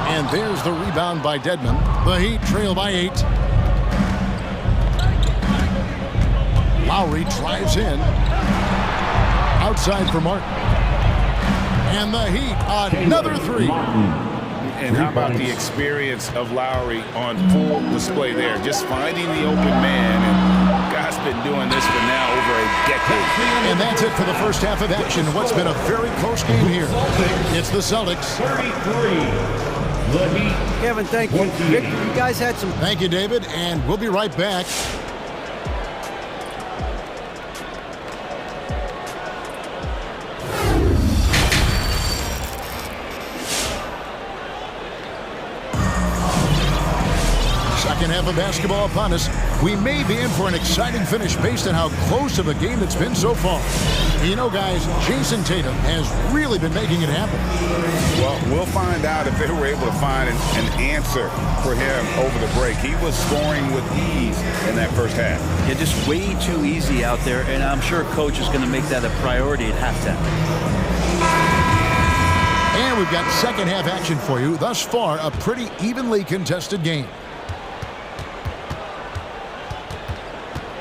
S1: And there's the rebound by Dedmon. The Heat trail by 8. Lowry drives in. Outside for Martin. And the Heat, another 3.
S3: And how about the experience of Lowry on full display there? Just finding the open man. And God's been doing this for now over a decade.
S1: And that's it for the first half of action. What's been a very close game here. It's the Celtics.
S10: 33.
S5: Kevin, thank you. Victor, you guys had some...
S1: Thank you, David, and we'll be right back. Second half of basketball upon us. We may be in for an exciting finish based on how close of a game it's been so far. You know, guys, Jason Tatum has really been making it happen.
S3: Well, we'll find out if they were able to find an answer for him over the break. He was scoring with ease in that first half.
S12: Yeah, just way too easy out there, and I'm sure coach is going to make that a priority at halftime.
S1: And we've got second half action for you. Thus far, a pretty evenly contested game.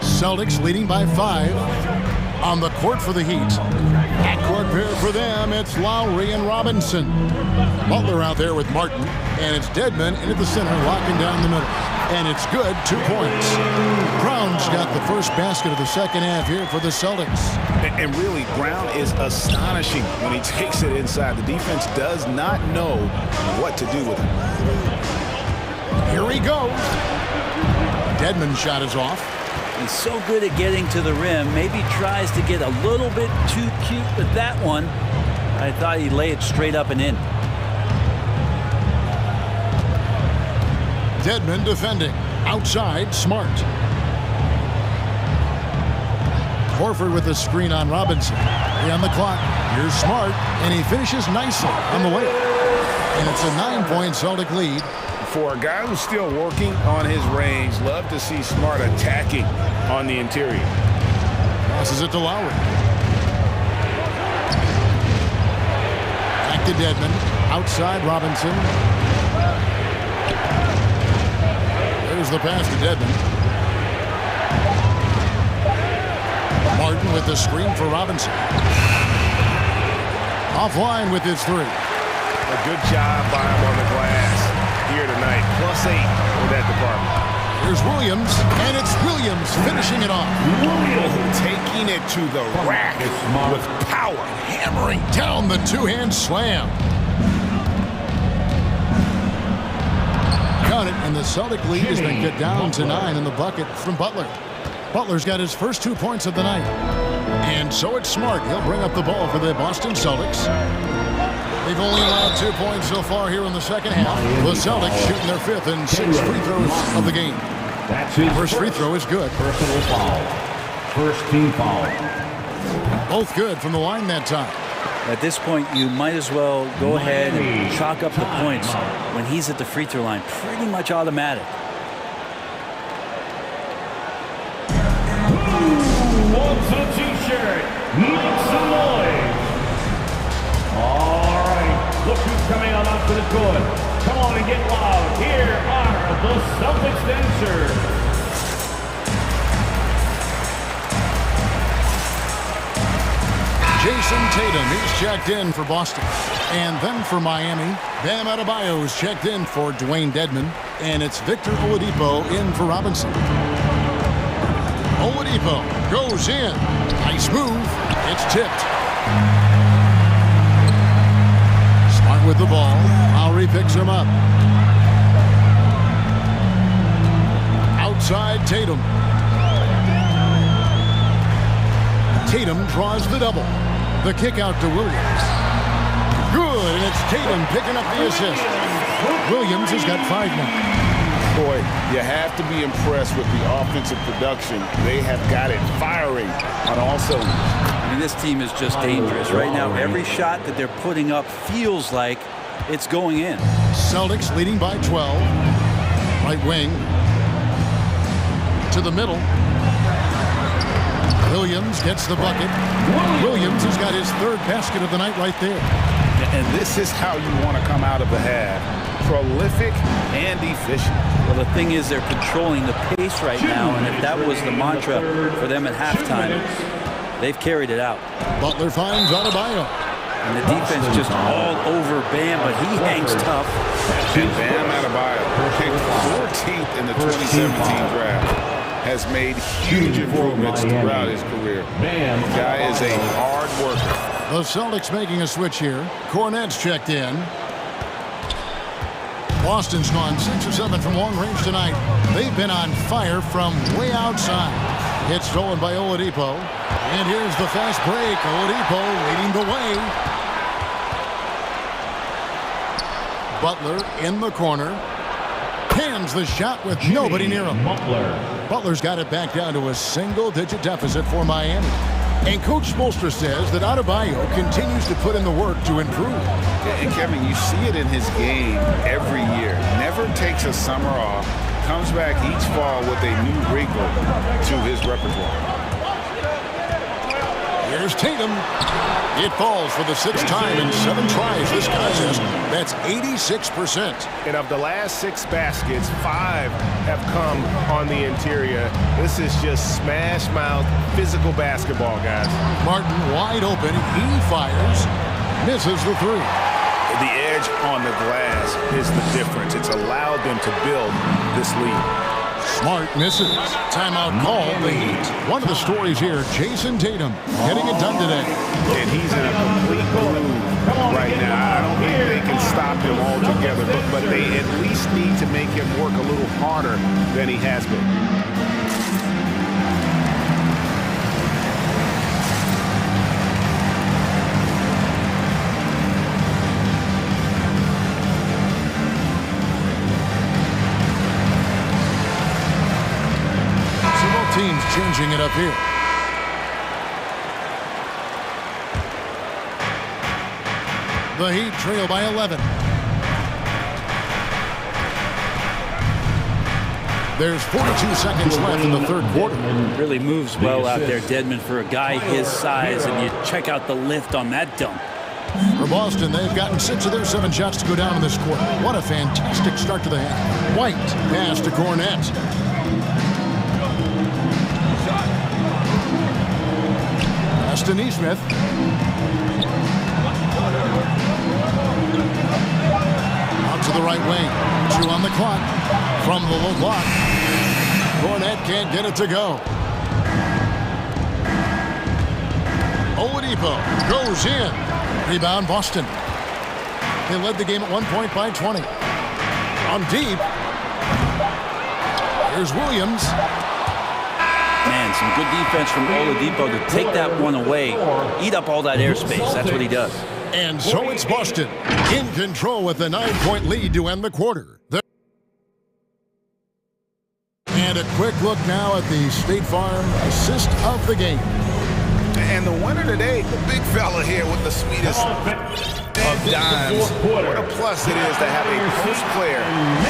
S1: Celtics leading by 5 on the court for the Heat. Backcourt pair for them, it's Lowry and Robinson. Butler out there with Martin, and it's Dedmon in at the center, locking down the middle. and it's good. 2 points. Brown's got the first basket of the second half here for the Celtics.
S3: And really, Brown is astonishing when he takes it inside. The defense does not know what to do with him.
S1: Here he goes. Dedmon's shot is off.
S12: He's so good at getting to the rim. Maybe tries to get a little bit too cute with that one. I thought he'd lay it straight up and in.
S1: Dedmon defending. Outside, Smart. Horford with the screen on Robinson. 3 on the clock. Here's Smart, and he finishes nicely on the way. And it's a 9-point Celtic lead.
S3: For a guy who's still working on his range, love to see Smart attacking on the interior.
S1: Passes it to Lowry. Back to Dedmon. Outside, Robinson. There's the pass to Dedmon. Martin with the screen for Robinson. Offline with his 3.
S17: A good job by him on the glass here tonight. +8 in that department.
S1: Here's Williams, and it's Williams finishing it off.
S3: Taking it to the rack with power,
S1: hammering down the 2-hand slam. Got it, and the Celtic lead has been cut down to 9 in the bucket from Butler. Butler's got his first 2 points of the night. And so it's Smart. He'll bring up the ball for the Boston Celtics. They've only allowed 2 points so far here in the second half. The Celtics shooting their 5th and 6th free throws of the game. First free throw is good.
S10: Personal foul. First team foul.
S1: Both good from the line that time.
S12: At this point, you might as well go ahead and chalk up the points when he's at the free throw line. Pretty much automatic.
S4: Who wants a t-shirt? Make some noise. All right, look who's coming on up to the court. Come on and get loud. Here are the Celtics dancers.
S1: Jason Tatum, he's checked in for Boston. And then for Miami, Bam Adebayo's checked in for Dwayne Dedmon. And it's Victor Oladipo in for Robinson. Oladipo goes in. Nice move. It's tipped. Smart with the ball. Lowry picks him up. Outside Tatum. Tatum draws the double. The kick out to Williams. Good, and it's Tatum picking up the assist. Williams has got 5 now.
S3: Boy, you have to be impressed with the offensive production. They have got it firing on all cylinders.
S12: I mean, this team is just dangerous. Right now, every shot that they're putting up feels like it's going in.
S1: Celtics leading by 12. Right wing. To the middle. Williams gets the bucket. Williams has got his 3rd basket of the night right there.
S3: And this is how you want to come out of the half. Prolific and efficient.
S12: Well, the thing is, they're controlling the pace right now, and if that was the mantra for them at halftime, they've carried it out.
S1: Butler finds Adebayo.
S12: And the defense just all over Bam, but he hangs tough.
S3: And Bam Adebayo, picked 14th in the 2017 draft, has made huge improvements throughout his career. The guy is a hard worker.
S1: The Celtics making a switch here. Cornette's checked in. Boston's gone 6 of 7 from long range tonight. They've been on fire from way outside. It's stolen by Oladipo. And here's the fast break. Oladipo leading the way. Butler in the corner. Hands the shot with nobody near him. Butler's got it back down to a single-digit deficit for Miami. And Coach Spoelstra says that Adebayo continues to put in the work to improve.
S3: And Kevin, you see it in his game every year. Never takes a summer off. Comes back each fall with a new wrinkle to his repertoire.
S1: Here's Tatum. It falls for the 6th time in 7 tries this contest. That's 86%.
S17: And of the last 6 baskets, 5 have come on the interior. This is just smash mouth physical basketball, guys.
S1: Martin wide open. He fires. Misses the 3.
S3: The edge on the glass is the difference. It's allowed them to build this lead.
S1: Smart misses. Timeout call. One of the stories here, Jason Tatum getting it done today.
S3: And he's in a complete groove right now. I don't think they can stop him altogether, but they at least need to make him work a little harder than he has been.
S1: Teams changing it up here. The Heat trail by 11. There's 42 seconds left in the third quarter.
S12: Really moves well out there, Dedmon, for a guy his size, and you check out the lift on that dunk.
S1: For Boston, they've gotten 6 of their 7 shots to go down in this quarter. What a fantastic start to the half. White pass to Cornette. To Neesmith. Out to the right wing. 2 on the clock. From the low block. Cornette can't get it to go. Oladipo goes in. Rebound Boston. They led the game at 1 point by 20. On deep. Here's Williams.
S12: Man, some good defense from Oladipo to take that one away, eat up all that airspace. That's what he does.
S1: And so it's Boston in control with a 9-point lead to end the quarter. And a quick look now at the State Farm assist of the game.
S3: And the winner today, the big fella here with the sweetest of dimes. What a plus it is to have a post player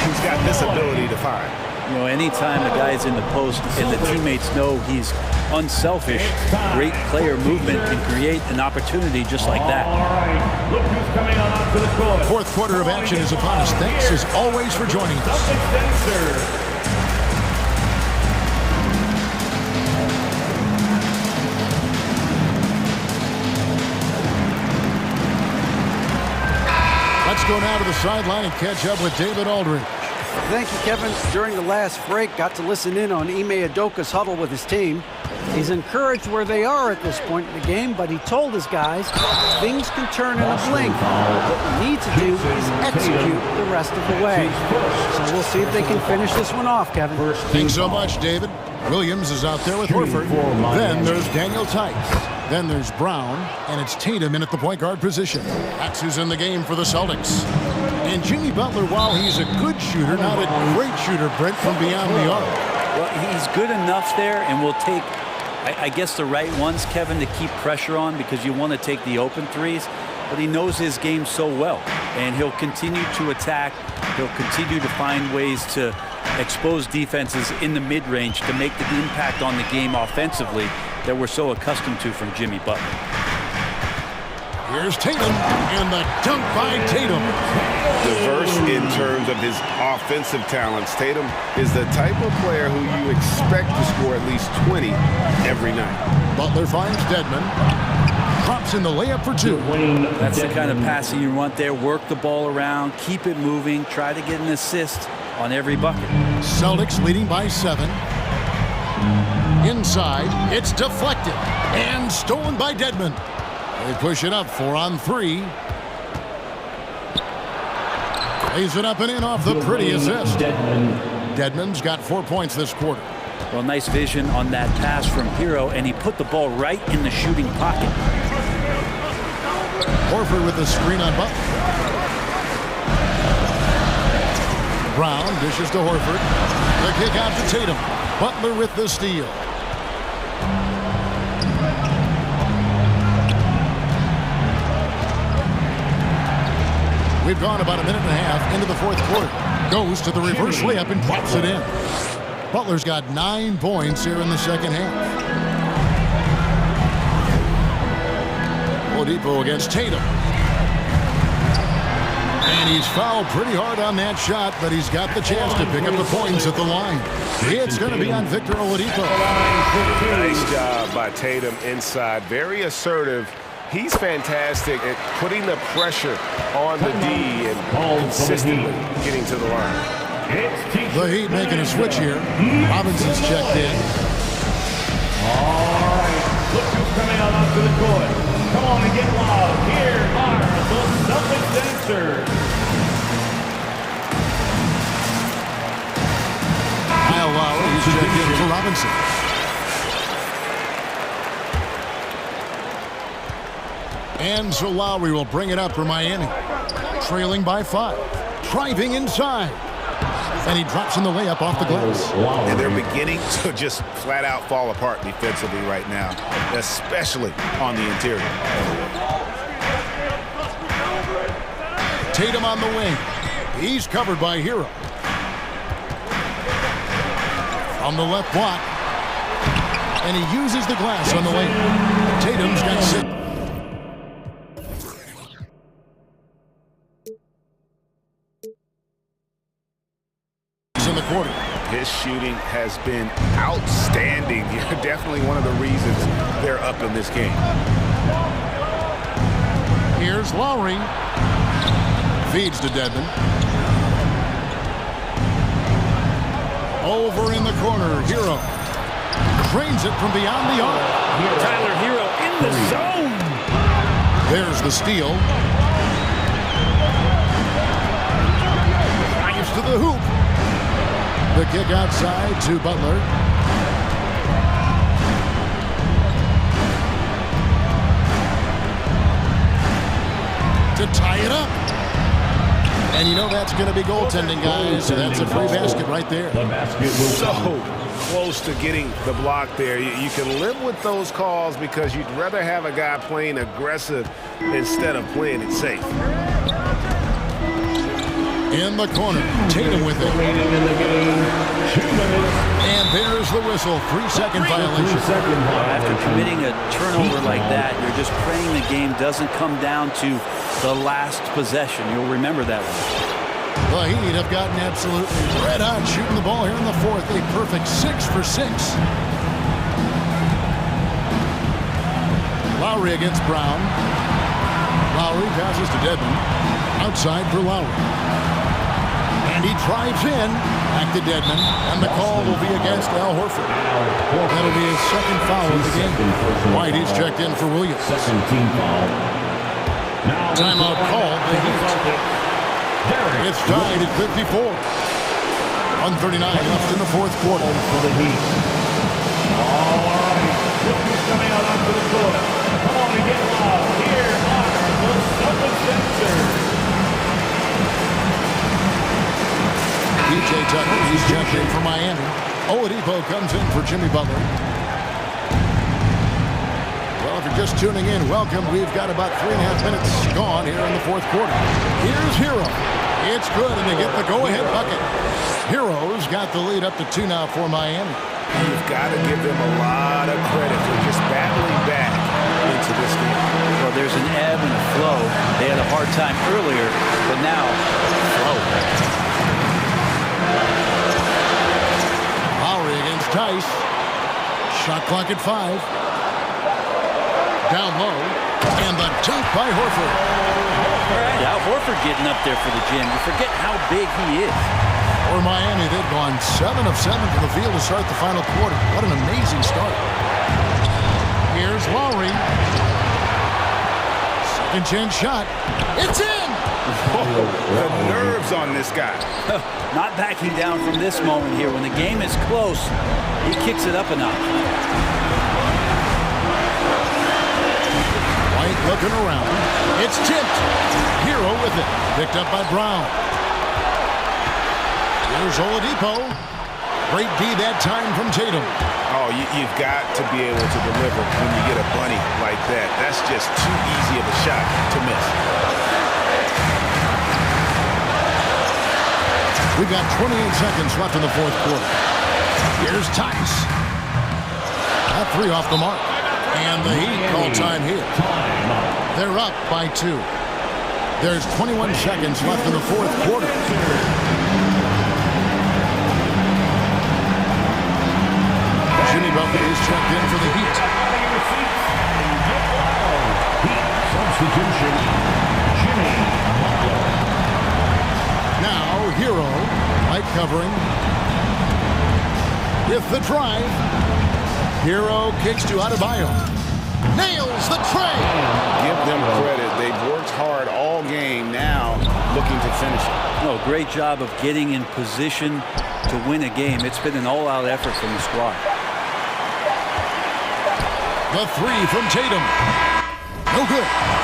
S3: who's got this ability to find.
S12: You know, anytime the guy's in the post and the teammates know he's unselfish, great player movement can create an opportunity just like that.
S10: All right, look who's coming on to the court.
S1: Fourth quarter of action is upon us. Thanks as always for joining us. Let's go now to the sideline and catch up with David Aldridge.
S5: Thank you, Kevin. During the last break, got to listen in on Ime Udoka's huddle with his team. He's encouraged where they are at this point in the game, but he told his guys things can turn in a blink. What we need to do is execute the rest of the way. So we'll see if they can finish this one off, Kevin.
S1: Thanks so much, David. Williams is out there with Horford. Then there's Daniel Tice. Then there's Brown, and it's Tatum in at the point guard position. That's who's in the game for the Celtics. And Jimmy Butler, while he's a good shooter, not a great shooter, Brent, from beyond the arc.
S12: Well, he's good enough there, and will take, I guess, the right ones, Kevin, to keep pressure on because you want to take the open threes. But he knows his game so well, and he'll continue to attack. He'll continue to find ways to expose defenses in the mid-range to make the impact on the game offensively that we're so accustomed to from Jimmy Butler.
S1: Here's Tatum, and the dunk by Tatum.
S3: Diverse in terms of his offensive talents. Tatum is the type of player who you expect to score at least 20 every night.
S1: Butler finds Dedmon. Drops in the layup for 2.
S12: That's the kind of passing you want there. Work the ball around, keep it moving, try to get an assist on every bucket.
S1: Celtics leading by 7. Inside, it's deflected and stolen by Dedmon. They push it up 4 on 3. Lays it up and in off the pretty assist. Dedmon's got 4 points this quarter.
S12: Well, nice vision on that pass from Hero, and he put the ball right in the shooting pocket.
S1: Horford with the screen on Butler. Brown dishes to Horford. The kick out to Tatum. Butler with the steal. We've gone about a minute and a half into the fourth quarter. Goes to the reverse layup and drops it in. Butler's got 9 points here in the second half. Oladipo against Tatum. And he's fouled pretty hard on that shot, but he's got the chance to pick up the points at the line. It's going to be on Victor Oladipo.
S3: Nice job by Tatum inside. Very assertive
S17: He's fantastic at putting the pressure on the D and consistently getting to the line.
S1: The Heat making a switch here. Robinson's checked in.
S4: All right, look who's coming out onto the court. Come on and get loud. Here are the Celtics dancers.
S1: Kyle Lowry, he's checked in for Robinson. And so Lowry will bring it up for Miami. Trailing by 5. Driving inside. And he drops in the layup off the glass.
S3: And they're beginning to just flat out fall apart defensively right now, especially on the interior.
S1: Tatum on the wing. He's covered by Hero. On the left block. And he uses the glass on the wing. Tatum's got 6. Quarter.
S3: His shooting has been outstanding. Definitely one of the reasons they're up in this game.
S1: Here's Lowry. Feeds to Dedmon. Over in the corner, Hero. Drains it from beyond the arc.
S12: Tyler Hero in the zone.
S1: There's the steal. Drives to the hoop. The kick outside to Butler. To tie it up. And you know that's going to be goaltending, guys. So that's a free basket right there.
S4: The basket will
S17: So close to getting the block there. You can live with those calls because you'd rather have a guy playing aggressive instead of playing it safe.
S1: In the corner, Tatum with it. And there's the whistle. 3-second violation.
S12: After committing a turnover like that, you're just praying the game doesn't come down to the last possession. You'll remember that one.
S1: The Heat have gotten absolutely red hot shooting the ball here in the fourth. A perfect 6 for 6. Lowry against Brown. Lowry passes to Dedmon. Outside for Lowry. And he drives in, back to Dedmon, and the call will be against Al Horford. That'll be his second foul of the game. White is checked in for Williams.
S4: Second team foul.
S1: Timeout call. It's tied at 54. 139 left in the fourth quarter.
S4: For the Heat. All right, look who's coming out onto the court. Come on and get loud. Here are the Celtics dancers.
S1: DJ Tucker, he's checked in for Miami. Oladipo comes in for Jimmy Butler. Well, if you're just tuning in, welcome. We've got about 3.5 minutes gone here in the fourth quarter. Here's Hero. It's good, and they get the go-ahead bucket. Hero's got the lead up to 2 now for Miami.
S17: You've got to give them a lot of credit for just battling back into this game.
S12: Well, there's an ebb and a flow. They had a hard time earlier, but now, flow.
S1: Lowry against Tice. Shot clock at 5. Down low. And the dunk by Horford.
S12: Al Horford getting up there for the gym. You forget how big he is.
S1: For Miami, they've gone 7 of 7 from the field to start the final quarter. What an amazing start. Here's Lowry. Second chance shot. It's in!
S17: The nerves on this guy.
S12: Not backing down from this moment here. When the game is close, he kicks it up a notch.
S1: White looking around. It's tipped. Hero with it. Picked up by Brown. Here's Oladipo. Great D that time from Tatum.
S17: Oh, you've got to be able to deliver when you get a bunny like that. That's just too easy of a shot to miss.
S1: We've got 28 seconds left in the fourth quarter. Here's Tice. That 3 off the mark. And the Heat call time here. They're up by 2. There's 21 seconds left in the fourth quarter. Jimmy Butler is checked in for the Heat. covering. With the drive. Hero kicks to Adebayo. Nails the tray.
S3: Give them credit. They've worked hard all game, now looking to finish it.
S12: No, great job of getting in position to win a game. It's been an all-out effort from the squad.
S1: The three from Tatum. No good.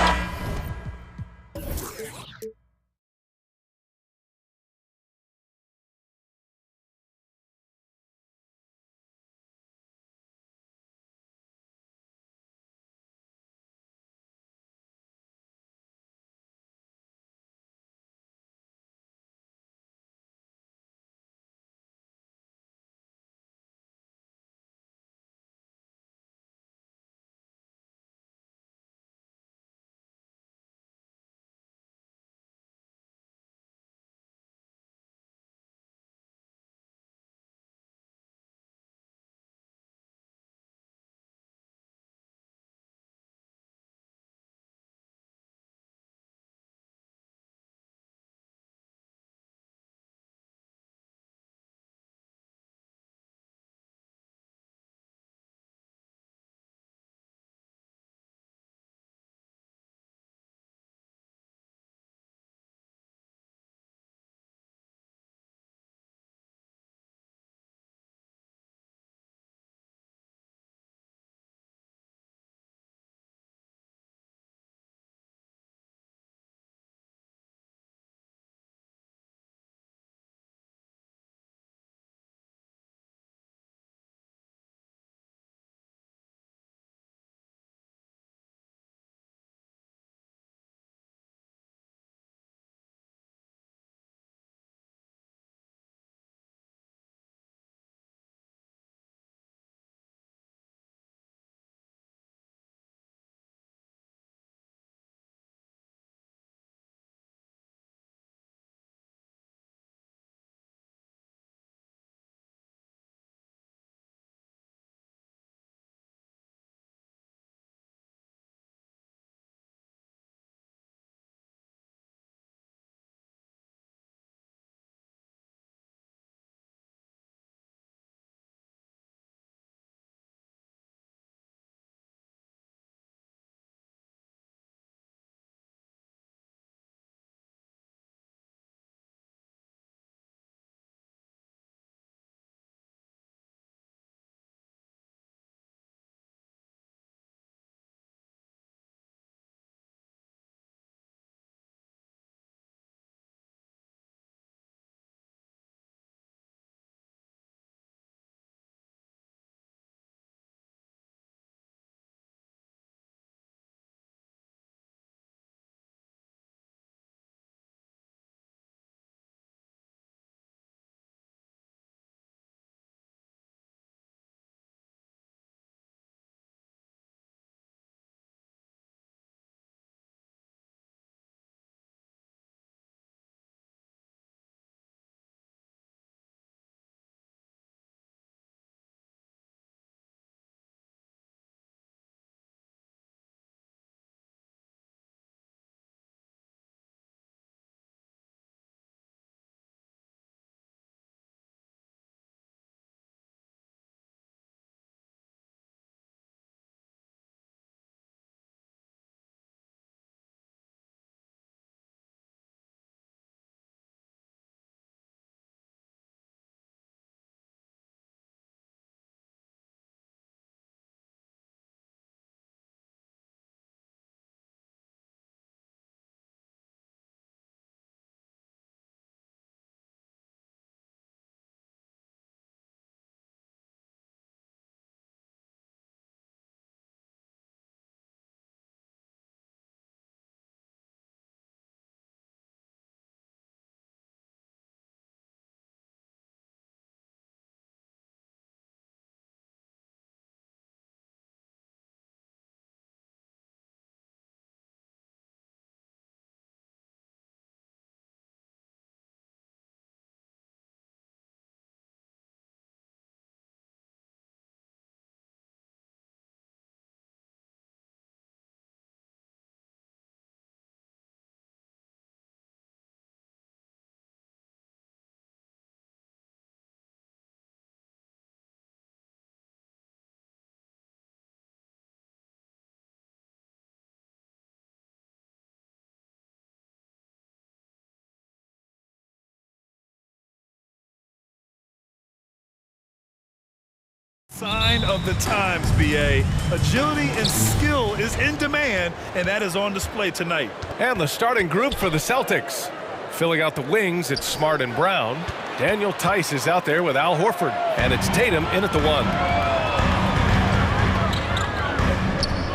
S8: Sign of the times, BA. Agility and skill is in demand, and that is on display tonight.
S7: And the starting group for the Celtics. Filling out the wings, it's Smart and Brown. Daniel Tice is out there with Al Horford. And it's Tatum in at the 1.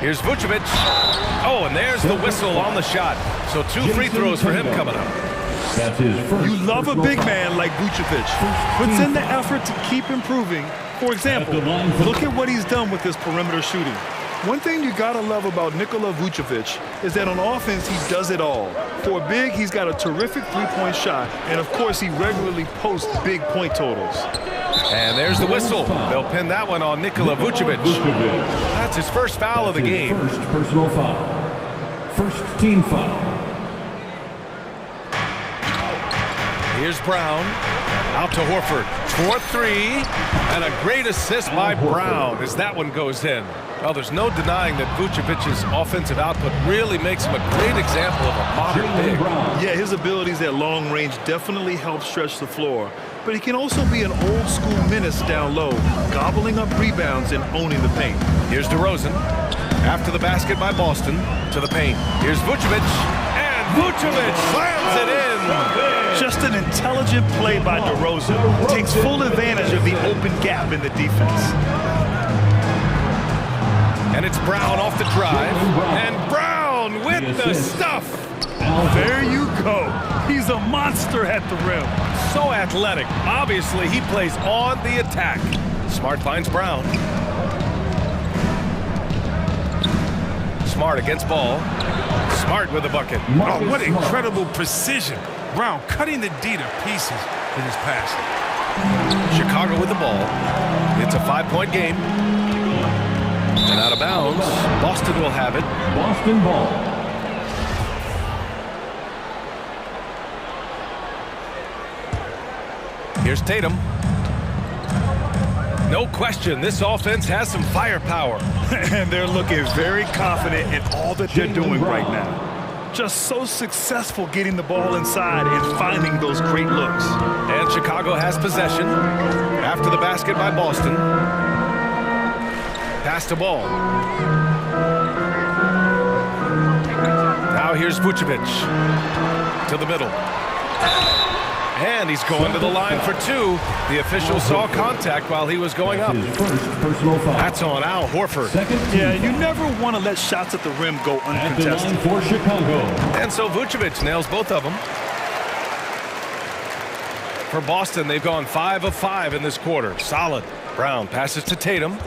S7: Here's Vucevic. Oh, and there's the whistle on the shot. So 2 free throws for him coming up.
S10: That's his first.
S8: You love a big man like Vucevic. Puts in the effort to keep improving. For example, look at what he's done with his perimeter shooting. One thing you gotta love about Nikola Vucevic is that on offense, he does it all. For a big, he's got a terrific three-point shot, and of course, he regularly posts big point totals.
S7: And there's the whistle. They'll pin that one on Nikola Vucevic. That's his first foul of the game.
S10: First personal foul. First team foul.
S7: Here's Brown. Out to Horford. For 3. And a great assist by Brown as that one goes in. Well, there's no denying that Vucevic's offensive output really makes him a great example of a modern big.
S8: Yeah, his abilities at long range definitely help stretch the floor. But he can also be an old-school menace down low, gobbling up rebounds and owning the paint.
S7: Here's DeRozan. After the basket by Boston. To the paint. Here's Vucevic. And Vucevic slams it in.
S8: Just an intelligent play by DeRozan. Takes full advantage of the open gap in the defense.
S7: And it's Brown off the drive. And Brown with the stuff.
S8: There you go. He's a monster at the rim.
S7: So athletic. Obviously, he plays on the attack. Smart finds Brown. Smart against Ball. Smart with the bucket.
S2: Oh, what incredible precision. Brown cutting the D to pieces in his pass.
S7: Chicago with the ball. It's a 5-point game. And out of bounds. Boston will have it.
S10: Boston ball.
S7: Here's Tatum. No question, this offense has some firepower.
S8: And they're looking very confident in all that they're doing right now. Just so successful getting the ball inside and finding those great looks.
S7: And Chicago has possession. After the basket by Boston. Pass to Ball. Now here's Vucevic. To the middle. And he's going to the line for 2. The official saw contact while he was going up. That's on Al Horford.
S8: Yeah, you never want to let shots at the rim go uncontested.
S10: For Chicago.
S7: And so Vucevic nails both of them. For Boston, they've gone 5 of 5 in this quarter. Solid. Brown passes to Tatum.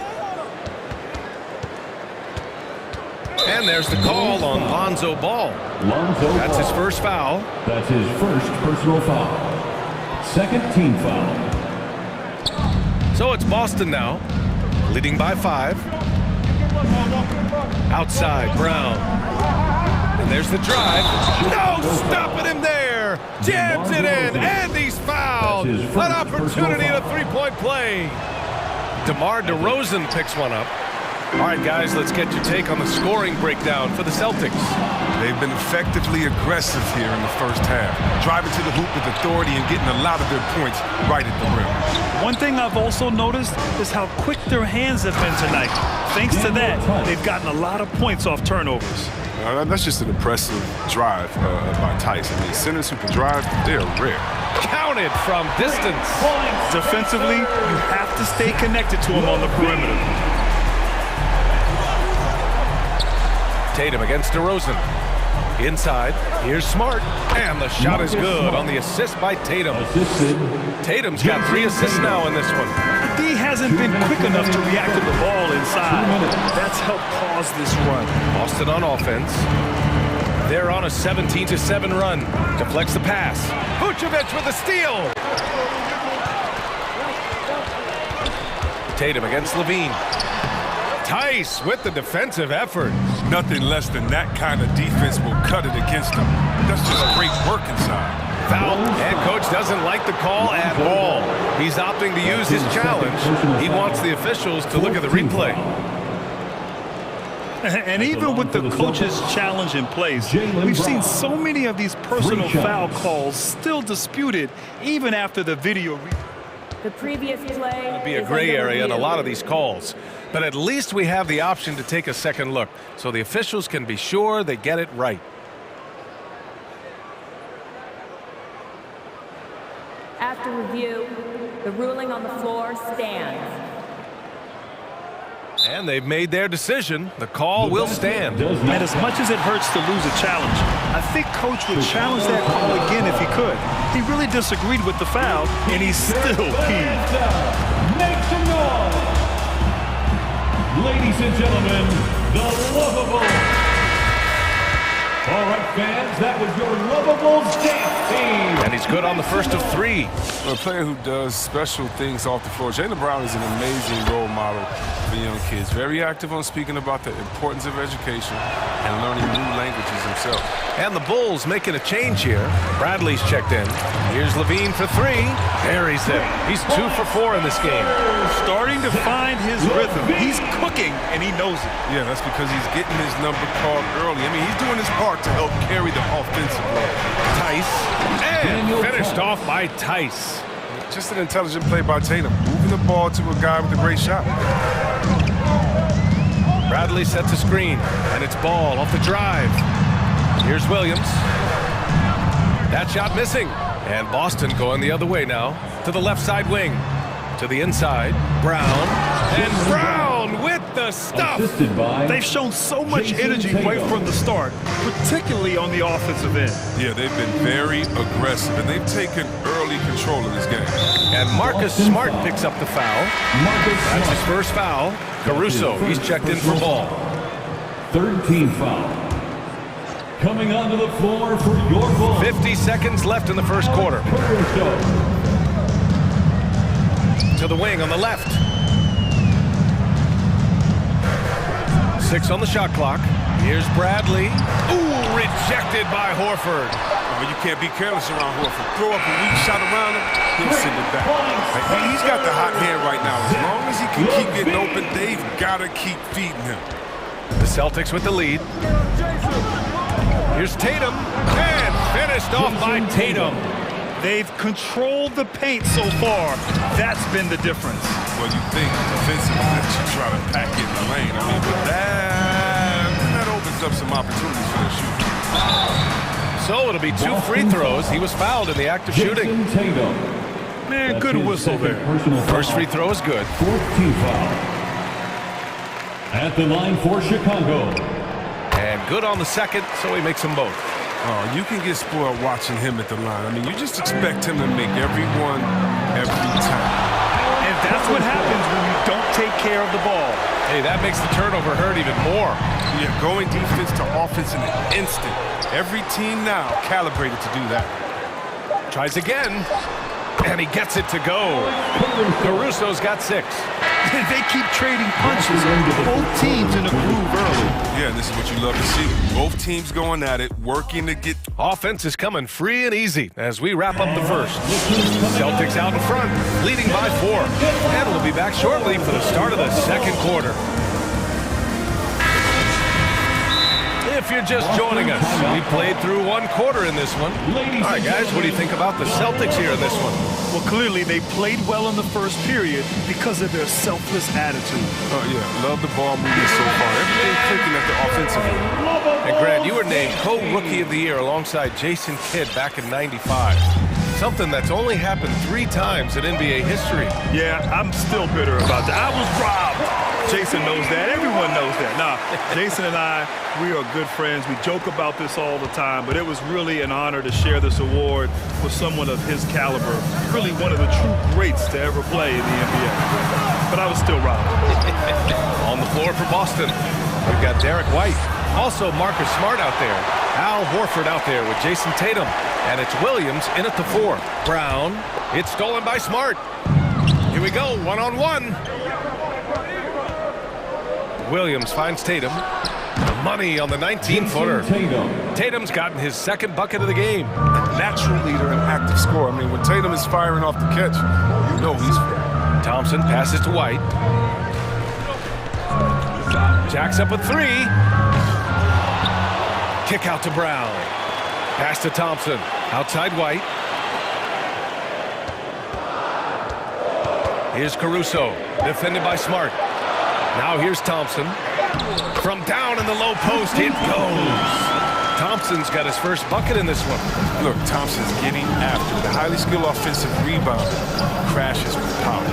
S7: And there's the call on Lonzo Ball. That's his first foul.
S10: That's his first personal foul. Second team foul.
S7: So it's Boston now, leading by 5. Outside, Brown. And there's the drive. No, stopping him there. Jams it in, and he's fouled. An opportunity at a 3-point play. DeMar DeRozan picks one up. All right, guys, let's get your take on the scoring breakdown for the Celtics.
S2: They've been effectively aggressive here in the first half, driving to the hoop with authority and getting a lot of their points right at the rim.
S8: One thing I've also noticed is how quick their hands have been tonight. Thanks to that, they've gotten a lot of points off turnovers.
S2: That's just an impressive drive by Tice. I mean, centers who can drive, they're rare.
S7: Counted from distance.
S8: Defensively, you have to stay connected to him on the perimeter.
S7: Tatum against DeRozan. Inside, here's Smart. And the shot is good on the assist by Tatum. Tatum's got 3 assists now in this one.
S8: D hasn't been quick enough to react to the ball inside. That's helped cause this run.
S7: Boston on offense. They're on a 17-7 run. Deflects the pass. Vucevic with a steal. Tatum against Levine. Tice with the defensive effort.
S2: Nothing less than that kind of defense will cut it against them. That's just great work inside.
S7: Foul, and coach doesn't like the call at all. He's opting to use his challenge. He wants the officials to look at the replay.
S8: And even with the coach's challenge in place, we've seen so many of these personal foul calls still disputed even after the video.
S18: The previous play
S7: It'd be a gray area in a lot of these calls. But at least we have the option to take a second look, so the officials can be sure they get it right.
S18: After review, the ruling on the floor stands.
S7: And they've made their decision. The call will stand.
S8: And as much as it hurts to lose a challenge, I think Coach would challenge that call again if he could. He really disagreed with the foul, and he's still peeved.
S4: Make some noise! Ladies and gentlemen, the Lovables. All right, fans, that was your Lovables dance team.
S7: And he's good on the first of three.
S2: A player who does special things off the floor. Jaylen Brown is an amazing role model for young kids. Very active on speaking about the importance of education and learning new languages himself.
S7: And the Bulls making a change here. Bradley's checked in. Here's Levine for three. Buries it. He's 2 for 4 in this game.
S8: Starting to find his rhythm. He's cooking, and he knows it.
S2: Yeah, that's because he's getting his number called early. I mean, he's doing his part to help carry the offensive load.
S7: Tice. And finished off by Tice.
S2: Just an intelligent play by Tatum. Moving the ball to a guy with a great shot.
S7: Bradley sets a screen, and it's Ball off the drive. Here's Williams. That shot missing. And Boston going the other way now to the left side wing. To the inside. Brown. And Brown with the stuff.
S8: They've shown so much energy right from the start, particularly on the offensive end.
S2: Yeah, they've been very aggressive, and they've taken early control of this game.
S7: And Marcus Smart picks up the foul. That's his first foul. Caruso, he's checked in for Ball.
S4: 13 foul. Coming onto the floor for your Bulls.
S7: 50 seconds left in the first quarter. To the wing on the left. 6 on the shot clock. Here's Bradley. Ooh, rejected by Horford.
S2: Oh, you can't be careless around Horford. Throw up a weak shot around him, he'll send it back. He's got the hot hand right now. As long as he can keep getting open, they've got to keep feeding him.
S7: The Celtics with the lead. Here's Tatum. And finished off by Tatum.
S8: They've controlled the paint so far. That's been the difference.
S2: Well, you think defensively that you try to pack in the lane. I mean, but that opens up some opportunities for their shooting.
S7: So it'll be 2 free throws. He was fouled in the act of shooting.
S8: Man, good whistle there.
S7: First free throw is good.
S4: 14 foul. At the line for Chicago.
S7: And good on the second, so he makes them both.
S2: Oh, you can get spoiled watching him at the line. I mean, you just expect him to make every one, every time.
S8: And that's what happens when you don't take care of the ball.
S7: Hey, that makes the turnover hurt even more.
S2: Yeah, going defense to offense in an instant. Every team now calibrated to do that.
S7: Tries again, and he gets it to go. Caruso's got 6.
S8: They keep trading punches. Both teams in a groove early.
S2: Yeah, this is what you love to see. Both teams going at it, working to get...
S7: Offense is coming free and easy as we wrap up the first. Celtics out in front, leading by 4. And we'll be back shortly for the start of the second quarter. If you're just joining us, we played through 1 quarter in this one. All right, guys, what do you think about the Celtics here in this one?
S8: Well, clearly they played well in the first period because of their selfless attitude.
S2: Oh, yeah, love the ball movement so far. Everything clicking at the offensive end.
S7: And Grant, you were named co-rookie of the year alongside Jason Kidd back in '95. Something that's only happened 3 times in NBA history.
S8: Yeah, I'm still bitter about that. I was robbed. Jason knows that. Everyone knows that. Nah, Jason and I, we are good friends. We joke about this all the time, but it was really an honor to share this award with someone of his caliber. Really one of the true greats to ever play in the NBA. But I was still robbed.
S7: On the floor for Boston, we've got Derek White. Also Marcus Smart out there. Al Horford out there with Jason Tatum. And it's Williams in at the 4. Brown. It's stolen by Smart. Here we go, 1-on-1. Williams finds Tatum. The money on the 19-footer. Tatum's gotten his 2nd bucket of the game.
S2: A natural leader and active scorer. I mean, when Tatum is firing off the catch, you know he's...
S7: Thompson passes to White. Jacks up a 3. Kick out to Brown. Pass to Thompson. Outside White. Here's Caruso, defended by Smart. Now here's Thompson. From down in the low post, it goes. Thompson's got his first bucket in this one.
S2: Look, Thompson's getting after it. The highly skilled offensive rebound crashes with power.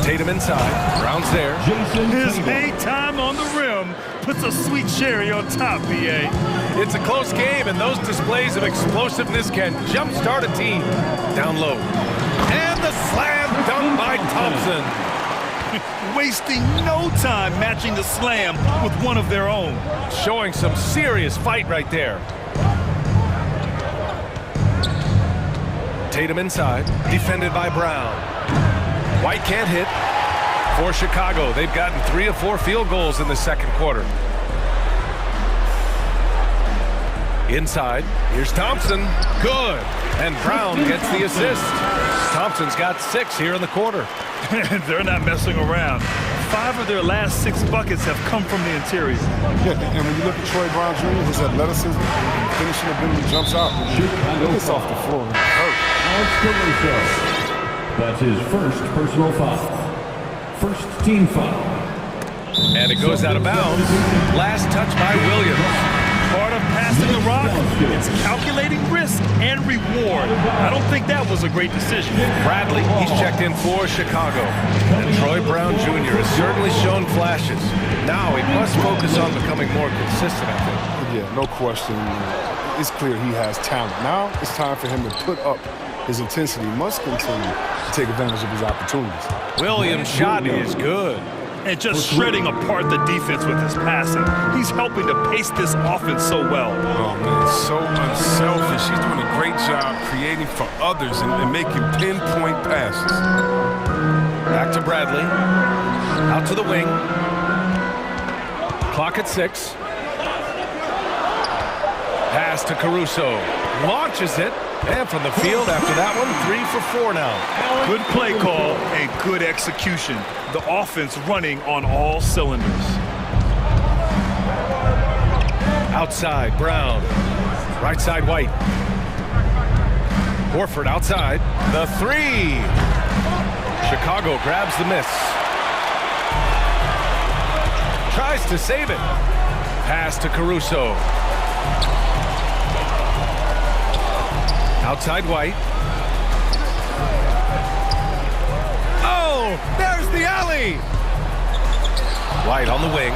S7: Tatum inside. Brown's there.
S8: His hang time on the rim puts a sweet cherry on top, B.A.
S7: It's a close game, and those displays of explosiveness can jumpstart a team. Down low. And the slam dunk by Thompson.
S8: Wasting no time matching the slam with one of their own.
S7: Showing some serious fight right there. Tatum inside, defended by Brown. White can't hit. For Chicago, they've gotten 3 of 4 field goals in the second quarter. Inside, here's Thompson. Good. And Brown gets the assist. Thompson's got 6 here in the quarter.
S8: They're not messing around. 5 of their last 6 buckets have come from the interior.
S2: Yeah, and when you look at Troy Brown Jr., his athleticism and finishing ability jumps out. It's off the floor.
S10: That's his first personal foul. First team foul.
S7: And it goes out of bounds. Last touch by Williams.
S8: Part of passing the rock, it's calculating risk and reward. I don't think that was a great decision.
S7: Bradley, he's checked in for Chicago. And Troy Brown Jr. has certainly shown flashes. Now he must focus on becoming more consistent, I think.
S2: Yeah, no question. It's clear he has talent. Now it's time for him to put up his intensity. He must continue to take advantage of his opportunities.
S7: Williams' shot is good.
S8: And just shredding apart the defense with his passing. He's helping to pace this offense so well.
S2: Oh, man, so unselfish. He's doing a great job creating for others and making pinpoint passes.
S7: Back to Bradley. Out to the wing. Clock at 6. Pass to Caruso. Launches it. And from the field after that one, 3 for 4 now.
S8: Good play call and good execution. The offense running on all cylinders.
S7: Outside, Brown. Right side, White. Horford outside. The 3. Chicago grabs the miss. Tries to save it. Pass to Caruso. Outside White. Oh, there's the alley. White on the wing.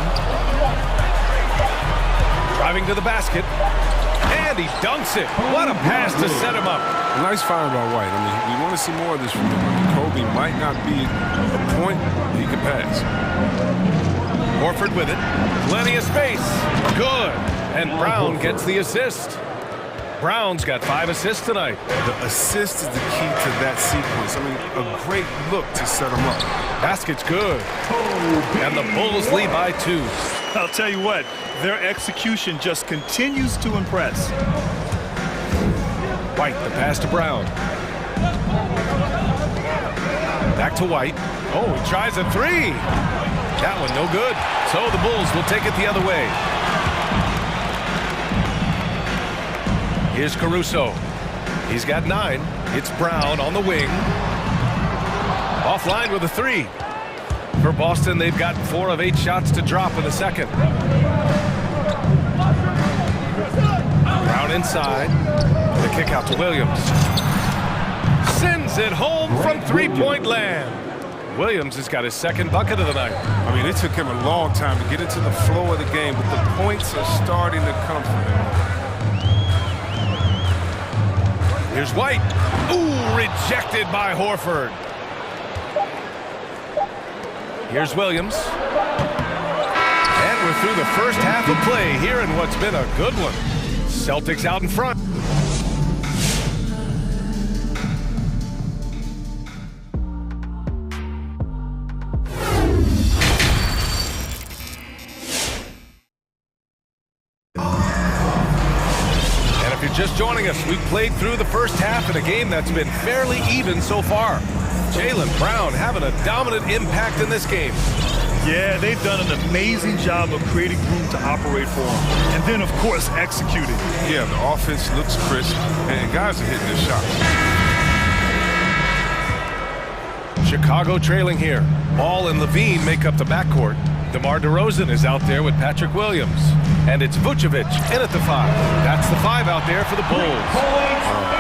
S7: Driving to the basket. And he dunks it. What a pass to set him up.
S2: A nice firing by White. I mean, we want to see more of this from him. Kobe might not be a point he could pass.
S7: Horford with it. Plenty of space. Good. And Brown gets the assist. Brown's got 5 assists tonight.
S2: The assist is the key to that sequence. I mean, a great look to set him up.
S7: Basket's good. And the Bulls lead by 2.
S8: I'll tell you what, their execution just continues to impress.
S7: White, the pass to Brown. Back to White. Oh, he tries a 3. That one no good. So the Bulls will take it the other way. Here's Caruso. He's got 9. It's Brown on the wing. Offline with a 3. For Boston, they've gotten 4 of 8 shots to drop in the second. Brown inside. The kick out to Williams. Sends it home from 3-point land. Williams has got his second bucket of the night.
S2: I mean, it took him a long time to get into the flow of the game, but the points are starting to come for him.
S7: Here's White. Ooh, rejected by Horford. Here's Williams. And we're through the first half of play here in what's been a good one. Celtics out in front. Just joining us, we've played through the first half in a game that's been fairly even so far. Jaylen Brown having a dominant impact in this game.
S8: Yeah, they've done an amazing job of creating room to operate for him. And then, of course, executing.
S2: Yeah, the offense looks crisp, and guys are hitting their shots.
S7: Chicago trailing here. Ball and Levine make up the backcourt. DeMar DeRozan is out there with Patrick Williams. And it's Vucevic in at the 5. That's the 5 out there for the Bulls.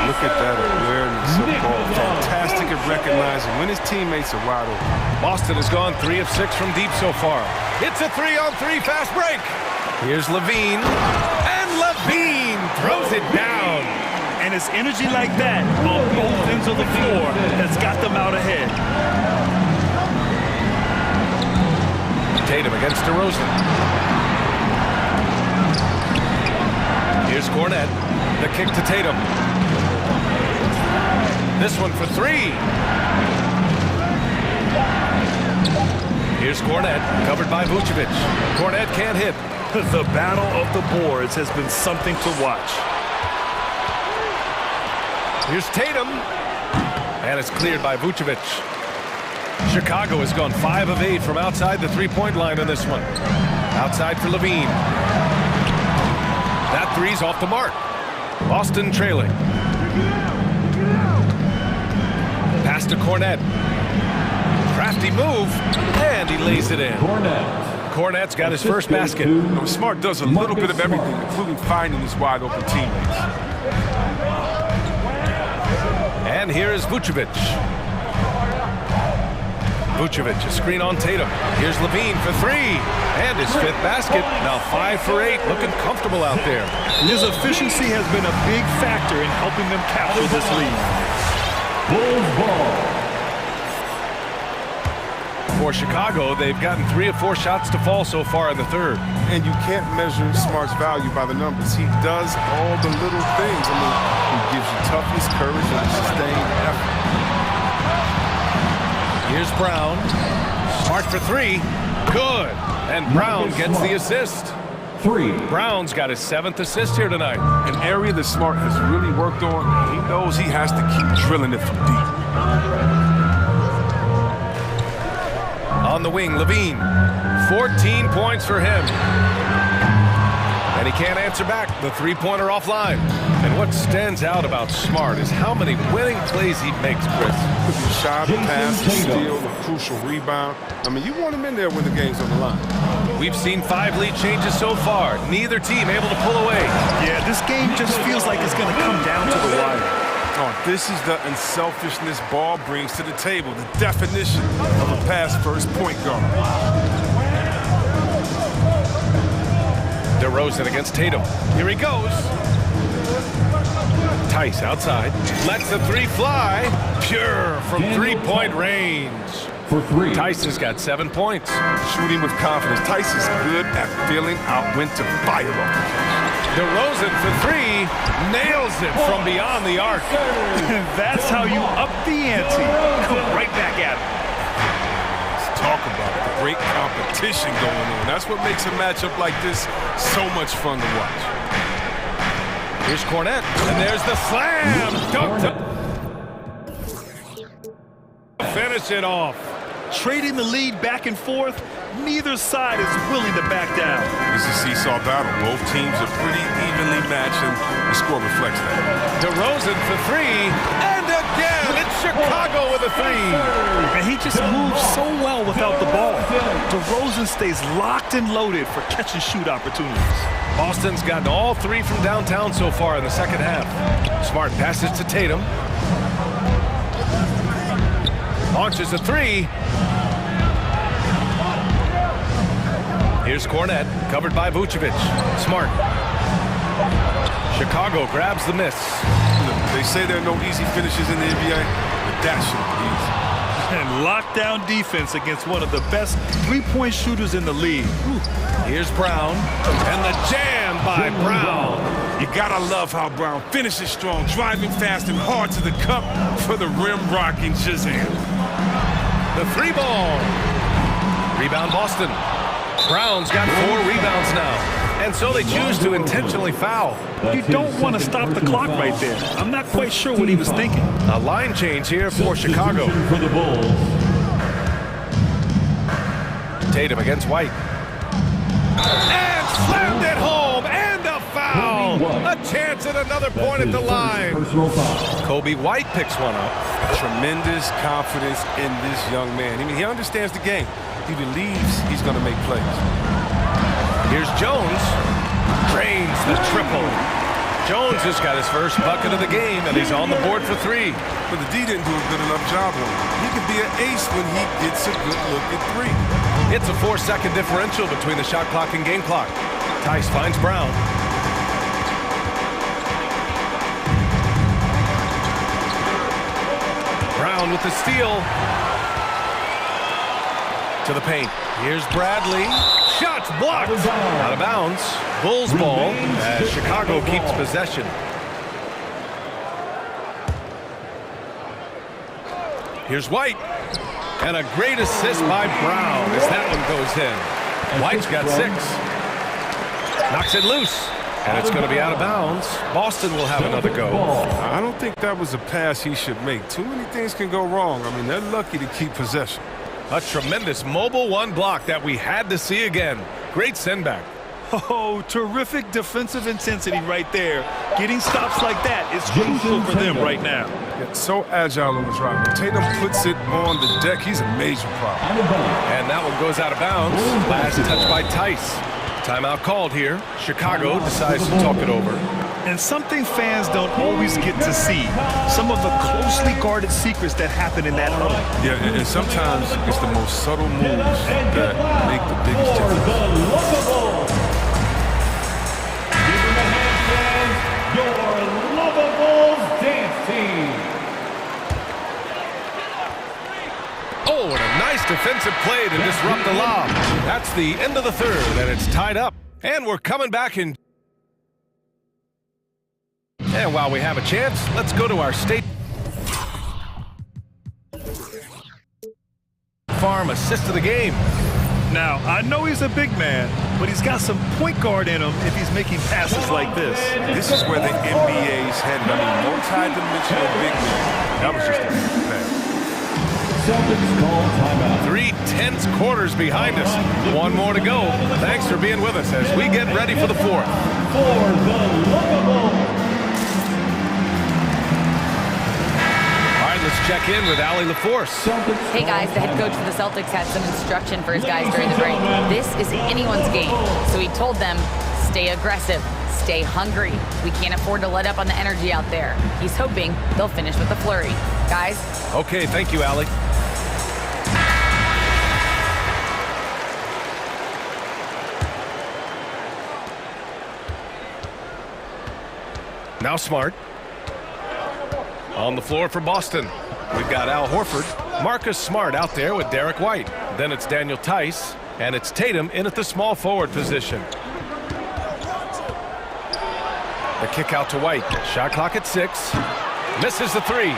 S2: Look at that awareness of ball. Fantastic at recognizing when his teammates are wide open.
S7: Boston has gone 3 of 6 from deep so far. It's a 3-on-3 fast break. Here's Levine. And Levine throws it down.
S8: And it's energy like that on both ends of the floor that's got them out ahead.
S7: Tatum against DeRozan. Here's Cornet. The kick to Tatum. This one for 3. Here's Cornet, covered by Vucevic. Cornet can't hit.
S8: The battle of the boards has been something to watch.
S7: Here's Tatum. And it's cleared by Vucevic. Chicago has gone 5 of 8 from outside the three-point line in this one. Outside for Levine. That 3's off the mark. Boston trailing. Pass to Cornet. Crafty move, and he lays it in. Cornet's got his first basket.
S2: Smart does a little bit of everything, including finding his wide open teammates.
S7: And here is Vucevic. Vucevic, a screen on Tatum. Here's Levine for 3. And his 5th basket. Now 5 for 8, looking comfortable out there.
S8: His efficiency has been a big factor in helping them capture this lead.
S10: Bulls ball.
S7: For Chicago, they've gotten 3 of 4 shots to fall so far in the third.
S2: And you can't measure Smart's value by the numbers. He does all the little things. I mean, he gives you toughness, courage, and sustained effort.
S7: Here's Brown. Smart for 3. Good. And Brown gets the assist.
S10: 3.
S7: Brown's got his 7th assist here tonight.
S2: An area that Smart has really worked on. He knows he has to keep drilling it from deep.
S7: On the wing, Levine. 14 points for him. And he can't answer back. The three-pointer offline. And what stands out about Smart is how many winning plays he makes, Chris.
S2: The shot, the pass, the steal, the crucial rebound. I mean, you want him in there when the game's on the line.
S7: We've seen 5 lead changes so far. Neither team able to pull away.
S8: Yeah, this game just feels like it's going to come down to the wire.
S2: Oh, this is the unselfishness ball brings to the table. The definition of a pass-first point guard.
S7: DeRozan against Tatum. Here he goes. Tice outside. Lets the 3 fly. Pure from 3-point range.
S10: For 3.
S7: Tice has got 7 points.
S2: Shooting with confidence. Tice is good at feeling out when to fire off.
S7: DeRozan for 3. Nails it from beyond the arc.
S8: That's how you up the ante. Come right back at him.
S2: Talk about it. Great competition going on. That's what makes a matchup like this so much fun to watch.
S7: Here's Cornet, and there's the slam. Dunked to finish it off.
S8: Trading the lead back and forth, neither side is willing to back down.
S2: It's a seesaw battle. Both teams are pretty evenly matched, and the score reflects that.
S7: DeRozan for 3, and again, it's Chicago with a 3.
S8: And he just moves so well without the ball. DeRozan stays locked and loaded for catch-and-shoot opportunities.
S7: Boston's gotten all 3 from downtown so far in the second half. Smart passes to Tatum. Launches a 3. Here's Cornet, covered by Vucevic. Smart. Chicago grabs the miss.
S2: They say there are no easy finishes in the NBA, but that should be easy.
S8: And lockdown defense against one of the best three-point shooters in the league.
S7: Here's Brown, and the jam by Brown.
S2: You gotta love how Brown finishes strong, driving fast and hard to the cup for the rim-rocking Shazam.
S7: The 3 ball. Rebound Boston. Brown's got 4 rebounds now. And so they choose to intentionally foul.
S8: You don't want to stop the clock right there. I'm not quite sure what he was thinking.
S7: A line change here for Chicago.
S10: For the Bulls.
S7: Tatum against White. And slammed it home, and a foul. A chance at another point at the line. Kobe White picks one up.
S2: Tremendous confidence in this young man. I mean, he understands the game. He believes he's going to make plays.
S7: Here's Jones. Drains the triple. Jones has got his first bucket of the game, and he's on the board for 3.
S2: But the D didn't do a good enough job on him. He could be an ace when he gets a good look at 3.
S7: It's a 4-second differential between the shot clock and game clock. Tice finds Brown. Brown with the steal. To the paint. Here's Bradley. Shots blocked. Out of bounds. Bulls ball as Chicago keeps possession. Here's White. And a great assist by Brown as that one goes in. White's got 6. Knocks it loose. And it's going to be out of bounds. Boston will have another go.
S2: I don't think that was a pass he should make. Too many things can go wrong. I mean, they're lucky to keep possession.
S7: A tremendous mobile 1 block that we had to see again. Great send back.
S8: Oh, terrific defensive intensity right there. Getting stops like that is crucial for them right now.
S2: Yeah, so agile on his right. When Tatum puts it on the deck, he's a major problem.
S7: And that one goes out of bounds. Last touch by Tice. Timeout called here. Chicago decides to talk it over.
S8: And something fans don't always get to see. Some of the closely guarded secrets that happen in that huddle.
S2: Yeah, and sometimes it's the most subtle moves that make the biggest difference.
S4: Give them a hand, fans. Your Lovables dance team.
S7: Oh, and a nice defensive play to disrupt the lob. That's the end of the third, and it's tied up. And we're coming back in. And while we have a chance, let's go to our state farm assist of the game.
S8: Now, I know he's a big man, but he's got some point guard in him if he's making passes like this.
S2: This is where the NBA's headed. I mean, multi-dimensional big man. That was just a big pass.
S4: Celtics call timeout.
S7: 3 tense quarters behind us. 1 more to go. Thanks for being with us as we get ready for the 4th.
S4: For the Lovables.
S7: Let's check in with Allie LaForce.
S11: Hey guys, the head coach for the Celtics had some instruction for his guys during the break. This is anyone's game. So he told them, stay aggressive, stay hungry. We can't afford to let up on the energy out there. He's hoping they'll finish with a flurry. Guys?
S7: Okay, thank you, Allie. Now Smart. On the floor for Boston, we've got Al Horford. Marcus Smart out there with Derek White. Then it's Daniel Tice, and it's Tatum in at the small forward position. The kick out to White. Shot clock at 6. Misses the 3.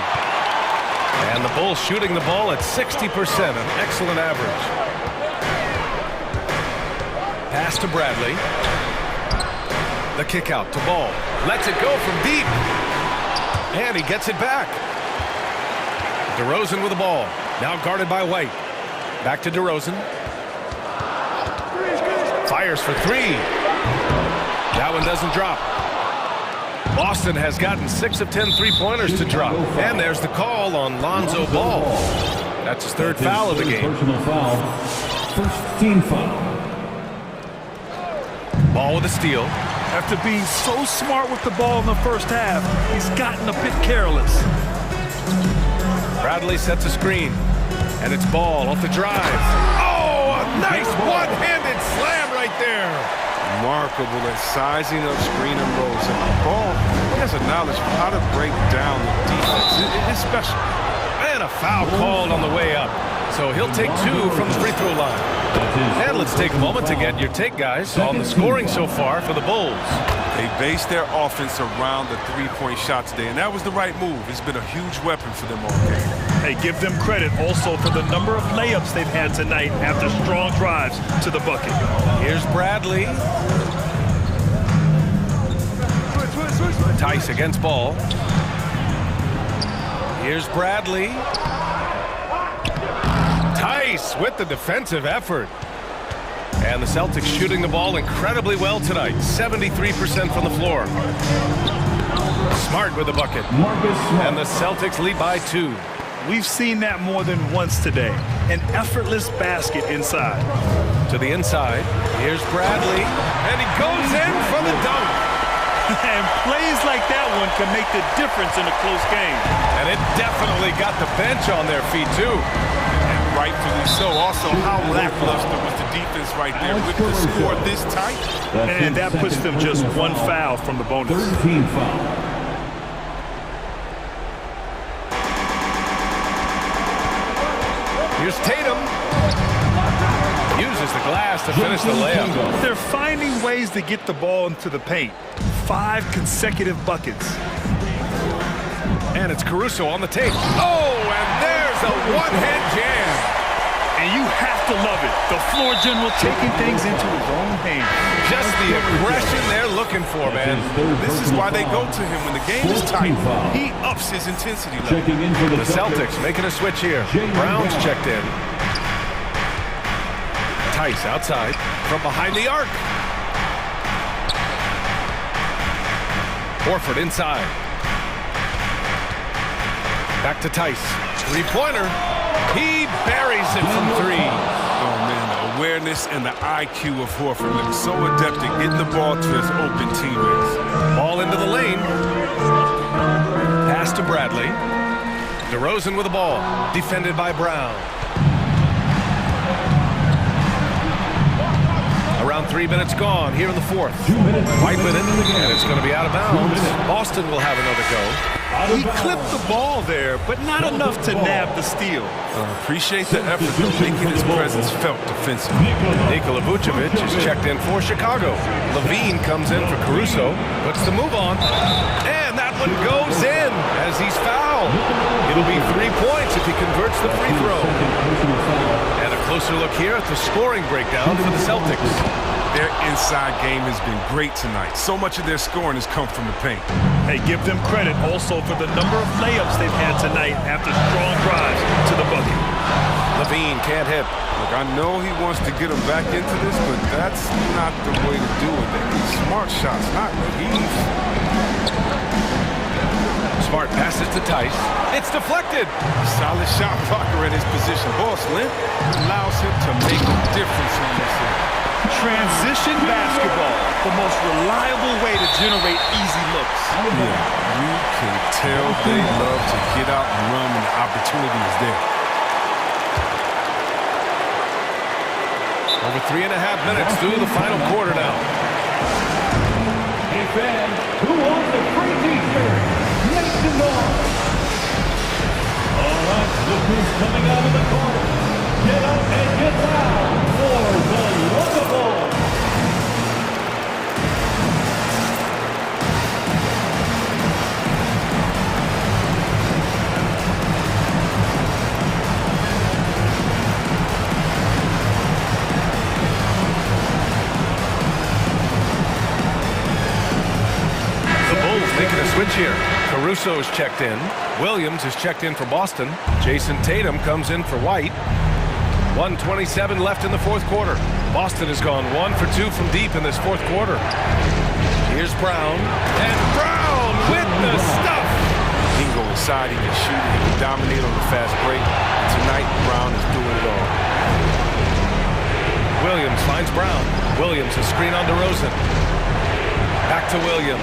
S7: And the Bulls shooting the ball at 60%, an excellent average. Pass to Bradley. The kick out to Ball. Lets it go from deep. And he gets it back. DeRozan with the ball. Now guarded by White. Back to DeRozan. Fires for 3. That one doesn't drop. Boston has gotten 6 of 10 three-pointers to drop. And there's the call on Lonzo Ball. That's his 3rd foul of the game.
S4: Personal foul. First team foul.
S7: Ball with a steal.
S8: After being so smart with the ball in the first half, he's gotten a bit careless.
S7: Bradley sets a screen. And it's Ball off the drive. Oh, a nice one-handed slam right there.
S2: Remarkable at sizing up screen and rolls. And Ball, he has a knowledge of how to break down the defense. It's special.
S7: And a foul called on the way up. So he'll take 2 from the free throw line. And let's take a moment to get your take, guys, on the scoring so far for the Bulls.
S2: They based their offense around the three-point shot today, and that was the right move. It's been a huge weapon for them all game.
S8: Hey, give them credit also for the number of layups they've had tonight after strong drives to the bucket.
S7: Here's Bradley. Tice against Ball. Here's Bradley. Tice with the defensive effort. And the Celtics shooting the ball incredibly well tonight. 73% from the floor. Smart with the bucket. And the Celtics lead by 2.
S8: We've seen that more than once today. An effortless basket inside.
S7: To the inside. Here's Bradley. And he goes in for the dunk.
S8: And plays like that one can make the difference in a close game.
S7: And it definitely got the bench on their feet, too.
S2: And rightfully so. Also, how lackluster was the defense right there with the score this tight.
S8: And that puts them just one foul from the bonus.
S10: 13 foul.
S7: Here's Tatum. Uses the glass to finish the layup.
S8: They're finding ways to get the ball into the paint. 5 consecutive buckets.
S7: And it's Caruso on the tape. Oh, and there's a one-hand jam.
S8: And you have to love it. The floor general taking things into his own hands.
S7: Just the aggression they're looking for, man.
S2: This is why they go to him when the game is tight. He ups his intensity level.
S7: The Celtics making a switch here. Brown's checked in. Tice outside from behind the arc. Horford inside. Back to Tice. Three-pointer. He buries it from 3.
S2: Oh, man, the awareness and the IQ of Horford looks so adept at getting the ball to his open teammates.
S7: Ball into the lane. Pass to Bradley. DeRozan with the ball. Defended by Brown. Around 3 minutes gone here in the fourth. White with it, and it's going to be out of bounds. Boston will have another go.
S8: He clipped the ball there, but not enough to nab the steal.
S2: Appreciate the effort of making his presence felt defensively.
S7: Nikola Vucevic is checked in for Chicago. Levine comes in for Caruso, puts the move on, and that one goes in as he's fouled. It'll be 3 points if he converts the free throw. And a closer look here at the scoring breakdown for the Celtics.
S2: Their inside game has been great tonight. So much of their scoring has come from the paint.
S8: Hey, give them credit also for the number of layups they've had tonight after strong drives to the bucket.
S7: Levine can't hit.
S2: Look, I know he wants to get him back into this, but that's not the way to do it. They need smart shots, not heave.
S7: Smart passes to Tice. It's deflected.
S2: Solid shot blocker in his position. Ball length allows him to make a difference on this end.
S8: Transition basketball, the most reliable way to generate easy looks.
S2: Oh, yeah. You can tell they love to get out and run when the opportunity is there.
S7: Over 3.5 minutes through the final quarter now.
S10: Hey fans, who wants the free t-shirt? Make some noise. All right, look who's coming out of the corner. Get up and get loud for the wonderful.
S7: Making a switch here. Caruso is checked in. Williams is checked in for Boston. Jason Tatum comes in for White. 1:27 left in the fourth quarter. Boston has gone 1 for 2 from deep in this fourth quarter. Here's Brown. And Brown with the stuff.
S2: He can go inside, he can shoot, he can dominate on the fast break. Tonight, Brown is doing it all.
S7: Williams finds Brown. Williams a screen on DeRozan. Back to Williams.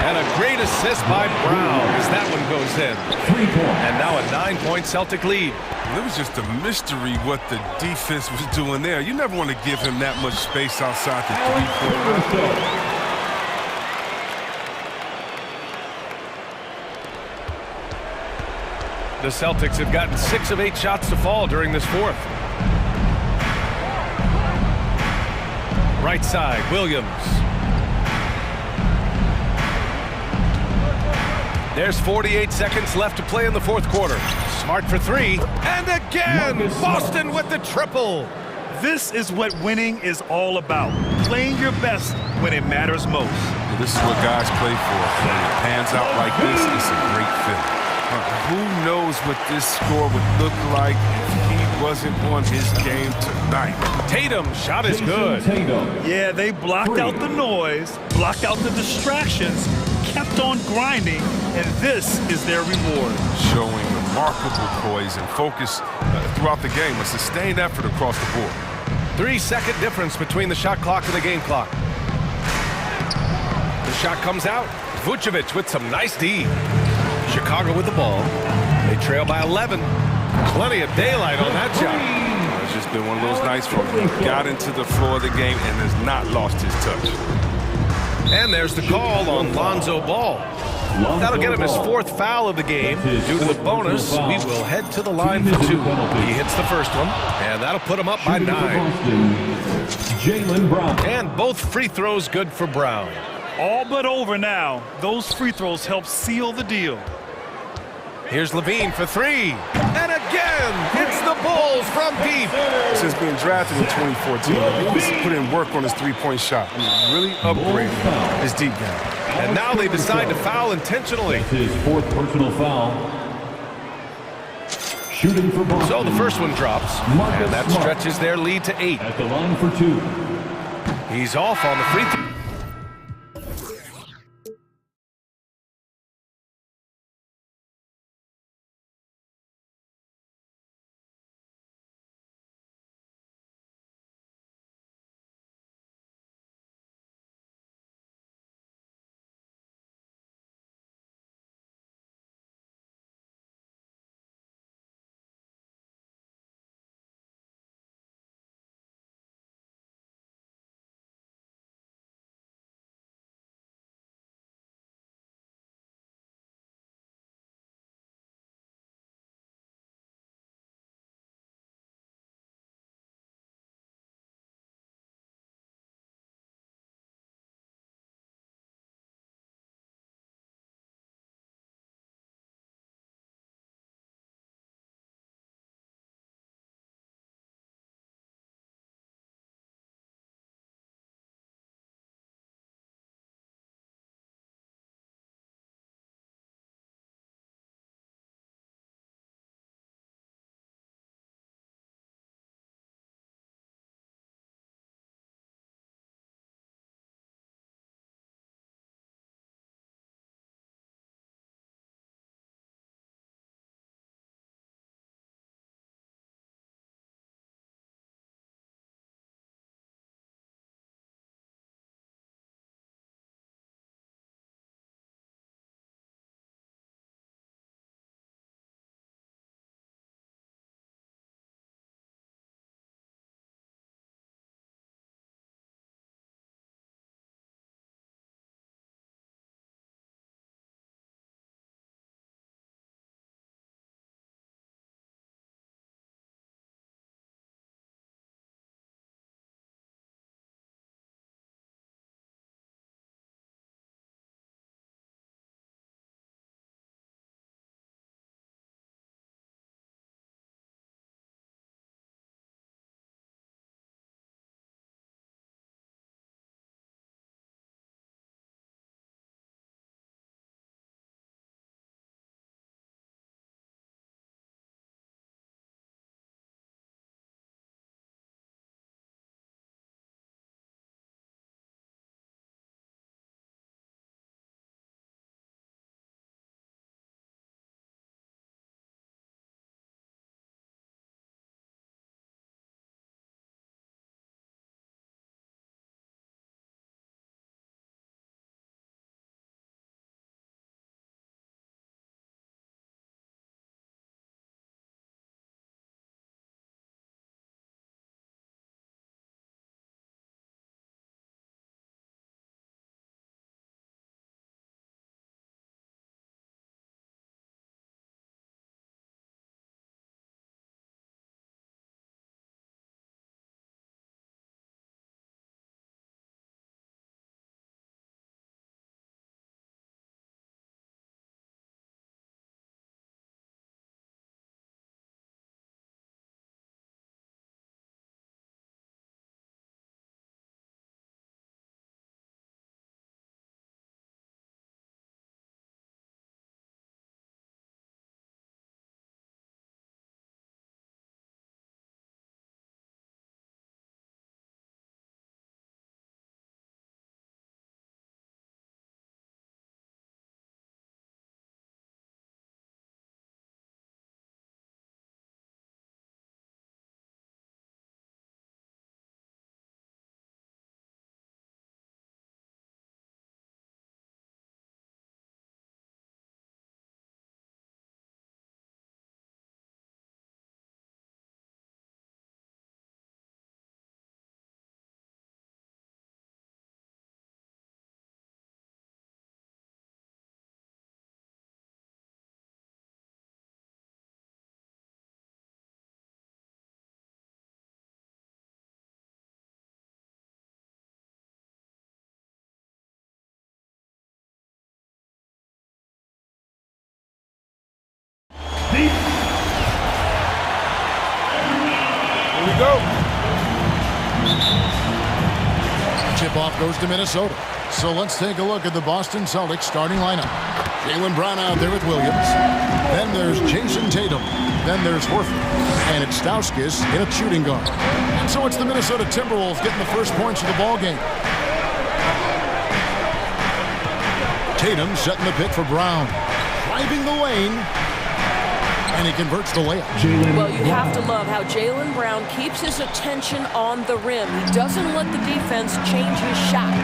S7: And a great assist by Brown as that one goes in.
S10: 3 points.
S7: And now a 9-point Celtic lead.
S2: It was just a mystery what the defense was doing there. You never want to give him that much space outside the three-point line.
S7: The Celtics have gotten 6 of 8 shots to fall during this fourth. Right side, Williams. There's 48 seconds left to play in the fourth quarter. Smart for 3. And again, Boston with the triple.
S8: This is what winning is all about. Playing your best when it matters most.
S2: This is what guys play for. When it pans out like this, it's a great feeling. Who knows what this score would look like if he wasn't on his game tonight.
S7: Tatum's shot is good.
S8: Yeah, they blocked out the noise, blocked out the distractions, kept on grinding, and this is their reward.
S2: Showing remarkable poise and focus throughout the game, a sustained effort across the board.
S7: 3-second difference between the shot clock and the game clock. The shot comes out. Vucevic with some nice D. Chicago with the ball. They trail by 11. Plenty of daylight on that shot.
S2: It's just been one of those nights for him. Got into the floor of the game and has not lost his touch.
S7: And there's the call on Lonzo Ball. That'll get him his 4th foul of the game. Due to the bonus, we will head to the line for 2. He hits the first one, and that'll put him up by 9. And both free throws good for Brown.
S8: All but over now. Those free throws help seal the deal.
S7: Here's Levine for 3. And again, it's the Bulls from deep.
S2: Since being drafted in 2014, he's put in work on his three-point shot. I mean, really upgraded his deep game.
S7: And now they decide to foul intentionally.
S10: His 4th personal foul. Shooting for Boston.
S7: So the first one drops, and that stretches their lead to 8.
S10: At the line for 2.
S7: He's off on the free throw.
S2: Here we go.
S1: Tip-off goes to Minnesota. So let's take a look at the Boston Celtics starting lineup. Jaylen Brown out there with Williams. Then there's Jason Tatum. Then there's Horford. And it's Stauskas in a shooting guard. And so it's the Minnesota Timberwolves getting the first points of the ball game. Tatum setting the pick for Brown. Driving the lane. And he converts the layup.
S16: Well, you have to love how Jaylen Brown keeps his attention on the rim. He doesn't let the defense change his shot.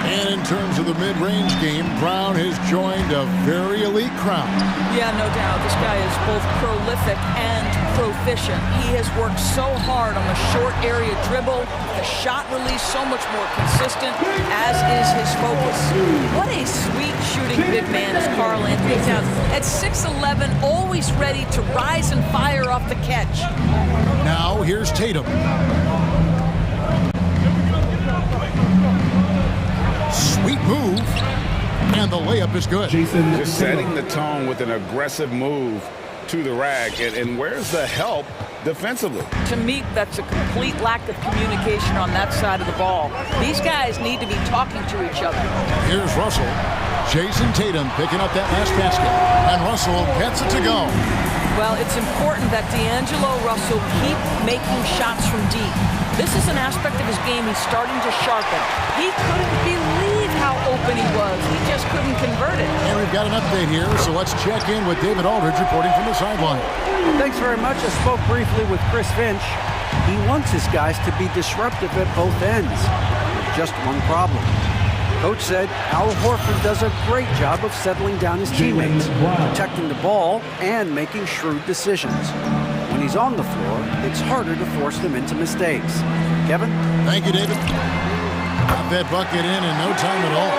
S1: And in terms of the mid-range game, Brown has joined a very elite crowd.
S16: Yeah, no doubt. This guy is both prolific and proficient. He has worked so hard on the short area dribble, the shot release so much more consistent, as is his focus. What a sweet shooting big man is Karl Anthony Towns. At 6'11", always ready to rise and fire off the catch.
S1: Now here's Tatum. Sweet move, and the layup is good.
S3: Just setting the tone with an aggressive move to the rack, and where's the help defensively?
S16: To me, that's a complete lack of communication on that side of the ball. These guys need to be talking to each other.
S1: Here's Russell. Jason Tatum picking up that last basket, and Russell gets it to go.
S16: Well, it's important that D'Angelo Russell keep making shots from deep. This is an aspect of his game he's starting to sharpen. He couldn't believe how open he was. He just couldn't convert it.
S1: And we've got an update here, so let's check in with David Aldridge reporting from the sideline.
S5: Thanks very much. I spoke briefly with Chris Finch. He wants his guys to be disruptive at both ends. Just one problem. Coach said Al Horford does a great job of settling down his teammates, protecting the ball, and making shrewd decisions. When he's on the floor, it's harder to force them into mistakes. Kevin?
S1: Thank you, David. Got that bucket in no time at all.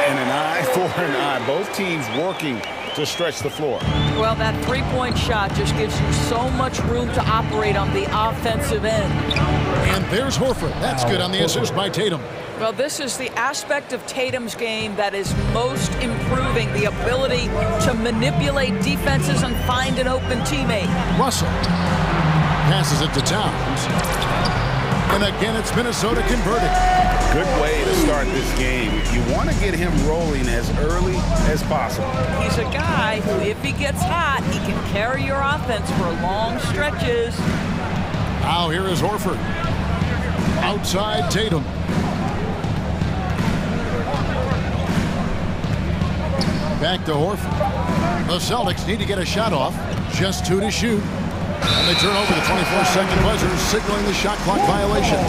S3: And an eye for an eye. Both teams working to stretch the floor.
S16: Well, that three-point shot just gives you so much room to operate on the offensive end.
S1: And there's Horford. That's good on the assist by Tatum.
S16: Well, this is the aspect of Tatum's game that is most improving, the ability to manipulate defenses and find an open teammate.
S1: Russell passes it to Towns. And again, it's Minnesota converted.
S3: Good way to start this game. You want to get him rolling as early as possible.
S16: He's a guy who, if he gets hot, he can carry your offense for long stretches.
S1: Now here is Horford. Outside Tatum. Back to Horford. The Celtics need to get a shot off. Just 2 to shoot. And they turn over the 24-second buzzer, signaling the shot clock violation.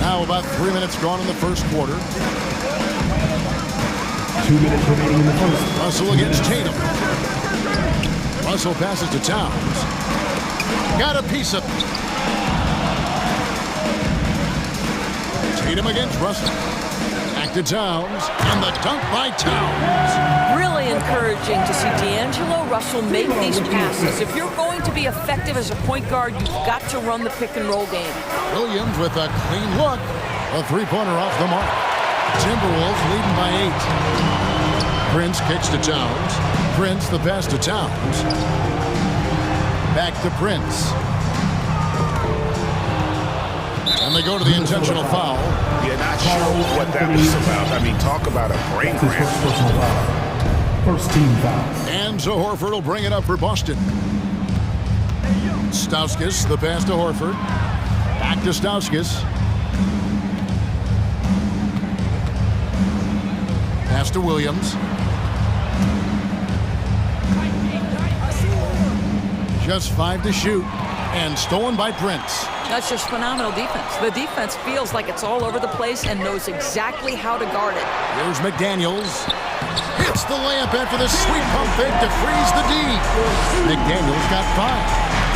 S1: Now about 3 minutes gone in the first quarter.
S10: 2 minutes remaining in the first.
S1: Russell against Tatum. Russell passes to Towns. Got a piece of it. Tatum against Russell. Back to Towns, and the dunk by Towns.
S16: Really encouraging to see D'Angelo Russell make these passes. If you're going to be effective as a point guard, you've got to run the pick-and-roll game.
S1: Williams with a clean look. A three-pointer off the mark. Timberwolves leading by 8. Prince kicks to Towns. Prince the pass to Towns. Back to Prince. And they go to the intentional foul.
S3: Yeah, not sure what that was about. I mean, talk about a brain cramp.
S10: First team foul.
S1: And so Horford will bring it up for Boston. Stauskas, the pass to Horford. Back to Stauskas. Pass to Williams. Just 5 to shoot. And stolen by Prince.
S16: That's just phenomenal defense. The defense feels like it's all over the place and knows exactly how to guard it.
S1: Here's McDaniels. Hits the layup after the sweet pump fake to freeze the D. McDaniels got 5.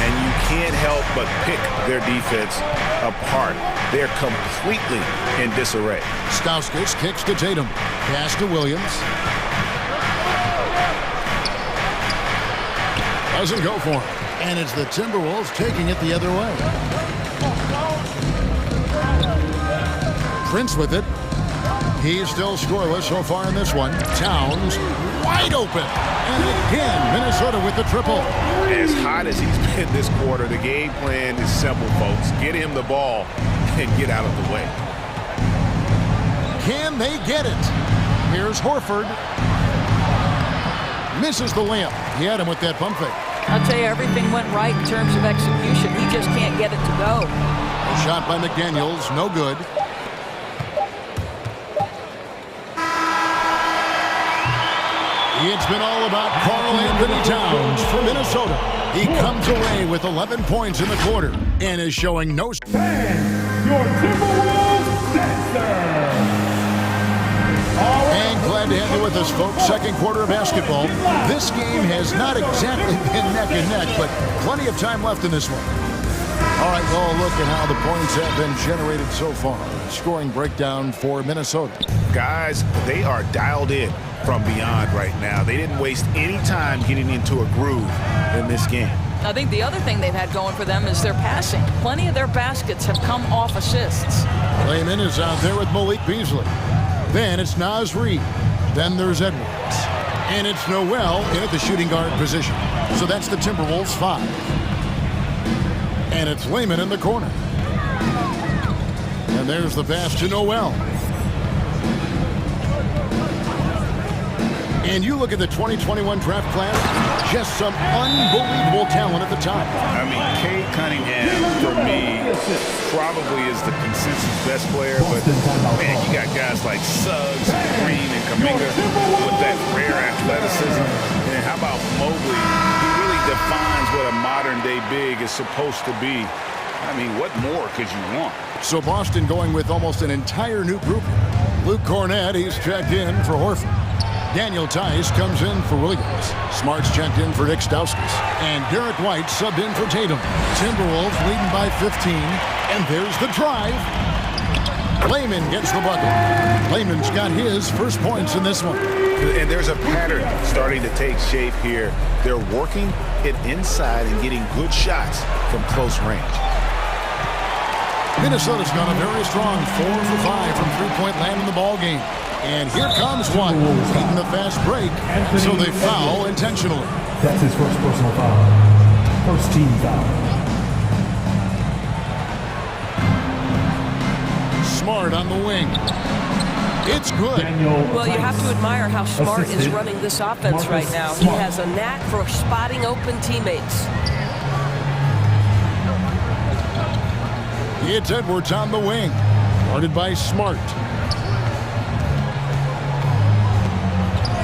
S3: And you can't help but pick their defense apart. They're completely in disarray.
S1: Stauskas kicks to Tatum. Pass to Williams. Doesn't go for him. And it's the Timberwolves taking it the other way. Prince with it. He's still scoreless so far in this one. Towns wide open. And again, Minnesota with the triple.
S3: As hot as he's been this quarter, the game plan is simple, folks. Get him the ball and get out of the way.
S1: Can they get it? Here's Horford. Misses the layup. He had him with that pump fake.
S14: I'll tell you, everything went right in terms of execution. He just can't get it to go.
S1: A shot by McDaniels, no good. It's been all about Karl Anthony Towns for Minnesota. He comes away with 11 points in the quarter and is showing no...
S10: Your Timberwolves dancer.
S1: And glad to have you with us, folks. Second quarter of basketball. This game has not exactly been neck and neck, but plenty of time left in this one. All right, well, look at how the points have been generated so far. Scoring breakdown for Minnesota.
S3: Guys, they are dialed in from beyond right now. They didn't waste any time getting into a groove in this game.
S14: I think the other thing they've had going for them is their passing. Plenty of their baskets have come off assists.
S1: Layman is out there with Malik Beasley. Then it's Naz Reid. Then there's Edwards. And it's Noel in at the shooting guard position. So that's the Timberwolves 5. And it's Layman in the corner. And there's the pass to Noel. And you look at the 2021 draft class, just some unbelievable talent at the top.
S3: I mean, Cade Cunningham, for me, probably is the consensus best player. But, man, you got guys like Suggs, Green, and Kuminga with that rare athleticism. And how about Mobley? He really defines what a modern-day big is supposed to be. I mean, what more could you want?
S1: So Boston going with almost an entire new group. Luke Cornett, he's checked in for Horford. Daniel Tice comes in for Williams. Smart's checked in for Nick Stauskas. And Derek White subbed in for Tatum. Timberwolves leading by 15. And there's the drive. Layman gets the bucket. Layman's got his first points in this one.
S3: And there's a pattern starting to take shape here. They're working it inside and getting good shots from close range.
S1: Minnesota's gone a very strong 4 for 5 from three-point land in the ball game. And here comes one, beating the fast break, so they foul intentionally.
S10: That's his first personal foul. First team foul.
S1: Smart on the wing. It's good.
S19: Well, you have to admire how Smart is running this offense right now. He has a knack for spotting open teammates.
S1: It's Edwards on the wing, guarded by Smart.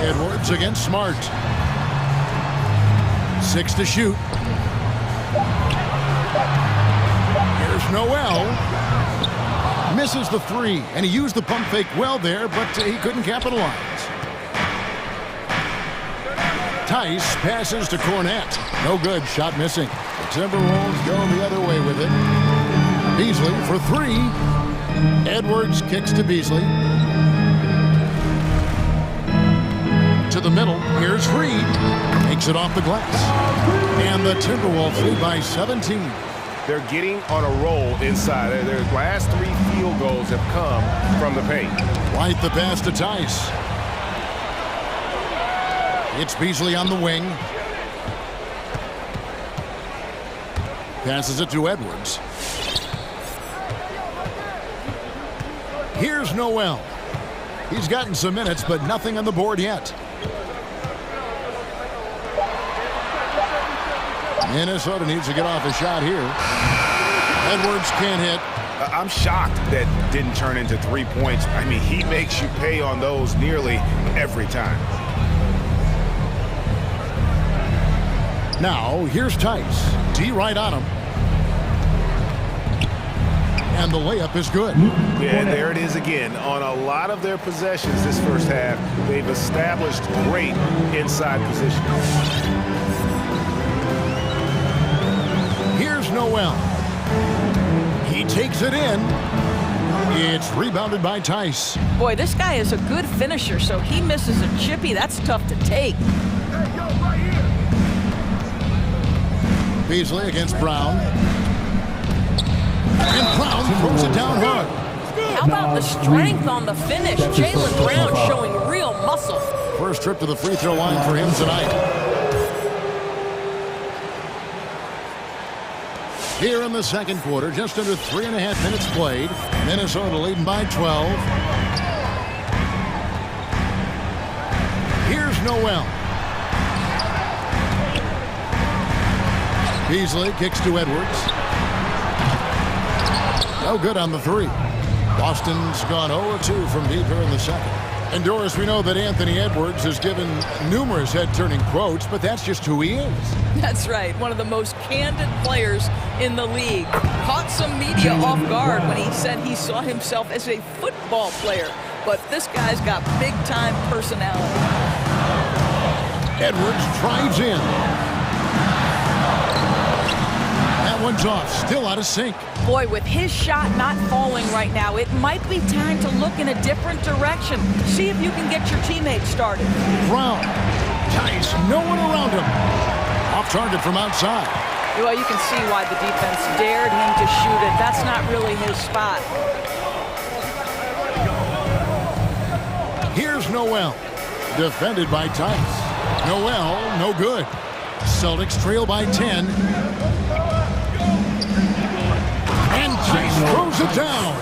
S1: Edwards against Smart. 6 to shoot. Here's Noel. Misses the 3, and he used the pump fake well there, but he couldn't capitalize. Tice passes to Cornett. No good, shot missing. The Timberwolves go the other way with it. Beasley for 3. Edwards kicks to Beasley. To the middle. Here's Reid. Makes it off the glass. And the Timberwolves lead by 17.
S3: They're getting on a roll inside. Their last 3 field goals have come from the paint.
S1: White the pass to Tice. It's Beasley on the wing. Passes it to Edwards. Here's Noel. He's gotten some minutes, but nothing on the board yet. Minnesota needs to get off a shot here. Edwards can't hit.
S3: I'm shocked that didn't turn into 3 points. I mean, he makes you pay on those nearly every time.
S1: Now, here's Tice. D right on him. And the layup is good.
S3: Yeah, and there it is again. On a lot of their possessions this first half, they've established great inside position.
S1: Here's Noel. He takes it in. It's rebounded by Tice.
S14: Boy, this guy is a good finisher, so he misses a chippy. That's tough to take.
S1: Beasley against Brown. And Brown throws it down hard.
S14: How How about the strength on the finish? Jaylen Brown showing real muscle.
S1: First trip to the free throw line for him tonight. Here in the second quarter, just under 3.5 minutes played. Minnesota leading by 12. Here's Noel. Beasley kicks to Edwards. No good on the three. Boston's gone 0-2 from deep here in the second. And Doris, we know that Anthony Edwards has given numerous head-turning quotes, but that's just who he is.
S14: That's right, one of the most candid players in the league. Caught some media off guard when he said he saw himself as a football player, but this guy's got big-time personality.
S1: Edwards drives in. That one's off, still out of sync.
S14: Boy, with his shot not falling right now, it might be time to look in a different direction. See if you can get your teammates started.
S1: Brown. Tice, no one around him. Off target from outside.
S14: Well, you can see why the defense dared him to shoot it. That's not really his spot.
S1: Here's Noel. Defended by Tice. Noel, no good. Celtics trail by 10. Tice throws it down.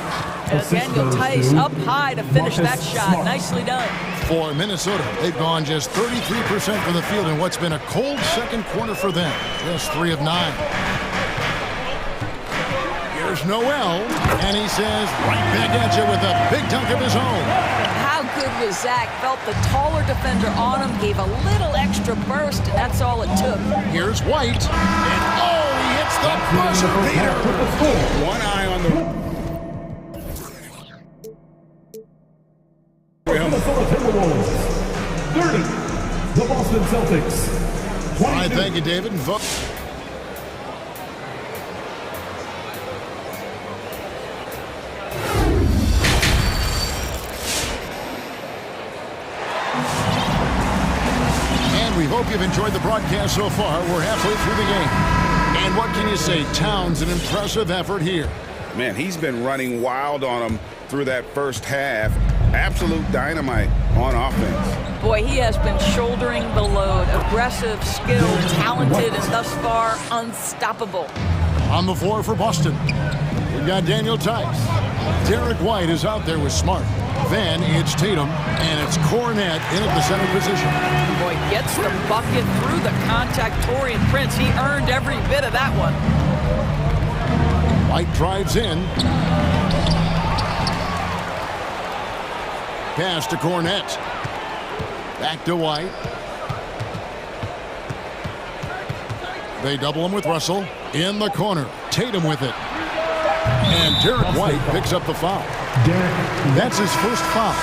S14: Daniel Tice up high to finish that shot. Nicely done.
S1: For Minnesota, they've gone just 33% from the field in what's been a cold second quarter for them. Just 3 of 9. Here's Noel, and he says right back at you with a big dunk of his own.
S14: How good was Zach? Felt the taller defender on him, gave a little extra burst, and that's all it took.
S1: Here's White, and oh, he hits the buzzer beater.
S3: One eye on the...
S10: Minnesota Timberwolves, 30. The Boston Celtics, 22.
S1: All right, thank you, David. We hope you've enjoyed the broadcast so far. We're halfway through the game. And what can you say? Towns, an impressive effort here.
S3: Man, he's been running wild on them through that first half. Absolute dynamite on offense.
S14: Boy, he has been shouldering the load. Aggressive, skilled, talented, and thus far unstoppable.
S1: On the floor for Boston, we've got Daniel Tice. Derek White is out there with Smart. Then it's Tatum, and it's Cornette in at the center position.
S14: Boy, gets the bucket through the contact. Taurean Prince, he earned every bit of that one.
S1: White drives in. Pass to Cornette. Back to White. They double him with Russell. In the corner. Tatum with it. And Derek White picks up the foul. That's his first foul.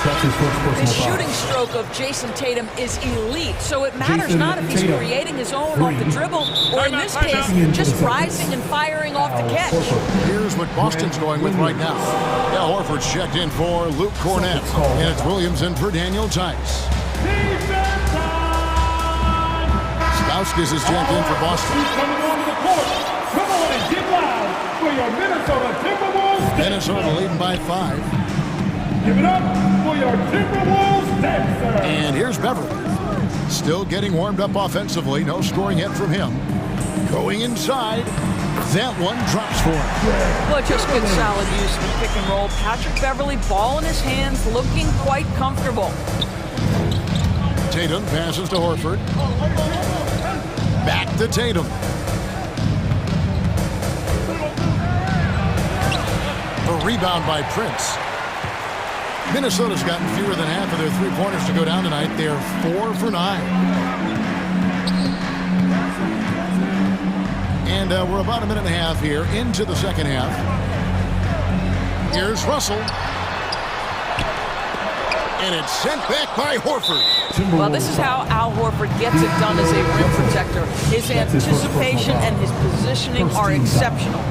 S14: The shooting stroke of Jason Tatum is elite, so it matters not if he's creating his own off the dribble, or in this case, just rising and firing off the catch.
S1: Here's what Boston's going with right now. Al Horford's checked in for Luke Cornette, and it's Williams in for Daniel Tice. Stauskas is checked in for Boston.
S10: Come on and get loud for your Minnesota Timberwolves.
S1: Minnesota leading by 5.
S10: Give it up for your Timberwolves dancer.
S1: And here's Beverly. Still getting warmed up offensively. No scoring yet from him. Going inside. That one drops for him.
S14: Well, just good solid use of the pick and roll. Patrick Beverly, ball in his hands, looking quite comfortable.
S1: Tatum passes to Horford. Back to Tatum. A rebound by Prince. Minnesota's gotten fewer than half of their three-pointers to go down tonight. They're 4 for 9. And we're about a minute and a half here into the second half. Here's Russell. And it's sent back by Horford.
S14: Well, this is how Al Horford gets it done as a rim protector. His anticipation and his positioning are exceptional.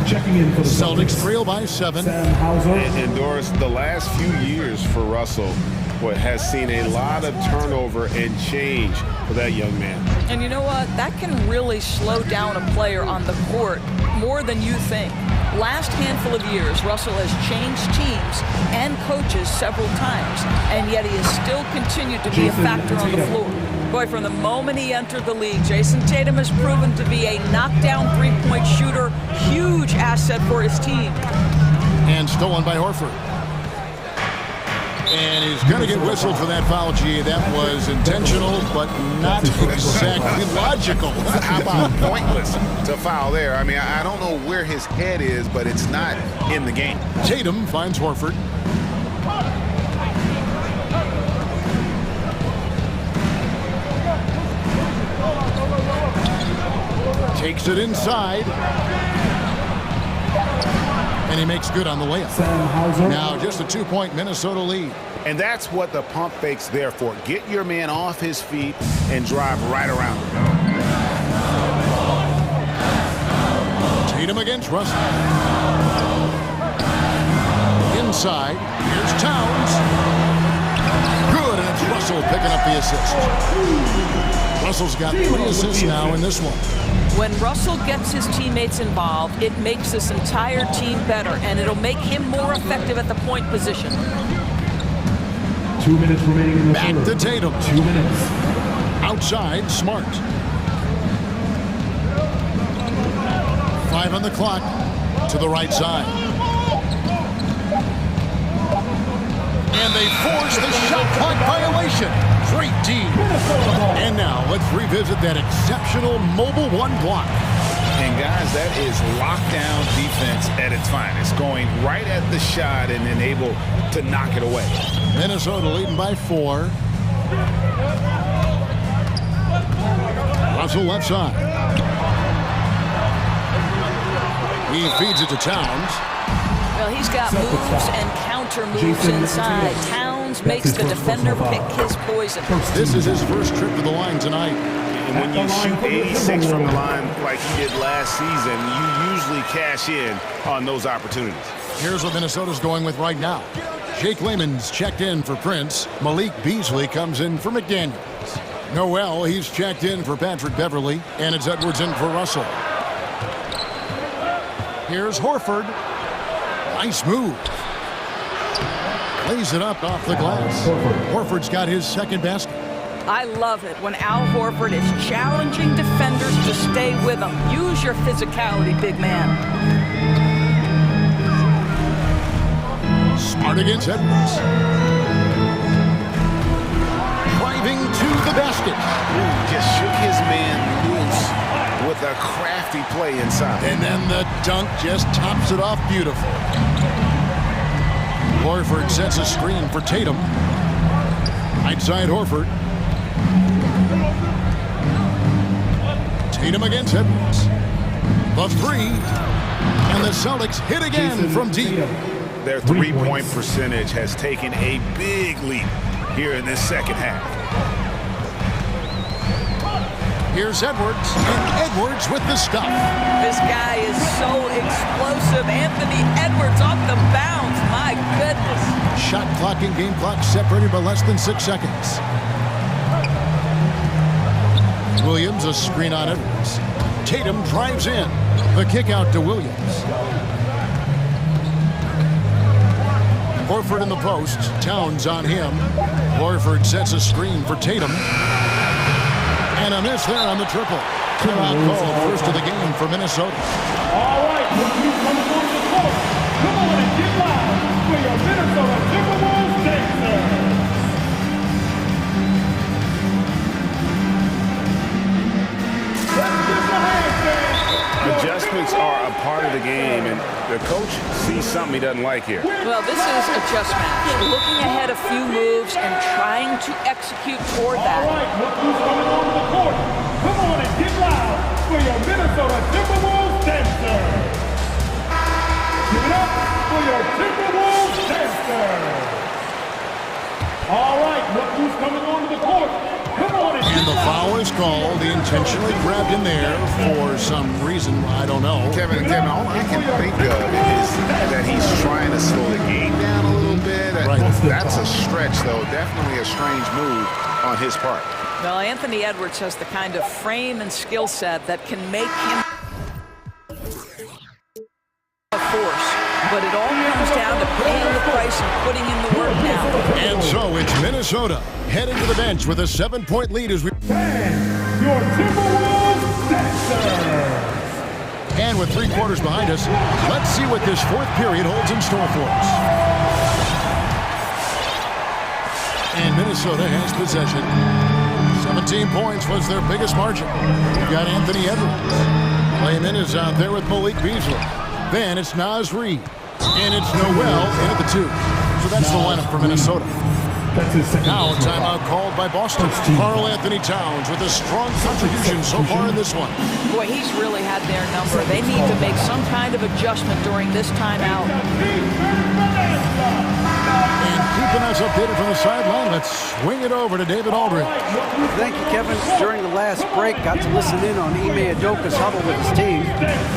S10: Checking in for the
S1: Celtics trail by 7.
S17: And Doris, the last few years for Russell has seen a lot of turnover and change for that young man.
S16: And you know what? That can really slow down a player on the court more than you think. Last handful of years, Russell has changed teams and coaches several times, and yet he has still continued to be a factor on the floor. Boy, from the moment he entered the league, Jason Tatum has proven to be a knockdown three-point shooter, huge asset for his team.
S1: And stolen by Horford. And he's going to get whistled for that foul, G. That was intentional, but not exactly logical.
S3: How about pointless to foul there? I mean, I don't know where his head is, but it's not in the game.
S1: Tatum finds Horford. Takes it inside. And he makes good on the layup. Now just a 2-point Minnesota lead.
S3: And that's what the pump fake's there for. Get your man off his feet and drive right around him.
S1: Tatum against Russell. Inside. Here's Towns. Good, and it's Russell picking up the assist. Russell's got 3 assists now in this one.
S16: When Russell gets his teammates involved, it makes this entire team better, and it'll make him more effective at the point position.
S10: 2 minutes remaining in the
S1: Back
S10: third.
S1: to Tatum.
S10: 2 minutes.
S1: Outside, Smart. 5 on the clock. To the right side. And they force the shot clock violation. Great D. And now let's revisit that exceptional mobile 1 block.
S3: And guys, that is lockdown defense at its finest. Going right at the shot and then able to knock it away.
S1: Minnesota leading by 4. Russell left side. He feeds it to Towns.
S16: Well, he's got moves and counter moves inside. Towns makes the defender pick his poison.
S1: This is his first trip to the line tonight.
S17: And when you shoot 86 from the line like he did last season, you usually cash in on those opportunities.
S1: Here's what Minnesota's going with right now. Jake Lehman's checked in for Prince. Malik Beasley comes in for McDaniels. Noel, he's checked in for Patrick Beverly. And it's Edwards in for Russell. Here's Horford. Nice move. Lays it up off the glass. Horford's got his second basket.
S16: I love it when Al Horford is challenging defenders to stay with him. Use your physicality, big man.
S1: Smart against Edwards. Driving to the basket.
S3: Just shook his man loose with a crafty play inside.
S1: And then the dunk just tops it off beautiful. Horford sets a screen for Tatum. Right side Horford. Tatum against Edwards. The 3. And the Celtics hit again from deep.
S3: Their three-point percentage has taken a big leap here in this second half.
S1: Here's Edwards, and Edwards with the stuff.
S16: This guy is so explosive. Anthony Edwards off the bounce. My goodness.
S1: Shot clock and game clock separated by less than 6 seconds. Williams, a screen on Edwards. Tatum drives in. The kick out to Williams. Horford in the post. Towns on him. Horford sets a screen for Tatum. And a miss there on the triple. Timeout called, first of the game for Minnesota.
S10: All right, look who's coming on the court. Come on and get loud for your Minnesota Timberwolves Dancers.
S17: Adjustments are a part of the game, and the coach sees something he doesn't like here.
S16: Well, this is a chess match. Looking ahead a few moves and trying to execute toward that.
S10: All right, look who's coming on the court. Come on and get loud for your Minnesota Timberwolves Dancers. Give it up for your Timberwolves Dancers. All right, look who's coming onto the court. Come on and
S1: And the foul is called. He intentionally grabbed in there for some reason. I don't know.
S3: Kevin, all I can think of is that he's trying to slow the game down a little bit.
S1: Right.
S3: That's a stretch, though. Definitely a strange move on his part.
S14: Well, Anthony Edwards has the kind of frame and skill set that can make him a force. But it all comes down to paying the price and putting in the work now.
S1: And so it's Minnesota heading to the bench with a 7-point lead as we...
S10: Your Timberwolves Sixers.
S1: And with 3 quarters behind us, let's see what this 4th period holds in store for us. And Minnesota has possession. 17 points was their biggest margin. You've got Anthony Edwards. Layman is out there with Malik Beasley. Then it's Naz Reid. And it's Noel in at the 2. So that's the lineup for Minnesota. Now a timeout called by Boston. Karl Anthony Towns with a strong contribution so far in this one.
S14: Boy, he's really had their number. They need to make some kind of adjustment during this timeout.
S1: And keeping us updated from the sideline, let's swing it over to David Aldridge.
S5: Thank you, Kevin. During the last break, got to listen in on Ime Udoka's huddle with his team.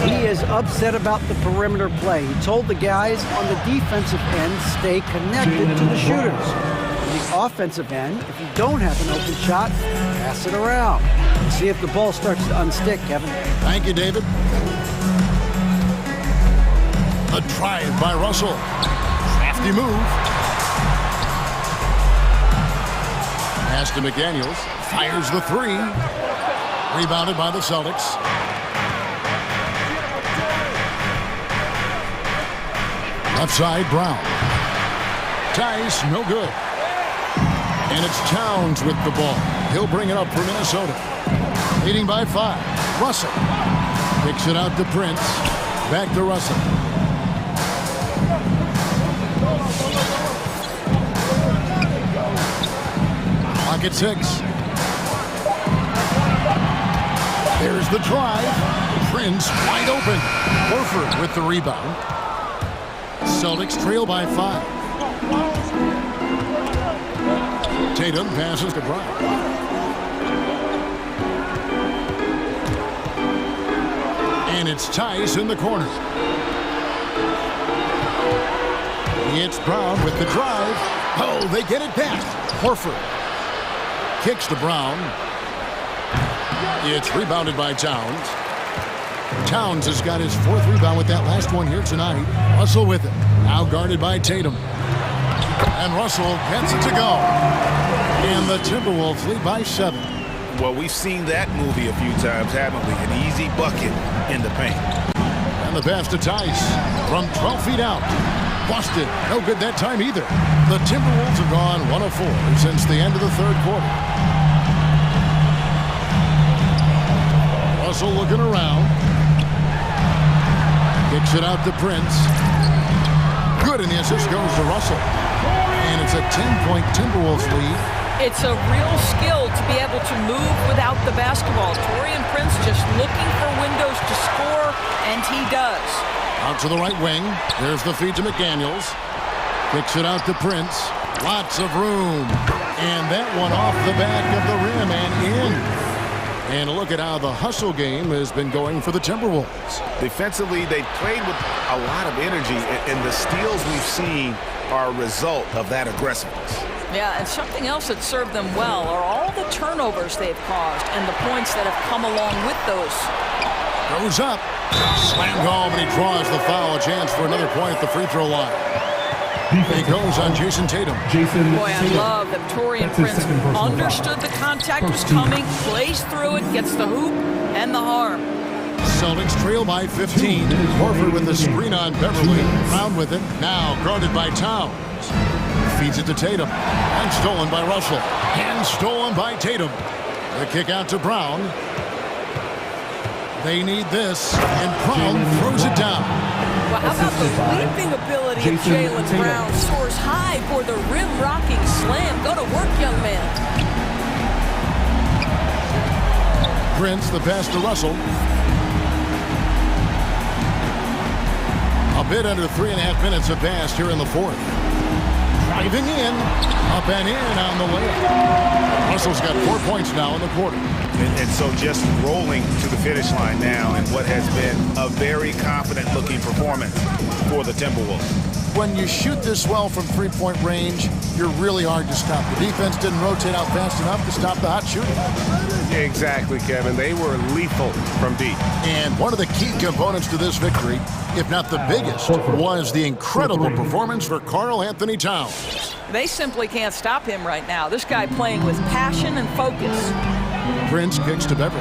S5: He is upset about the perimeter play. He told the guys on the defensive end, stay connected to the shooters. On the offensive end, if you don't have an open shot, pass it around. And see if the ball starts to unstick, Kevin.
S1: Thank you, David. A drive by Russell. Crafty move. Pass to McDaniels. Fires the 3. Rebounded by the Celtics. Left side, Brown. Tice, no good. And it's Towns with the ball. He'll bring it up for Minnesota. Leading by 5. Russell. Kicks it out to Prince. Back to Russell. Pocket 6. There's the drive. Prince wide open. Horford with the rebound. Celtics trail by 5. Tatum passes to Brown. And it's Tice in the corner. It's Brown with the drive. Oh, they get it back. Horford kicks to Brown. It's rebounded by Towns. Towns has got his 4th rebound with that last one here tonight. Russell with it. Now guarded by Tatum. And Russell gets it to go. And the Timberwolves lead by 7.
S3: Well, we've seen that movie a few times, haven't we? An easy bucket in the paint.
S1: And the pass to Tice from 12 feet out. Busted. No good that time either. The Timberwolves have gone 1 of 4 since the end of the 3rd quarter. Russell looking around. Kicks it out to Prince. Good, and the assist goes to Russell. And it's a 10-point Timberwolves lead.
S14: It's a real skill to be able to move without the basketball. Taurean Prince just looking for windows to score, and he does.
S1: Out to the right wing. There's the feed to McDaniels. Kicks it out to Prince. Lots of room. And that one off the back of the rim and in. And look at how the hustle game has been going for the Timberwolves.
S3: Defensively, they played with a lot of energy, and the steals we've seen are a result of that aggressiveness.
S14: Yeah, and something else that served them well are all the turnovers they've caused and the points that have come along with those.
S1: Goes up. Slammed home, and he draws the foul. A chance for another point at the free throw line. It goes on Jason Tatum.
S14: Boy, I love that Taurean Prince understood the contact was coming, plays through it, gets the hoop and the harm.
S1: Celtics trail by 15. Horford with the screen on Beverly. Brown with it. Now guarded by Towns. Feeds it to Tatum. And stolen by Russell. And stolen by Tatum. The kick out to Brown. They need this. And Brown throws it down.
S14: Well, how about the leaping ability of Jaylen Brown? Soars high for the rim-rocking slam. Go to work, young man.
S1: Prince, the pass to Russell. A bit under 3.5 minutes have passed here in the 4th. driving in, up and in on the layup. Russell's got 4 points now in the quarter.
S3: And so just rolling to the finish line now in what has been a very confident-looking performance for the Timberwolves.
S1: When you shoot this well from three-point range, you're really hard to stop. The defense didn't rotate out fast enough to stop the hot shooting.
S17: Exactly, Kevin. They were lethal from deep.
S1: And one of the key components to this victory, if not the biggest, was the incredible performance for Karl Anthony Towns.
S14: They simply can't stop him right now. This guy playing with passion and focus.
S1: Prince kicks to Beverly.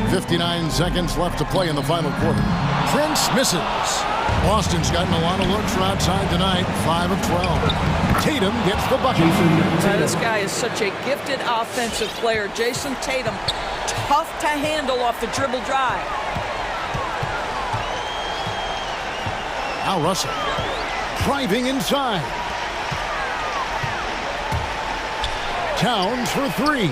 S1: 59 seconds left to play in the final quarter. Prince misses. Boston's gotten a lot of looks from outside tonight, 5 of 12. Tatum gets the bucket.
S14: This guy is such a gifted offensive player. Jason Tatum, tough to handle off the dribble drive.
S1: Now Russell, driving inside. Towns for three.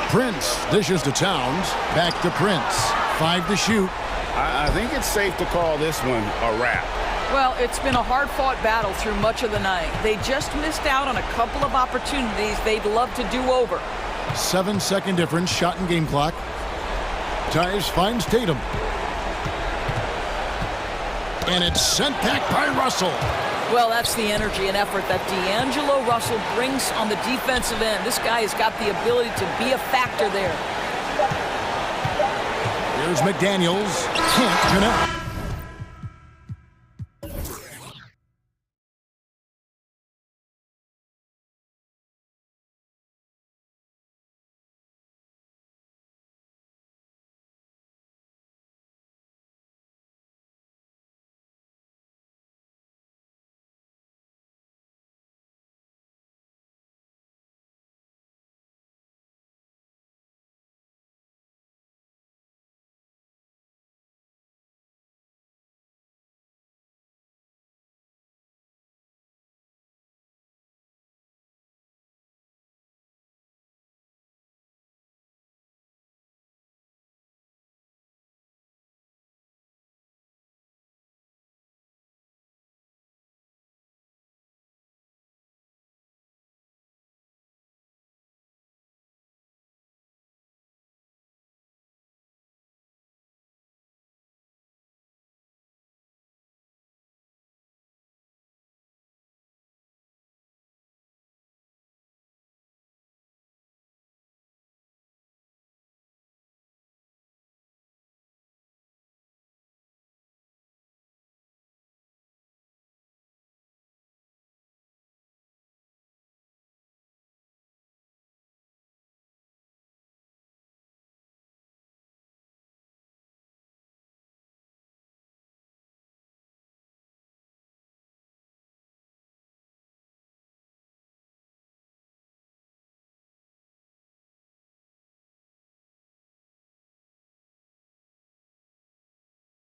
S1: Prince dishes to Towns, back to Prince. 5 to shoot.
S3: I think it's safe to call this one a wrap.
S14: Well, it's been a hard-fought battle through much of the night. They just missed out on a couple of opportunities they'd love to do over.
S1: 7-second difference, shot and game clock. Tyus finds Tatum. And it's sent back by Russell.
S14: Well, that's the energy and effort that D'Angelo Russell brings on the defensive end. This guy has got the ability to be a factor there.
S1: Here's McDaniels. Can't connect.